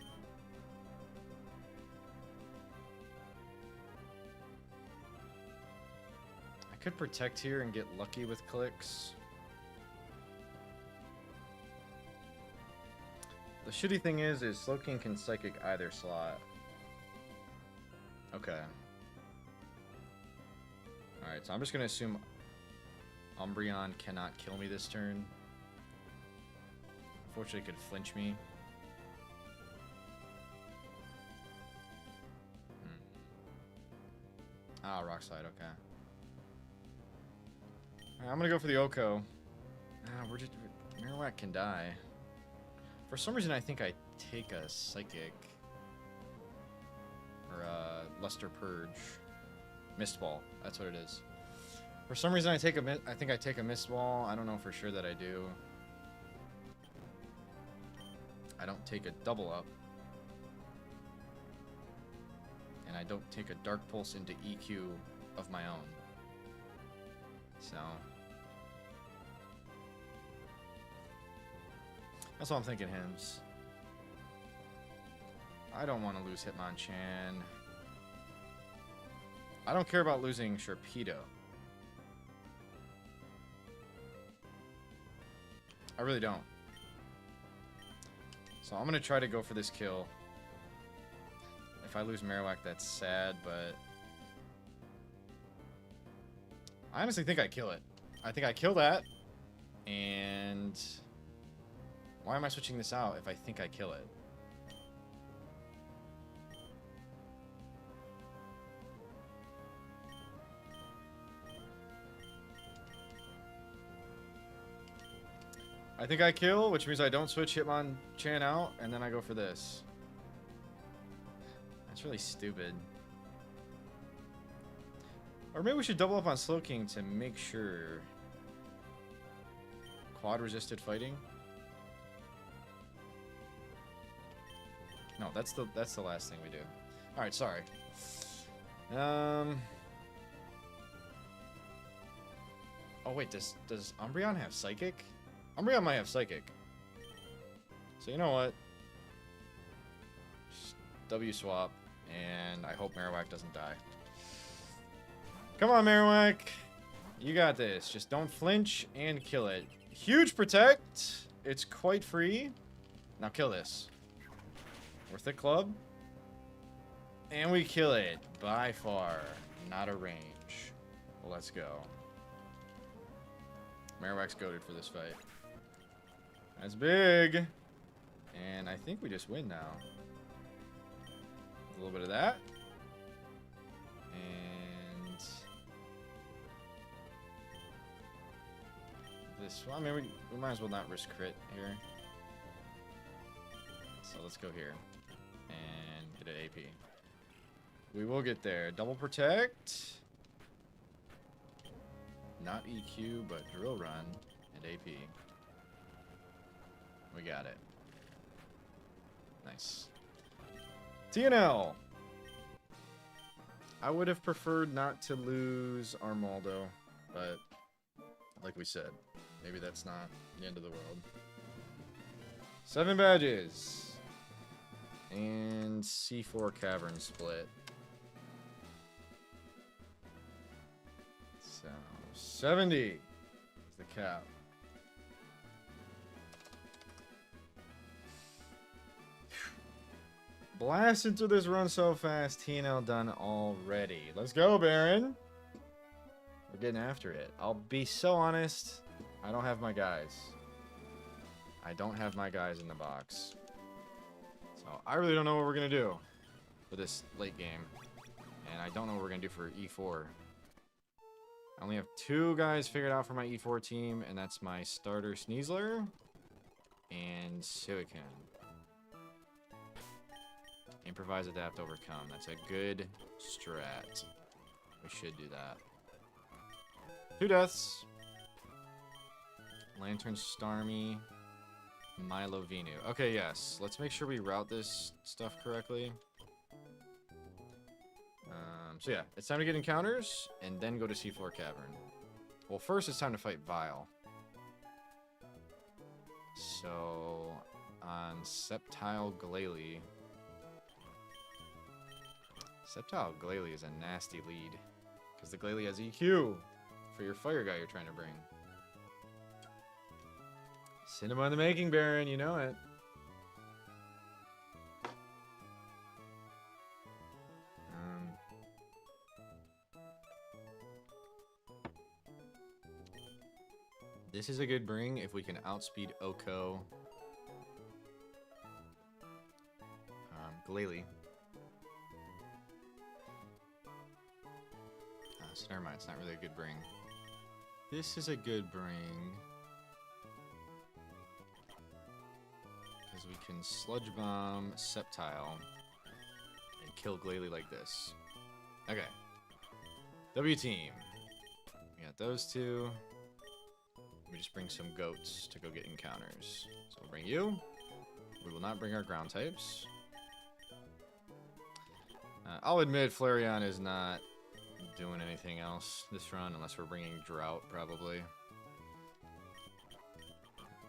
A: I could protect here and get lucky with clicks. The shitty thing is Slow King can Psychic either slot. Okay. Alright, so I'm just gonna assume Umbreon cannot kill me this turn. Unfortunately, it could flinch me. Ah, Rock Slide, okay. Right, I'm gonna go for the Oko. Marowak can die. For some reason, I think I take a Psychic. Or a Luster Purge. Mist Ball, that's what it is. For some reason, I think I take a Mist Ball. I don't know for sure that I do. I don't take a Double Up. And I don't take a Dark Pulse into EQ of my own. So that's all I'm thinking, Hims. I don't want to lose Hitmonchan. I don't care about losing Sharpedo. I really don't. So I'm gonna try to go for this kill. If I lose Marowak, that's sad, but I honestly think I kill it. I think I kill that. And why am I switching this out if I think I kill it? I think I kill, which means I don't switch Hitmonchan out, and then I go for this. That's really stupid. Or maybe we should double up on Slow King to make sure. Quad resisted fighting? No, that's the last thing we do. Alright, sorry. Oh wait, does Umbreon have Psychic? Umbreon might have Psychic. So you know what? Just W swap, and I hope Marowak doesn't die. Come on, Marowak. You got this. Just don't flinch and kill it. Huge protect. It's quite free. Now kill this. Worth it, club. And we kill it. By far. Not a range. Well, let's go. Marowak's goated for this fight. That's big. And I think we just win now. A little bit of that. And this one. I mean, we might as well not risk crit here. So let's go here. And get an AP. We will get there. Double protect. Not EQ, but drill run and AP. We got it. Nice. TNL. I would have preferred not to lose Armaldo, but like we said, maybe that's not the end of the world. 7 badges. And C4 Cavern split. So 70 is the cap. Blast into this run so fast. TNL done already. Let's go, Baron. We're getting after it. I'll be so honest. I don't have my guys. I don't have my guys in the box. So I really don't know what we're going to do for this late game. And I don't know what we're going to do for E4. I only have 2 guys figured out for my E4 team, and that's my starter Sneasler and Silicon. Improvise, adapt, overcome. That's a good strat. We should do that. 2 deaths. Lantern Starmie. Milo Venu. Okay, yes. Let's make sure we route this stuff correctly. So yeah, it's time to get encounters, and then go to Seafloor Cavern. Well, first it's time to fight Vile. So, on Septile Glalie. Septile Glalie is a nasty lead. Because the Glalie has EQ for your fire guy you're trying to bring. Cinema in the making, Baron, you know it. This is a good bring if we can outspeed Oko. Glalie. So never mind, it's not really a good bring. This is a good bring. Because we can Sludge Bomb Septile and kill Glalie like this. Okay. W team. We got those 2. We just bring some goats to go get encounters. So we'll bring you. We will not bring our ground types. I'll admit Flareon is not doing anything else this run unless we're bringing Drought, probably.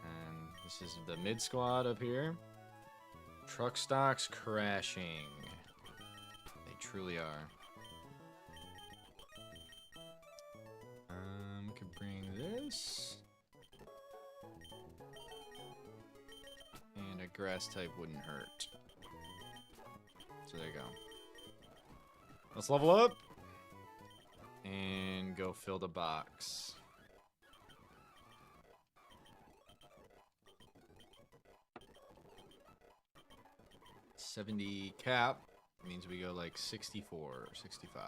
A: And this is the mid squad up here. Truck stocks crashing. They truly are. We could bring this. And a grass type wouldn't hurt. So there you go. Let's level up. And go fill the box. $70 cap means we go like 64 or 65.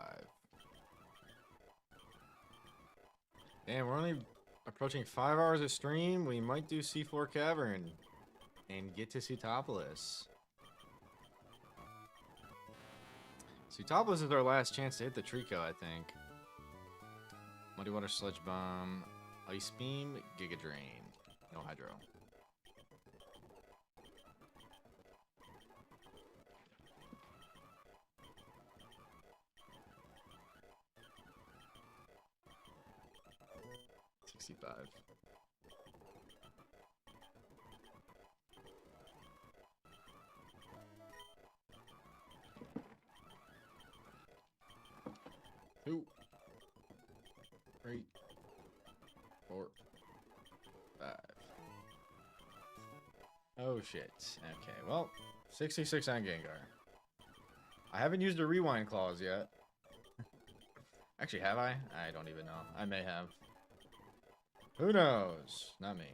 A: Damn, we're only approaching 5 hours of stream. We might do C4 Cavern and get to Sutopolis. Sutopolis is our last chance to hit the Trico, I think. Muddy Water, Sludge Bomb, Ice Beam, Giga Drain. No Hydro. $65. Two. 3, 4, 5. Oh shit. Okay, well, 66 on Gengar. I haven't used a rewind clause yet. Actually, have I? I don't even know. I may have. Who knows? Not me.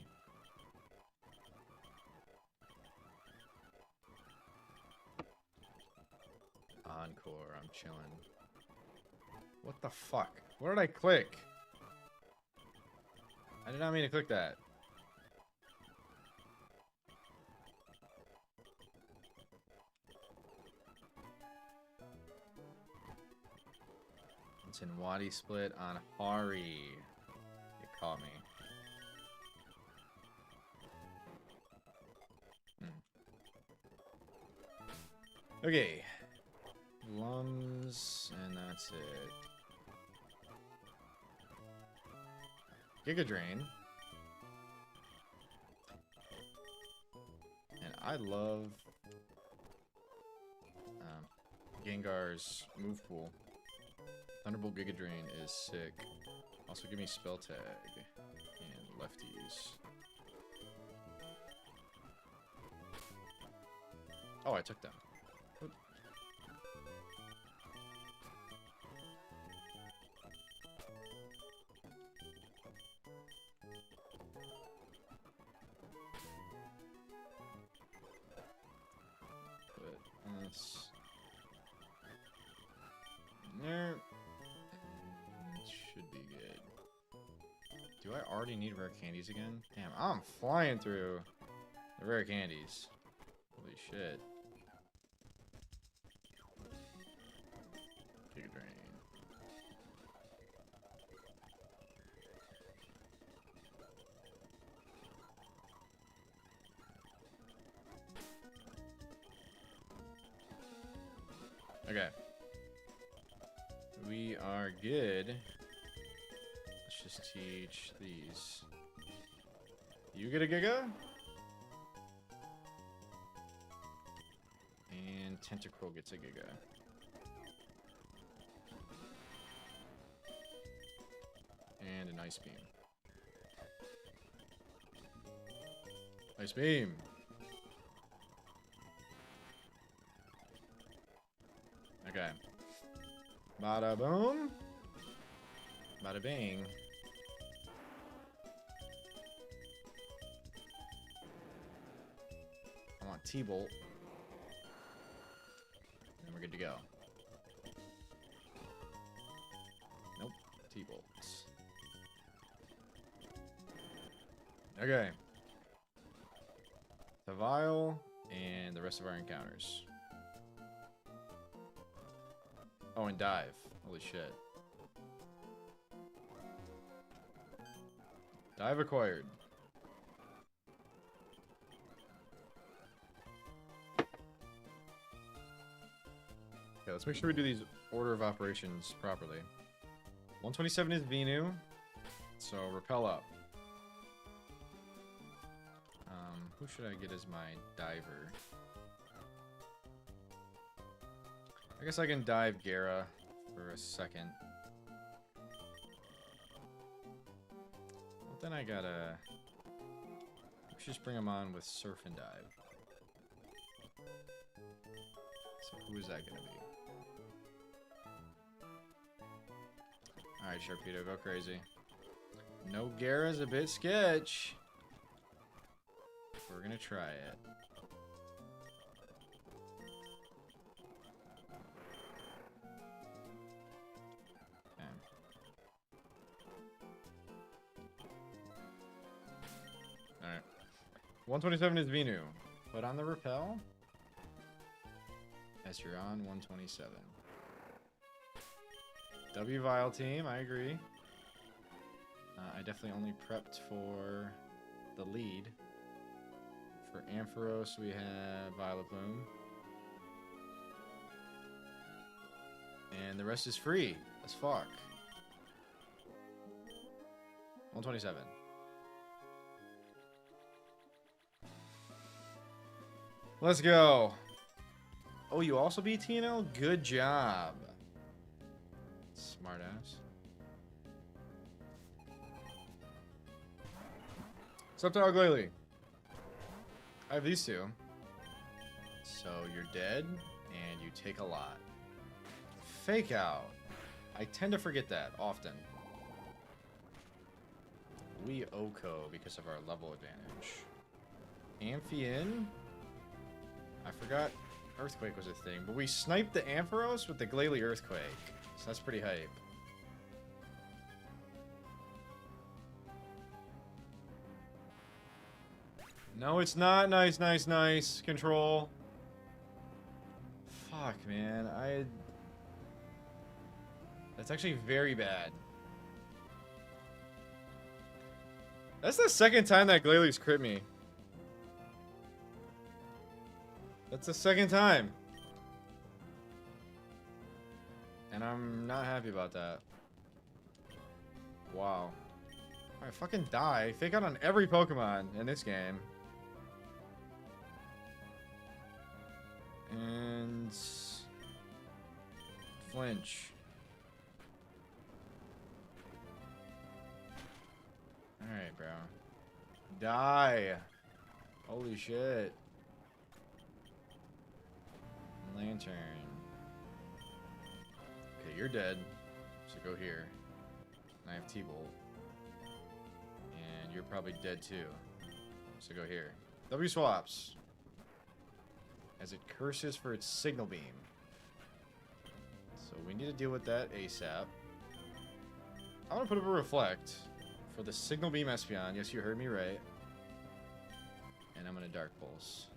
A: Encore, I'm chilling. What the fuck? What did I click? I did not mean to click that. It's in Wadi Split on Hari. You caught me. Okay. Lums, and that's it. Giga Drain. And I love Gengar's move pool. Thunderbolt Giga Drain is sick. Also give me Spell Tag and lefties. Oh, I took them. Oop. Put this in there. It should be good. Do I already need rare candies again? Damn, I'm flying through the rare candies. Holy shit. Take a drain. Okay. We are good. Let's just teach these. You get a Giga? And Tentacruel gets a Giga. And an Ice Beam. Ice Beam! Okay. Bada boom. Bada bing. I want T-Bolt. And we're good to go. Nope. T-Bolts. Okay. The Vial and the rest of our encounters. Oh, and dive. Holy shit. Dive acquired. Okay, let's make sure we do these order of operations properly. 127 is Venu, so repel up. Who should I get as my diver? I guess I can dive Gara for a second. Well, then I gotta... Let's just bring him on with Surf and Dive. So who is that gonna be? Alright, Sharpedo, go crazy. No Gara's a bit sketch. We're gonna try it. Okay. Alright. 127 is Venu. Put on the repel. Yes, you're on 127. W Vial team, I agree. I definitely only prepped for the lead. For Ampharos, we have Violet Bloom. And the rest is free as fuck. 127. Let's go. Oh, you also beat TNL? Good job. Smart ass. Subtile Glalie. I have these two. So you're dead, and you take a lot. Fake Out. I tend to forget that often. We Oko because of our level advantage. Amphion. I forgot Earthquake was a thing, but we sniped the Ampharos with the Glalie Earthquake. So that's pretty hype. No, it's not. Nice, nice, nice. Control. Fuck, man. That's actually very bad. That's the second time that Glalie's crit me. That's the second time. And I'm not happy about that. Wow. Alright, fucking die. Fake Out on every Pokemon in this game. And... flinch. Alright, bro. Die! Holy shit. Lantern. Okay, you're dead. So go here. And I have T-Bolt. And you're probably dead too. So go here. W swaps. As it curses for its Signal Beam. So we need to deal with that ASAP. I'm gonna put up a Reflect for the Signal Beam Espeon. Yes, you heard me right. And I'm going to Dark Pulse.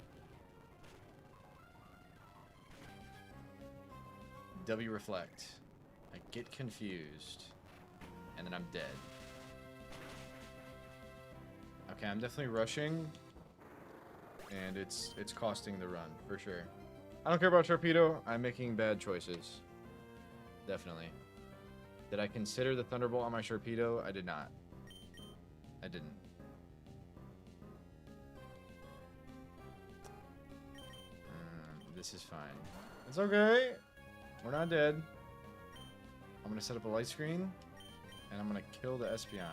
A: W Reflect. I get confused. And then I'm dead. Okay, I'm definitely rushing. And it's costing the run, for sure. I don't care about Torpedo. I'm making bad choices. Definitely. Did I consider the Thunderbolt on my Torpedo? I did not. I didn't. This is fine. It's okay. We're not dead. I'm gonna set up a light screen. And I'm gonna kill the Espeon.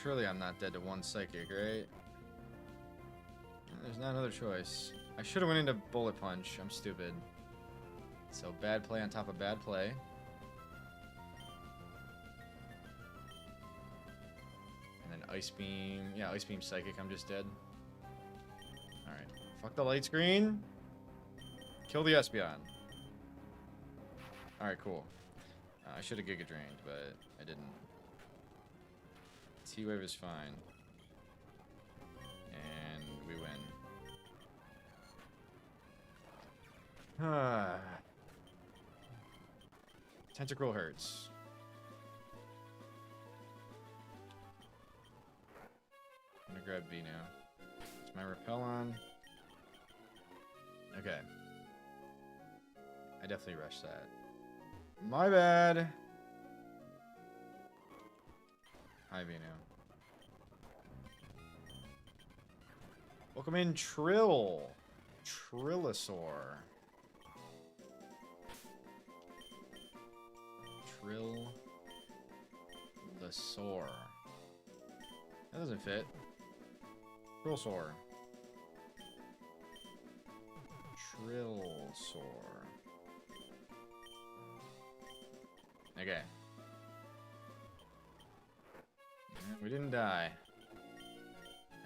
A: Surely I'm not dead to one Psychic, right? There's not another choice. I should have went into Bullet Punch. I'm stupid. So bad play on top of bad play. And then Ice Beam. Yeah, Ice Beam Psychic. I'm just dead. Alright. Fuck the light screen. Kill the Espeon. Alright, cool. I should have Giga Drained, but I didn't. T-Wave is fine. And we win. Tentacruel hurts. I'm gonna grab V now. Is my Repel on? Okay. I definitely rushed that. My bad. Hi, Vino. Welcome in, Trill. Trillosaur. Trill-the-saur. That doesn't fit. Trillsaur. Trillsaur. Okay. We didn't die.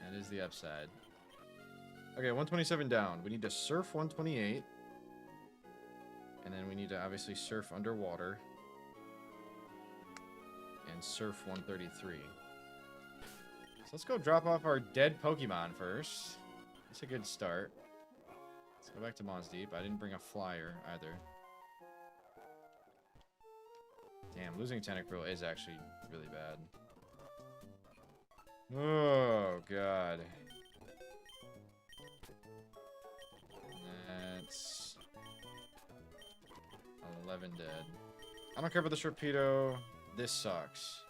A: That is the upside. Okay, 127 down. We need to surf 128. And then we need to obviously surf underwater. And surf 133. So let's go drop off our dead Pokemon first. That's a good start. Let's go back to Mons Deep. I didn't bring a flyer either. Damn, losing Tentacruel is actually really bad. Oh, God. That's 11 dead. I don't care about the Torpedo. This sucks.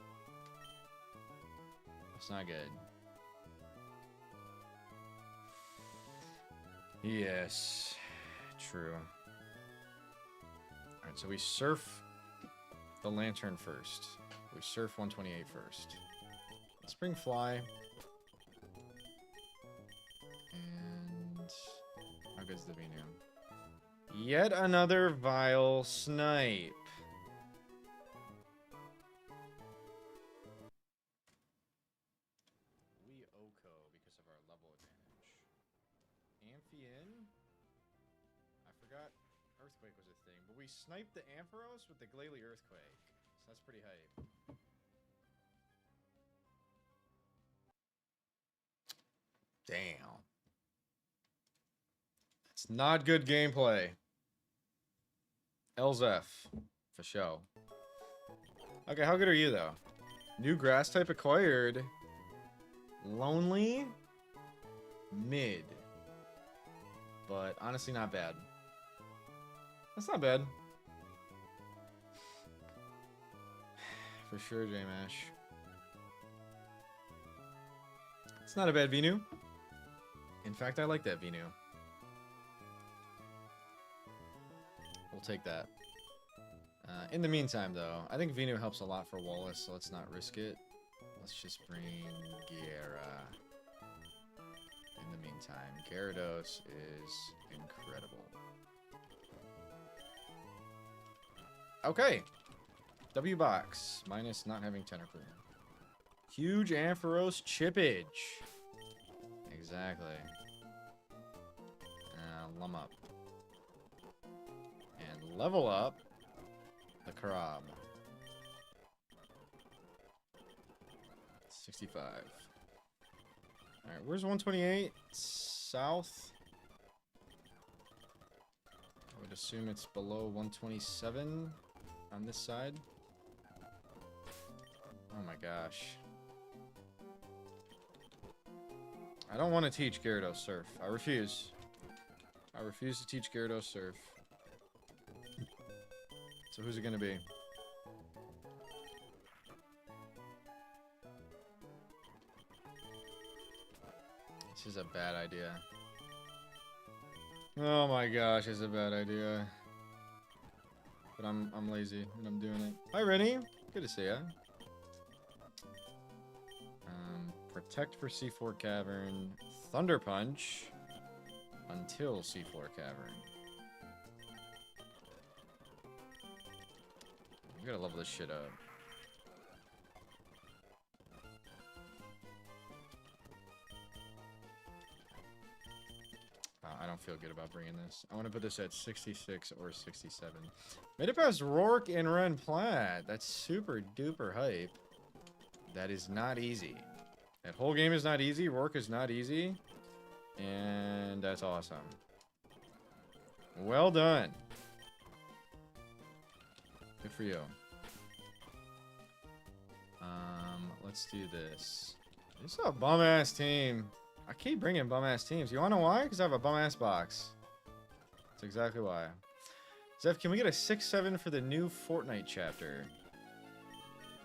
A: It's not good. Yes. True. Alright, so we surf the Lantern first. We surf 128 first. Spring Fly. And how good's the Venu? Yet another Vile Snipe. We Oko because of our level advantage. Amphion? I forgot Earthquake was a thing, but we sniped the Ampharos with the Glalie Earthquake. So that's pretty hype. Damn. That's not good gameplay. Elzef. For show. Okay, how good are you, though? New grass type acquired. Lonely? Mid. But honestly, not bad. That's not bad. For sure, J-Mash. It's not a bad Venu. In fact, I like that Venu. We'll take that. In the meantime, though, I think Venu helps a lot for Wallace, so let's not risk it. Let's just bring Guerra. In the meantime, Gyarados is incredible. Okay. W box, minus not having Tentacruel. Huge Ampharos chippage. Exactly. Lum up. And level up the Karab. 65. Alright, where's 128? South? I would assume it's below 127 on this side. Oh my gosh. I don't want to teach Gyarados Surf. I refuse. I refuse to teach Gyarados Surf. So who's it gonna be? This is a bad idea. Oh my gosh, it's a bad idea. But I'm lazy and I'm doing it. Hi Rennie, good to see ya. Protect for C4 Cavern, Thunder Punch until C4 Cavern. We gotta level this shit up. I don't feel good about bringing this. I want to put this at 66 or 67. Made it past Rourke and Ren Platt. That's super duper hype. That is not easy. That whole game is not easy. Rourke is not easy. And that's awesome. Well done. Good for you. Let's do this. This is a bum-ass team. I keep bringing bum-ass teams. You wanna know why? Because I have a bum-ass box. That's exactly why. Zeph, can we get a 6-7 for the new Fortnite chapter?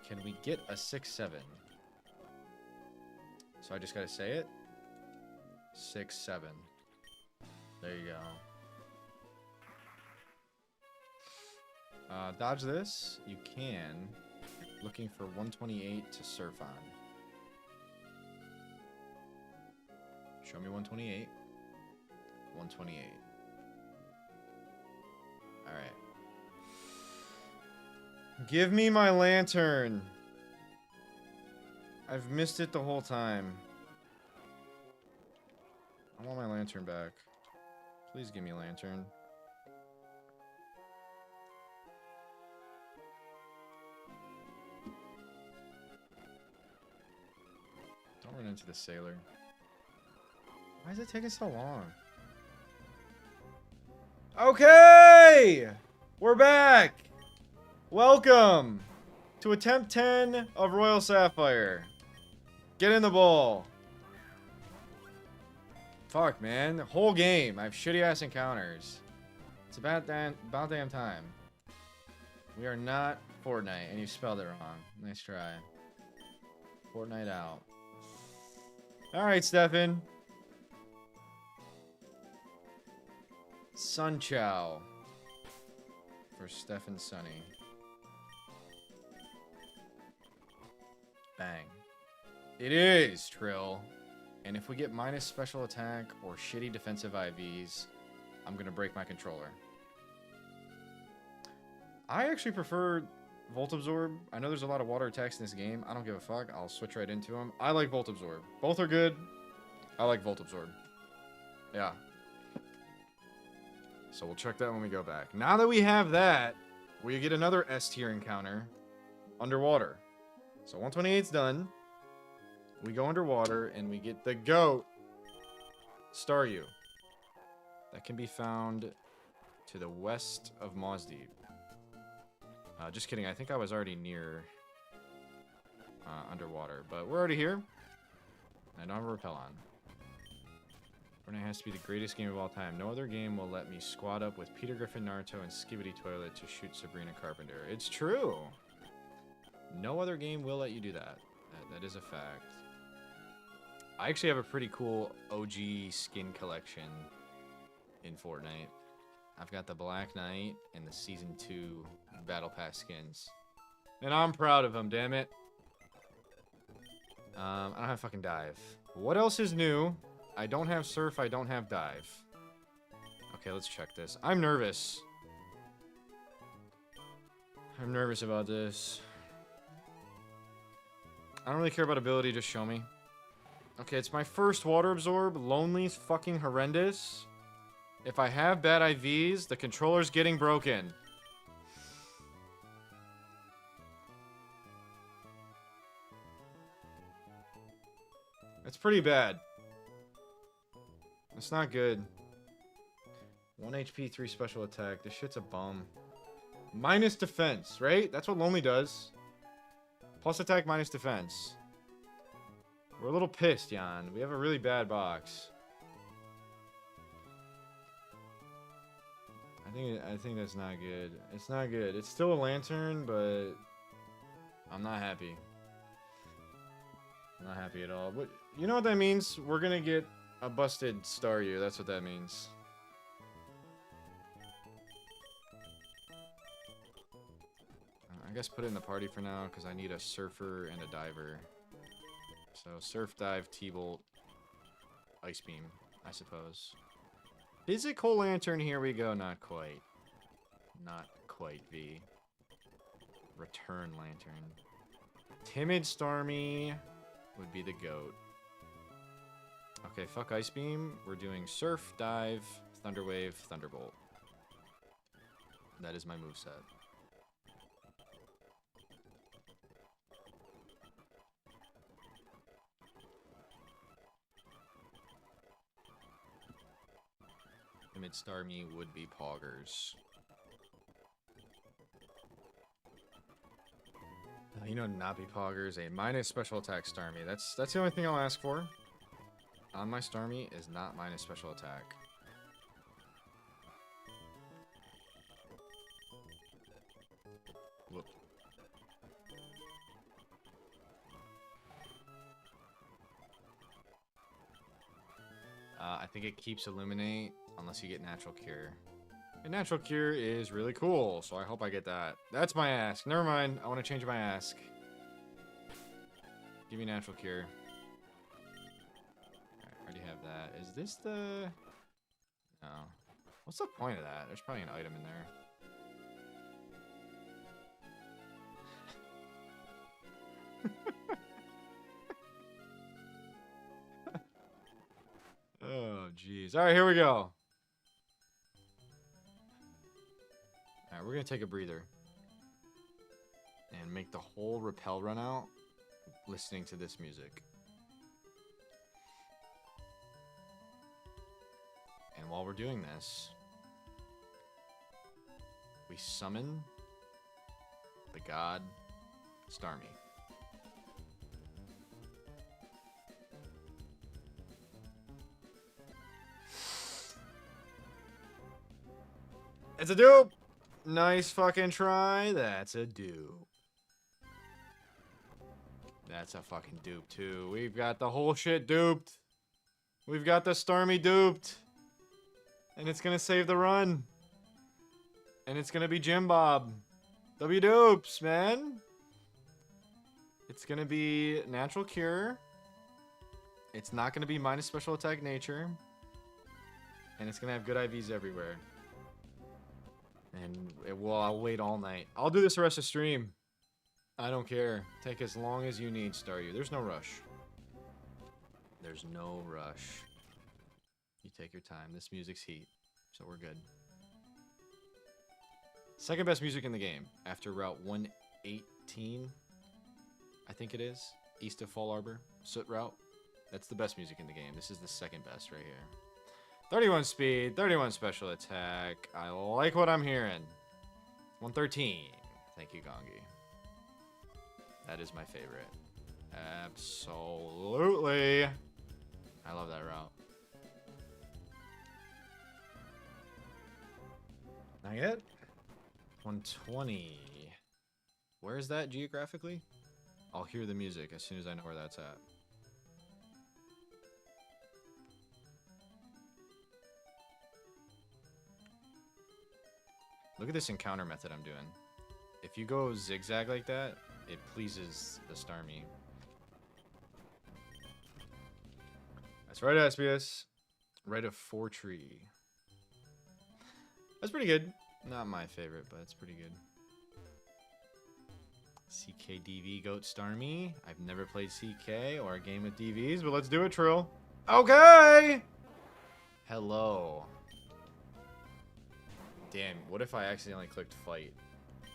A: Can we get a 6-7? So I just gotta say it? 6-7. There you go. Dodge this. You can. Looking for 128 to surf on. Show me 128. 128. Alright. Give me my lantern. I've missed it the whole time. I want my lantern back. Please give me a lantern. Don't run into the sailor. Why is it taking so long? Okay! We're back! Welcome to attempt 10 of Royal Sapphire. Get in the ball. Fuck, man. The whole game, I have shitty-ass encounters. It's about damn time. We are not Fortnite, and you spelled it wrong. Nice try. Fortnite out. Alright, Stefan. Sun Chow. For Stefan Sunny. Bang. It is, Trill. And if we get minus special attack or shitty defensive IVs, I'm gonna break my controller. I actually prefer Volt Absorb. I know there's a lot of water attacks in this game. I don't give a fuck. I'll switch right into them. I like Volt Absorb. Both are good. I like Volt Absorb. Yeah. So we'll check that when we go back. Now that we have that, we get another S tier encounter underwater. So 128's done. We go underwater and we get the goat Staryu. That can be found to the west of Mosdeep. Just kidding. I think I was already near underwater, but we're already here. I don't have a repel on. Fortnite has to be the greatest game of all time. No other game will let me squad up with Peter Griffin, Naruto, and Skibidi Toilet to shoot Sabrina Carpenter. It's true. No other game will let you do that. That is a fact. I actually have a pretty cool OG skin collection in Fortnite. I've got the Black Knight and the Season 2 Battle Pass skins. And I'm proud of them, damn it. I don't have fucking dive. What else is new? I don't have surf, I don't have dive. Okay, let's check this. I'm nervous. I'm nervous about this. I don't really care about ability, just show me. Okay, it's my first water absorb. Lonely's fucking horrendous. If I have bad IVs, the controller's getting broken. It's pretty bad. It's not good. 1 HP, 3 special attack. This shit's a bum. Minus defense, right? That's what Lonely does. Plus attack, minus defense. We're a little pissed, Jan. We have a really bad box. I think that's not good. It's not good. It's still a lantern, but I'm not happy. I'm not happy at all. But you know what that means? We're gonna get a busted Staryu. That's what that means. I guess put it in the party for now because I need a surfer and a diver. So surf, dive, T-bolt, ice beam, I suppose. Physical lantern, here we go. Not quite. Not quite, V. Return lantern. Timid Starmie would be the goat. Okay, fuck ice beam. We're doing surf, dive, thunderwave, thunderbolt. That is my moveset. Timid Starmie would be Poggers. You know, not be Poggers. A minus special attack Starmie. That's the only thing I'll ask for. On my Starmie is not minus special attack. Whoop. I think it keeps Illuminate unless you get Natural Cure. And Natural Cure is really cool, so I hope I get that. That's my ask. Never mind. I want to change my ask. Give me Natural Cure. I already have that. Is this the... No. What's the point of that? There's probably an item in there. Oh, jeez. Alright, here we go. Alright, we're going to take a breather. And make the whole rappel run out listening to this music. And while we're doing this, we summon the god Starmie. It's a dupe! Nice fucking try. That's a dupe. That's a fucking dupe, too. We've got the whole shit duped. We've got the Starmie duped. And it's gonna save the run. And it's gonna be Jim Bob. W dupes, man. It's gonna be Natural Cure. It's not gonna be minus special attack nature. And it's gonna have good IVs everywhere. And I'll wait all night. I'll do this the rest of the stream. I don't care. Take as long as you need, Staryu. There's no rush. There's no rush. You take your time. This music's heat. So we're good. Second best music in the game. After Route 118. I think it is. East of Fall Arbor. Soot Route. That's the best music in the game. This is the second best right here. 31 speed, 31 special attack. I like what I'm hearing. 113. Thank you, Gongi. That is my favorite. Absolutely. I love that route. Not yet. 120. Where is that geographically? I'll hear the music as soon as I know where that's at. Look at this encounter method I'm doing. If you go zigzag like that, it pleases the Starmie. That's right, SPS. Right of 4 tree. That's pretty good. Not my favorite, but it's pretty good. CKDV Goat Starmie. I've never played CK or a game with DVs, but let's do it, Trill. Okay! Hello. Damn, what if I accidentally clicked fight?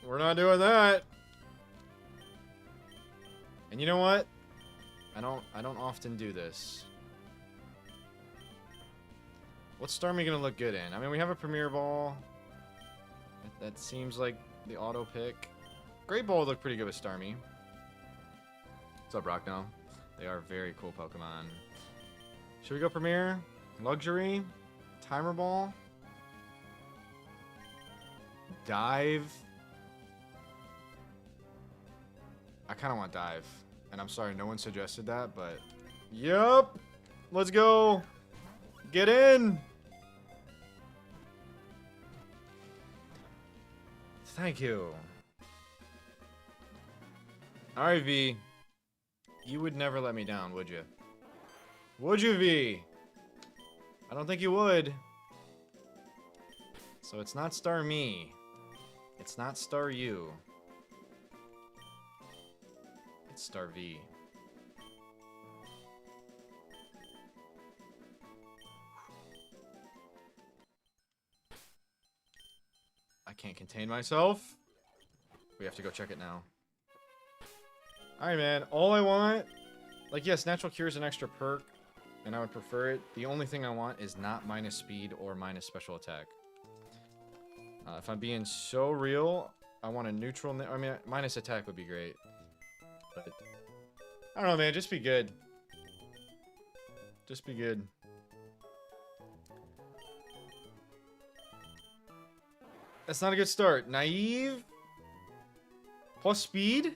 A: We're not doing that! And you know what? I don't often do this. What's Starmie gonna look good in? I mean, we have a Premier Ball. That seems like the auto pick. Great Ball would look pretty good with Starmie. What's up, Rockno? They are very cool Pokemon. Should we go Premier? Luxury? Timer Ball? Dive? I kind of want Dive. And I'm sorry, no one suggested that, but... Yup! Let's go! Get in! Thank you. Alright, V. You would never let me down, would you? Would you, V? I don't think you would. So it's not Star Me. It's not Star You. It's Star V. I can't contain myself. We have to go check it now. Alright, man. All I want... Like, yes, Natural Cure is an extra perk, and I would prefer it. The only thing I want is not minus speed or minus special attack. If I'm being so real, I want a neutral... I mean, minus attack would be great. But... I don't know, man. Just be good. Just be good. That's not a good start. Naive? Plus speed?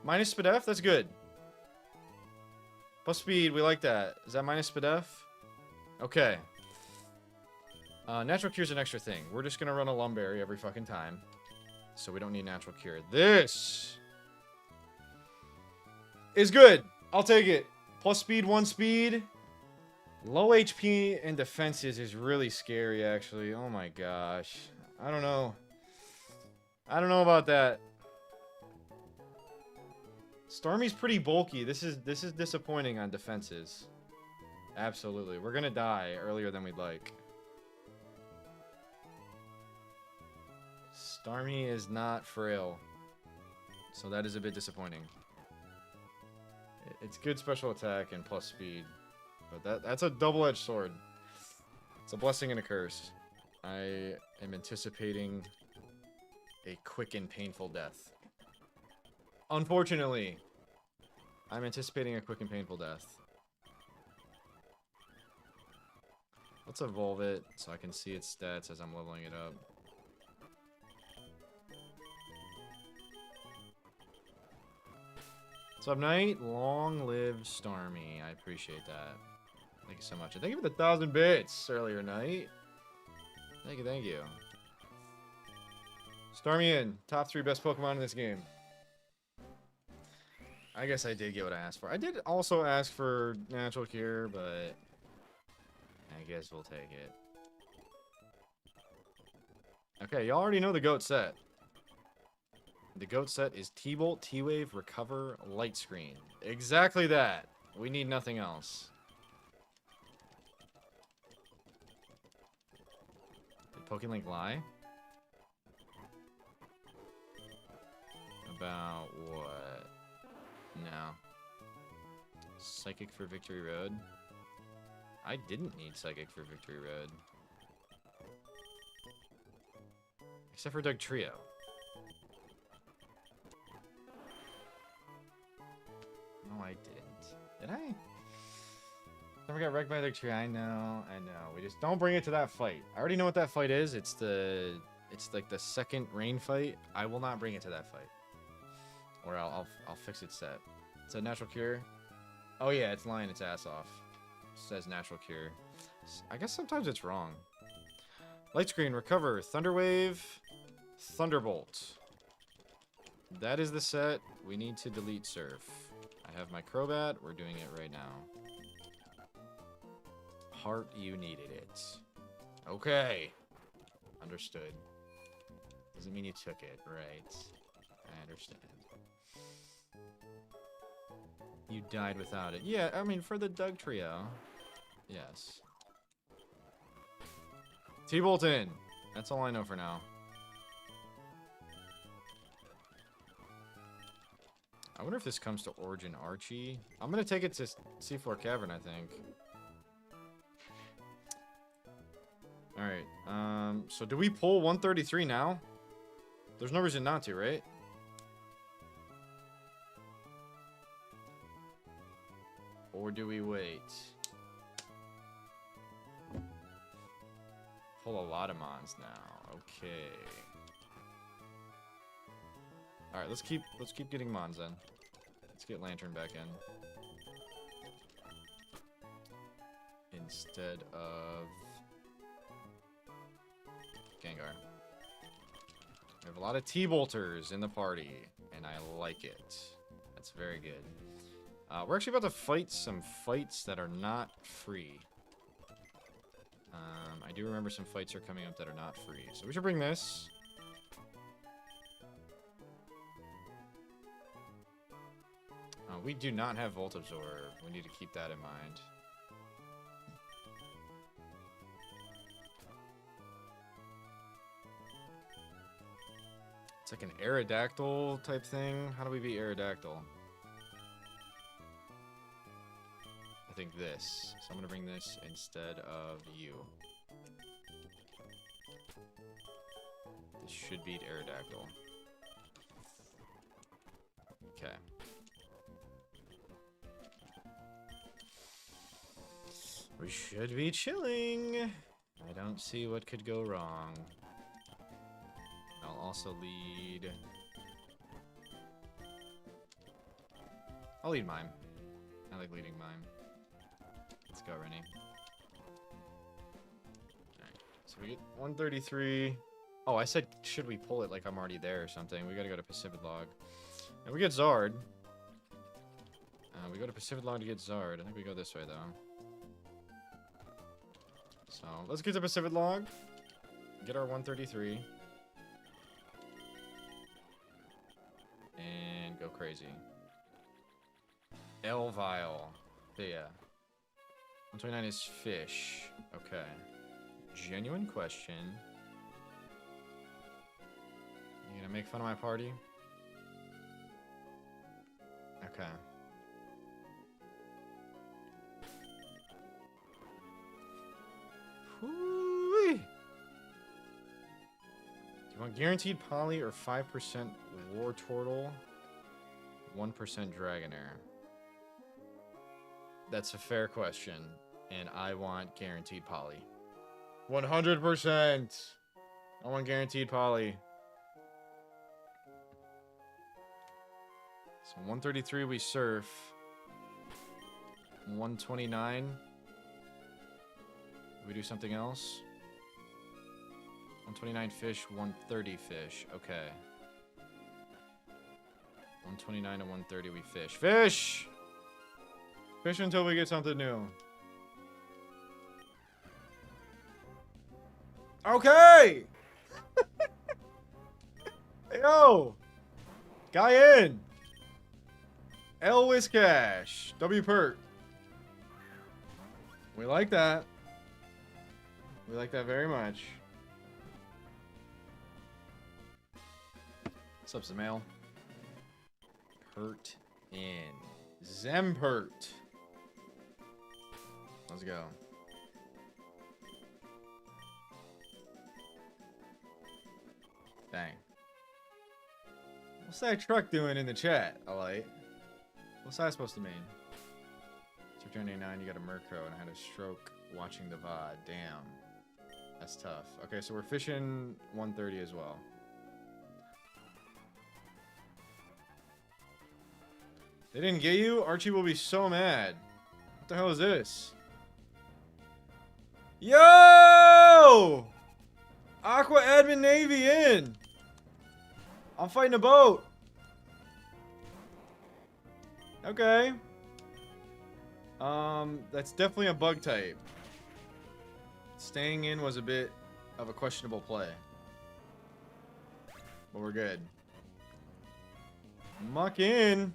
A: Minus SpDef? That's good. Plus speed, we like that. Is that minus SpDef? Okay. Natural Cure's an extra thing. We're just gonna run a Lumberry every fucking time. So we don't need Natural Cure. This is good. I'll take it. Plus speed, 1 speed. Low HP and defenses is really scary, actually. Oh my gosh. I don't know. I don't know about that. Starmie's pretty bulky. This is disappointing on defenses. Absolutely. We're gonna die earlier than we'd like. Starmie is not frail. So that is a bit disappointing. It's good special attack and plus speed. But that's a double-edged sword. It's a blessing and a curse. I am anticipating a quick and painful death. Unfortunately, I'm anticipating a quick and painful death. Let's evolve it so I can see its stats as I'm leveling it up. What's up, Knight? Long live Starmie. I appreciate that. Thank you so much. And thank you for the 1,000 bits earlier, Knight. Thank you, thank you. Starmie in. Top 3 best Pokemon in this game. I guess I did get what I asked for. I did also ask for Natural Cure, but I guess we'll take it. Okay, y'all already know the GOAT set. The GOAT set is T-Bolt, T-Wave, Recover, Light Screen. Exactly that. We need nothing else. Did PokéLink lie? About what? No. Psychic for Victory Road? I didn't need Psychic for Victory Road. Except for Doug Trio. No, I didn't. Did I? Never got wrecked by Doug Trio. I know. We just don't bring it to that fight. I already know what that fight is. It's like the second rain fight. I will not bring it to that fight. Or I'll fix its set. It's a Natural Cure. Oh yeah, it's lying its ass off. It says Natural Cure. I guess sometimes it's wrong. Light Screen, Recover, Thunder Wave, Thunderbolt. That is the set. We need to delete Surf. I have my Crobat. We're doing it right now. Heart, you needed it. Okay. Understood. Doesn't mean you took it, right? I understand. You died without it. Yeah, I mean, for the Doug trio. Yes. T-Bolt in. That's all I know for now. I wonder if this comes to Origin Archie. I'm going to take it to Seafloor Cavern, I think. Alright, so do we pull 133 now? There's no reason not to, right? Or do we wait? Pull a lot of mons now. Okay. Alright, let's keep getting mons in. Let's get Lantern back in. Instead of Gengar. We have a lot of T-Bolters in the party, and I like it. That's very good. We're actually about to fight some fights that are not free. I do remember some fights are coming up that are not free. So we should bring this. We do not have Volt Absorb. We need to keep that in mind. It's like an Aerodactyl type thing. How do we beat Aerodactyl? I think this. So I'm going to bring this instead of you. This should beat Aerodactyl. Okay. We should be chilling. I don't see what could go wrong. I'll also lead... I'll lead Mime. I like leading Mime. Let's go, Rennie. Alright, so we get 133. Oh, I said, should we pull it like I'm already there or something? We gotta go to Pacific Log. And we get Zard. We go to Pacific Log to get Zard. I think we go this way, though. So, let's get to Pacific Log. Get our 133. And go crazy. Elvile. Yeah. 129 is fish. Okay. Genuine question. You gonna make fun of my party? Okay. Whoo-wee. Do you want guaranteed poly or 5% war turtle? 1% Dragonair. That's a fair question. And I want guaranteed poly. 100%! I want guaranteed poly. So 133 we surf. 129. We do something else? 129 fish, 130 fish. Okay. 129 and 130 we fish. Fish! Fish until we get something new. Okay! Yo! Guy in! L Whiskash. W Perk. We like that. We like that very much. What's up, Zamail? Pert in. Zempert. Let's go. Dang. What's that truck doing in the chat, Alight? What's that supposed to mean? Chapter 99, you got a Murkrow and I had a stroke watching the VOD. Damn. That's tough. Okay, so we're fishing 130 as well. They didn't get you? Archie will be so mad. What the hell is this? Yo! Aqua Admin Navy in! I'm fighting a boat. Okay. That's definitely a bug type. Staying in was a bit of a questionable play. But we're good. Muck in.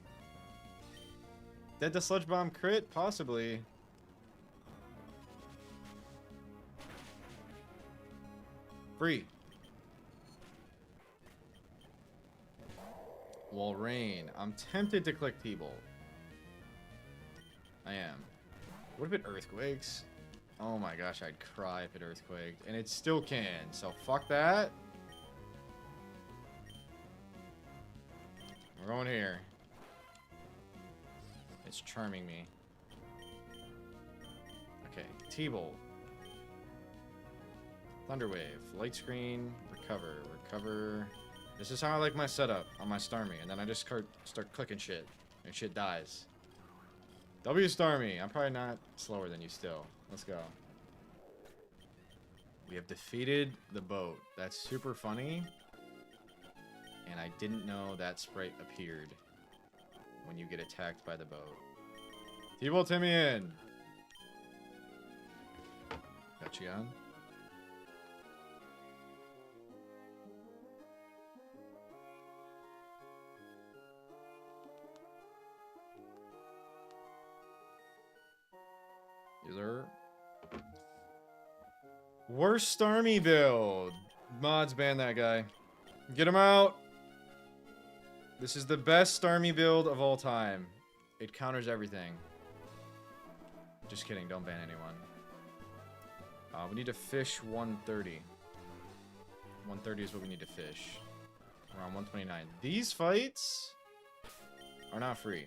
A: Dead to Sludge Bomb crit? Possibly. Free. Wall Rain. I'm tempted to click T-Bolt. I am. What if it Earthquakes? Oh my gosh, I'd cry if it Earthquaked. And it still can, so fuck that. We're going here. It's charming me. Okay, T-Bolt. Thunderwave. Light Screen. Recover. Recover. This is how I like my setup on my Starmie. And then I just start clicking shit. And shit dies. W Starmie. I'm probably not slower than you still. Let's go. We have defeated the boat. That's super funny. And I didn't know that sprite appeared when you get attacked by the boat. T-Bolt Timian. Got you on. User. Worst Starmie build. Mods ban that guy. Get him out. This is the best Starmie build of all time. It counters everything. Just kidding, don't ban anyone. We need to fish 130. 130 is what we need to fish. Around 129. These fights are not free.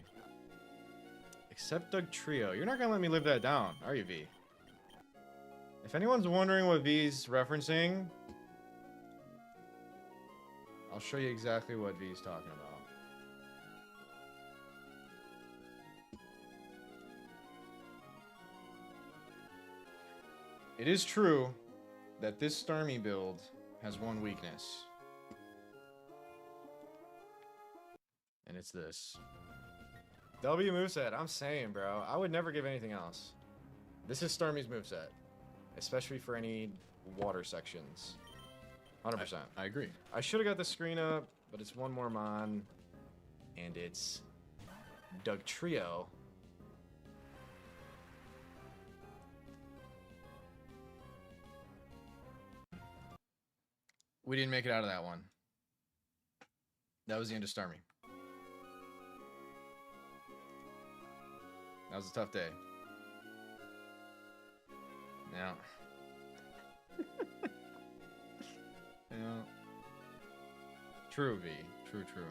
A: Except Doug Trio. You're not gonna let me live that down, are you, V? If anyone's wondering what V's referencing, I'll show you exactly what V's talking about. It is true that this Starmie build has one weakness. And it's this. W moveset, I'm saying, bro. I would never give anything else. This is Starmie's moveset. Especially for any water sections. 100%.
C: I agree.
A: I should have got the screen up, but it's one more Mon. And it's Doug Trio. We didn't make it out of that one. That was the end of Starmie. That was a tough day. Yeah. Yeah. True, V. True, true.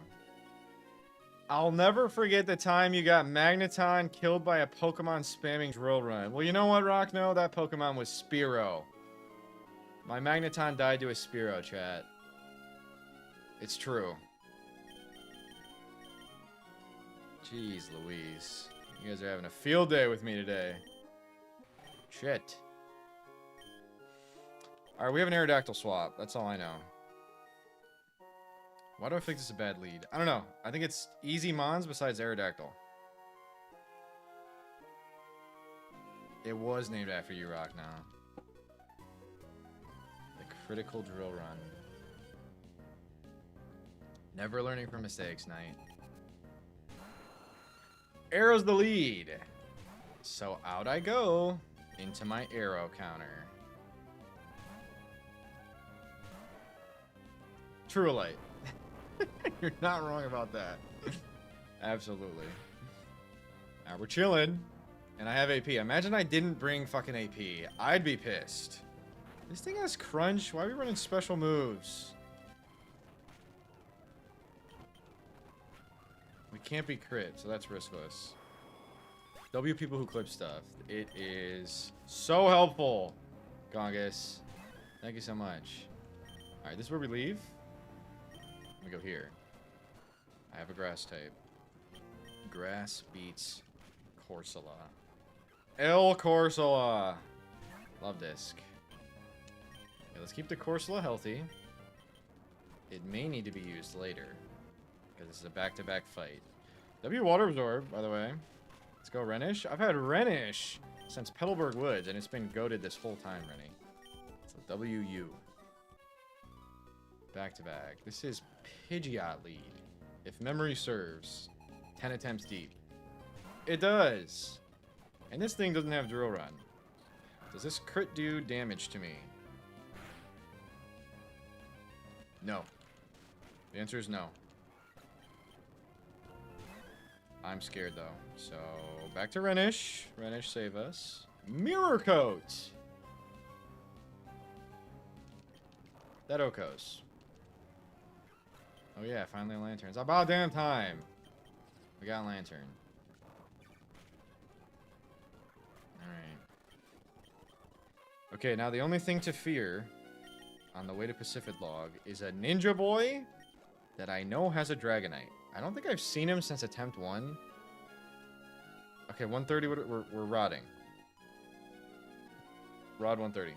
A: I'll never forget the time you got Magneton killed by a Pokemon spamming Drill Run. Well, you know what, Rockno? That Pokemon was Spearow. My Magneton died to a Spearow, chat. It's true. Jeez Louise. You guys are having a field day with me today. Shit. Alright, we have an Aerodactyl swap. That's all I know. Why do I think this is a bad lead? I don't know. I think it's easy Mons besides Aerodactyl. It was named after you, Rock, now. The critical drill run. Never learning from mistakes, Knight. Arrow's the lead. So out I go into my arrow counter. True light. You're not wrong about that. Absolutely. Now we're chilling. And I have AP. Imagine I didn't bring fucking AP. I'd be pissed. This thing has crunch. Why are we running special moves? We can't be crit, so that's riskless. W people who clip stuff. It is so helpful, Gongus. Thank you so much. Alright, this is where we leave. We go here. I have a grass type. Grass beats Corsola. El Corsola. Love disc. Okay, let's keep the Corsola healthy. It may need to be used later. Because this is a back-to-back fight. W Water Absorb, by the way. Let's go Renish. I've had Renish since Petalburg Woods, and it's been goated this whole time, Rennie. So WU. Back-to-back. This is Pidgeot lead. if memory serves. 10 attempts deep. It does. And this thing doesn't have drill run. Does this crit do damage to me? No. The answer is no. I'm scared though. So back to Renish. Renish, save us. Mirror Coat. That Okos. Oh yeah, finally lanterns. About damn time. We got a lantern. Alright. Okay, now the only thing to fear on the way to Pacific Log is a ninja boy that I know has a Dragonite. I don't think I've seen him since attempt 1. Okay, 130, we're rodding. Rod 130.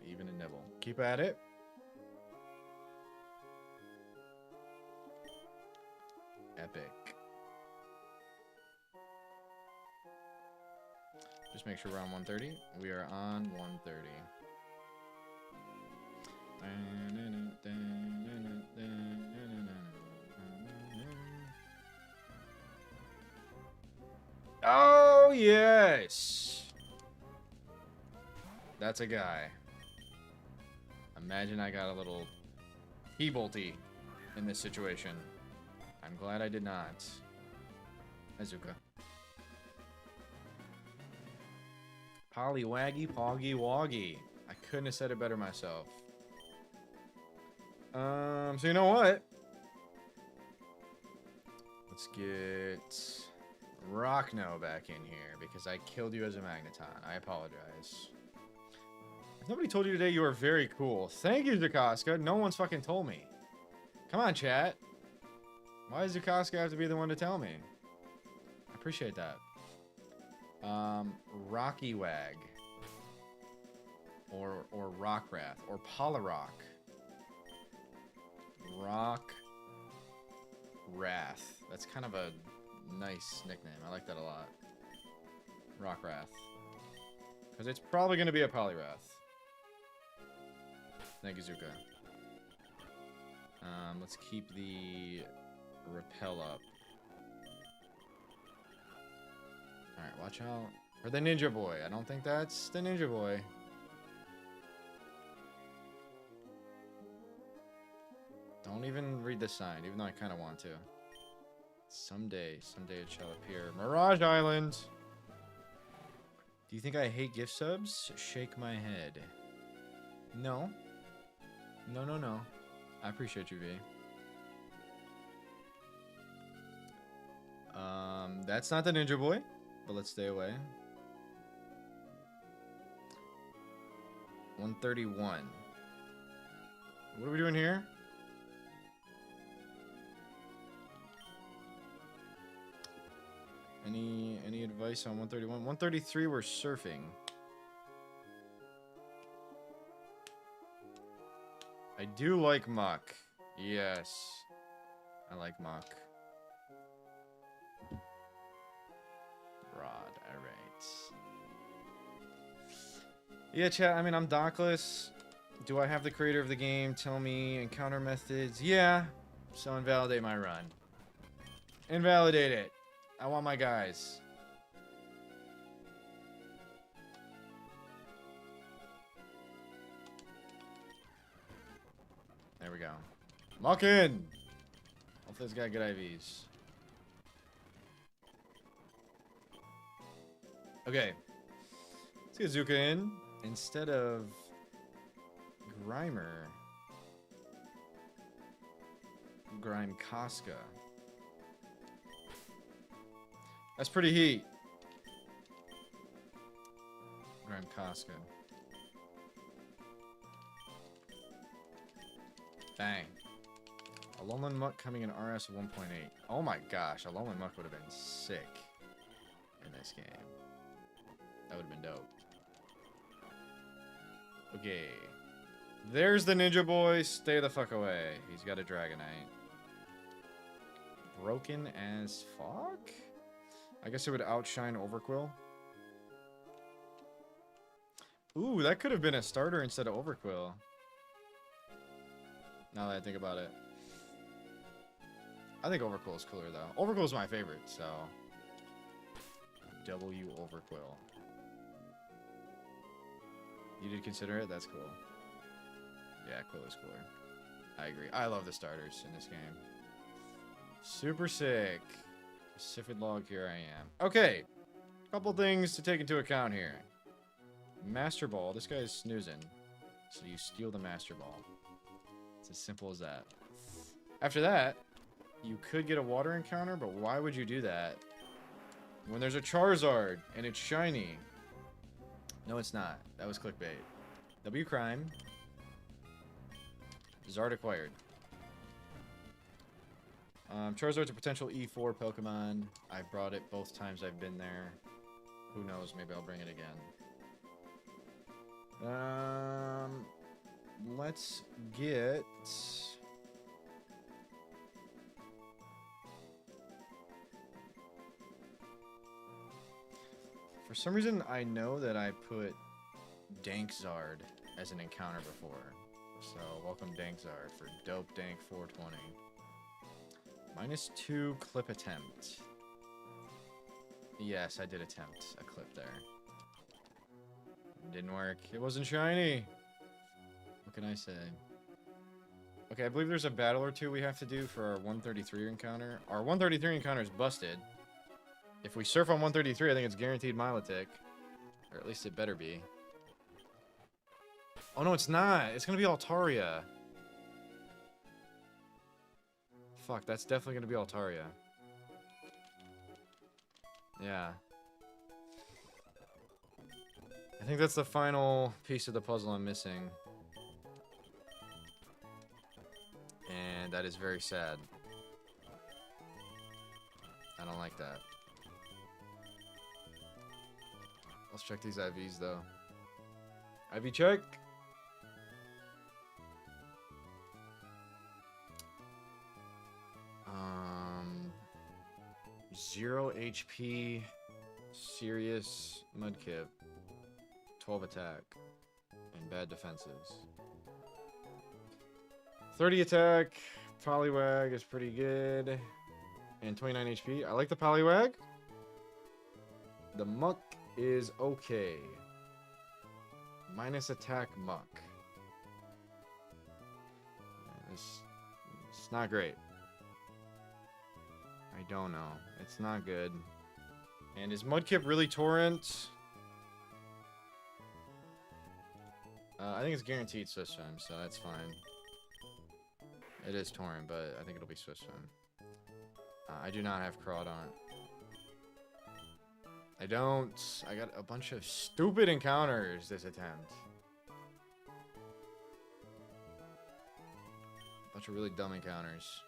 A: Even a nibble. Keep at it. Epic. Just make sure we're on 130. We are on 130. Oh, yes! That's a guy. Imagine I got a little he-bolty in this situation. I'm glad I did not. Azuka. Polywaggy, Poggy, Woggy. I couldn't have said it better myself. So you know what? Let's get Rockno back in here because I killed you as a Magneton. I apologize. If nobody told you today, you are very cool. Thank you, Zukoska. No one's fucking told me. Come on, chat. Why does Zukoska have to be the one to tell me? I appreciate that. Rocky Wag. Or Rockrath. Or Polirock. Rock Wrath. That's kind of a nice nickname. I like that a lot. Rockrath. Because it's probably going to be a Poliwrath. Thank you, Zuka. Let's keep the repel up. Alright, watch out for the Ninja Boy. I don't think that's the Ninja Boy. Don't even read the sign, even though I kind of want to. Someday it shall appear. Mirage Island! Do you think I hate gift subs? Shake my head. No. No. I appreciate you, V. That's not the Ninja Boy, but let's stay away. 131. What are we doing here? Any advice on 131? 133, we're surfing. I do like Muck. Yes. I like Muck. Rod, alright. Yeah, chat, I mean, I'm dockless. Do I have the creator of the game tell me encounter methods? Yeah. So invalidate my run. Invalidate it. I want my guys. There we go. Muck in! Hopefully this guy got IVs. Okay. Let's get Zuka in. Instead of Grimer. Grime Casca. That's pretty heat. Grime Casca. Bang. Alolan Muck coming in RS 1.8. Oh my gosh, Alolan Muck would have been sick in this game. That would have been dope. Okay. There's the Ninja Boy. Stay the fuck away. He's got a Dragonite. Broken as fuck? I guess it would outshine Overquill. Ooh, that could have been a starter instead of Overquill. Now that I think about it. I think Overcoil is cooler, though. Overcoil is my favorite, so... W Overcoil. You did consider it? That's cool. Yeah, Quill is cooler. I agree. I love the starters in this game. Super sick. Sifid log, here I am. Okay. Couple things to take into account here. Master Ball. This guy is snoozing. So you steal the Master Ball. It's as simple as that. After that, you could get a water encounter, but why would you do that? When there's a Charizard and it's shiny. No, it's not. That was clickbait. W Crime. Zard acquired. Charizard's a potential E4 Pokemon. I've brought it both times I've been there. Who knows? Maybe I'll bring it again. Let's get... For some reason, I know that I put Dankzard as an encounter before. So, welcome Dankzard for Dope Dank 420. -2 clip attempt. Yes, I did attempt a clip there. Didn't work. It wasn't shiny. What can I say? Okay, I believe there's a battle or two we have to do for our 133 encounter. Our 133 encounter is busted. If we surf on 133, I think it's guaranteed Milotic. Or at least it better be. Oh, no, it's not. It's going to be Altaria. Fuck, that's definitely going to be Altaria. Yeah. I think that's the final piece of the puzzle I'm missing. And that is very sad. I don't like that. Let's check these IVs, though. IV check. Zero HP, serious Mudkip, 12 attack, and bad defenses. 30 attack, Poliwag is pretty good, and 29 HP. I like the Poliwag. The Muck is okay. Minus attack Muck. It's not great. I don't know. It's not good. And is Mudkip really Torrent? I think it's guaranteed Swift Swim, so that's fine. It is Torrent, but I think it'll be Swift Swim. I do not have Crawdaunt. I don't. I got a bunch of stupid encounters this attempt. A bunch of really dumb encounters.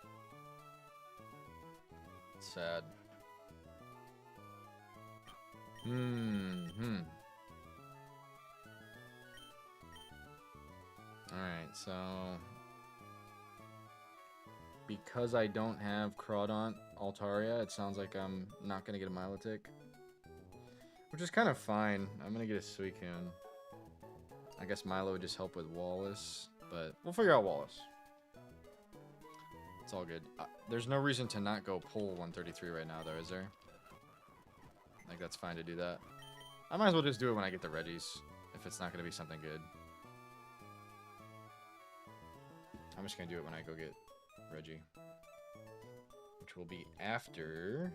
A: It's sad. Alright, so... Because I don't have Crawdaunt Altaria, it sounds like I'm not going to get a Milotic. Which is kind of fine. I'm going to get a Suicune. I guess Milo would just help with Wallace, but we'll figure out Wallace. It's all good. There's no reason to not go pull 133 right now, though, is there? Like, that's fine to do that. I might as well just do it when I get the Reggies, if it's not going to be something good. I'm just going to do it when I go get Reggie. Which will be after...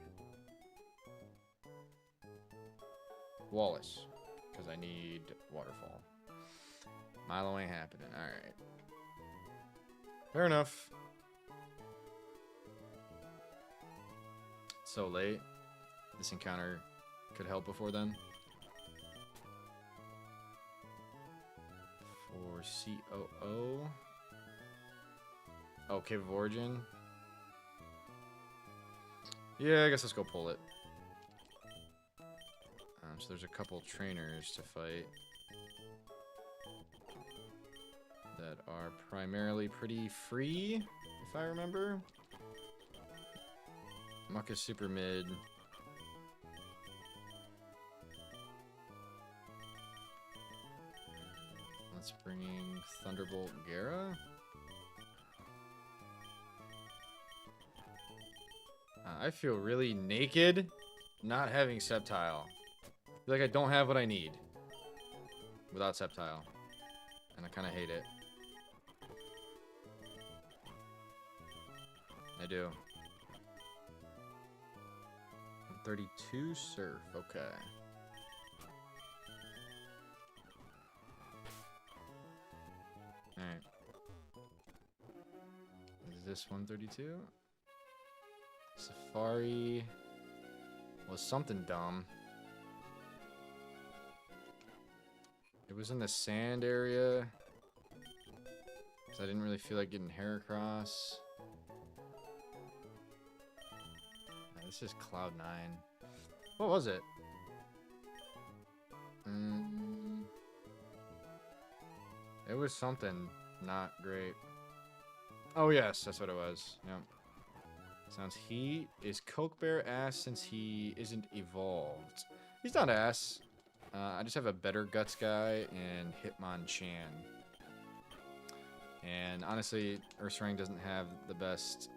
A: Wallace. Because I need Waterfall. Milo ain't happening. Alright. Fair enough. So late. This encounter could help before then. For COO. Oh, Cave of Origin. Yeah, I guess let's go pull it. So there's a couple trainers to fight that are primarily pretty free, if I remember. Muck is super mid. Let's bring Thunderbolt Gara. I feel really naked not having Sceptile. I feel like I don't have what I need without Sceptile. And I kind of hate it. I do. 32 Surf, okay. Alright. Is this 132? Safari was something dumb. It was in the sand area. So I didn't really feel like getting Heracross. This is Cloud 9. What was it? It was something not great. Oh yes, that's what it was. Yep. Sounds he is Coke Bear ass since he isn't evolved. He's not ass. I just have a better Guts guy and Hitmonchan. And honestly, Ursaring doesn't have the best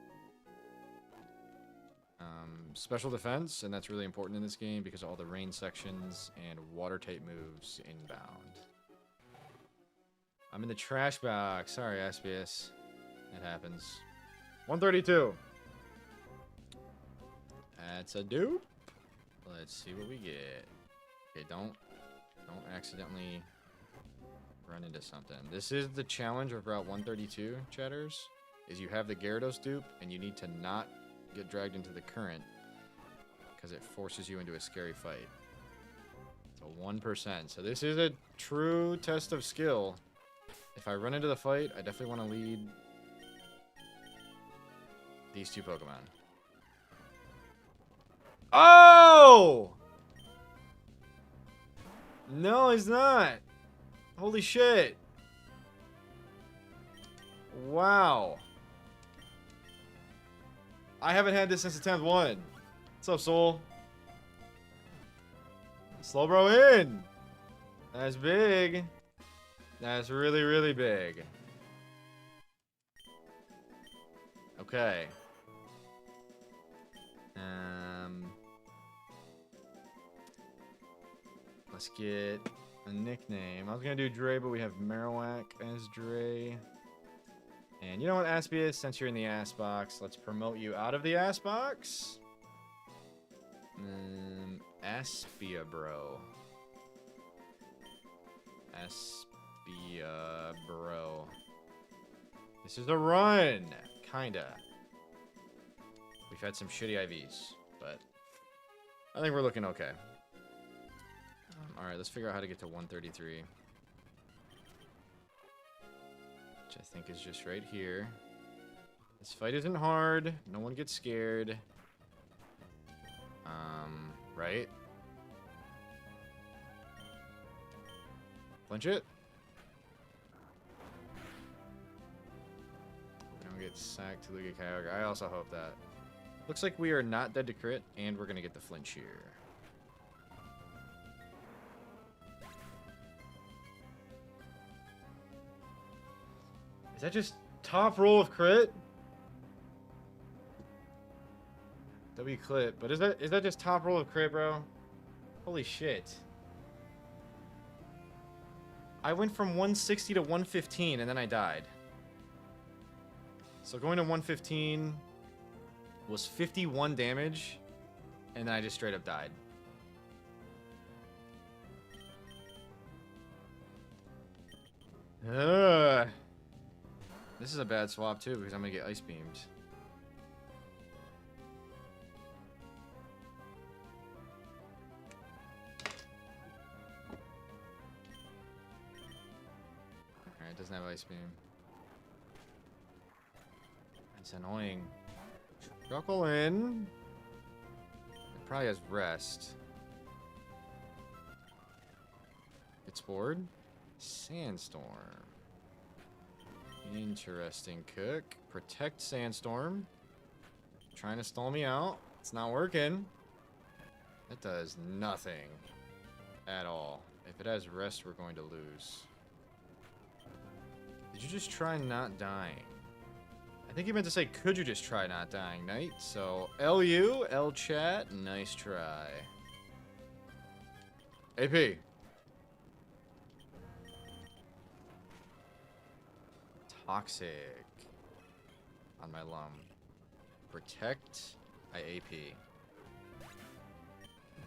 A: special defense, and that's really important in this game because of all the rain sections and water type moves inbound. I'm in the trash box. Sorry, SPS. It happens. 132. That's a dupe. Let's see what we get. Okay, don't accidentally run into something. This is the challenge of Route 132, chatters, is you have the Gyarados dupe and you need to not get dragged into the current because it forces you into a scary fight. So 1%. So this is a true test of skill. If I run into the fight, I definitely want to lead these two Pokemon. Oh! No, he's not. Holy shit. Wow. I haven't had this since attempt 1. What's up, Soul? Slowbro in. That's big. That's really, really big. Okay. Let's get a nickname. I was gonna do Dre, but we have Marowak as Dre. And you know what, Aspius? Since you're in the ass box, let's promote you out of the ass box. Aspia, bro. Aspia, bro. This is a run, kinda. We've had some shitty IVs, but I think we're looking okay. Alright, let's figure out how to get to 133. Which I think is just right here. This fight isn't hard. No one gets scared. Right? Flinch it? We don't get sacked to Liga Kyogre. I also hope that. Looks like we are not dead to crit, and we're going to get the flinch here. Is that just top roll of crit? W clip, but is that just top roll of crit, bro? Holy shit. I went from 160 to 115 and then I died. So going to 115 was 51 damage and then I just straight up died. This is a bad swap too because I'm gonna get ice beamed. Alright, it doesn't have ice beam. It's annoying. Chuckle in. It probably has rest. It's bored. Sandstorm. Interesting, Cook. Protect Sandstorm. Trying to stall me out. It's not working. That does nothing at all. If it has rest, we're going to lose. Did you just try not dying? I think he meant to say, could you just try not dying, Knight? So, LU, L chat, nice try. AP. Toxic. On my lum. Protect. I AP.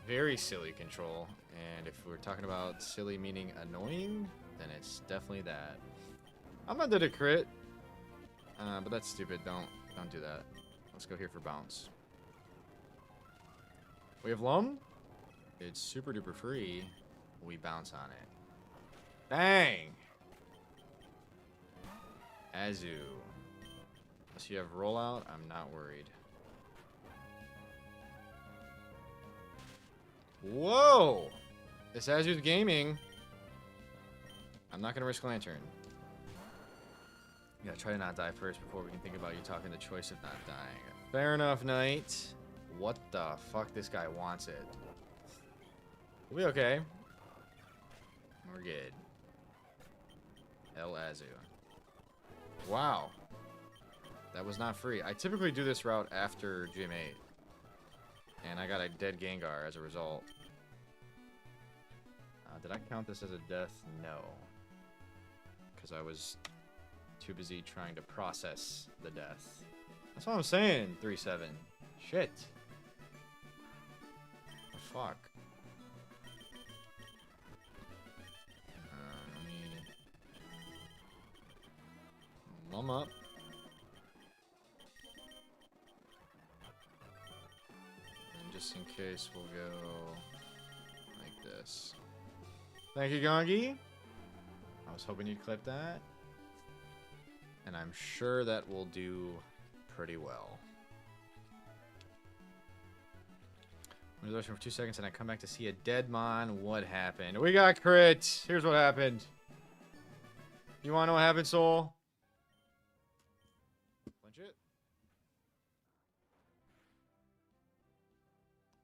A: Very silly control. And if we're talking about silly meaning annoying, then it's definitely that. I'm not dead to crit. But that's stupid. Don't do that. Let's go here for bounce. We have Lum. It's super duper free. We bounce on it. Bang! Azu. Unless you have rollout, I'm not worried. Whoa! This Azu's gaming. I'm not gonna risk Lantern. Yeah, try to not die first before we can think about you talking the choice of not dying. Fair enough, Knight. What the fuck? This guy wants it. We okay? We're good. El Azu. Wow. That was not free. I typically do this route after Gym 8. And I got a dead Gengar as a result. Did I count this as a death? No. Because I was too busy trying to process the death. That's what I'm saying, 3-7. Shit. The fuck? Let me... Lum up. And just in case, we'll go like this. Thank you, Gongi. I was hoping you'd clip that. And I'm sure that will do pretty well. I'm looking for 2 seconds and I come back to see a dead mon. What happened? We got crit. Here's what happened. You want to know what happened, Soul? Clinch it.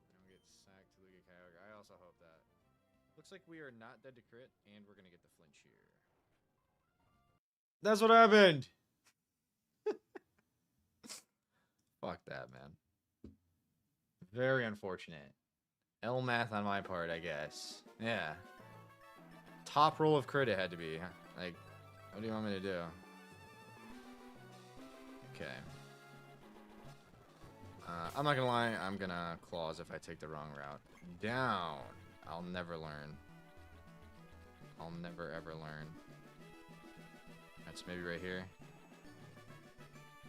A: We don't get sacked to Liga Kyogre. I also hope that. Looks like we are not dead to crit, and we're going to get the flinch here. That's what happened. Fuck that, man. Very unfortunate. L math on my part, I guess. Yeah. Top roll of crit it had to be. Like, what do you want me to do? Okay. I'm not gonna lie, I'm gonna claws if I take the wrong route. Down. I'll never learn. I'll never ever learn. That's maybe right here.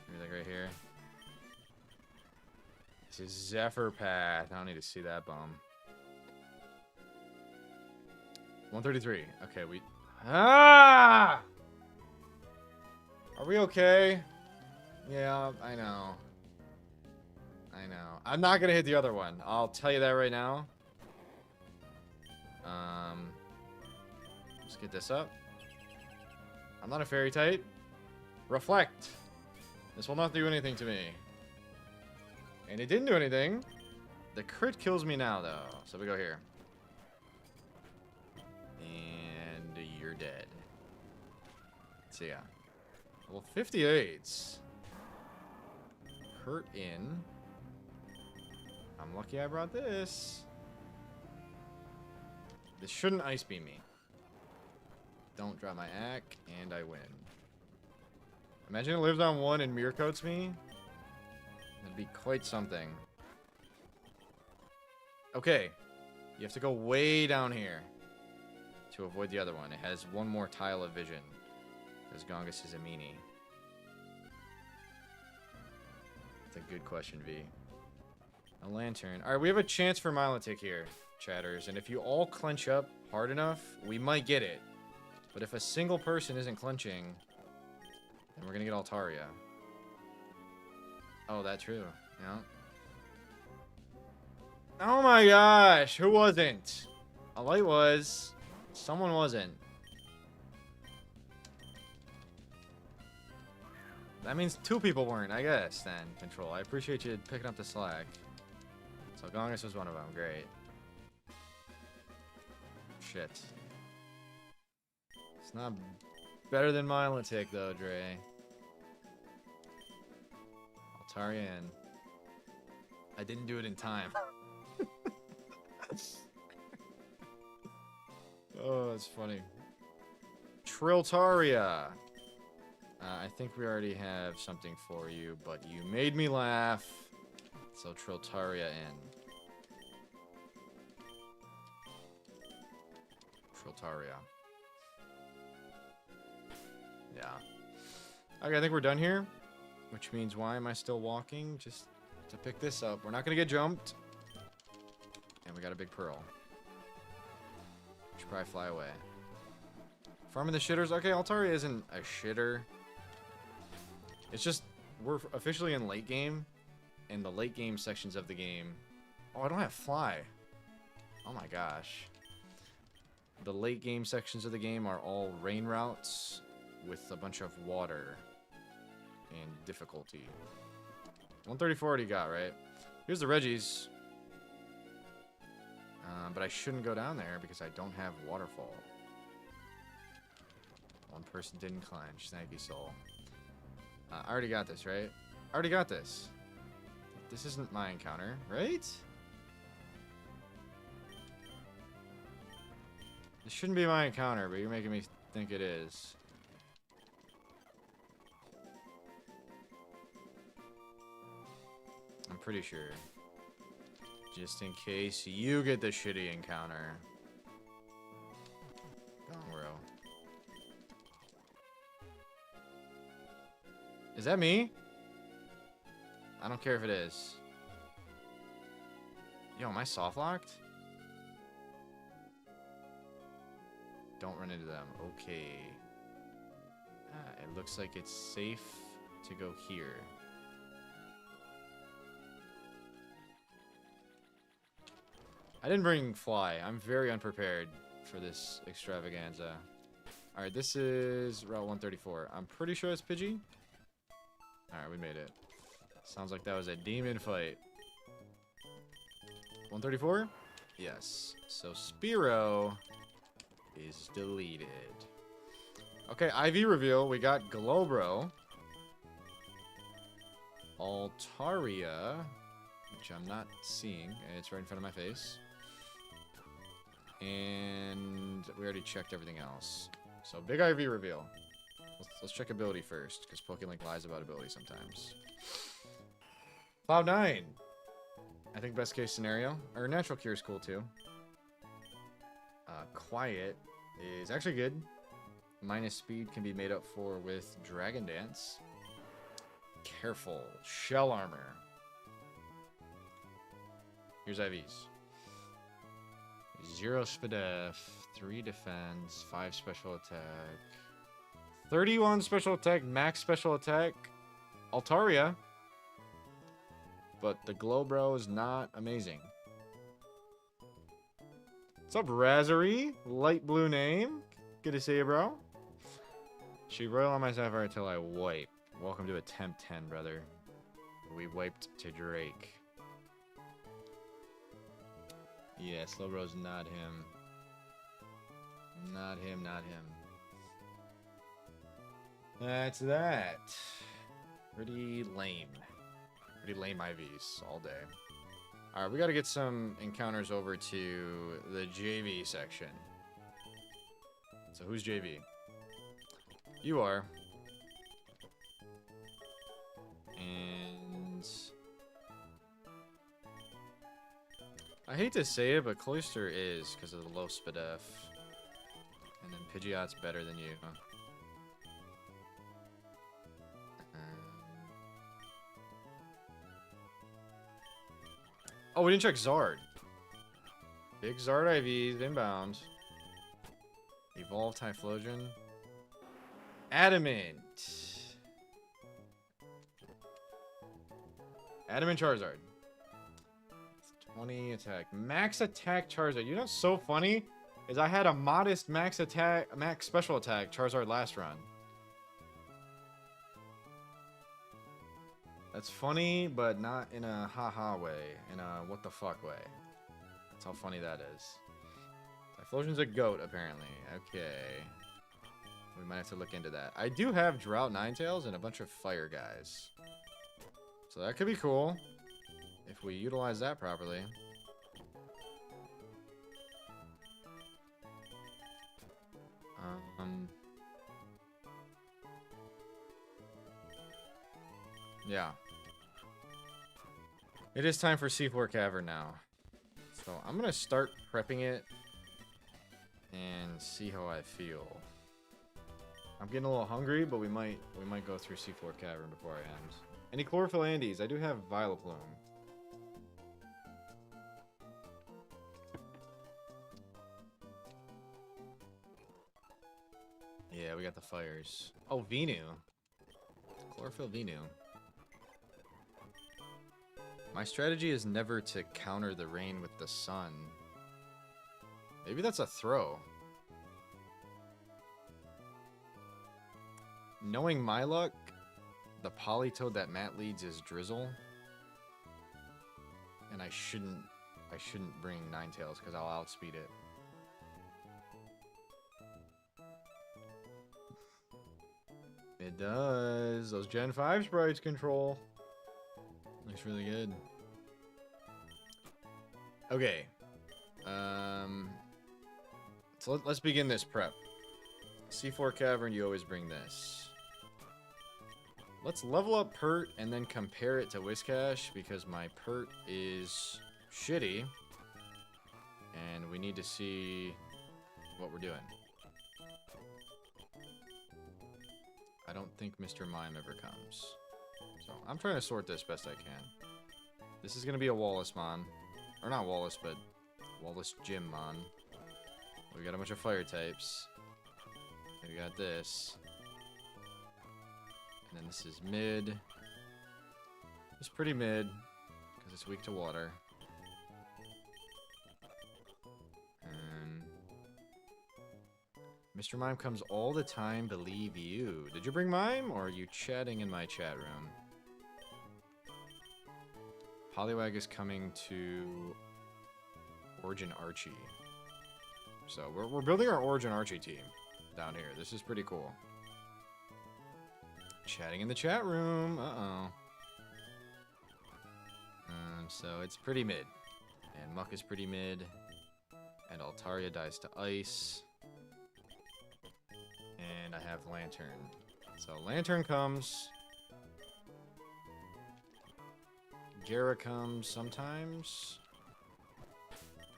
A: Maybe like right here. This is Zephyr Path. I don't need to see that bum. 133. Okay, we... Ah! Are we okay? Yeah, I know. I know. I'm not gonna hit the other one. I'll tell you that right now. Let's get this up. I'm not a fairy type. Reflect. This will not do anything to me. And it didn't do anything. The crit kills me now, though. So we go here. And you're dead. So yeah. Well, 58. Hurt in. I'm lucky I brought this. This shouldn't ice beam me. Don't drop my ack, and I win. Imagine it lives on 1 and mirror coats me. That'd be quite something. Okay. You have to go way down here to avoid the other one. It has one more tile of vision. Because Gongus is a meanie. That's a good question, V. A lantern. Alright, we have a chance for Milotic here, chatters. And if you all clench up hard enough, we might get it. But if a single person isn't clenching, then we're gonna get Altaria. Oh, that's true. Yeah. Oh my gosh, who wasn't? A light was. Someone wasn't. That means 2 people weren't, I guess, then, Control. I appreciate you picking up the slack. So Gongus was one of them. Great. Shit. It's not better than Milotic, though, Dre. Altaria in. I didn't do it in time. Oh, that's funny. Triltaria. I think we already have something for you, but you made me laugh. So Triltaria in. Triltaria. Yeah. Okay, I think we're done here. Which means, why am I still walking? Just to pick this up. We're not going to get jumped. And we got a big pearl. Should probably fly away. Farming the shitters. Okay, Altaria isn't a shitter. It's just, we're officially in late game. And the late game sections of the game... Oh, I don't have fly. Oh my gosh. The late game sections of the game are all rain routes with a bunch of water and difficulty. 134 already got, right? Here's the Reggies. But I shouldn't go down there because I don't have waterfall. One person didn't climb. Snacky soul. I already got this, right? I already got this. This isn't my encounter, right? This shouldn't be my encounter, but you're making me think it is. I'm pretty sure. Just in case you get the shitty encounter. Gongro. Is that me? I don't care if it is. Yo, am I soft locked? Don't run into them. Okay. It looks like it's safe to go here. I didn't bring fly. I'm very unprepared for this extravaganza. Alright, this is Route 134. I'm pretty sure it's Pidgey. Alright, we made it. Sounds like that was a demon fight. 134? Yes. So Spearow is deleted. Okay, IV reveal. We got Glowbro. Altaria, which I'm not seeing. And it's right in front of my face. And we already checked everything else. So big IV reveal. Let's check ability first, because PokeLink lies about ability sometimes. Cloud9. I think best case scenario. Or Natural Cure is cool too. Quiet is actually good. Minus speed can be made up for with Dragon Dance. Careful. Shell Armor. Here's IVs. 0 Spadef, 3 defense, 5 special attack, 31 special attack, max special attack, Altaria. But the Glowbro is not amazing. What's up, Razzery? Light blue name. Good to see you, bro. She royal on my Sapphire until I wipe. Welcome to attempt 10, brother. We wiped to Drake. Yeah, Slowbro's not him. Not him, not him. That's that. Pretty lame. Pretty lame IVs all day. Alright, we gotta get some encounters over to the JV section. So who's JV? You are. And I hate to say it, but Cloyster is because of the low Spadef. And then Pidgeot's better than you. Huh? Oh, we didn't check Zard. Big Zard IVs, inbound. Evolved Typhlosion. Adamant. Adamant Charizard. 20 attack. Max attack Charizard. You know what's so funny? Is I had a modest max attack, max special attack Charizard last run. That's funny, but not in a haha way. In a what the fuck way. That's how funny that is. Typhlosion's a goat, apparently. Okay. We might have to look into that. I do have Drought Ninetales and a bunch of fire guys. So that could be cool if we utilize that properly. Yeah. It is time for C4 Cavern now. So I'm gonna start prepping it and see how I feel. I'm getting a little hungry, but we might go through C4 Cavern before I end. Any chlorophyll Andes? I do have Violet Plume. Yeah, we got the fires. Oh, Venu. Chlorophyll Venu. My strategy is never to counter the rain with the sun. Maybe that's a throw. Knowing my luck, the Polytoad that Matt leads is Drizzle. And I shouldn't bring Ninetales because I'll outspeed it. It does. Those Gen 5 sprites control. Looks really good. Okay. So let's begin this prep. C4 Cavern, you always bring this. Let's level up Pert and then compare it to Whiscash because my Pert is shitty. And we need to see what we're doing. I don't think Mr. Mime ever comes. So I'm trying to sort this best I can. This is going to be a Wallace Mon. Or not Wallace, but Wallace Gym Mon. We got a bunch of fire types. We got this. And then this is mid. It's pretty mid, because it's weak to water. And Mr. Mime comes all the time, believe you. Did you bring Mime, or are you chatting in my chat room? Poliwag is coming to Origin Archie. So we're building our Origin Archie team down here. This is pretty cool. Chatting in the chat room. Uh-oh. So it's pretty mid. And Muck is pretty mid. And Altaria dies to ice. And I have Lantern. So Lantern comes. Gara comes sometimes.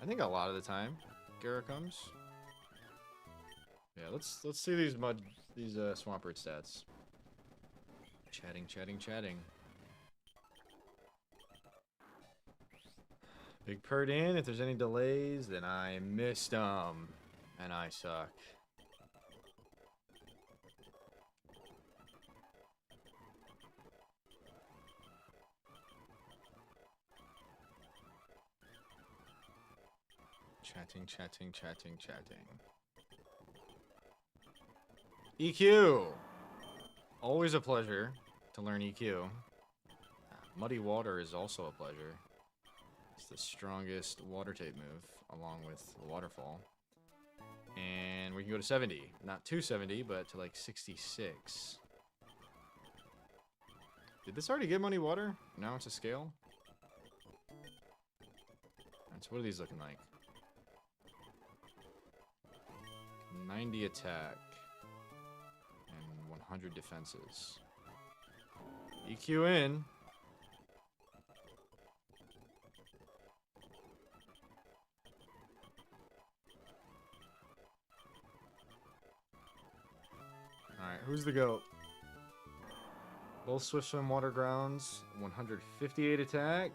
A: I think a lot of the time, Gara comes. Yeah, let's see these Swampert stats. Chatting. Big Pert in. If there's any delays, then I missed them, and I suck. Chatting. EQ! Always a pleasure to learn EQ. Muddy Water is also a pleasure. It's the strongest water type move, along with Waterfall. And we can go to 70. Not 270, but to like 66. Did this already get Muddy Water? Now it's a scale? Alright, so what are these looking like? 90 attack. And 100 defenses. EQ in. Alright, who's the GOAT? Both Swift Swim Water Grounds, 158 attack,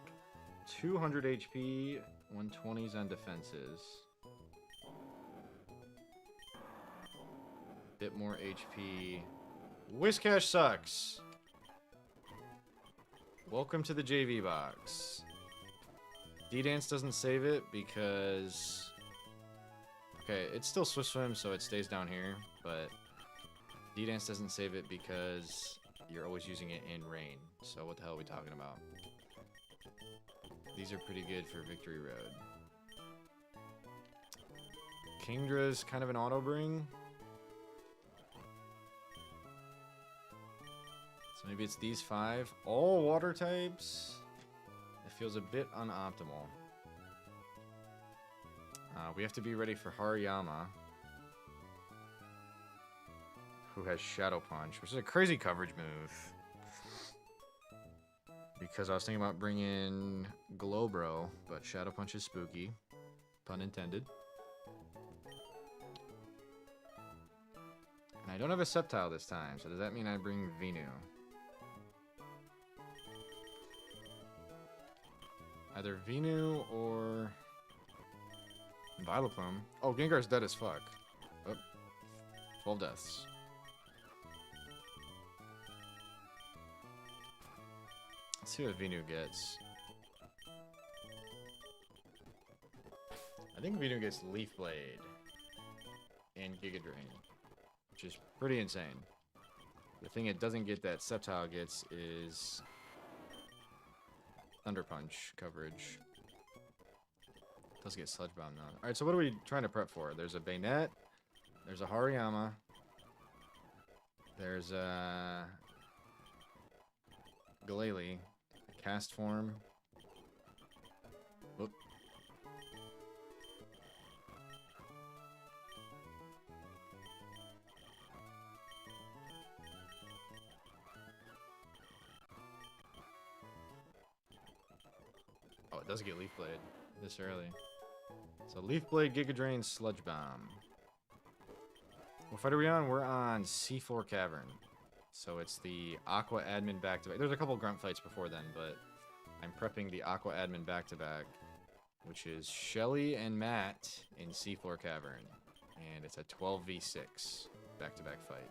A: 200 HP, 120s on defenses. Bit more HP. Whiscash sucks. Welcome to the JV box. D-Dance doesn't save it because... Okay, it's still Swift Swim, so it stays down here, but D-Dance doesn't save it because you're always using it in rain. So what the hell are we talking about? These are pretty good for Victory Road. Kingdra's kind of an auto bring. So maybe it's these 5. All water types? It feels a bit unoptimal. We have to be ready for Hariyama, who has Shadow Punch, which is a crazy coverage move. Because I was thinking about bringing Glowbro, but Shadow Punch is spooky. Pun intended. And I don't have a Sceptile this time, so does that mean I bring Venu? Either Venu or Vileplume. Oh, Gengar's dead as fuck. Oh, 12 deaths. Let's see what Venu gets. I think Venu gets Leaf Blade and Giga Drain, which is pretty insane. The thing it doesn't get that Sceptile gets is Thunder Punch coverage. It does get Sludge Bomb though. Alright, so what are we trying to prep for? There's a Bayonet, there's a Hariyama, there's a Glalie, Cast Form. Whoop. Oh, it does get Leaf Blade this early. So Leaf Blade, Giga Drain, Sludge Bomb. What fight are we on? We're on Seafloor Cavern. So it's the Aqua Admin back-to-back. There's a couple grunt fights before then, but I'm prepping the Aqua Admin back-to-back, which is Shelly and Matt in Seafloor Cavern. And it's a 12v6 back-to-back fight.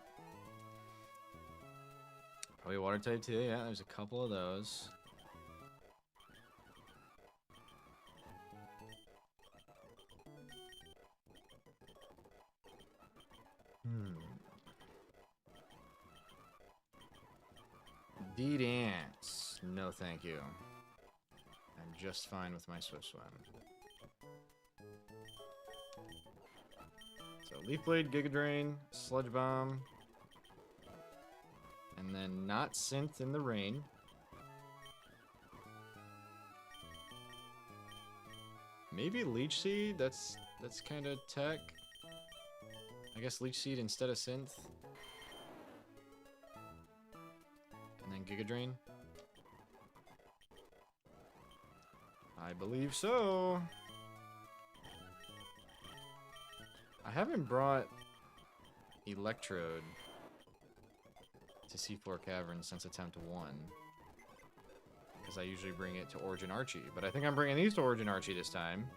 A: Probably water type too, yeah, there's a couple of those. D-Dance. No, thank you. I'm just fine with my Swift Swim. So, Leaf Blade, Giga Drain, Sludge Bomb. And then not Synth in the rain. Maybe Leech Seed? That's kind of tech. I guess Leech Seed instead of Synth. And then Giga Drain. I believe so. I haven't brought Electrode to Seafloor Cavern since attempt 1. Because I usually bring it to Origin Archie. But I think I'm bringing these to Origin Archie this time.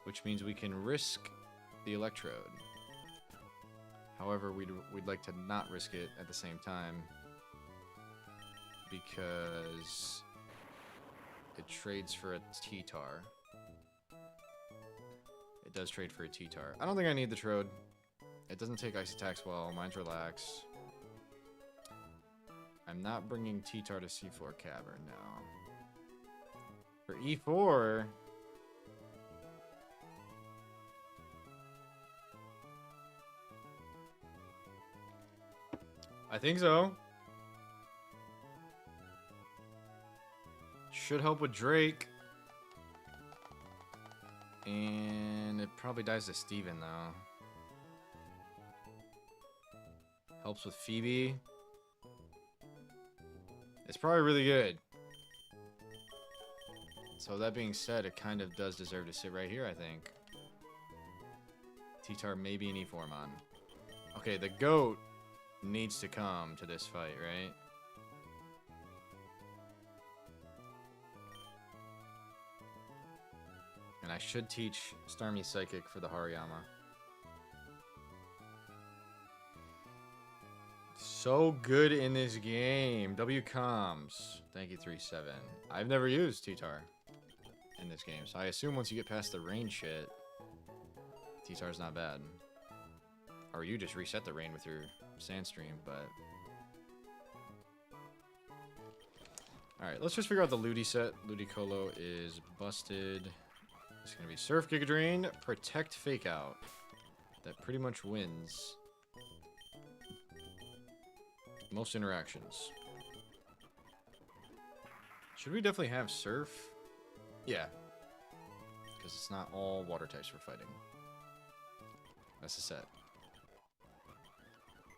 A: Which means we can risk the Electrode. However, we'd like to not risk it at the same time. Because it trades for a T-Tar. It does trade for a T-Tar. I don't think I need the Trode. It doesn't take Ice Attacks well. Mine's Relax. I'm not bringing T-Tar to Seafloor Cavern now. For E4... I think so. Should help with Drake. And it probably dies to Steven, though. Helps with Phoebe. It's probably really good. So that being said, it kind of does deserve to sit right here, I think. T-Tar maybe an E-Formon. Okay, the GOAT needs to come to this fight, right? And I should teach Starmie Psychic for the Hariyama. So good in this game. WComs. Thank you, 3-7. I've never used T-Tar in this game, so I assume once you get past the rain shit, T-Tar's not bad. Or you just reset the rain with your Sandstream, but... Alright, let's just figure out the Ludi set. Ludicolo is busted. It's going to be Surf, Giga Drain, Protect, Fake Out. That pretty much wins. most interactions. Should we definitely have Surf? Yeah. Because it's not all water types we're fighting. That's the set.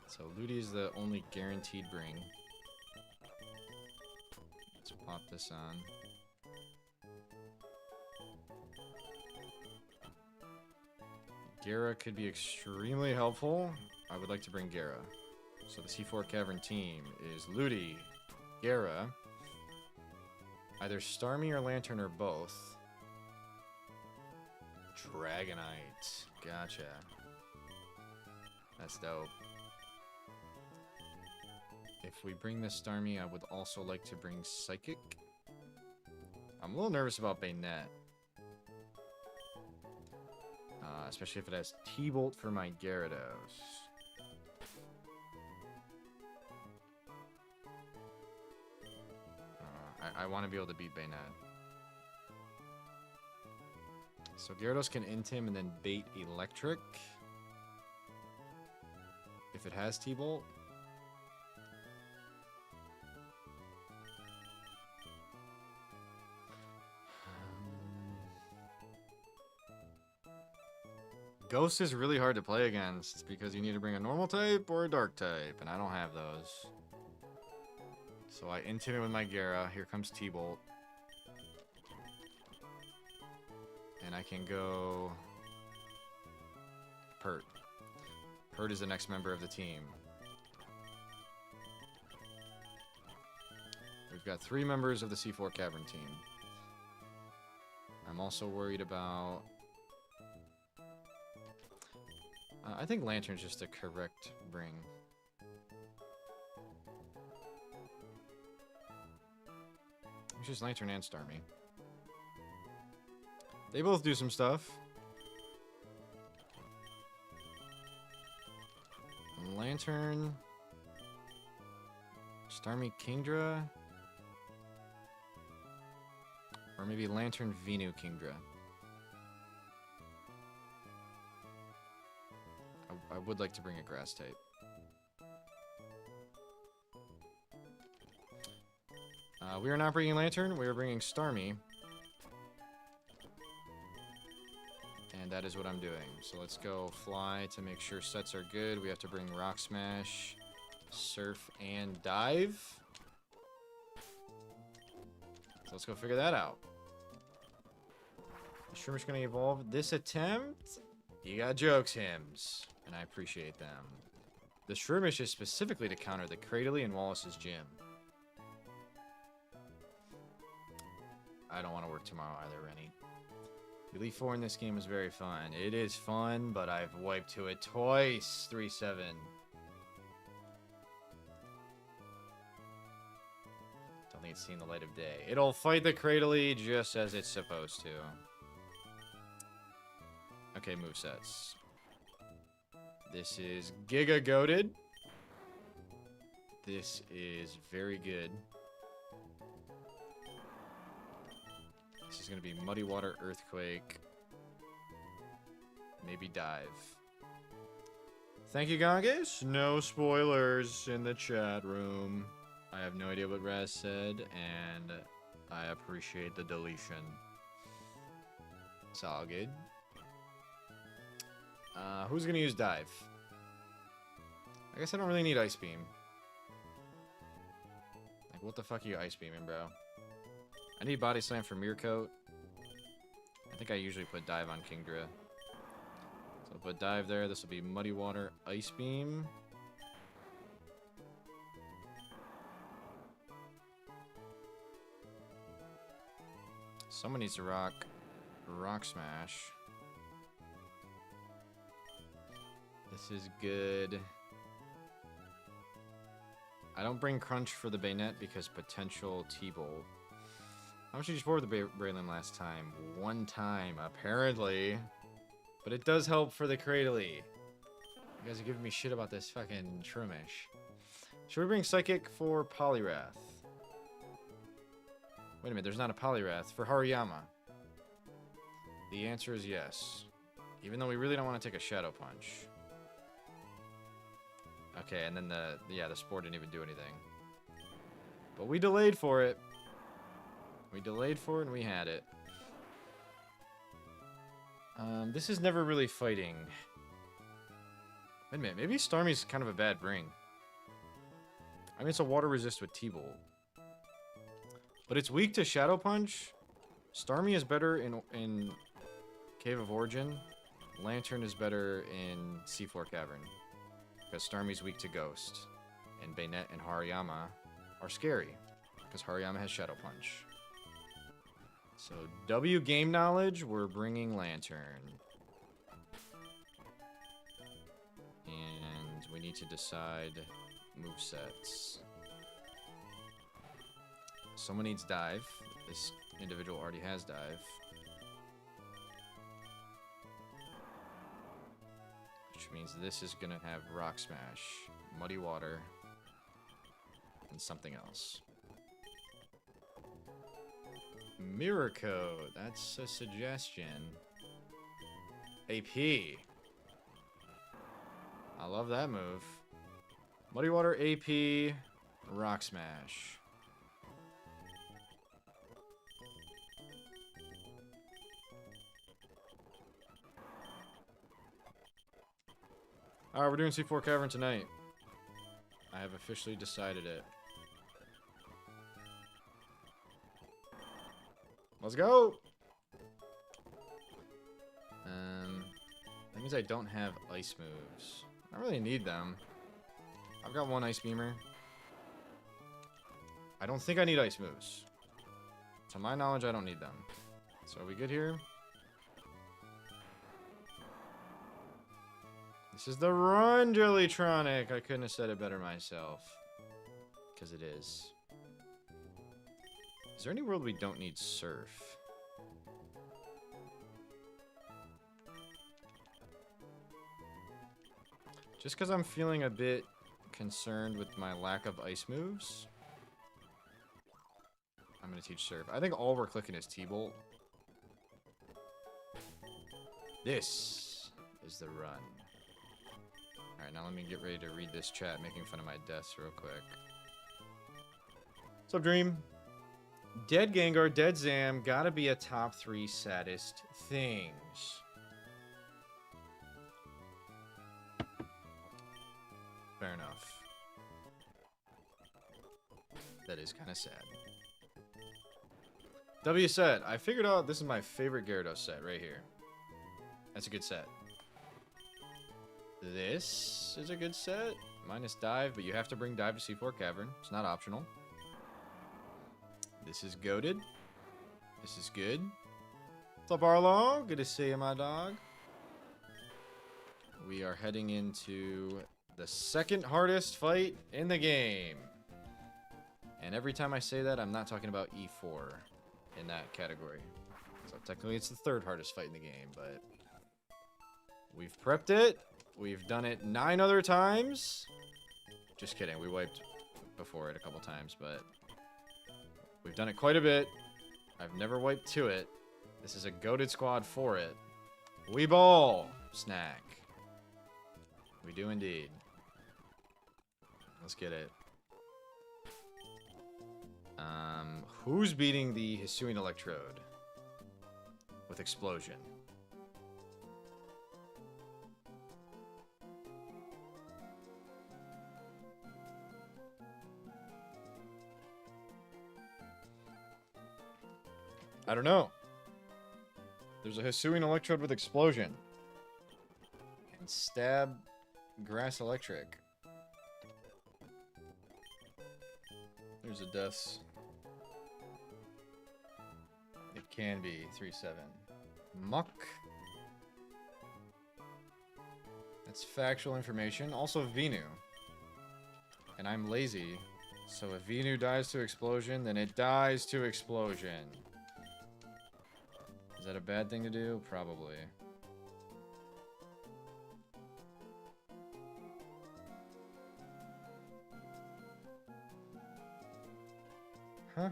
A: So Ludi is the only guaranteed bring. Let's pop this on. Gara could be extremely helpful. I would like to bring Gara. So the C4 Cavern team is Ludi, Gara, either Starmie or Lantern or both. Dragonite. Gotcha. That's dope. If we bring this Starmie, I would also like to bring Psychic. I'm a little nervous about Bayonet. Especially if it has T-Bolt for my Gyarados. I want to be able to beat Bayonet. So Gyarados can int him and then bait Electric. If it has T-Bolt. Ghost is really hard to play against because you need to bring a normal type or a dark type, and I don't have those. So I int him with my Gara. Here comes T-Bolt. And I can go Pert. Pert is the next member of the team. We've got 3 members of the C4 Cavern team. I'm also worried about... I think Lantern's just a correct bring. It's just Lantern and Starmie. They both do some stuff. Lantern. Starmie Kingdra. Or maybe Lantern Venu Kingdra. I would like to bring a grass type. We are not bringing Lantern, we are bringing Starmie. And that is what I'm doing. So let's go Fly to make sure sets are good. We have to bring Rock Smash, Surf, and Dive. So let's go figure that out. The Shroomish gonna evolve this attempt. You got jokes, Hims. And I appreciate them. The Shroomish is specifically to counter the Cradily and Wallace's gym. I don't want to work tomorrow either, Rennie. Elite 4 in this game is very fun. It is fun, but I've wiped to it twice. 3-7. Don't think it's seen the light of day. It'll fight the Cradily just as it's supposed to. Okay, movesets. This is Giga Goated. This is very good. This is going to be Muddy Water, Earthquake. Maybe Dive. Thank you, Gongus. No spoilers in the chat room. I have no idea what Raz said, and I appreciate the deletion. It's all good. Who's gonna use Dive? I guess I don't really need Ice Beam. Like, what the fuck are you Ice Beaming, bro? I need Body Slam for Mirror Coat. I think I usually put Dive on Kingdra. So I'll put Dive there. This will be Muddy Water, Ice Beam. Someone needs to rock Smash. This is good. I don't bring Crunch for the Bayonet because potential T-Bolt. How much did you score with the Braylon last time? 1 time, apparently. But it does help for the Cradily. You guys are giving me shit about this fucking Shroomish. Should we bring Psychic for Poliwrath? Wait a minute, there's not a Poliwrath for Hariyama. The answer is yes. Even though we really don't want to take a Shadow Punch. Okay, and then the spore didn't even do anything. But we delayed for it. We delayed for it and we had it. This is never really fighting. Wait a minute, maybe Starmie's kind of a bad bring. I mean, it's a water resist with T-Bolt. But it's weak to Shadow Punch. Starmie is better in Cave of Origin. Lantern is better in C4 Cavern. Because Starmie's weak to Ghost. And Bayonet and Hariyama are scary. Because Hariyama has Shadow Punch. So, W game knowledge, we're bringing Lantern. And we need to decide movesets. Someone needs Dive. This individual already has Dive. Which means this is going to have Rock Smash, Muddy Water, and something else. Mirror Code, that's a suggestion. AP. I love that move. Muddy Water, AP, Rock Smash. Alright, we're doing C4 Cavern tonight. I have officially decided it. Let's go! That means I don't have ice moves. I don't really need them. I've got one ice beamer. I don't think I need ice moves. To my knowledge, I don't need them. So are we good here? This is the run, Jellytronic! I couldn't have said it better myself. Because it is. Is there any world we don't need Surf? Just because I'm feeling a bit concerned with my lack of ice moves, I'm going to teach Surf. I think all we're clicking is T-Bolt. This is the run. Alright, now let me get ready to read this chat making fun of my deaths real quick. What's up, Dream? Dead Gengar, Dead Zam, gotta be a top 3 saddest things. Fair enough. That is kind of sad. W set, I figured out this is my favorite Gyarados set right here. That's a good set. This is a good set. Minus Dive, but you have to bring Dive to C4 Cavern. It's not optional. This is goated. This is good. What's up, Arlo? Good to see you, my dog. We are heading into the second hardest fight in the game. And every time I say that, I'm not talking about E4 in that category. So technically it's the third hardest fight in the game, but we've prepped it. We've done it 9 other times. Just kidding. We wiped before it a couple times, but we've done it quite a bit. I've never wiped to it. This is a goated squad for it. We ball! Snack. We do indeed. Let's get it. Who's beating the Hisuian Electrode? With Explosion. I don't know. There's a Hisuian Electrode with Explosion. And Stab Grass Electric. There's a Deaths. It can be 3-7. Muck. That's factual information. Also Venu. And I'm lazy. So if Venu dies to Explosion, then it dies to Explosion. Is that a bad thing to do? Probably. Huh?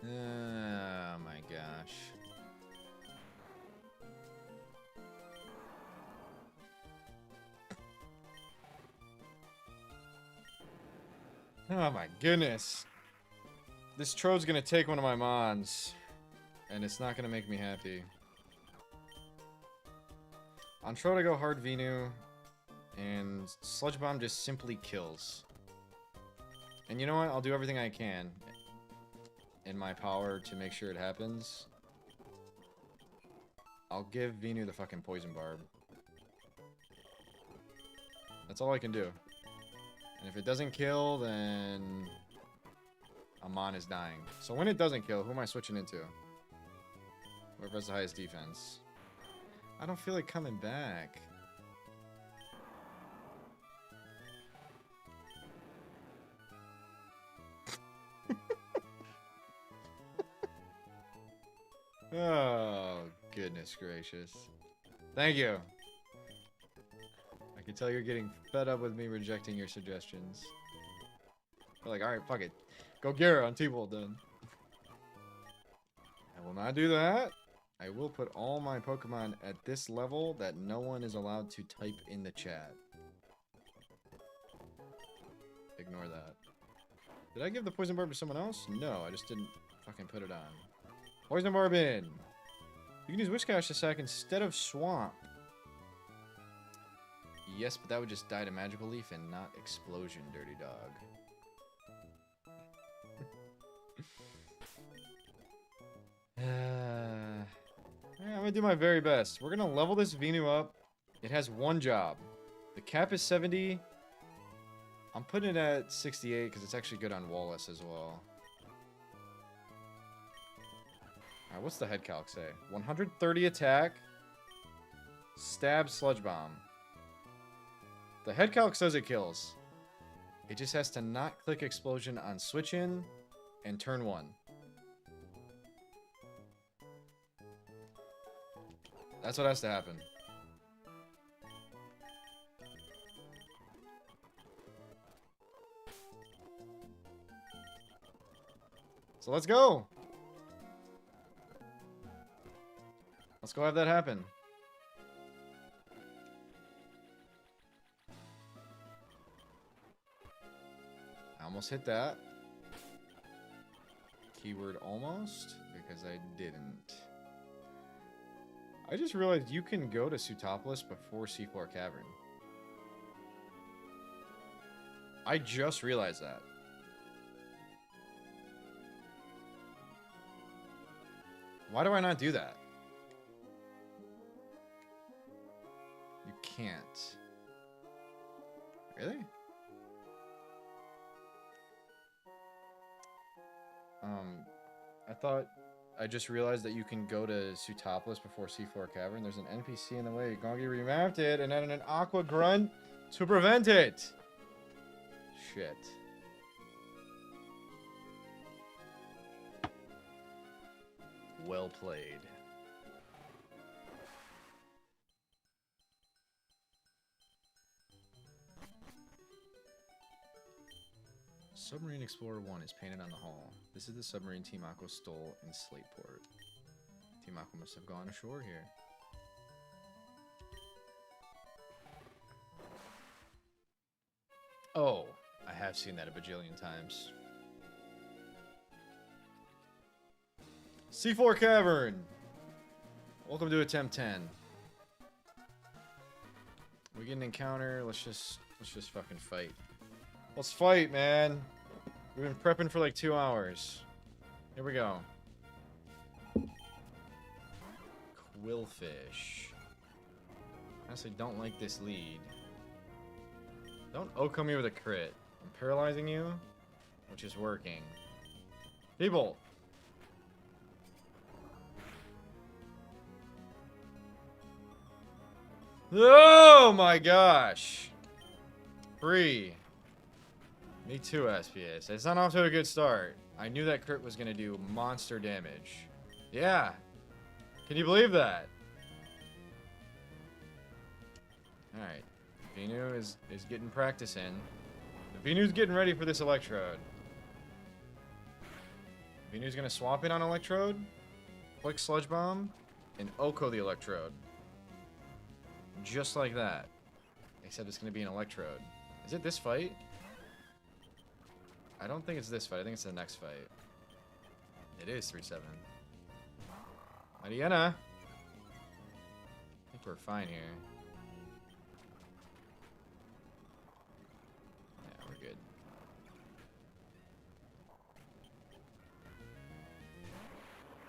A: Oh my gosh. Oh my goodness. This Trode's gonna take one of my mons. And it's not gonna make me happy. On Trode I go hard Venu. And Sludge Bomb just simply kills. And you know what? I'll do everything I can in my power to make sure it happens. I'll give Venu the fucking Poison Barb. That's all I can do. And if it doesn't kill, then Amon is dying. So when it doesn't kill, who am I switching into? Whoever has the highest defense. I don't feel like coming back. Oh, goodness gracious. Thank you. I can tell you're getting fed up with me rejecting your suggestions. You're like, alright, fuck it. Go Gyara on T-Bolt then. I will not do that. I will put all my Pokemon at this level that no one is allowed to type in the chat. Ignore that. Did I give the Poison Barb to someone else? No, I just didn't fucking put it on. Poison Barb in. You can use Whiscash this sack instead of Swamp. Yes, but that would just die to Magical Leaf and not Explosion, dirty dog. Yeah, I'm gonna do my very best. We're gonna level this Venu up. It has one job. The cap is 70. I'm putting it at 68 because it's actually good on Wallace as well. Alright, what's the head calc say? 130 attack. Stab Sludge Bomb. The head calc says it kills. It just has to not click Explosion on switch in and turn 1. That's what has to happen. So let's go. Let's go have that happen. I almost hit that. Keyword almost, because I didn't. I just realized you can go to Sootopolis before Seafloor Cavern. I just realized that. Why do I not do that? You can't. Really? I thought... I just realized that you can go to Sootopolis before Seafloor Cavern. There's an NPC in the way. Gongi remapped it and added an Aqua Grunt to prevent it. Shit. Well played. Submarine Explorer 1 is painted on the hull. This is the submarine Team Aqua stole in Slateport. Team Aqua must have gone ashore here. Oh, I have seen that a bajillion times. Seafloor Cavern! Welcome to Attempt 10. We get an encounter, let's just fucking fight. Let's fight, man. We've been prepping for like 2 hours. Here we go. Quillfish. I honestly don't like this lead. Don't Oko me with a crit. I'm paralyzing you, which is working. People. Oh my gosh. Free. Me too, SPS. It's not off to a good start. I knew that crit was going to do monster damage. Yeah. Can you believe that? Alright. Venu is getting practice in. Venu's getting ready for this Electrode. Venu's going to swap in on Electrode, click Sludge Bomb, and Oko the Electrode. Just like that. Except it's going to be an Electrode. Is it this fight? I don't think it's this fight. I think it's the next fight. It is 3-7. Mariana. I think we're fine here. Yeah, we're good.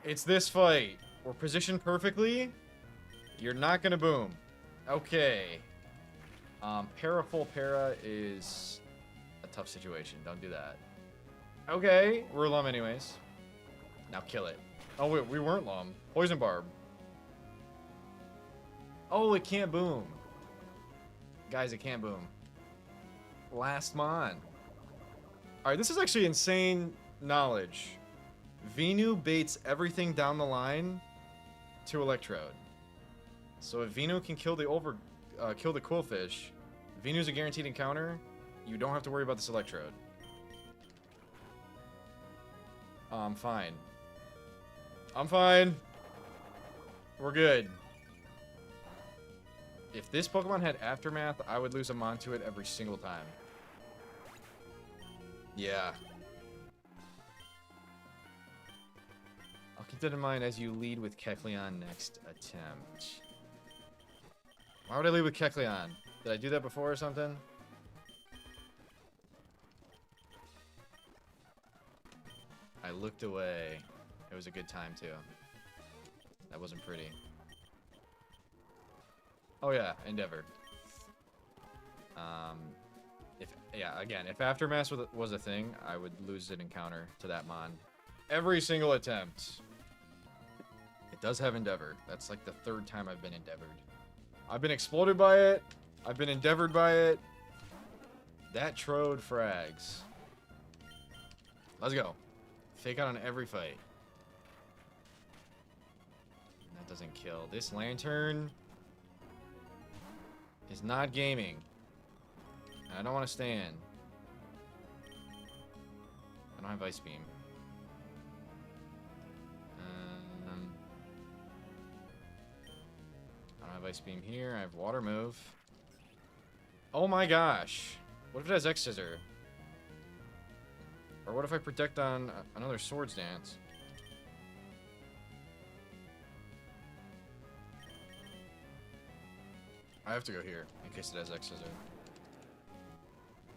A: It's this fight. We're positioned perfectly. You're not gonna boom. Okay. Para full para is a tough situation. Don't do that. Okay, we're Lum anyways. Now kill it. Oh wait, we weren't Lum. Poison Barb. Oh, it can't boom. Guys, it can't boom. Last Mon. Alright, this is actually insane knowledge. Venu baits everything down the line to Electrode. So if Venu can kill the Quillfish, Venu's a guaranteed encounter. You don't have to worry about this Electrode. I'm fine. I'm fine. We're good. If this Pokemon had Aftermath, I would lose a Mon to it every single time. Yeah. I'll keep that in mind as you lead with Kecleon next attempt. Why would I lead with Kecleon? Did I do that before or something? I looked away. It was a good time too. That wasn't pretty. Oh yeah, Endeavor. If Aftermath was a thing, I would lose an encounter to that Mon. Every single attempt. It does have Endeavor. That's like the 3rd time I've been Endeavored. I've been exploded by it. I've been Endeavored by it. That Trode frags. Let's go. Fake out on every fight. That doesn't kill. This Lantern is not gaming. I don't want to stand. I don't have Ice Beam. I don't have Ice Beam here. I have Water Move. Oh my gosh. What if it has X Scissor? Or what if I protect on another Swords Dance? I have to go here in case it has X Scissor.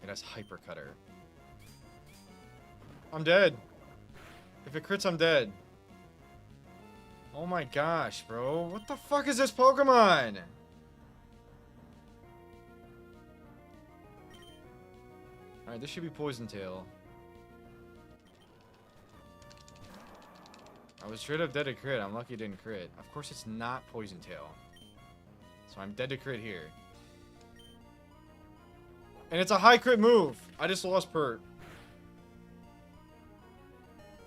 A: It has Hyper Cutter. I'm dead. If it crits, I'm dead. Oh my gosh, bro. What the fuck is this Pokemon? Alright, this should be Poison Tail. I was straight up dead to crit. I'm lucky it didn't crit. Of course it's not Poison Tail. So I'm dead to crit here. And it's a high crit move. I just lost Pert.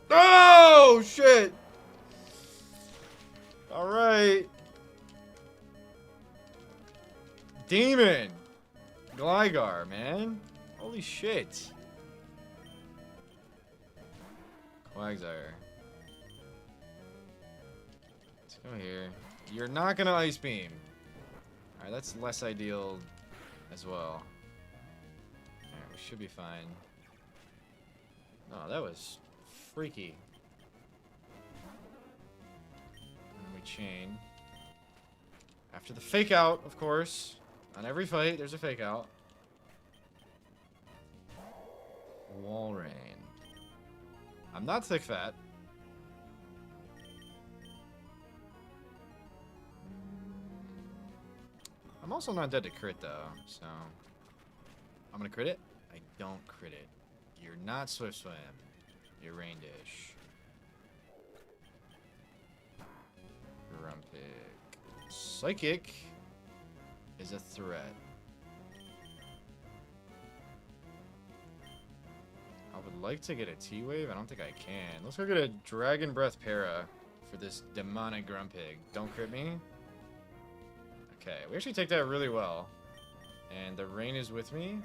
A: Oh, shit. Alright. Demon. Gligar, man. Holy shit. Quagsire. Let's go here. You're not gonna Ice Beam. Alright, that's less ideal as well. Alright, we should be fine. Oh, that was freaky. And we chain. After the fake out, of course. On every fight, there's a fake out. Walrein. I'm not thick fat. I'm also not dead to crit though, so I'm gonna crit it. I don't crit it. You're not Swift Swim. You're Rain Dish. Grumpig. Psychic is a threat. I would like to get a T-Wave. I don't think I can. Let's go get a Dragon Breath Para for this demonic Grumpig. Don't crit me. Okay, we actually take that really well. And the rain is with me.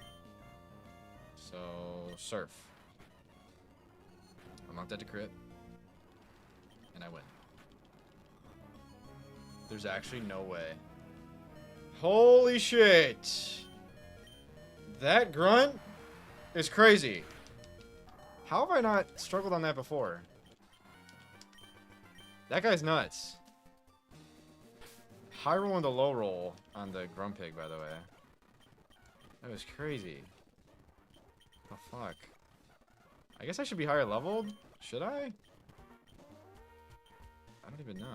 A: So, Surf. I'm not dead to crit. And I win. There's actually no way. Holy shit! That grunt is crazy. How have I not struggled on that before? That guy's nuts. High roll and the low roll on the Grumpig, by the way. That was crazy. Oh, fuck. I guess I should be higher leveled? Should I? I don't even know.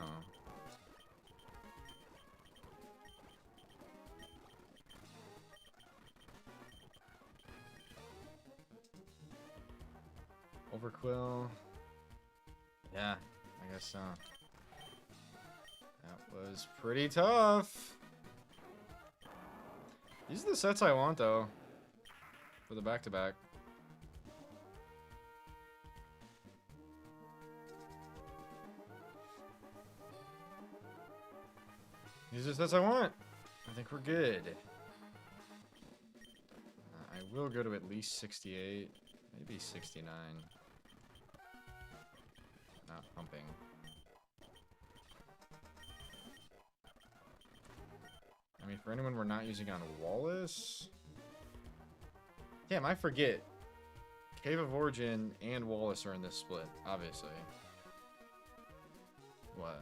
A: Overquill. Yeah, I guess so. That was pretty tough. These are the sets I want, though. For the back-to-back. These are the sets I want. I think we're good. I will go to at least 68. Maybe 69. Not pumping. I mean, for anyone we're not using on Wallace... Damn, I forget. Cave of Origin and Wallace are in this split, obviously. What?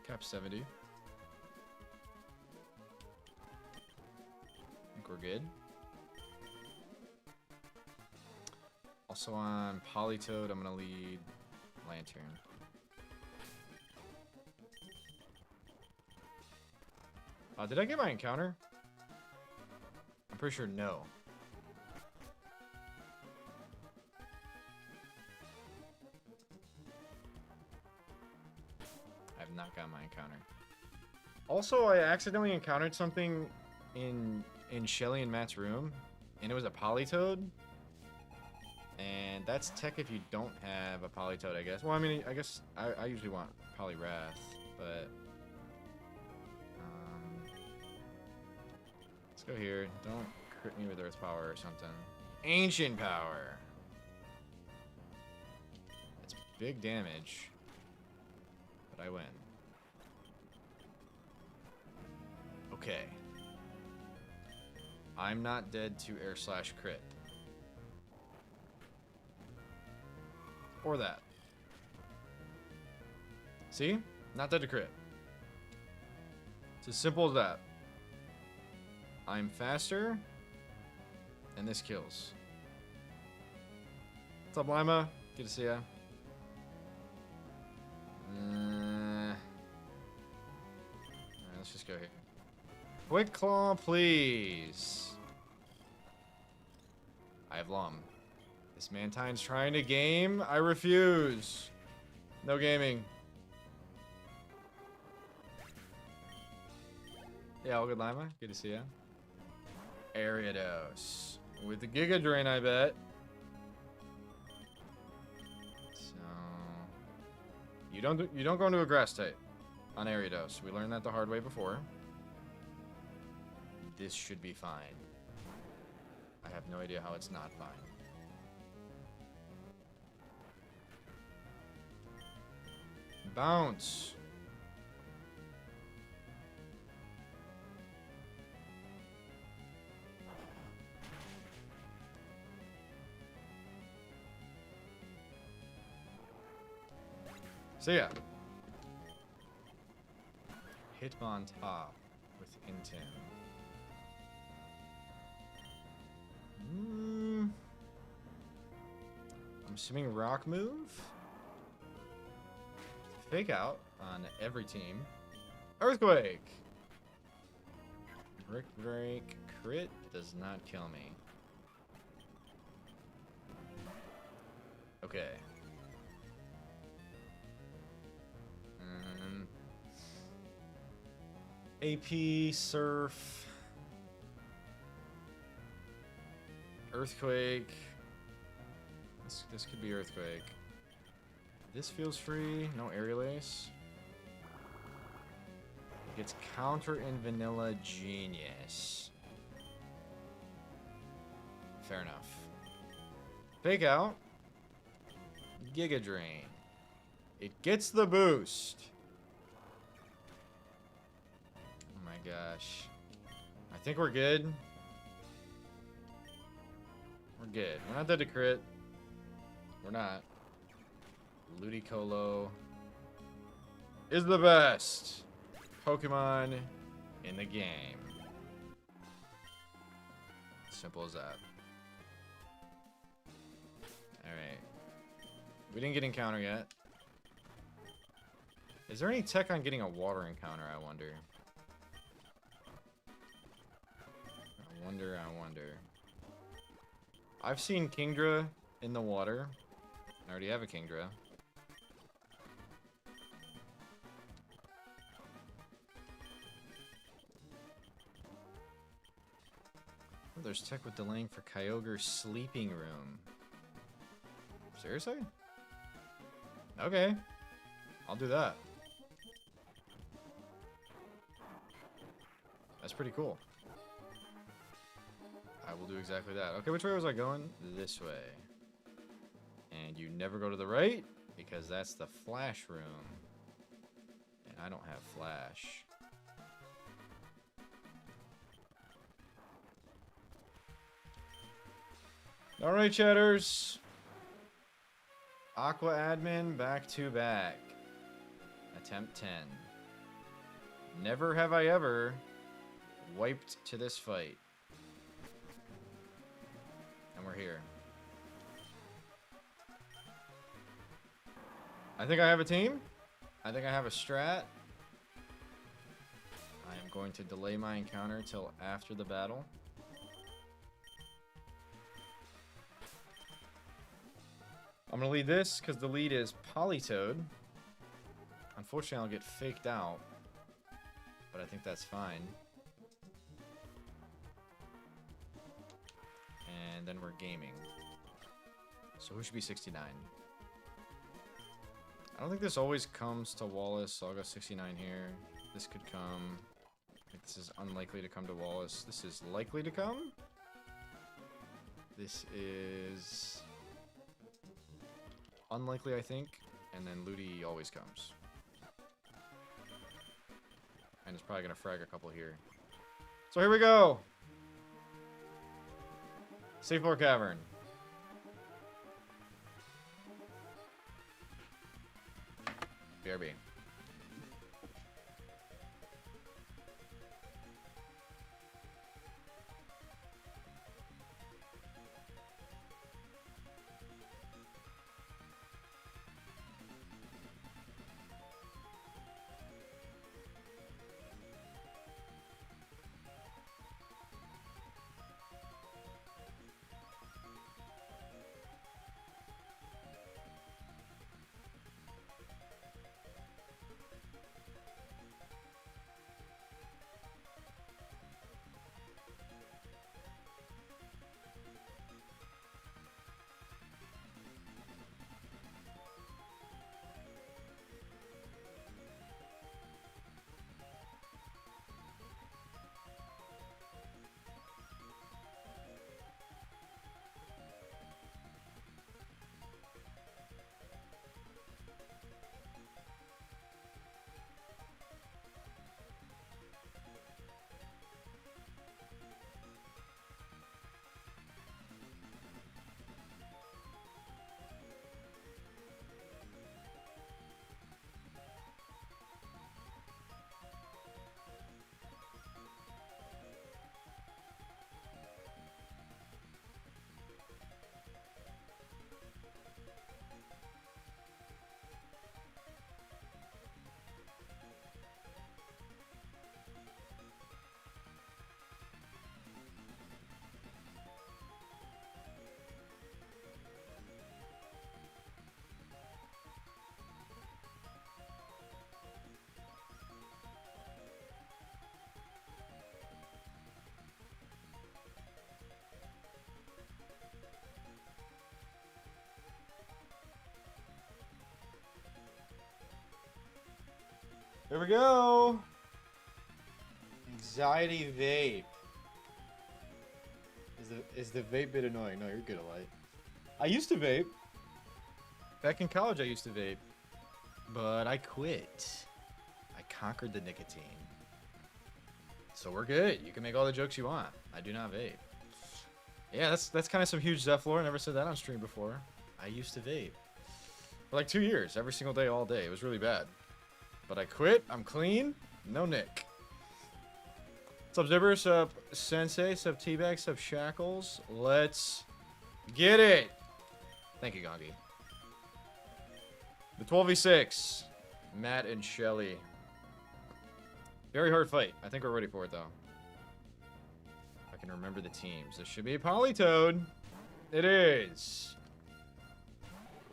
A: Cap 70. I think we're good. Also on Politoed, I'm gonna lead Lantern. Did I get my encounter? I'm pretty sure no. I have not got my encounter. Also, I accidentally encountered something in Shelly and Matt's room, and it was a Politoed. And that's tech if you don't have a Politoed, I guess. Well, I mean, I guess I usually want Poliwrath, but... let's go here. Don't crit me with Earth Power or something. Ancient Power! It's big damage, but I win. Okay. I'm not dead to air slash crit. Or that. See? Not dead to crit. It's as simple as that. I'm faster, and this kills. What's up, Lima? Good to see ya. Alright, let's just go here. Quick Claw, please. I have Lum. This Mantine's trying to game. I refuse. No gaming. Yeah, all good, Lima. Good to see ya. Ariados. With the Giga Drain, I bet. So... You don't go into a Grass type on Ariados. We learned that the hard way before. This should be fine. I have no idea how it's not fine. Bounce. See ya. Hitmon top with Intim. I'm assuming rock move. Fake out on every team. Earthquake. Brick break crit does not kill me. Okay. AP surf. Earthquake. This could be Earthquake. This feels free. No Aerial Ace. It gets counter in Vanilla Genius. Fair enough. Fake out. Giga Drain. It gets the boost. Oh my gosh. I think we're good. We're good. We're not dead to crit. We're not. Ludicolo is the best Pokemon in the game. Simple as that. Alright. We didn't get encounter yet. Is there any tech on getting a water encounter, I wonder? I wonder. I've seen Kingdra in the water. I already have a Kingdra. Oh, there's tech with delaying for Kyogre's sleeping room. Seriously? Okay. I'll do that. That's pretty cool. I will do exactly that. Okay, which way was I going? This way. And you never go to the right, because that's the flash room. And I don't have flash. Alright, chatters. Aqua Admin, back to back. Attempt 10. Never have I ever wiped to this fight. And we're here. I think I have a team. I think I have a strat. I am going to delay my encounter till after the battle. I'm going to lead this because the lead is Politoed. Unfortunately, I'll get faked out. But I think that's fine. And then we're gaming. So who should be 69? I don't think this always comes to Wallace, so I'll go 69 here. This could come. I think this is unlikely to come to Wallace. This is likely to come. This is unlikely, I think. And then Ludi always comes. And it's probably going to frag a couple here. So here we go. Seafloor Cavern. BRB. Here we go. Anxiety vape. Is the vape bit annoying? No, you're good, Light. I used to vape. Back in college, I used to vape. But I quit. I conquered the nicotine. So we're good. You can make all the jokes you want. I do not vape. Yeah, that's kind of some huge Zephlor. I never said that on stream before. I used to vape. For like 2 years, every single day, all day. It was really bad. But I quit. I'm clean. No nick. Sup Zipper, sup Sensei, sup Teabag, sup Shackles. Let's get it. Thank you, Gongi. The 12v6. Matt and Shelly. Very hard fight. I think we're ready for it, though. I can remember the teams. This should be a Polytoad. It is.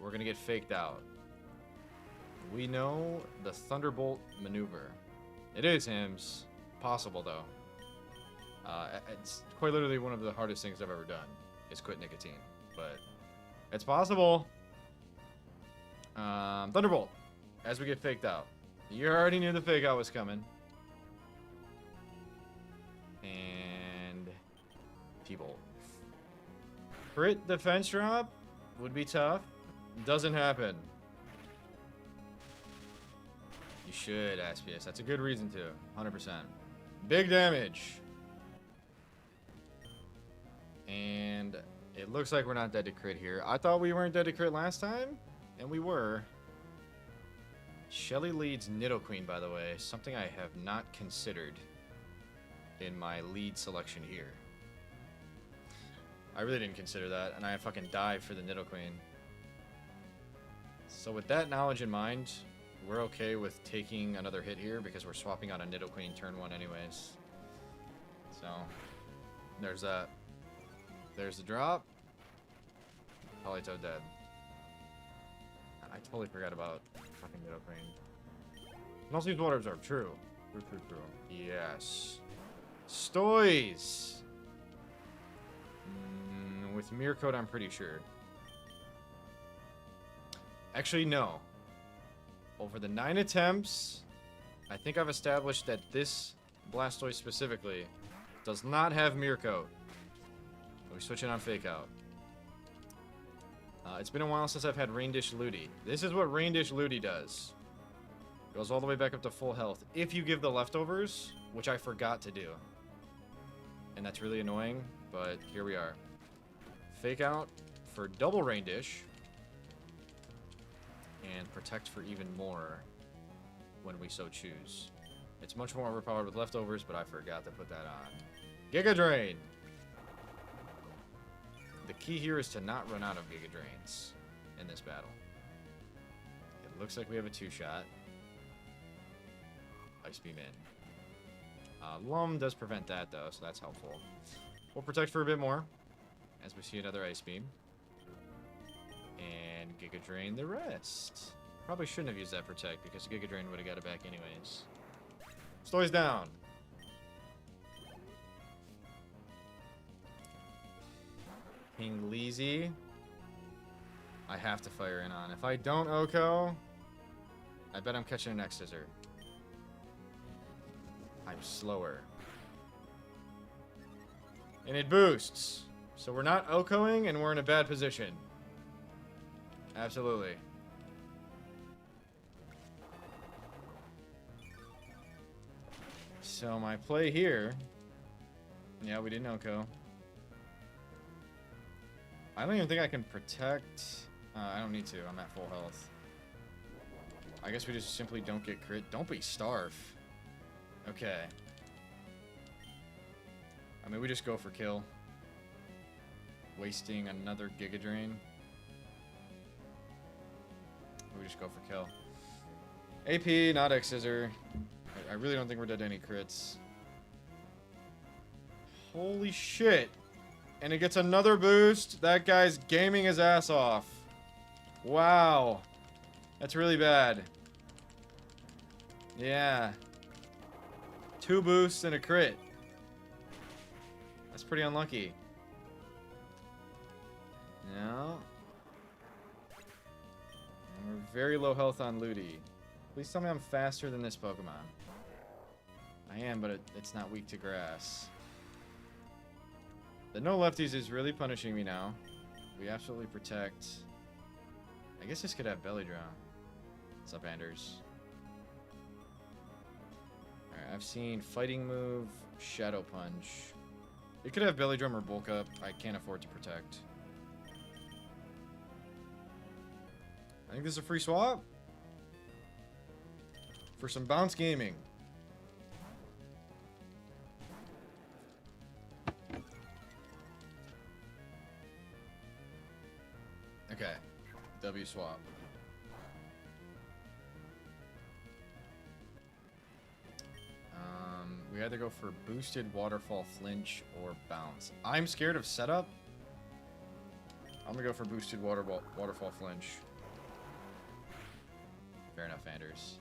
A: We're going to get faked out. We know the Thunderbolt maneuver. It is Hims. Possible, though. It's quite literally one of the hardest things I've ever done, is quit nicotine. But it's possible. Thunderbolt. As we get faked out. You already knew the fake out was coming. And T-Bolt. Crit defense drop would be tough. Doesn't happen. You should, SPS. That's a good reason to. 100%. Big damage. And it looks like we're not dead to crit here. I thought we weren't dead to crit last time, and we were. Shelly leads Nidoqueen, by the way. Something I have not considered in my lead selection here. I really didn't consider that, and I fucking dive for the Nidoqueen. So with that knowledge in mind, we're okay with taking another hit here because we're swapping out a Nidoqueen turn 1 anyways. So, there's that. There's the drop. Polytoad dead. I totally forgot about fucking Nidoqueen. And also use Water Absorb. True. True. Yes. Stoys! With Mirror Coat, I'm pretty sure. Actually, no. Over the 9 attempts, I think I've established that this Blastoise specifically does not have Mirror Coat. We switch it on Fake Out. It's been a while since I've had Rain Dish Ludi. This is what Rain Dish Ludi does. Goes all the way back up to full health if you give the leftovers, which I forgot to do. And that's really annoying, but here we are. Fake Out for double Rain Dish. And Protect for even more when we so choose. It's much more overpowered with leftovers, but I forgot to put that on. Giga Drain! The key here is to not run out of Giga Drains in this battle. It looks like we have a 2-shot. Ice Beam in. Lum does prevent that, though, so that's helpful. We'll Protect for a bit more, as we see another Ice Beam. And Giga Drain the rest. Probably shouldn't have used that Protect, because Giga Drain would have got it back anyways. Stoys down. King Leezy. I have to fire in on. If I don't Oko, I bet I'm catching an X-Scissor. I'm slower. And it boosts. So we're not Okoing, and we're in a bad position. Absolutely. So my play here... Yeah, we didn't Oko. I don't even think I can Protect. I don't need to. I'm at full health. I guess we just simply don't get crit. Don't be Starve. Okay. I mean, we just go for kill. Wasting another Giga Drain. We just go for kill. AP, not X-Scissor. I really don't think we're dead to any crits. Holy shit. And it gets another boost. That guy's gaming his ass off. Wow. That's really bad. Yeah. 2 boosts and a crit. That's pretty unlucky. No. And we're very low health on Ludi. Please tell me I'm faster than this Pokemon. I am, but it's not weak to grass. The no lefties is really punishing me now. We absolutely Protect. I guess this could have Belly Drum. What's up, Anders? Alright, I've seen Fighting Move, Shadow Punch. It could have Belly Drum or Bulk Up. I can't afford to Protect. I think this is a free swap. For some bounce gaming. Okay. W swap. We either go for boosted waterfall flinch or bounce. I'm scared of setup. I'm gonna go for boosted waterfall flinch. Fair enough, Anders.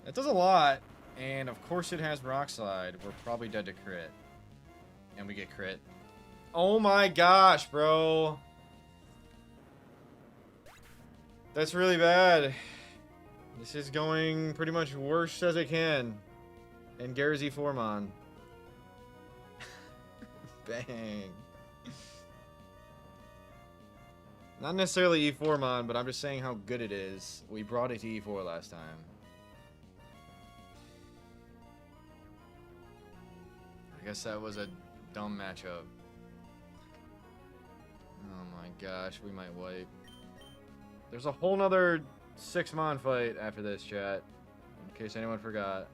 A: It does a lot, and of course it has rock slide. We're probably dead to crit. And we get crit. Oh my gosh, bro. That's really bad. This is going pretty much worse as it can. And Gary's E4mon. Bang. Not necessarily E4mon, but I'm just saying how good it is. We brought it to E4 last time. I guess that was a dumb matchup. Oh my gosh, we might wipe. There's a whole nother 6-mon fight after this, chat. In case anyone forgot.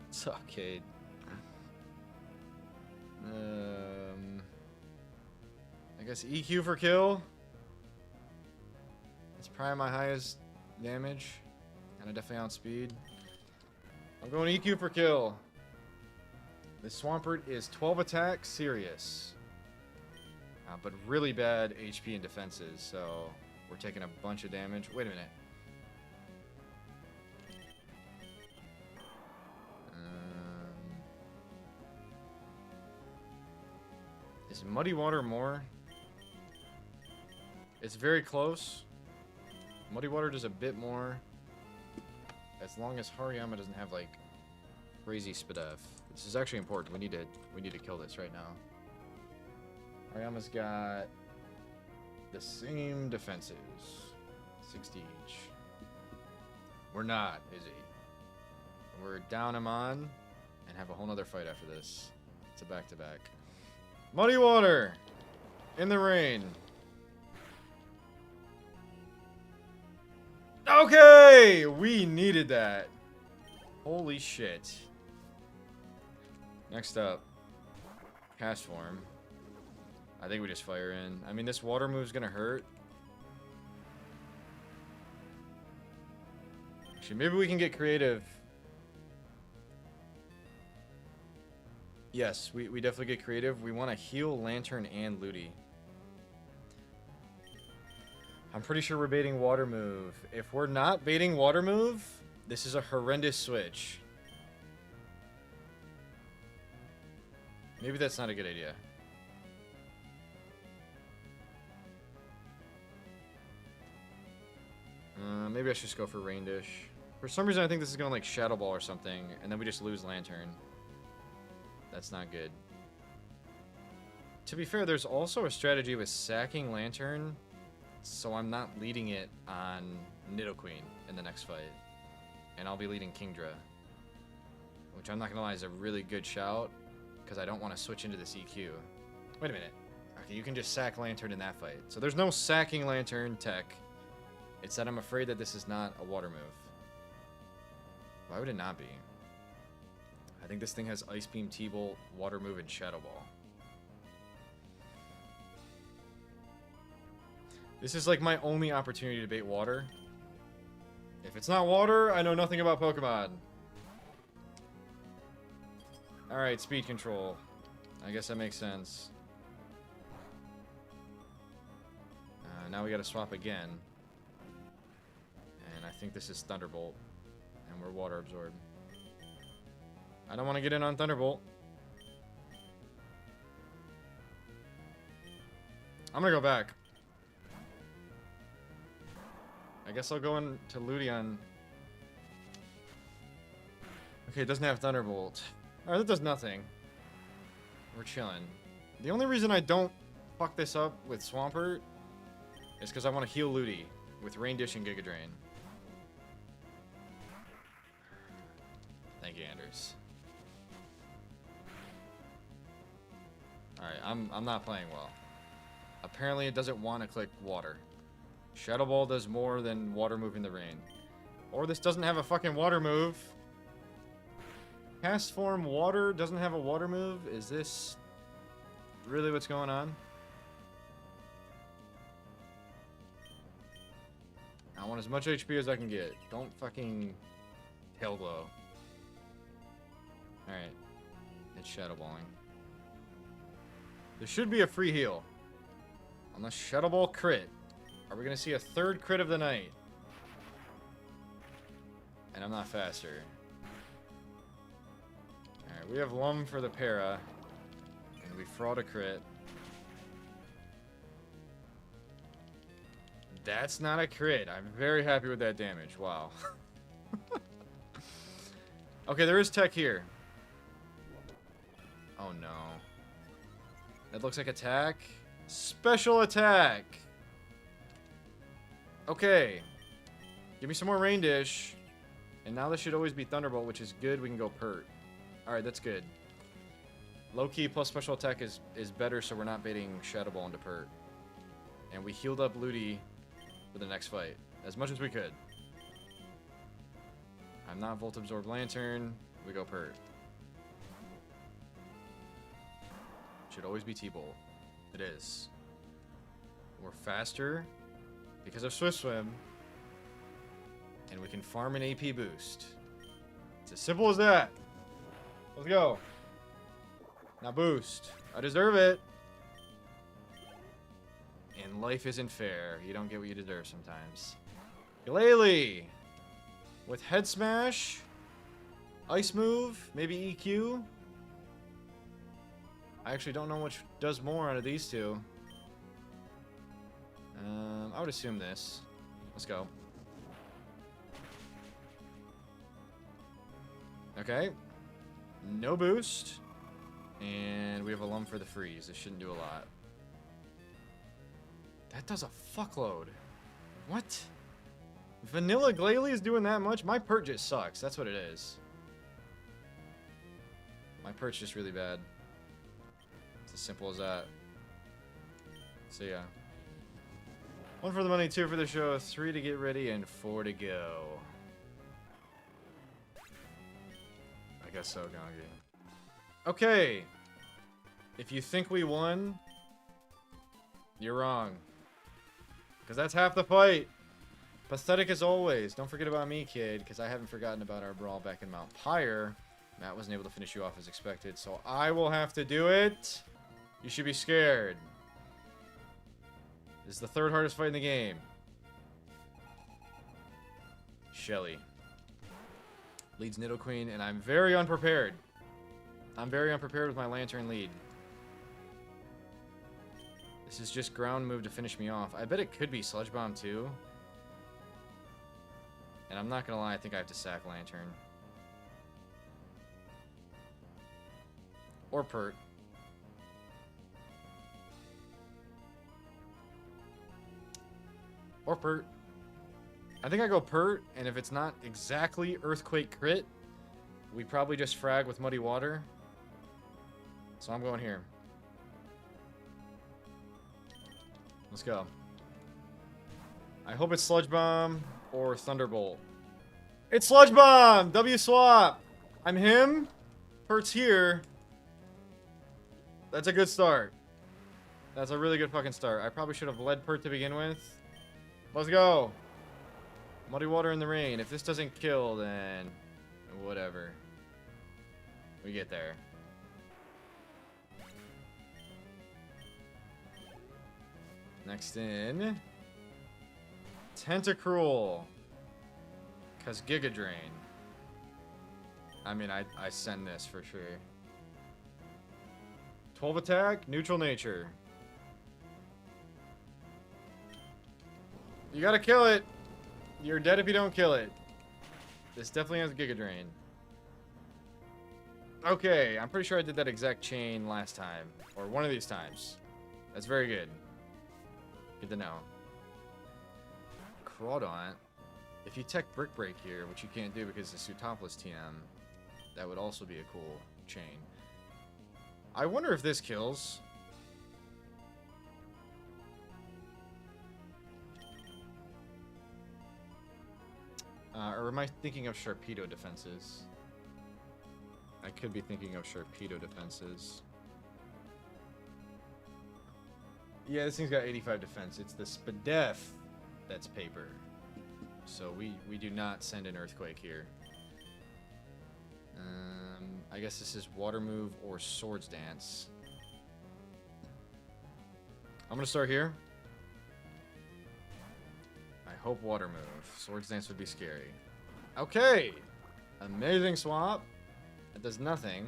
A: It's arcade. I guess EQ for kill. It's probably my highest damage. And I definitely outspeed. I'm going EQ for kill. This Swampert is 12 attack, serious. But really bad HP and defenses, so we're taking a bunch of damage. Wait a minute. Is Muddy Water more? It's very close. Muddy Water does a bit more. As long as Hariyama doesn't have like crazy SPDF. This is actually important. We need to kill this right now. Hariyama's got the same defenses. 60 each. We're not, is he? We're down him on and have a whole nother fight after this. It's a back-to-back. Muddy Water! In the rain. Okay! We needed that. Holy shit. Next up. Cast Form. I think we just fire in. I mean, this water move's gonna hurt. Actually, maybe we can get creative. Yes, we definitely get creative. We want to heal Lantern and Ludi. I'm pretty sure we're baiting water move. If we're not baiting water move, this is a horrendous switch. Maybe that's not a good idea. Maybe I should just go for Rain Dish. For some reason, I think this is going to like Shadow Ball or something, and then we just lose Lantern. That's not good. To be fair, there's also a strategy with sacking Lantern, so I'm not leading it on Nidoqueen in the next fight. And I'll be leading Kingdra. Which I'm not going to lie is a really good shout, because I don't want to switch into this EQ. Wait a minute. Okay, you can just sack Lantern in that fight. So there's no sacking Lantern tech. It's that I'm afraid that this is not a water move. Why would it not be? I think this thing has Ice Beam, T-Bolt, Water Move, and Shadow Ball. This is like my only opportunity to bait water. If it's not water, I know nothing about Pokemon. Alright, speed control. I guess that makes sense. Now we gotta swap again. And I think this is Thunderbolt. And we're water absorbed. I don't want to get in on Thunderbolt. I'm gonna go back. I guess I'll go into Ludion. Okay, it doesn't have Thunderbolt. Alright, that does nothing. We're chilling. The only reason I don't fuck this up with Swampert is because I want to heal Ludi with Rain Dish and Giga Drain. Thank you, Anders. Alright, I'm not playing well. Apparently it doesn't want to click water. Shadow Ball does more than water move in the rain. Or this doesn't have a fucking water move. Cast form water doesn't have a water move? Is this really what's going on? I want as much HP as I can get. Don't fucking tail glow. Alright. It's Shadow Balling. There should be a free heal. Unless Shadow Ball crit. Are we going to see a third crit of the night? And I'm not faster. Alright, we have Lum for the para. And we fraud a crit. That's not a crit. I'm very happy with that damage. Wow. Okay, there is tech here. Oh no. That looks like attack. Special attack! Okay. Give me some more Rain Dish. And now this should always be Thunderbolt, which is good. We can go Pert. Alright, that's good. Low key plus special attack is better, so we're not baiting Shadow Ball into Pert. And we healed up Ludi for the next fight. As much as we could. I'm not Volt Absorb Lantern. We go Pert. Should always be T-Bolt. It is. We're faster because of Swift Swim. And we can farm an AP boost. It's as simple as that. Let's go. Now boost. I deserve it. And life isn't fair. You don't get what you deserve sometimes. Glalie! With Head Smash. Ice Move. Maybe EQ. I actually don't know which does more out of these two. I would assume this. Let's go. Okay. No boost. And we have a Lum for the freeze. This shouldn't do a lot. That does a fuckload. What? Vanilla Glalie is doing that much? My Pert just sucks. That's what it is. My Pert's just really bad. It's as simple as that. So yeah. 1 for the money, 2 for the show, 3 to get ready, and 4 to go. I guess so, Gongi. Okay. If you think we won, you're wrong. Because that's half the fight. Pathetic as always. Don't forget about me, kid, because I haven't forgotten about our brawl back in Mount Pyre. Matt wasn't able to finish you off as expected, so I will have to do it. You should be scared. This is the 3rd hardest fight in the game. Shelly leads Nidoqueen, and I'm very unprepared. I'm very unprepared with my Lantern lead. This is just ground move to finish me off. I bet it could be Sludge Bomb too. And I'm not gonna lie, I think I have to sack Lantern. Or Pert. Or Pert. I think I go Pert, and if it's not exactly Earthquake crit, we probably just frag with Muddy Water. So I'm going here. Let's go. I hope it's Sludge Bomb or Thunderbolt. It's Sludge Bomb! W swap! I'm him. Pert's here. That's a good start. That's a really good fucking start. I probably should have led Pert to begin with. Let's go. Muddy Water in the rain. If this doesn't kill, then whatever. We get there. Next in. Tentacruel. Because Giga Drain. I mean, I send this for sure. 12 attack, neutral nature. You gotta kill it. You're dead if you don't kill it. This definitely has Giga Drain. Okay, I'm pretty sure I did that exact chain last time. Or one of these times. That's very good. Good to know. Crawdaunt. If you tech Brick Break here, which you can't do because it's Sutopolis TM, that would also be a cool chain. I wonder if this kills. Or am I thinking of Sharpedo defenses? I could be thinking of Sharpedo defenses. Yeah, this thing's got 85 defense. It's the Spadef that's paper. So we do not send an Earthquake here. I guess this is Water Move or Swords Dance. I'm gonna start here. I hope Water Move. Swords Dance would be scary. Okay! Amazing swap. That does nothing.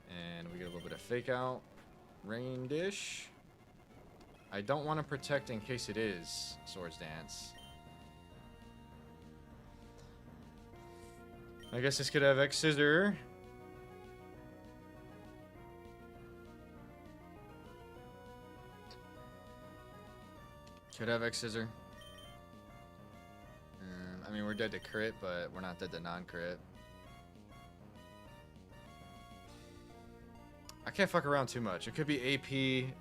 A: And we get a little bit of Fake Out. Rain Dish. I don't want to protect in case it is Swords Dance. I guess this could have X Scissor. Could have X Scissor. I mean, we're dead to crit, but we're not dead to non-crit. I can't fuck around too much. It could be AP.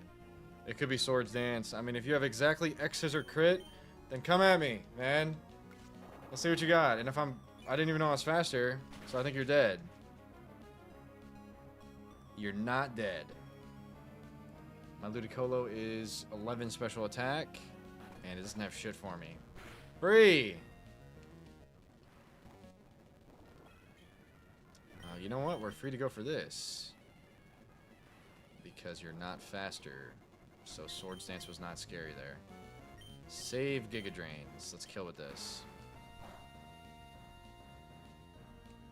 A: It could be Swords Dance. I mean, if you have exactly X Scissor crit, then come at me, man. Let's see what you got. And if I didn't even know I was faster, so I think you're dead. You're not dead. My Ludicolo is 11 special attack, and it doesn't have shit for me. Free! You know what? We're free to go for this. Because you're not faster. So Swords Dance was not scary there. Save Giga Drains. Let's kill with this.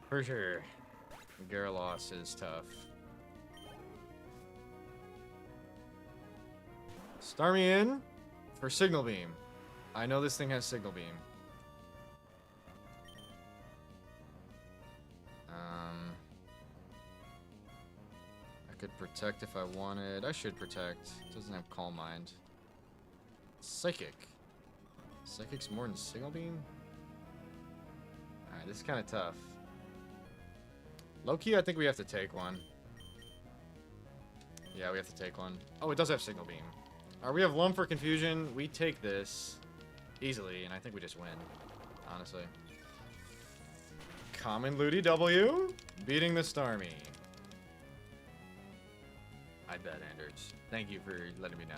A: For sure. Gyarados is tough. Starmie in for Signal Beam. I know this thing has Signal Beam. I could protect if I wanted. I should protect. It doesn't have Calm Mind. Psychic. Psychic's more than Signal Beam? Alright, this is kind of tough. Low-key, I think we have to take one. Yeah, we have to take one. Oh, it does have Signal Beam. Alright, we have Lum for Confusion. We take this easily, and I think we just win. Honestly. Common Ludi W. Beating the Starmie. I bet, Anders. Thank you for letting me know.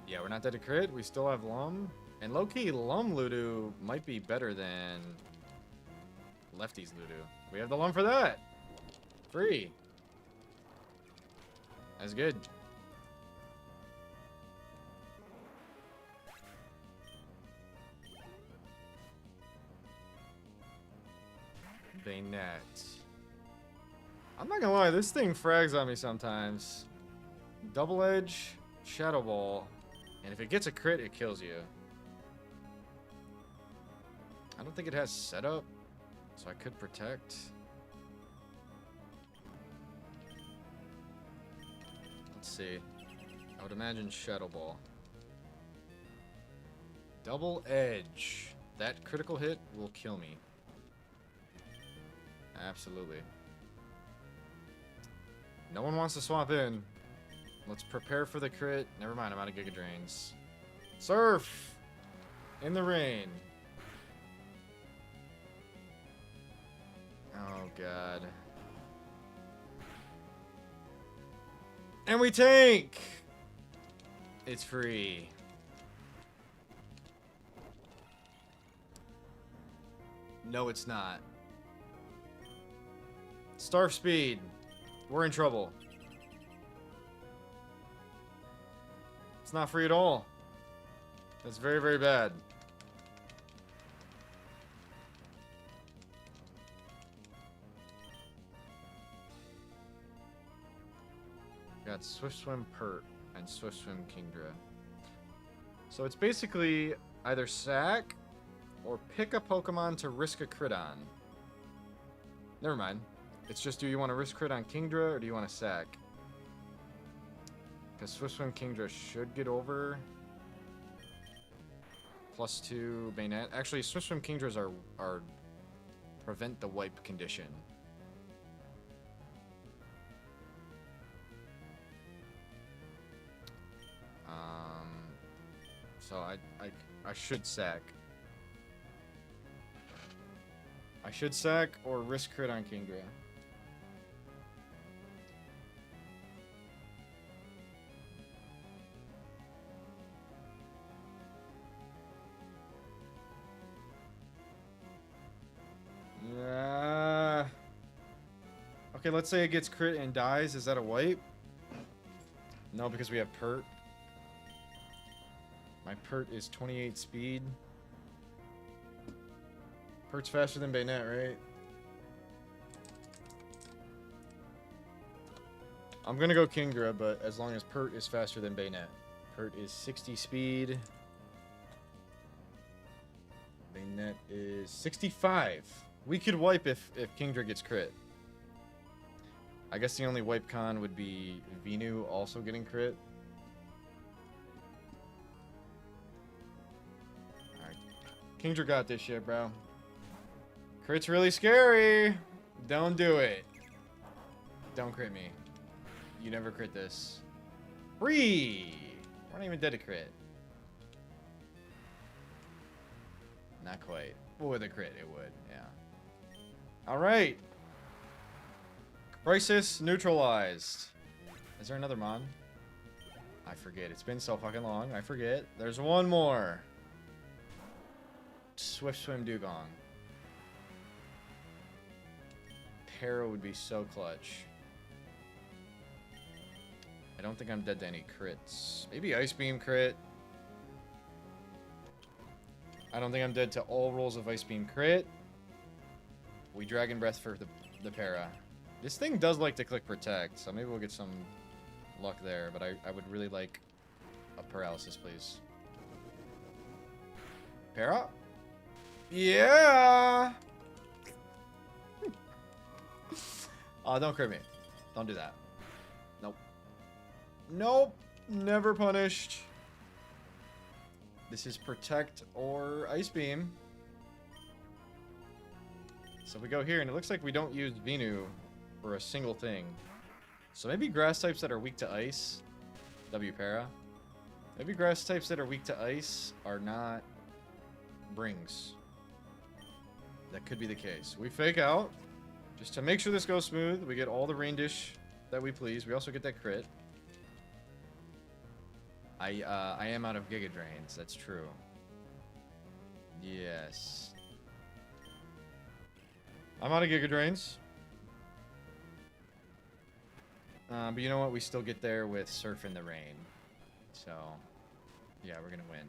A: Yeah, we're not dead to crit. We still have Lum. And low-key, Lum Ludu might be better than Lefty's Ludu. We have the Lum for that. Free. That's good. Bayonet. I'm not gonna lie, this thing frags on me sometimes. Double Edge, Shadow Ball, and if it gets a crit, it kills you. I don't think it has setup, so I could protect. Let's see. I would imagine Shadow Ball. Double Edge. That critical hit will kill me. Absolutely. No one wants to swap in. Let's prepare for the crit. Never mind, I'm out of Giga Drains. Surf! In the rain. Oh, God. And we tank! It's free. No, it's not. Starf Speed. We're in trouble. It's not free at all. That's very, very bad. Got Swift Swim Pert and Swift Swim Kingdra. So it's basically either sack or pick a Pokemon to risk a crit on. Never mind. It's just, do you want to risk crit on Kingdra or do you want to sack? Because Swift Swim Kingdra should get over. +2 Bayonet. Actually, Swift Swim Kingdras are prevent the wipe condition. So I should sack. I should sack or risk crit on Kingdra. Okay, let's say it gets crit and dies. Is that a wipe? No, because we have Pert. My Pert is 28 speed. Pert's faster than Bayonet, right? I'm gonna go Kingdra, but as long as Pert is faster than Bayonet. Pert is 60 speed. Bayonet is 65. We could wipe if Kingdra gets crit. I guess the only wipe con would be Venu also getting crit. Alright. Kingdra got this shit, bro. Crit's really scary. Don't do it. Don't crit me. You never crit this. Free! We're not even dead to crit. Not quite. Well, with a crit, it would, yeah. Alright. Crisis neutralized. Is there another mon? I forget. It's been so fucking long. I forget. There's one more. Swift Swim Dugong. Para would be so clutch. I don't think I'm dead to any crits. Maybe Ice Beam crit. I don't think I'm dead to all rolls of Ice Beam crit. We Dragon Breath for the para. This thing does like to click Protect, so maybe we'll get some luck there, but I would really like a Paralysis, please. Para? Yeah! Don't crit me. Don't do that. Nope. Nope. Never punished. This is Protect or Ice Beam. So we go here, and it looks like we don't use Venu for a single thing. So maybe grass types that are weak to ice. W para. Maybe grass types that are weak to ice are not brings. That could be the case. We fake out. Just to make sure this goes smooth, we get all the rain dish that we please. We also get that crit. I am out of Giga Drains. That's true. Yes. I'm out of Giga Drains. But you know what? We still get there with Surf in the Rain. So, yeah, we're going to win.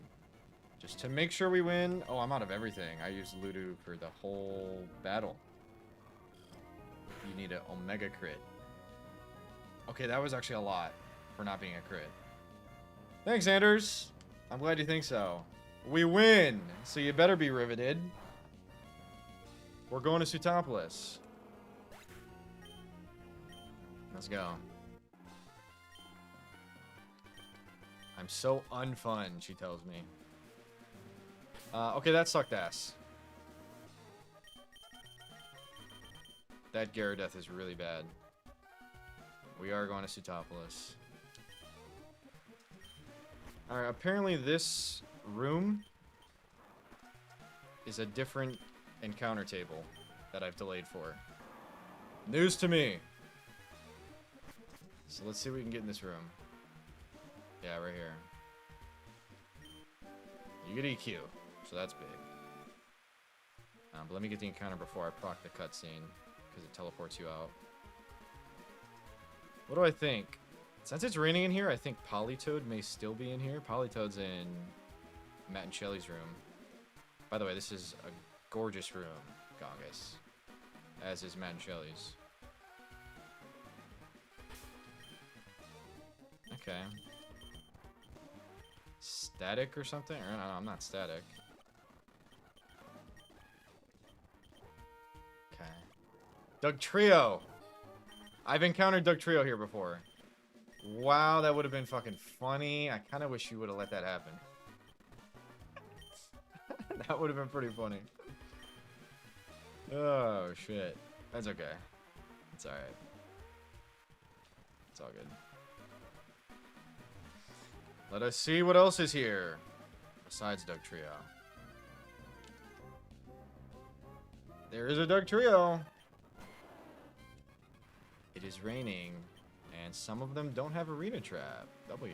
A: Just to make sure we win. Oh, I'm out of everything. I used Ludu for the whole battle. You need an Omega crit. Okay, that was actually a lot for not being a crit. Thanks, Anders. I'm glad you think so. We win! So you better be riveted. We're going to Sutopolis. Let's go. I'm so unfun, she tells me. Okay, that sucked ass. That Gyaradeath is really bad. We are going to Sutopolis. Alright, apparently this room is a different encounter table that I've delayed for. News to me! So let's see what we can get in this room. Yeah, right here. You get EQ, so that's big. But let me get the encounter before I proc the cutscene, because it teleports you out. What do I think? Since it's raining in here, I think Politoed may still be in here. Politoed's in Matt and Shelly's room. By the way, this is a gorgeous room, Gongus. As is Matt and Shelly's. Okay. Static or something? Or no, I'm not static. Okay. Doug Trio! I've encountered Doug Trio here before. Wow, that would have been fucking funny. I kind of wish you would have let that happen. That would have been pretty funny. Oh, shit. That's okay. It's alright. It's all good. Let us see what else is here. Besides Doug Trio. There is a Doug Trio. It is raining, and some of them don't have arena trap. W.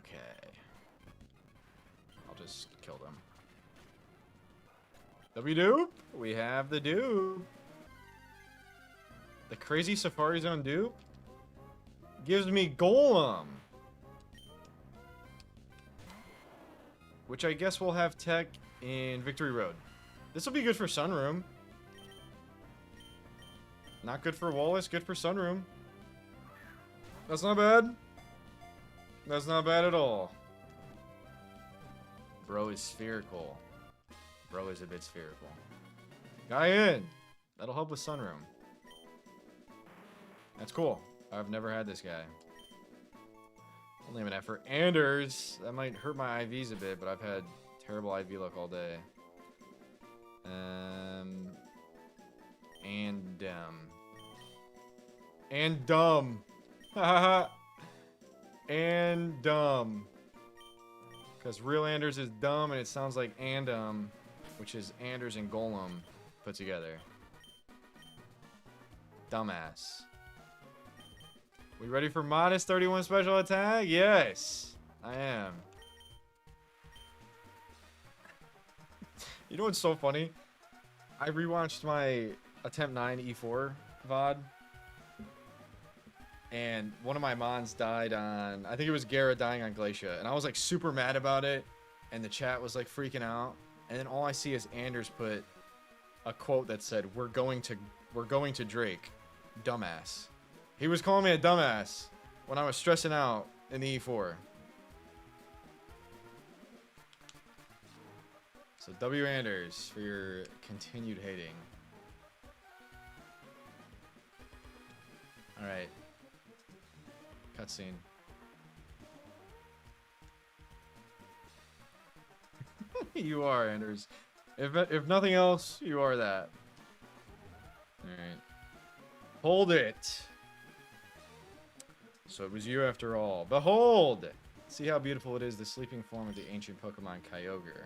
A: Okay. I'll just kill them. W dupe. We have the dupe. The crazy Safari Zone dupe gives me Golem. Which I guess we'll have tech in Victory Road. This will be good for Sunroom. Not good for Wallace, good for Sunroom. That's not bad. That's not bad at all. Bro is spherical. Bro is a bit spherical. Guy in. That'll help with Sunroom. That's cool. I've never had this guy. I'll name an effort. Anders. That might hurt my IVs a bit, but I've had terrible IV luck all day. And dumb. Haha. And dumb. Because real Anders is dumb, and it sounds like which is Anders and Golem put together. Dumbass. We ready for modest 31 special attack? Yes, I am. You know what's so funny? I rewatched my Attempt 9 E4 VOD. And one of my mons died on, I think it was Gara dying on Glacia. And I was like super mad about it. And the chat was like freaking out. And then all I see is Anders put a quote that said, we're going to Drake. Dumbass. He was calling me a dumbass when I was stressing out in the E4. So W. Anders for your continued hating. Alright. Cutscene. You are, Anders. If nothing else, you are that. Alright. Hold it. So it was you after all. Behold! See how beautiful it is, the sleeping form of the ancient Pokemon Kyogre.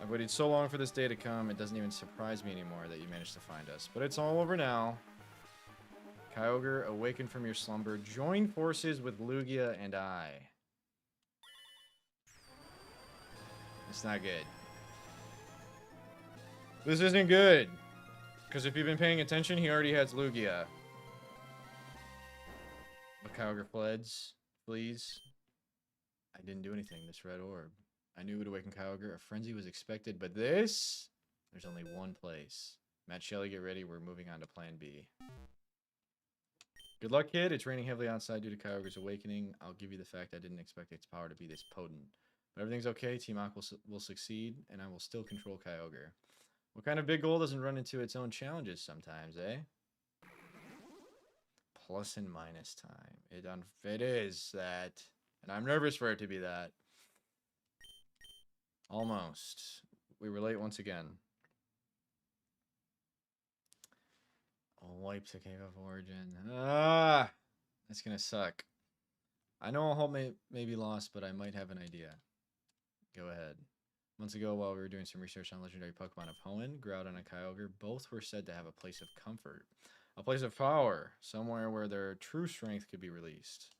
A: I've waited so long for this day to come, it doesn't even surprise me anymore that you managed to find us. But it's all over now. Kyogre, awaken from your slumber. Join forces with Lugia and I. It's not good. This isn't good. Because if you've been paying attention, he already has Lugia. But Kyogre flees. I didn't do anything, this red orb. I knew it would awaken Kyogre. A frenzy was expected, but this... There's only one place. Matt Shelley, get ready. We're moving on to Plan B. Good luck, kid. It's raining heavily outside due to Kyogre's awakening. I'll give you the fact I didn't expect its power to be this potent. But everything's okay. Team Aqua will succeed, and I will still control Kyogre. What kind of big goal doesn't run into its own challenges sometimes, eh? Plus and minus time. It is that. And I'm nervous for it to be that. Almost. We were late once again. Wipe the Cave of Origin. Ah! That's gonna suck. I know I'll may be lost, but I might have an idea. Go ahead. Months ago, while we were doing some research on legendary Pokemon of Hoenn, Groudon, and Kyogre, both were said to have a place of comfort. A place of power. Somewhere where their true strength could be released.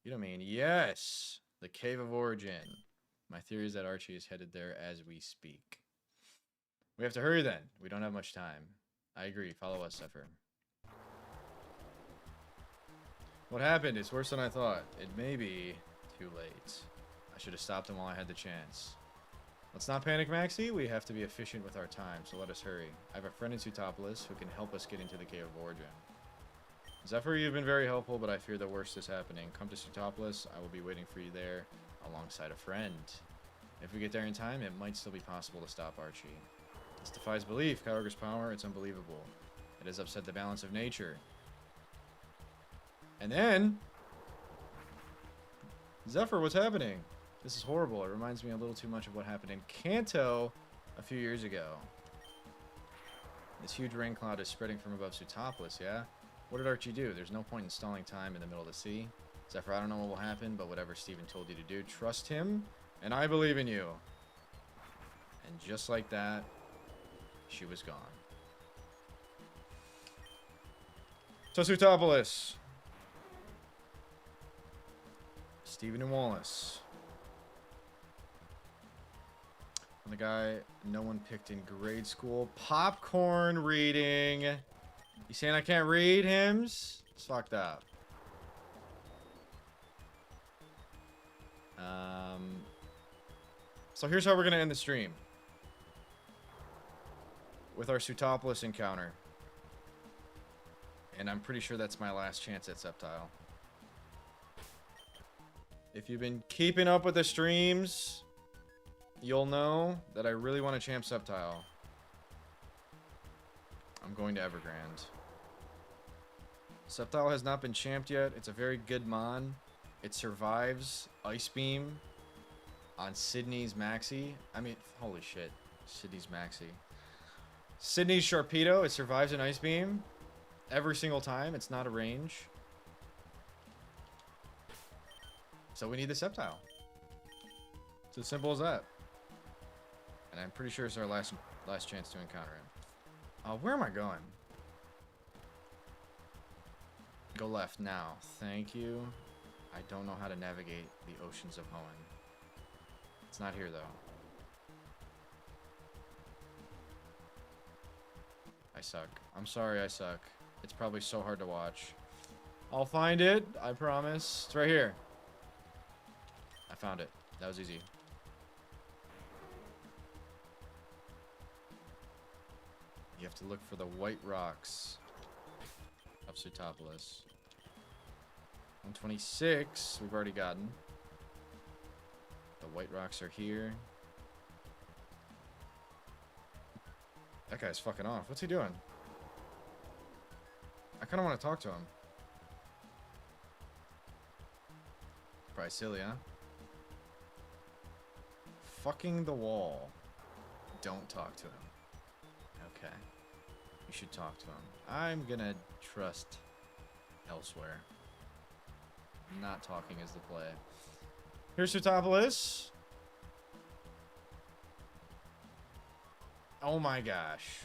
A: You don't mean, yes! The Cave of Origin. My theory is that Archie is headed there as we speak. We have to hurry then. We don't have much time. I agree. Follow us, Sapphire. What happened? It's worse than I thought. It may be too late. I should have stopped him while I had the chance. Let's not panic, Maxie. We have to be efficient with our time, so let us hurry. I have a friend in Sutopolis who can help us get into the Cave of Origin. Zephyr, you've been very helpful, but I fear the worst is happening. Come to Sutopolis. I will be waiting for you there alongside a friend. If we get there in time, it might still be possible to stop Archie. This defies belief. Kyogre's power, it's unbelievable. It has upset the balance of nature. And then... Zephyr, what's happening? This is horrible. It reminds me a little too much of what happened in Kanto a few years ago. This huge rain cloud is spreading from above Sutopolis, yeah? What did Archie do? There's no point in stalling time in the middle of the sea. Sapphire, I don't know what will happen, but whatever Steven told you to do, trust him, and I believe in you. And just like that, she was gone. Tosutopoulos. Stephen and Wallace. And the guy no one picked in grade school. Popcorn reading. You saying I can't read hymns? It's fucked up. So here's how we're going to end the stream. With our Sutopoulos encounter. And I'm pretty sure that's my last chance at Septile. If you've been keeping up with the streams, you'll know that I really want to champ Septile. I'm going to Evergrande. Septile has not been champed yet. It's a very good mon. It survives Ice Beam on Sydney's Maxi. I mean, holy shit. Sydney's Maxi. Sydney's Sharpedo. It survives an Ice Beam every single time. It's not a range. So we need the Septile. It's as simple as that. And I'm pretty sure it's our last chance to encounter him. Where am I going? Go left now. Thank you. I don't know how to navigate the oceans of Hoenn. It's not here, though. I suck. I'm sorry I suck. It's probably so hard to watch. I'll find it. I promise. It's right here. I found it. That was easy. You have to look for the white rocks of Sutopoulos. 126 we've already gotten. The white rocks are here. That guy's fucking off. What's he doing? I kind of want to talk to him. Probably silly, huh? Fucking the wall. Don't talk to him. Okay. You should talk to him. I'm gonna trust elsewhere. Not talking is the play. Here's Sutopoulos. Oh my gosh.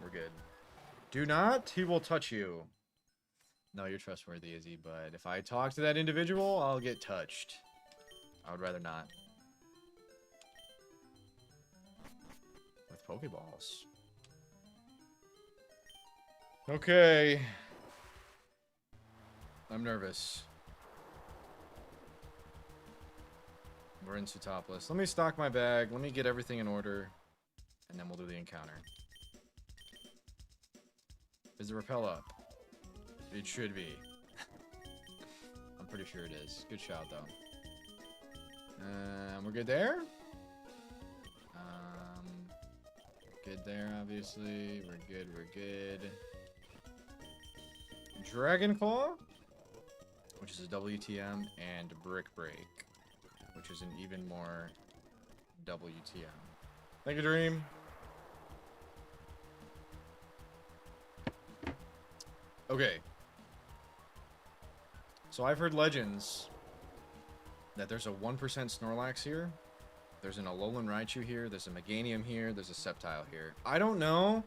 A: We're good. Do not. He will touch you. No, you're trustworthy, Izzy, but if I talk to that individual, I'll get touched. I would rather not. With Pokeballs. Okay. I'm nervous. We're in Sutopoulos. Let me stock my bag. Let me get everything in order. And then we'll do the encounter. Is the rappel up? It should be. I'm pretty sure it is. Good shout, though. We're good there? Good there, obviously. We're good, we're good. Dragon Claw, which is a WTM, and Brick Break, which is an even more WTM. Thank you, Dream. Okay. So I've heard legends that there's a 1% Snorlax here. There's an Alolan Raichu here. There's a Meganium here. There's a Sceptile here. I don't know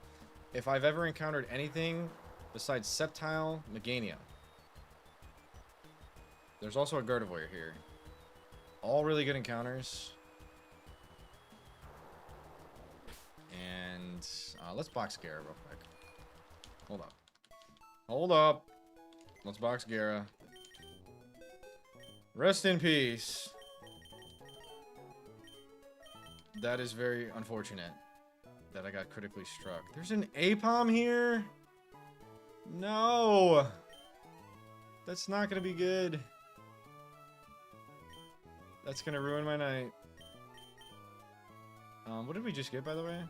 A: if I've ever encountered anything besides Sceptile, Meganium. There's also a Gardevoir here. All really good encounters. And let's box Gara real quick. Hold up. Hold up. Let's box Gara. Rest in peace. That is very unfortunate that I got critically struck. There's an A-Palm here? No! That's not gonna be good. That's gonna ruin my night. What did we just get, by the way?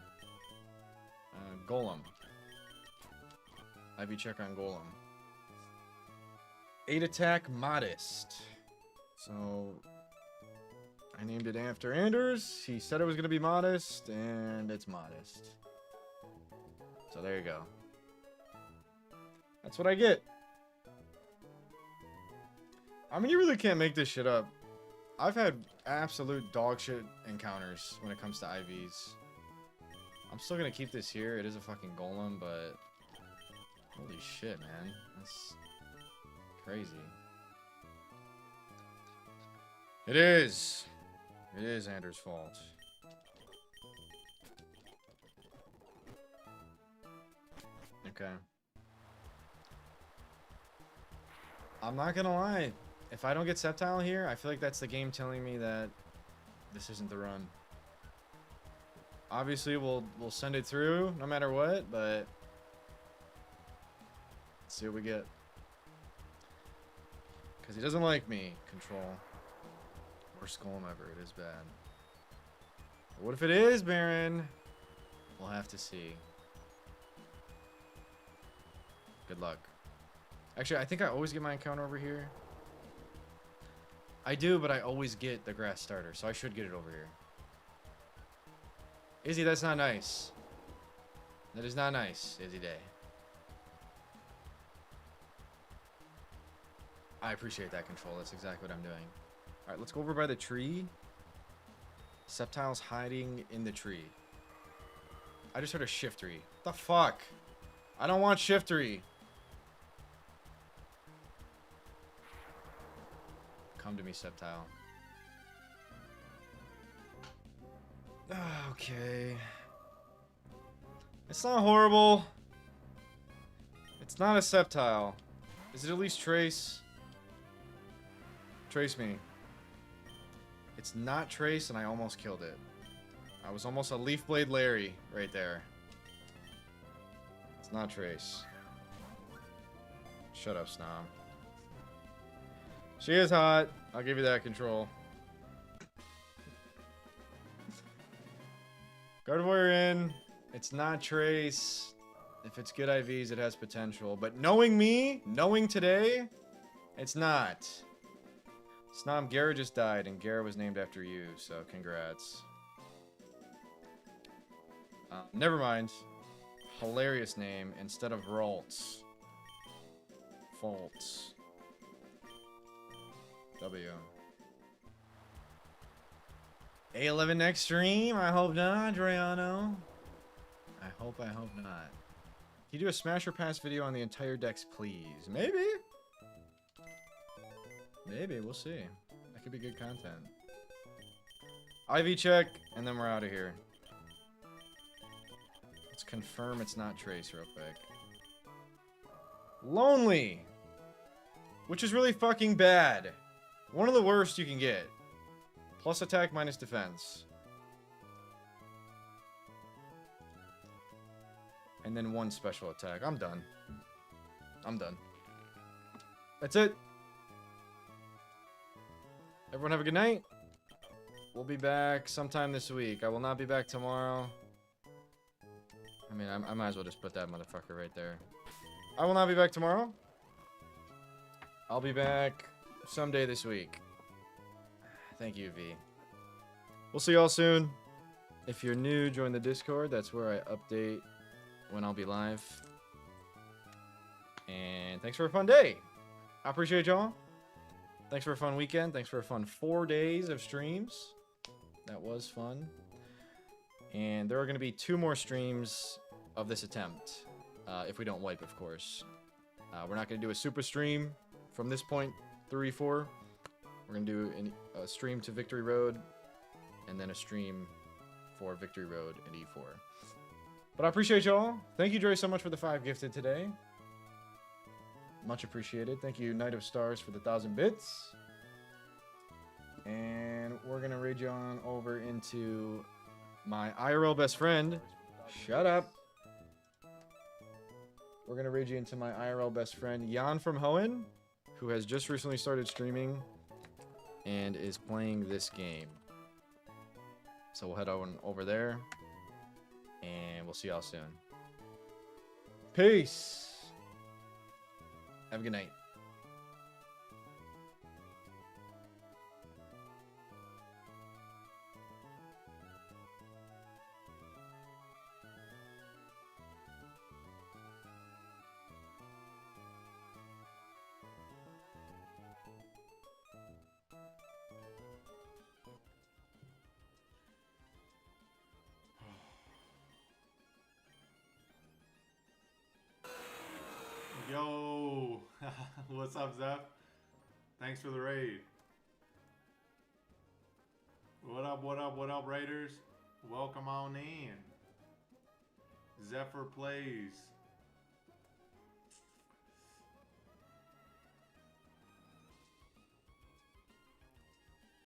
A: Golem. IV check on Golem. 8 attack, modest. So I named it after Anders. He said it was going to be modest, and it's modest. So there you go. That's what I get. I mean, you really can't make this shit up. I've had absolute dog shit encounters when it comes to IVs. I'm still gonna keep this here. It is a fucking golem, but holy shit, man. That's crazy. It is. It is Anders' fault. Okay. I'm not gonna lie. If I don't get Sceptile here, I feel like that's the game telling me that this isn't the run. Obviously, we'll send it through no matter what, but let's see what we get. Because he doesn't like me. Control. Worst golem ever. It is bad. But what if it is, Baron? We'll have to see. Good luck. Actually, I think I always get my encounter over here. I do, but I always get the grass starter, so I should get it over here. Izzy, that's not nice. That is not nice, Izzy Day. I appreciate that control. That's exactly what I'm doing. Alright, let's go over by the tree. Sceptile's hiding in the tree. I just heard a shiftery. What the fuck? I don't want shiftery. Come to me, Sceptile. Okay. It's not horrible. It's not a Sceptile. Is it at least Trace? Trace me. It's not Trace, and I almost killed it. I was almost a Leaf Blade Larry right there. It's not Trace. Shut up, Snom. She is hot. I'll give you that control. Gardevoir in. It's not Trace. If it's good IVs, it has potential. But knowing me, knowing today, it's not. Snom, Gara just died, and Gara was named after you, so congrats. Never mind. Hilarious name instead of Ralts. Faults. W. A11 next stream? I hope not, Drayano. I hope not. Can you do a Smash or Pass video on the entire decks, please? Maybe. Maybe, we'll see. That could be good content. IV check, and then we're out of here. Let's confirm it's not Trace real quick. Lonely! Which is really fucking bad. One of the worst you can get. Plus attack, minus defense. And then one special attack. I'm done. I'm done. That's it. Everyone have a good night. We'll be back sometime this week. I will not be back tomorrow. I mean, I might as well just put that motherfucker right there. I will not be back tomorrow. I'll be back someday this week. Thank you, V. We'll see y'all soon. If you're new, join the Discord. That's where I update when I'll be live. And thanks for a fun day. I appreciate y'all. Thanks for a fun weekend. Thanks for a fun 4 days of streams. That was fun. And there are going to be 2 more streams of this attempt. If we don't wipe, of course. We're not going to do a super stream from this point through E4. We're going to do a stream to Victory Road. And then a stream for Victory Road and E4. But I appreciate y'all. Thank you, Dre, so much for the 5 gifted today. Much appreciated. Thank you, Knight of Stars, for the 1,000 bits. And we're going to raid you on over into my IRL best friend. Shut up. We're going to raid you into my IRL best friend, Jan from Hoenn, who has just recently started streaming and is playing this game. So we'll head on over there, and we'll see y'all soon. Peace. Have a good night.
C: Yo, what's up, Zeph? Thanks for the raid. What up, what up, what up, Raiders? Welcome on in. Zephyr Plays.